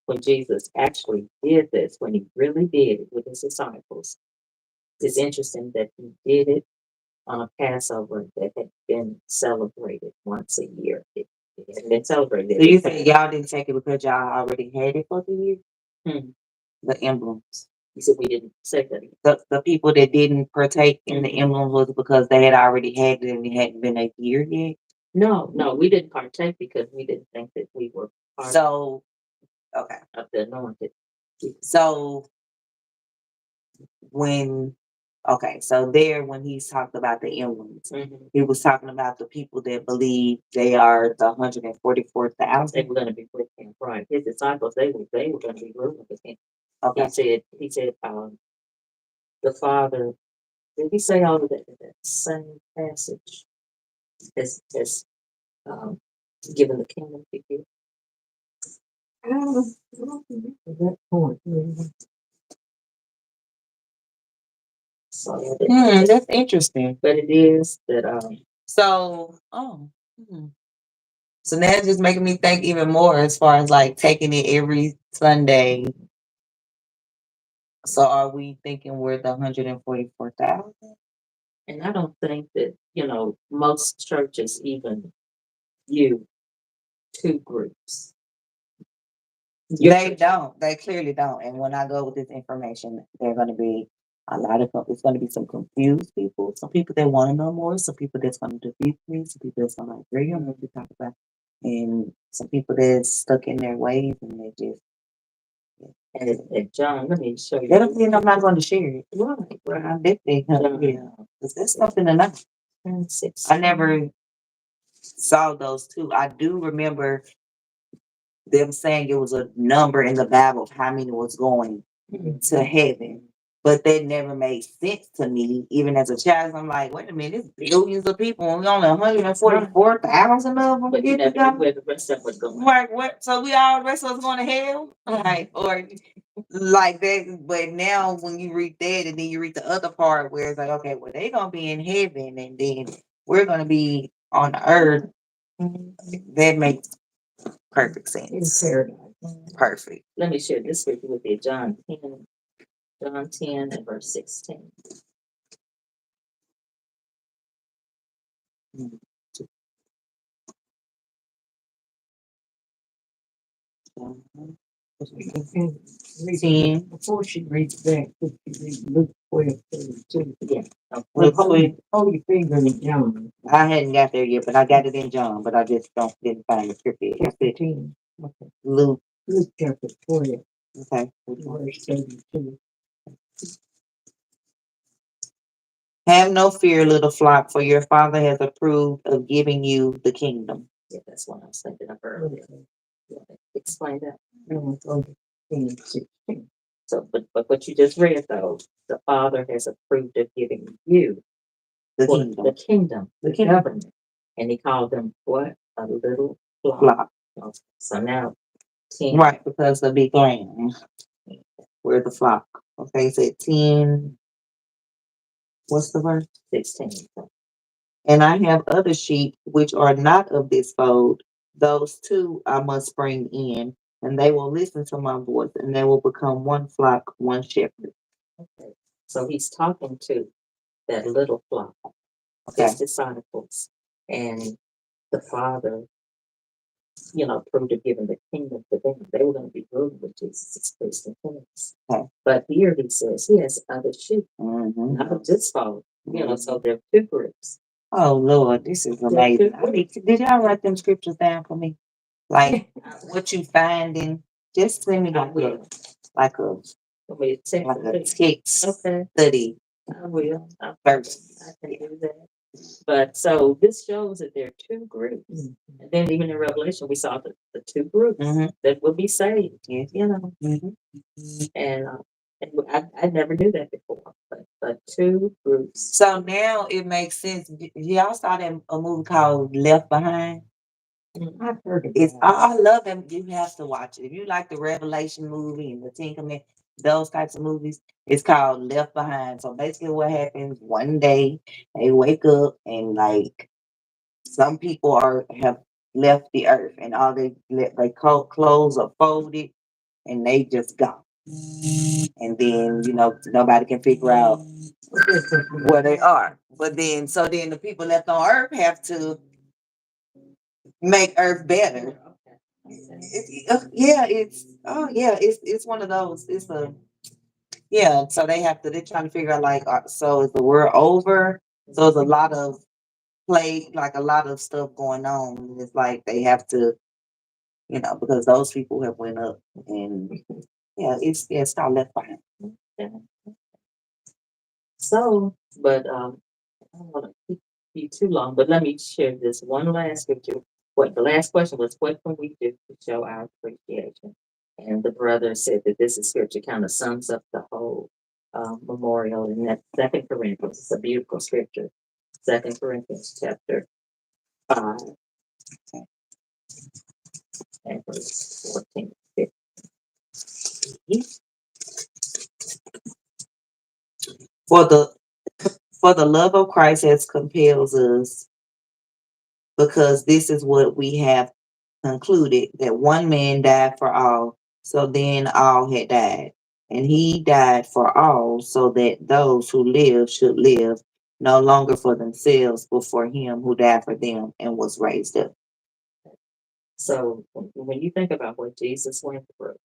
when Jesus actually did this, when he really did it with his disciples, it's interesting that he did it on a Passover that had been celebrated once a year. It had been celebrated. So you said y'all didn't take it because y'all already had it for the year? Hmm. The emblems. He said we didn't say that. The people that didn't partake in the emblems was because they had already had it and it hadn't been a year yet? No, we didn't partake because we didn't think that we were part So, okay. of the anointed. So when when he's talked about the emblems, he was talking about the people that believe they are the 144,000. They were going to be with him, right? His disciples, they were going to be ruling with him. Okay. He said, the Father. Did he say all of that in that same passage? As given the kingdom to you. I don't remember that point. So That's interesting. but it is that So so now it's just making me think even more as far as like taking it every Sunday. So are we thinking we're the 144,000? and I don't think that, most churches even view 2 groups. They don't. They clearly don't. And when I go with this information, they're going to be it's going to be some confused people, some people that want to know more, some people that's going to defeat me, some people that's going to agree on what we talk about, and some people that's stuck in their ways and they just. And John, let me show you. That don't mean I'm not going to share it. Right. I'm definitely because that's something to know. I never saw those 2. I do remember them saying it was a number in the Bible of how many was going to heaven. But that never made sense to me, even as a child. I'm like, wait a minute, it's billions of people, and we only 144,000 of them. But you never knew where the rest of them was going. Like what? So we all the rest of us going to hell? Like or like that. But now when you read that, and then you read the other part where it's like, okay, well they're gonna be in heaven, and then we're gonna be on earth. That makes perfect sense. In paradise. Perfect. Let me share this with you, John 10 and verse 16. Before she reads that, could you read Luke 12:32? Yeah. Hold your finger in John. I hadn't got there yet, but I got it in John, but I just didn't find the scripture. Chapter 10. Okay. Luke. Luke chapter 12. Okay. Verse 32. Have no fear, little flock, for your Father has approved of giving you the kingdom. Yeah, that's what I was thinking of earlier. Explain that. 10, 16. So, but what you just read though, the Father has approved of giving you The what? kingdom. The kingdom, the kingdom. government. And he called them what? A little flock. Flock. So now 10. Right, because the big lamb. We're the flock. Okay, it said 10. What's the verse? 16. And I have other sheep which are not of this fold. Those too I must bring in, and they will listen to my voice, and they will become one flock, one shepherd. Okay. So he's talking to that little flock, Okay. his disciples, and the Father, approved of giving the kingdom to them. They were going to be ruling with Jesus as priests and kings. Okay. But here he says he has other sheep, Mm-hmm. not of this fold. So there are two groups. Oh Lord, this is amazing. Did y'all write them scriptures down for me? Like what you finding? Just send me like a text Okay. study. I will. First. I can do that. But so this shows that there are two groups. Mm-hmm. And then even in Revelation, we saw the two groups that will be saved. Yes. And I never knew that before. But two groups. So now it makes sense. Y'all saw a movie called Left Behind? I've heard of It's that. I love them. You have to watch it. If you like the Revelation movie and the Ten Commandments, those types of movies, it's called Left Behind. So basically what happens one day they wake up and like some people have left the earth and all they clothes are folded and they just gone. And then, nobody can figure out where they are. But then the people left on earth have to make earth better. It's one of those. So they're trying to figure out like, so is the world over? So there's a lot of play, like a lot of stuff going on. It's like they have to, because those people have went up and it's called Left Behind. So, but I don't want to keep you too long, but let me share this one last scripture. The last question was, what can we do to show our appreciation? And the brother said that this is scripture kind of sums up the whole memorial, and that Second Corinthians. It's a beautiful scripture. 2 Corinthians chapter 5 and verse 14. 15. For the love of Christ has compels us, because this is what we have concluded, that one man died for all, so then all had died. And he died for all, so that those who live should live no longer for themselves, but for him who died for them and was raised up. So when you think about what Jesus went through,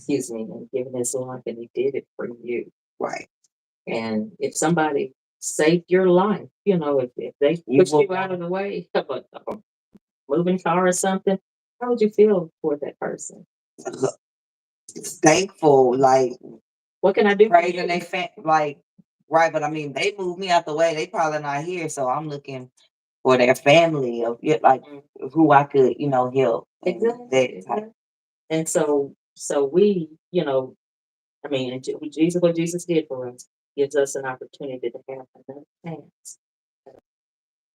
and giving his life, and he did it for you. Right. And if somebody saved your life, if they pushed you out of the way of a moving car or something, how would you feel toward that person? Thankful, like, what can I do? Praising they like, right, but I mean, they moved me out the way. They probably not here, so I'm looking for their family of like who I could, help. Exactly. And so we, what Jesus did for us gives us an opportunity to have another chance,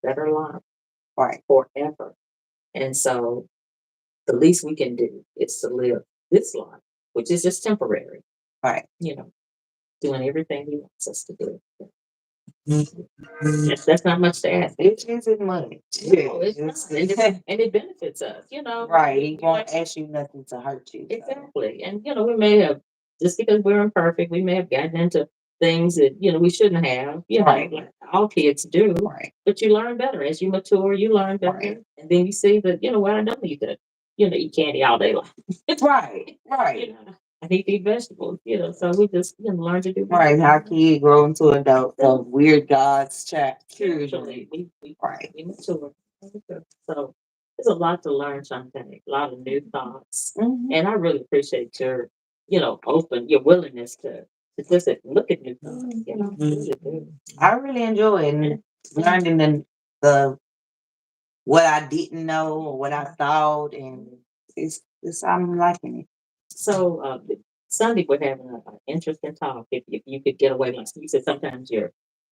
better life, right, forever. And so the least we can do is to live this life, which is just temporary. Right. Doing everything he wants us to do. That's not much to ask. It isn't much. No, it's not. And it benefits us, Right. He won't ask you nothing to hurt you. Exactly. And, we may have, just because we're imperfect, we may have gotten into things that, we shouldn't have, right. Like all kids do. Right. But you learn better. As you mature, you learn better. Right. And then you see that, I don't need to, eat candy all day long. Right. Right. I need to eat vegetables, so we just learn to do right. How can you grow into adult? So we're God's child. Spiritually, we mature. So there's a lot to learn, Shantae, a lot of new thoughts. And I really appreciate your, your willingness to just look at new thoughts, really do. I really enjoy it, learning the what I didn't know or what I thought, and it's I'm liking it. So Sunday we're having an interesting talk. If you could get away, like you said, sometimes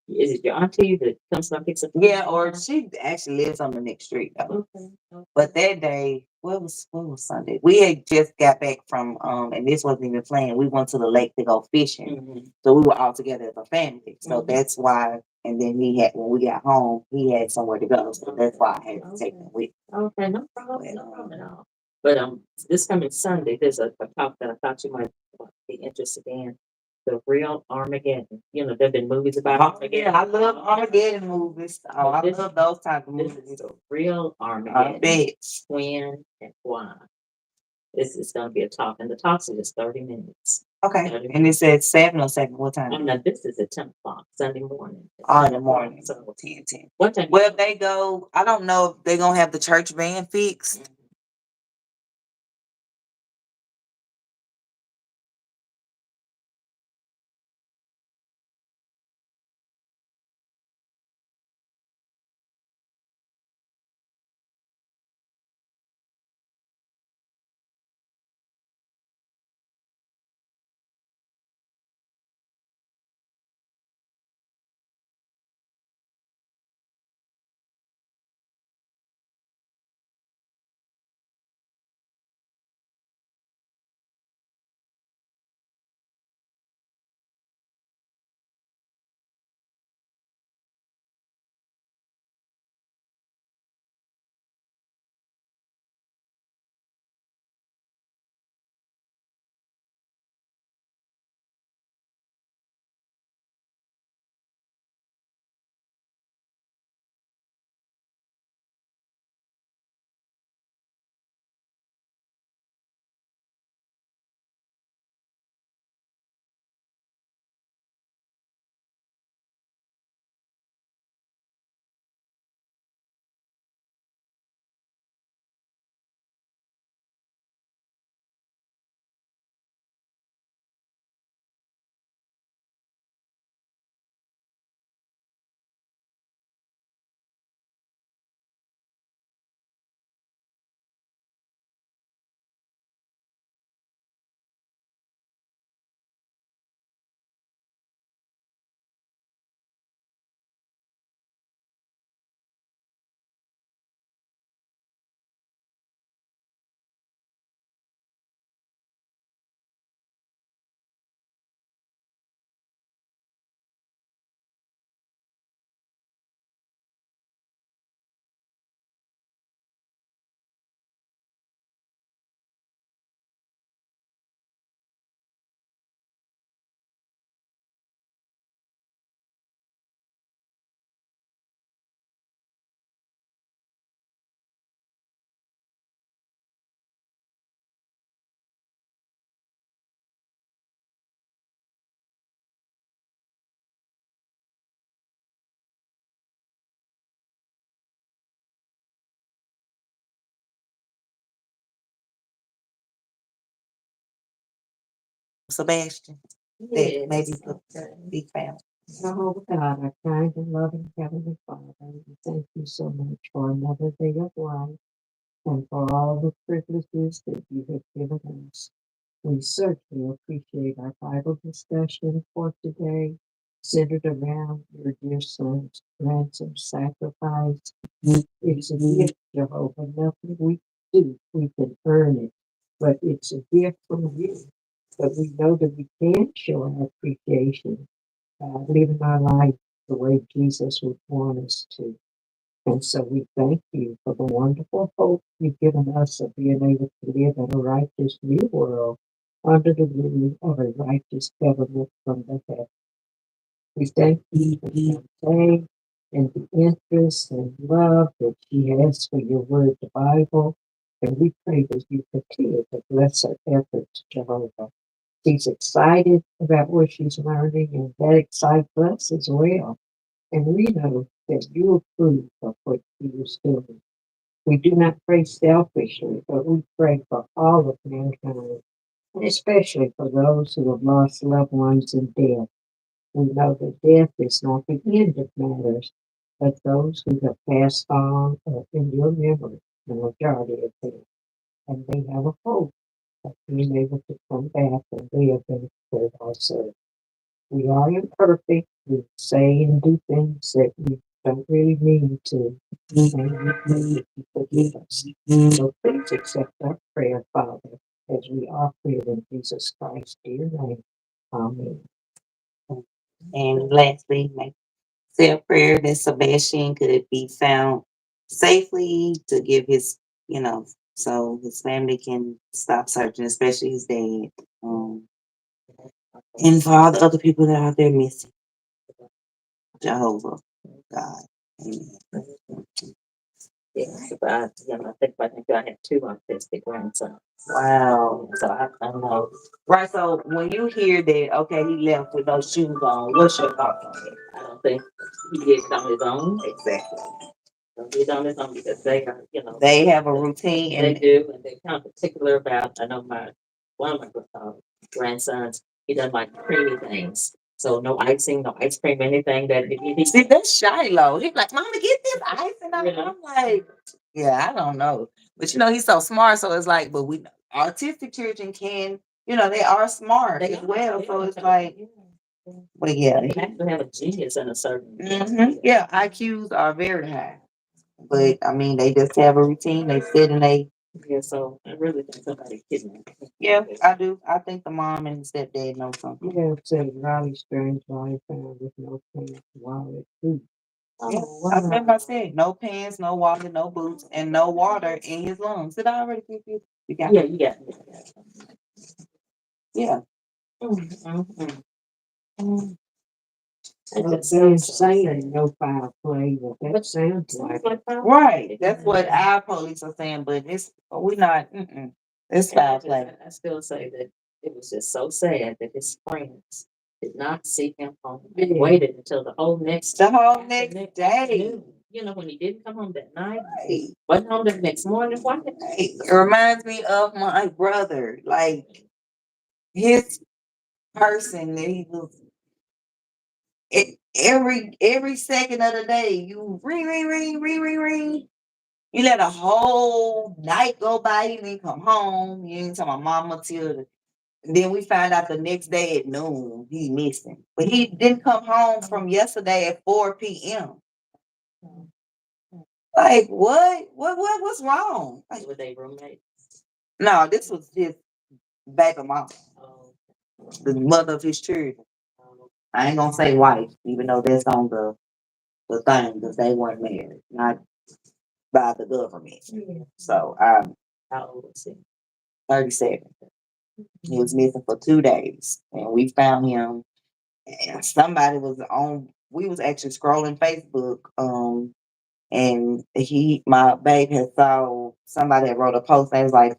is it your auntie that comes and picks up? Yeah, or she actually lives on the next street though. Okay. Okay. But that day, what was Sunday? We had just got back from and this wasn't even planned. We went to the lake to go fishing. Mhm. So we were all together as a family. So Mhm. that's why, and then when we got home, he had somewhere to go. So that's why I had to take him with. Okay, no problem, no problem at all. But this coming Sunday, there's a talk that I thought you might be interested in. The real Armageddon. You know, there've been movies about Armageddon. Yeah, I love Armageddon movies. Oh, I love those type of This movies. is a real I Armageddon. bet. Twin and Juan. This is going to be a talk, and the talks are just 30 minutes. Okay. 30 And it said 7 or 7. What time? Oh, no, this is at 10 o'clock, Sunday morning. Oh, in the morning. So, 10. what time? Well, if they go, I don't know if they're gonna have the church band fixed. Sebastian. That maybe the big family. Oh God, our kind and loving Heavenly Father, we thank you so much for another day of life and for all the privileges that you have given us. We certainly appreciate our Bible discussion for today, centered around your dear Son's ransom sacrifice. It's a gift, Jehovah. Nothing we do, we can earn it, but it's a gift from you. But we know that we can show our appreciation, living our life the way Jesus would want us to. And so we thank you for the wonderful hope you've given us of being able to live in a righteous new world under the rule of a righteous government from the heaven. We thank you for Shantae and the interest and love that she has for your word, the Bible. And we pray that you continue to bless her efforts, Jehovah. She's excited about what she's learning, and that excites us as well. And we know that you approve of what she is doing. We do not pray selfishly, but we pray for all of mankind, and especially for those who have lost loved ones in death. We know that death is not the end of matters, but those who have passed on are in your memory, the majority of them, and they have a hope. of being able to come back and live and serve ourselves. We are imperfect. We say and do things that we don't really mean to. And we pray that you forgive us. So please accept our prayer, Father, as we offer it in Jesus Christ's dear name. Amen. And lastly, say a prayer that Sebastian could be found safely to give his, so his family can stop searching, especially his dad. And for all the other people that are out there missing. Jehovah, God. Amen. Yes, but I think I have two autistic grandsons. Wow. So I know. Right. So when you hear that, okay, he left with no shoes on, what's your thoughts on it? I don't think he did it on his own. Exactly. So he did it on his own because they are, They have a routine they and do, and they're kind of particular about. I know one of my grandsons, he doesn't like creamy things. So no icing, no ice cream, anything that he see that's Shiloh. He's like, Mama, get this ice. And I'm, Yeah. I'm like, yeah, I don't know. But he's so smart. So it's like, but we autistic children can, they are smart They as are, well. they So are. it's like, but yeah. They have to have a genius in a certain. Yeah, IQs are very high. But I mean, they just have a routine. They sit and they. Yeah, so I really think somebody kidnapped him. Yeah, I do. I think the mom and stepdad know something. You have said Riley Strange life found with no pants, wallet, food. Yeah, I remember I said no pants, no wallet, no boots, and no water in his lungs. Did I already give you? You got Yeah, you got it. Yeah. Well, they're saying no foul play, but that sounds like Right. That's what our police are saying, but we're not. It's foul play. I still say that it was just so sad that his friends did not see him home and waited until the whole next day. When he didn't come home that night, Right. wasn't home the next morning. Why? It reminds me of my brother. Like his person that he was. Every second of the day, you ring, ring, ring, ring, ring, ring. You let a whole night go by. You didn't come home. You didn't tell my mama till. Then we find out the next day at noon he missing. But he didn't come home from yesterday at 4 p.m. Like what? What's wrong? Like, Were they roommates? no, this was his baby mama, the mother of his children. I ain't gonna say wife, even though that's on the thing, because they weren't married, not by the government. So How old was he? 37. He was missing for 2 days, and we found him. And somebody was on. We was actually scrolling Facebook, and my babe had saw somebody had wrote a post that was like,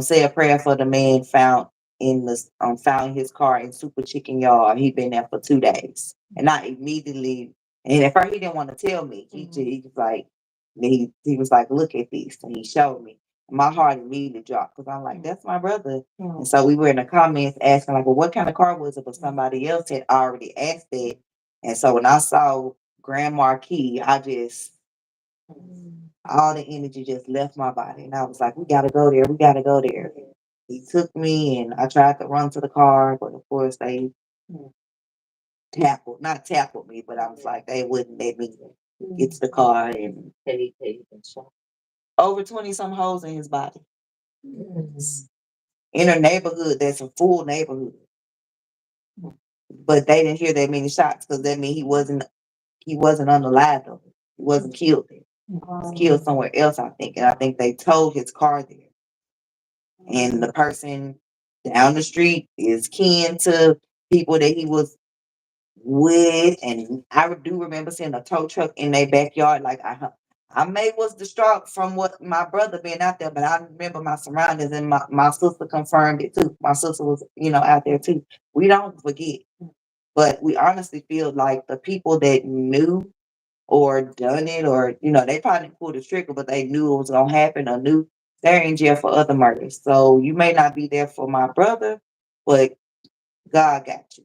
say a prayer for the man found his car in Super Chicken Yard. He'd been there for 2 days, and I immediately. And at first he didn't want to tell me. He was like, he was like, look at this, and he showed me. My heart immediately dropped because I'm like, that's my brother. And so we were in the comments asking like, well, what kind of car was it? But somebody else had already asked that. And so when I saw Grand Marquis, I just all the energy just left my body. And I was like, we gotta go there. We gotta go there. He took me and I tried to run to the car, but of course they not tackled me, but I was like, they wouldn't let me get to the car and shot. over 20 some holes in his body. In a neighborhood that's a full neighborhood. But they didn't hear that many shots because that means he wasn't unalive though. He wasn't killed there. He was killed somewhere else, I think. And I think they towed his car there. And the person down the street is kin to people that he was with. And I do remember seeing a tow truck in their backyard. Like I may was distraught from what my brother being out there, but I remember my surroundings and my sister confirmed it too. My sister was, out there too. We don't forget. But we honestly feel like the people that knew or done it or, they probably pulled the trigger, but they knew it was gonna happen or knew they're in jail for other murders. So you may not be there for my brother, but God got you.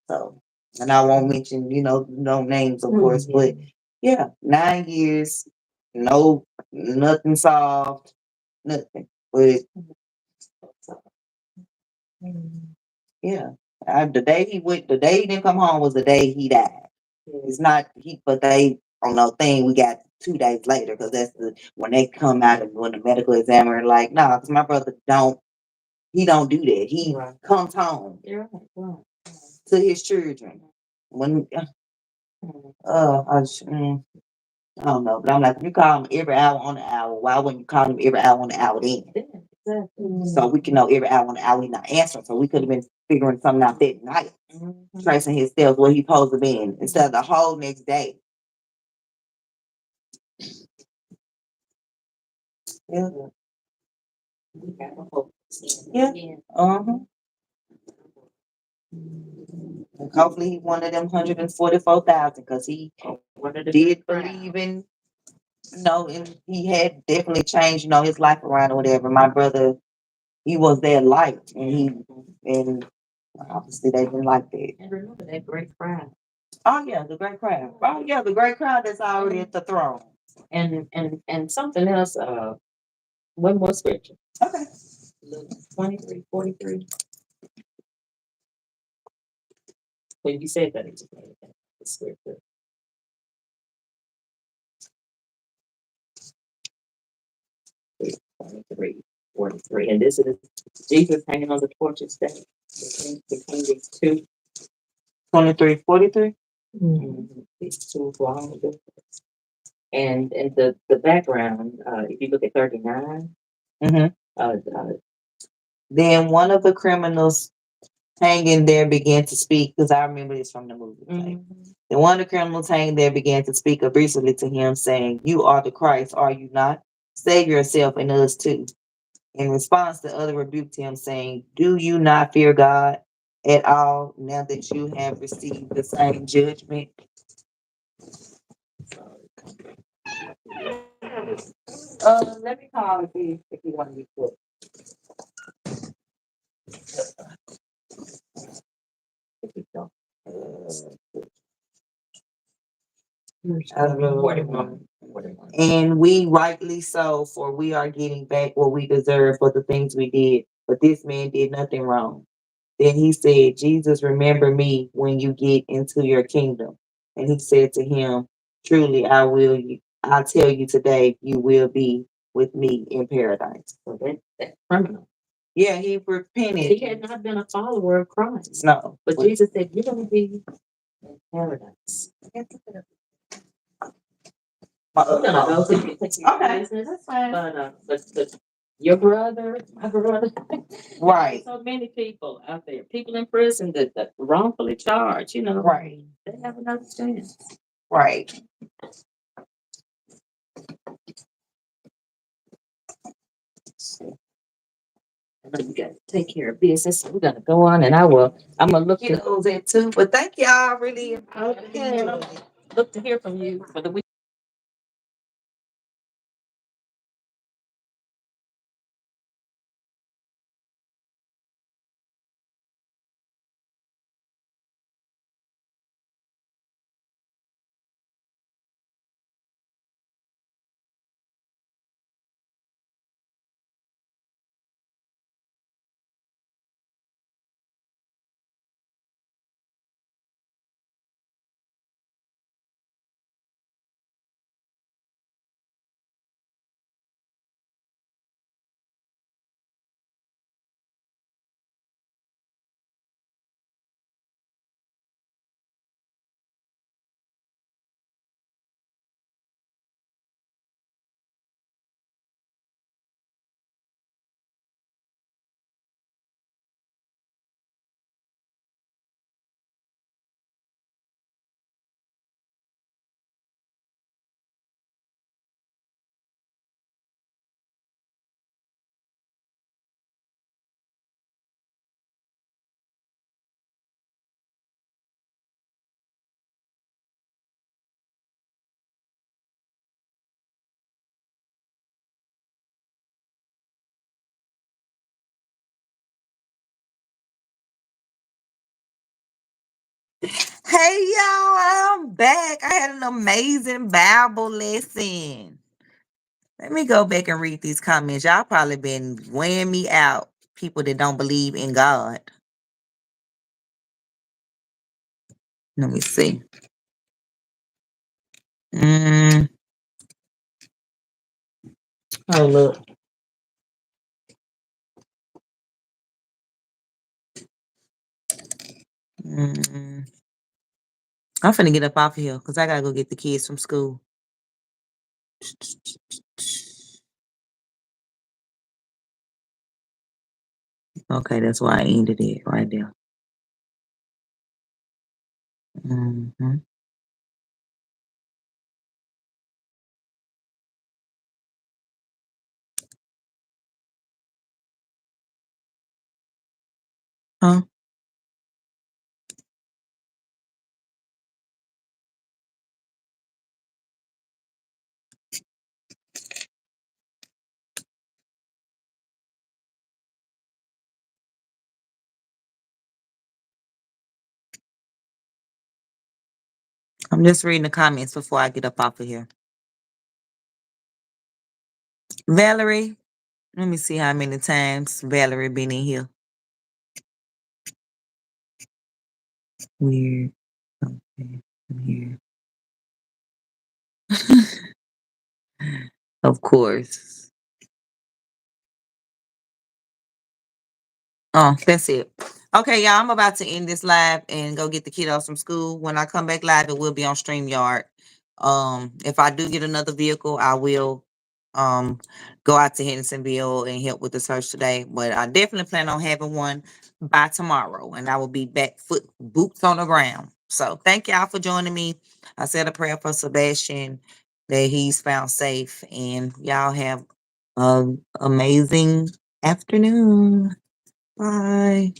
So, and I won't mention, no names, of course, but yeah, 9 years, no, nothing solved, nothing. But Yeah. The day the day he didn't come home was the day he died. It's not but they on no thing we got 2 days later because that's when they come out and when the medical examiner like, no, because my brother he don't do that. He comes home to his children. When I don't know, but I'm like, you call him every hour on the hour. Why wouldn't you call him every hour on the hour then? So we can know every hour on the hour he's not answering. So we could have been figuring something out that night, tracing his steps where he supposed to be instead of the whole next day. Yeah. Yeah. Uh-huh. And hopefully he one of them 144,000 because he did believe in, and he had definitely changed, his life around or whatever. My brother, he was their light, and obviously they didn't like that. And remember that great crowd. Oh yeah, the great crowd. Oh yeah, the great crowd that's already at the throne. And something else, one more scripture. Okay. Luke 23:43. When you said that, explain that the scripture. 23:43. And this is Jesus hanging on the torches day. Between these two. 23:43. These two long doors. And the background, if you look at 39, then one of the criminals hanging there began to speak, because I remember this from the movie. Then one of the criminals hanging there began to speak abusively to him, saying, "You are the Christ, are you not? Save yourself and us too." In response, the other rebuked him, saying, "Do you not fear God at all now that you have received the same judgment?" let me call if you want to be quick. If you don't. I don't know. 41. And we rightly so, for we are getting back what we deserve for the things we did. But this man did nothing wrong. Then he said, "Jesus, remember me when you get into your kingdom." And he said to him, "Truly, I'll tell you today, you will be with me in paradise." So that criminal. Yeah, he repented. He had not been a follower of Christ. No. But Jesus said, "You're going to be in paradise." We're gonna go to your business. That's fine. But your brother, my brother, Right. so many people out there, people in prison that wrongfully charged, Right. They have another chance. Right. I know you got to take care of business. We're gonna go on, and I'm gonna look at those at too. But thank y'all. Really. Okay. Look to hear from you for the week. Hey y'all, I'm back. I had an amazing Bible lesson. Let me go back and read these comments. Y'all probably been weighing me out. people that don't believe in God. Let me see. Mm, oh look. Mm, I'm finna get up off of here because I gotta go get the kids from school. Okay, that's why I ended it right there. Mm-hmm. Huh? I'm just reading the comments before I get up off of here. Valerie, let me see how many times Valerie been in here. Weird. Okay. Weird. Of course. Oh, that's it. Okay, y'all, I'm about to end this live and go get the kiddos from school. When I come back live, it will be on StreamYard. If I do get another vehicle, I will go out to Hendersonville and help with the search today. But I definitely plan on having one by tomorrow, and I will be back boots on the ground. So thank y'all for joining me. I said a prayer for Sebastian that he's found safe, and y'all have an amazing afternoon. Bye.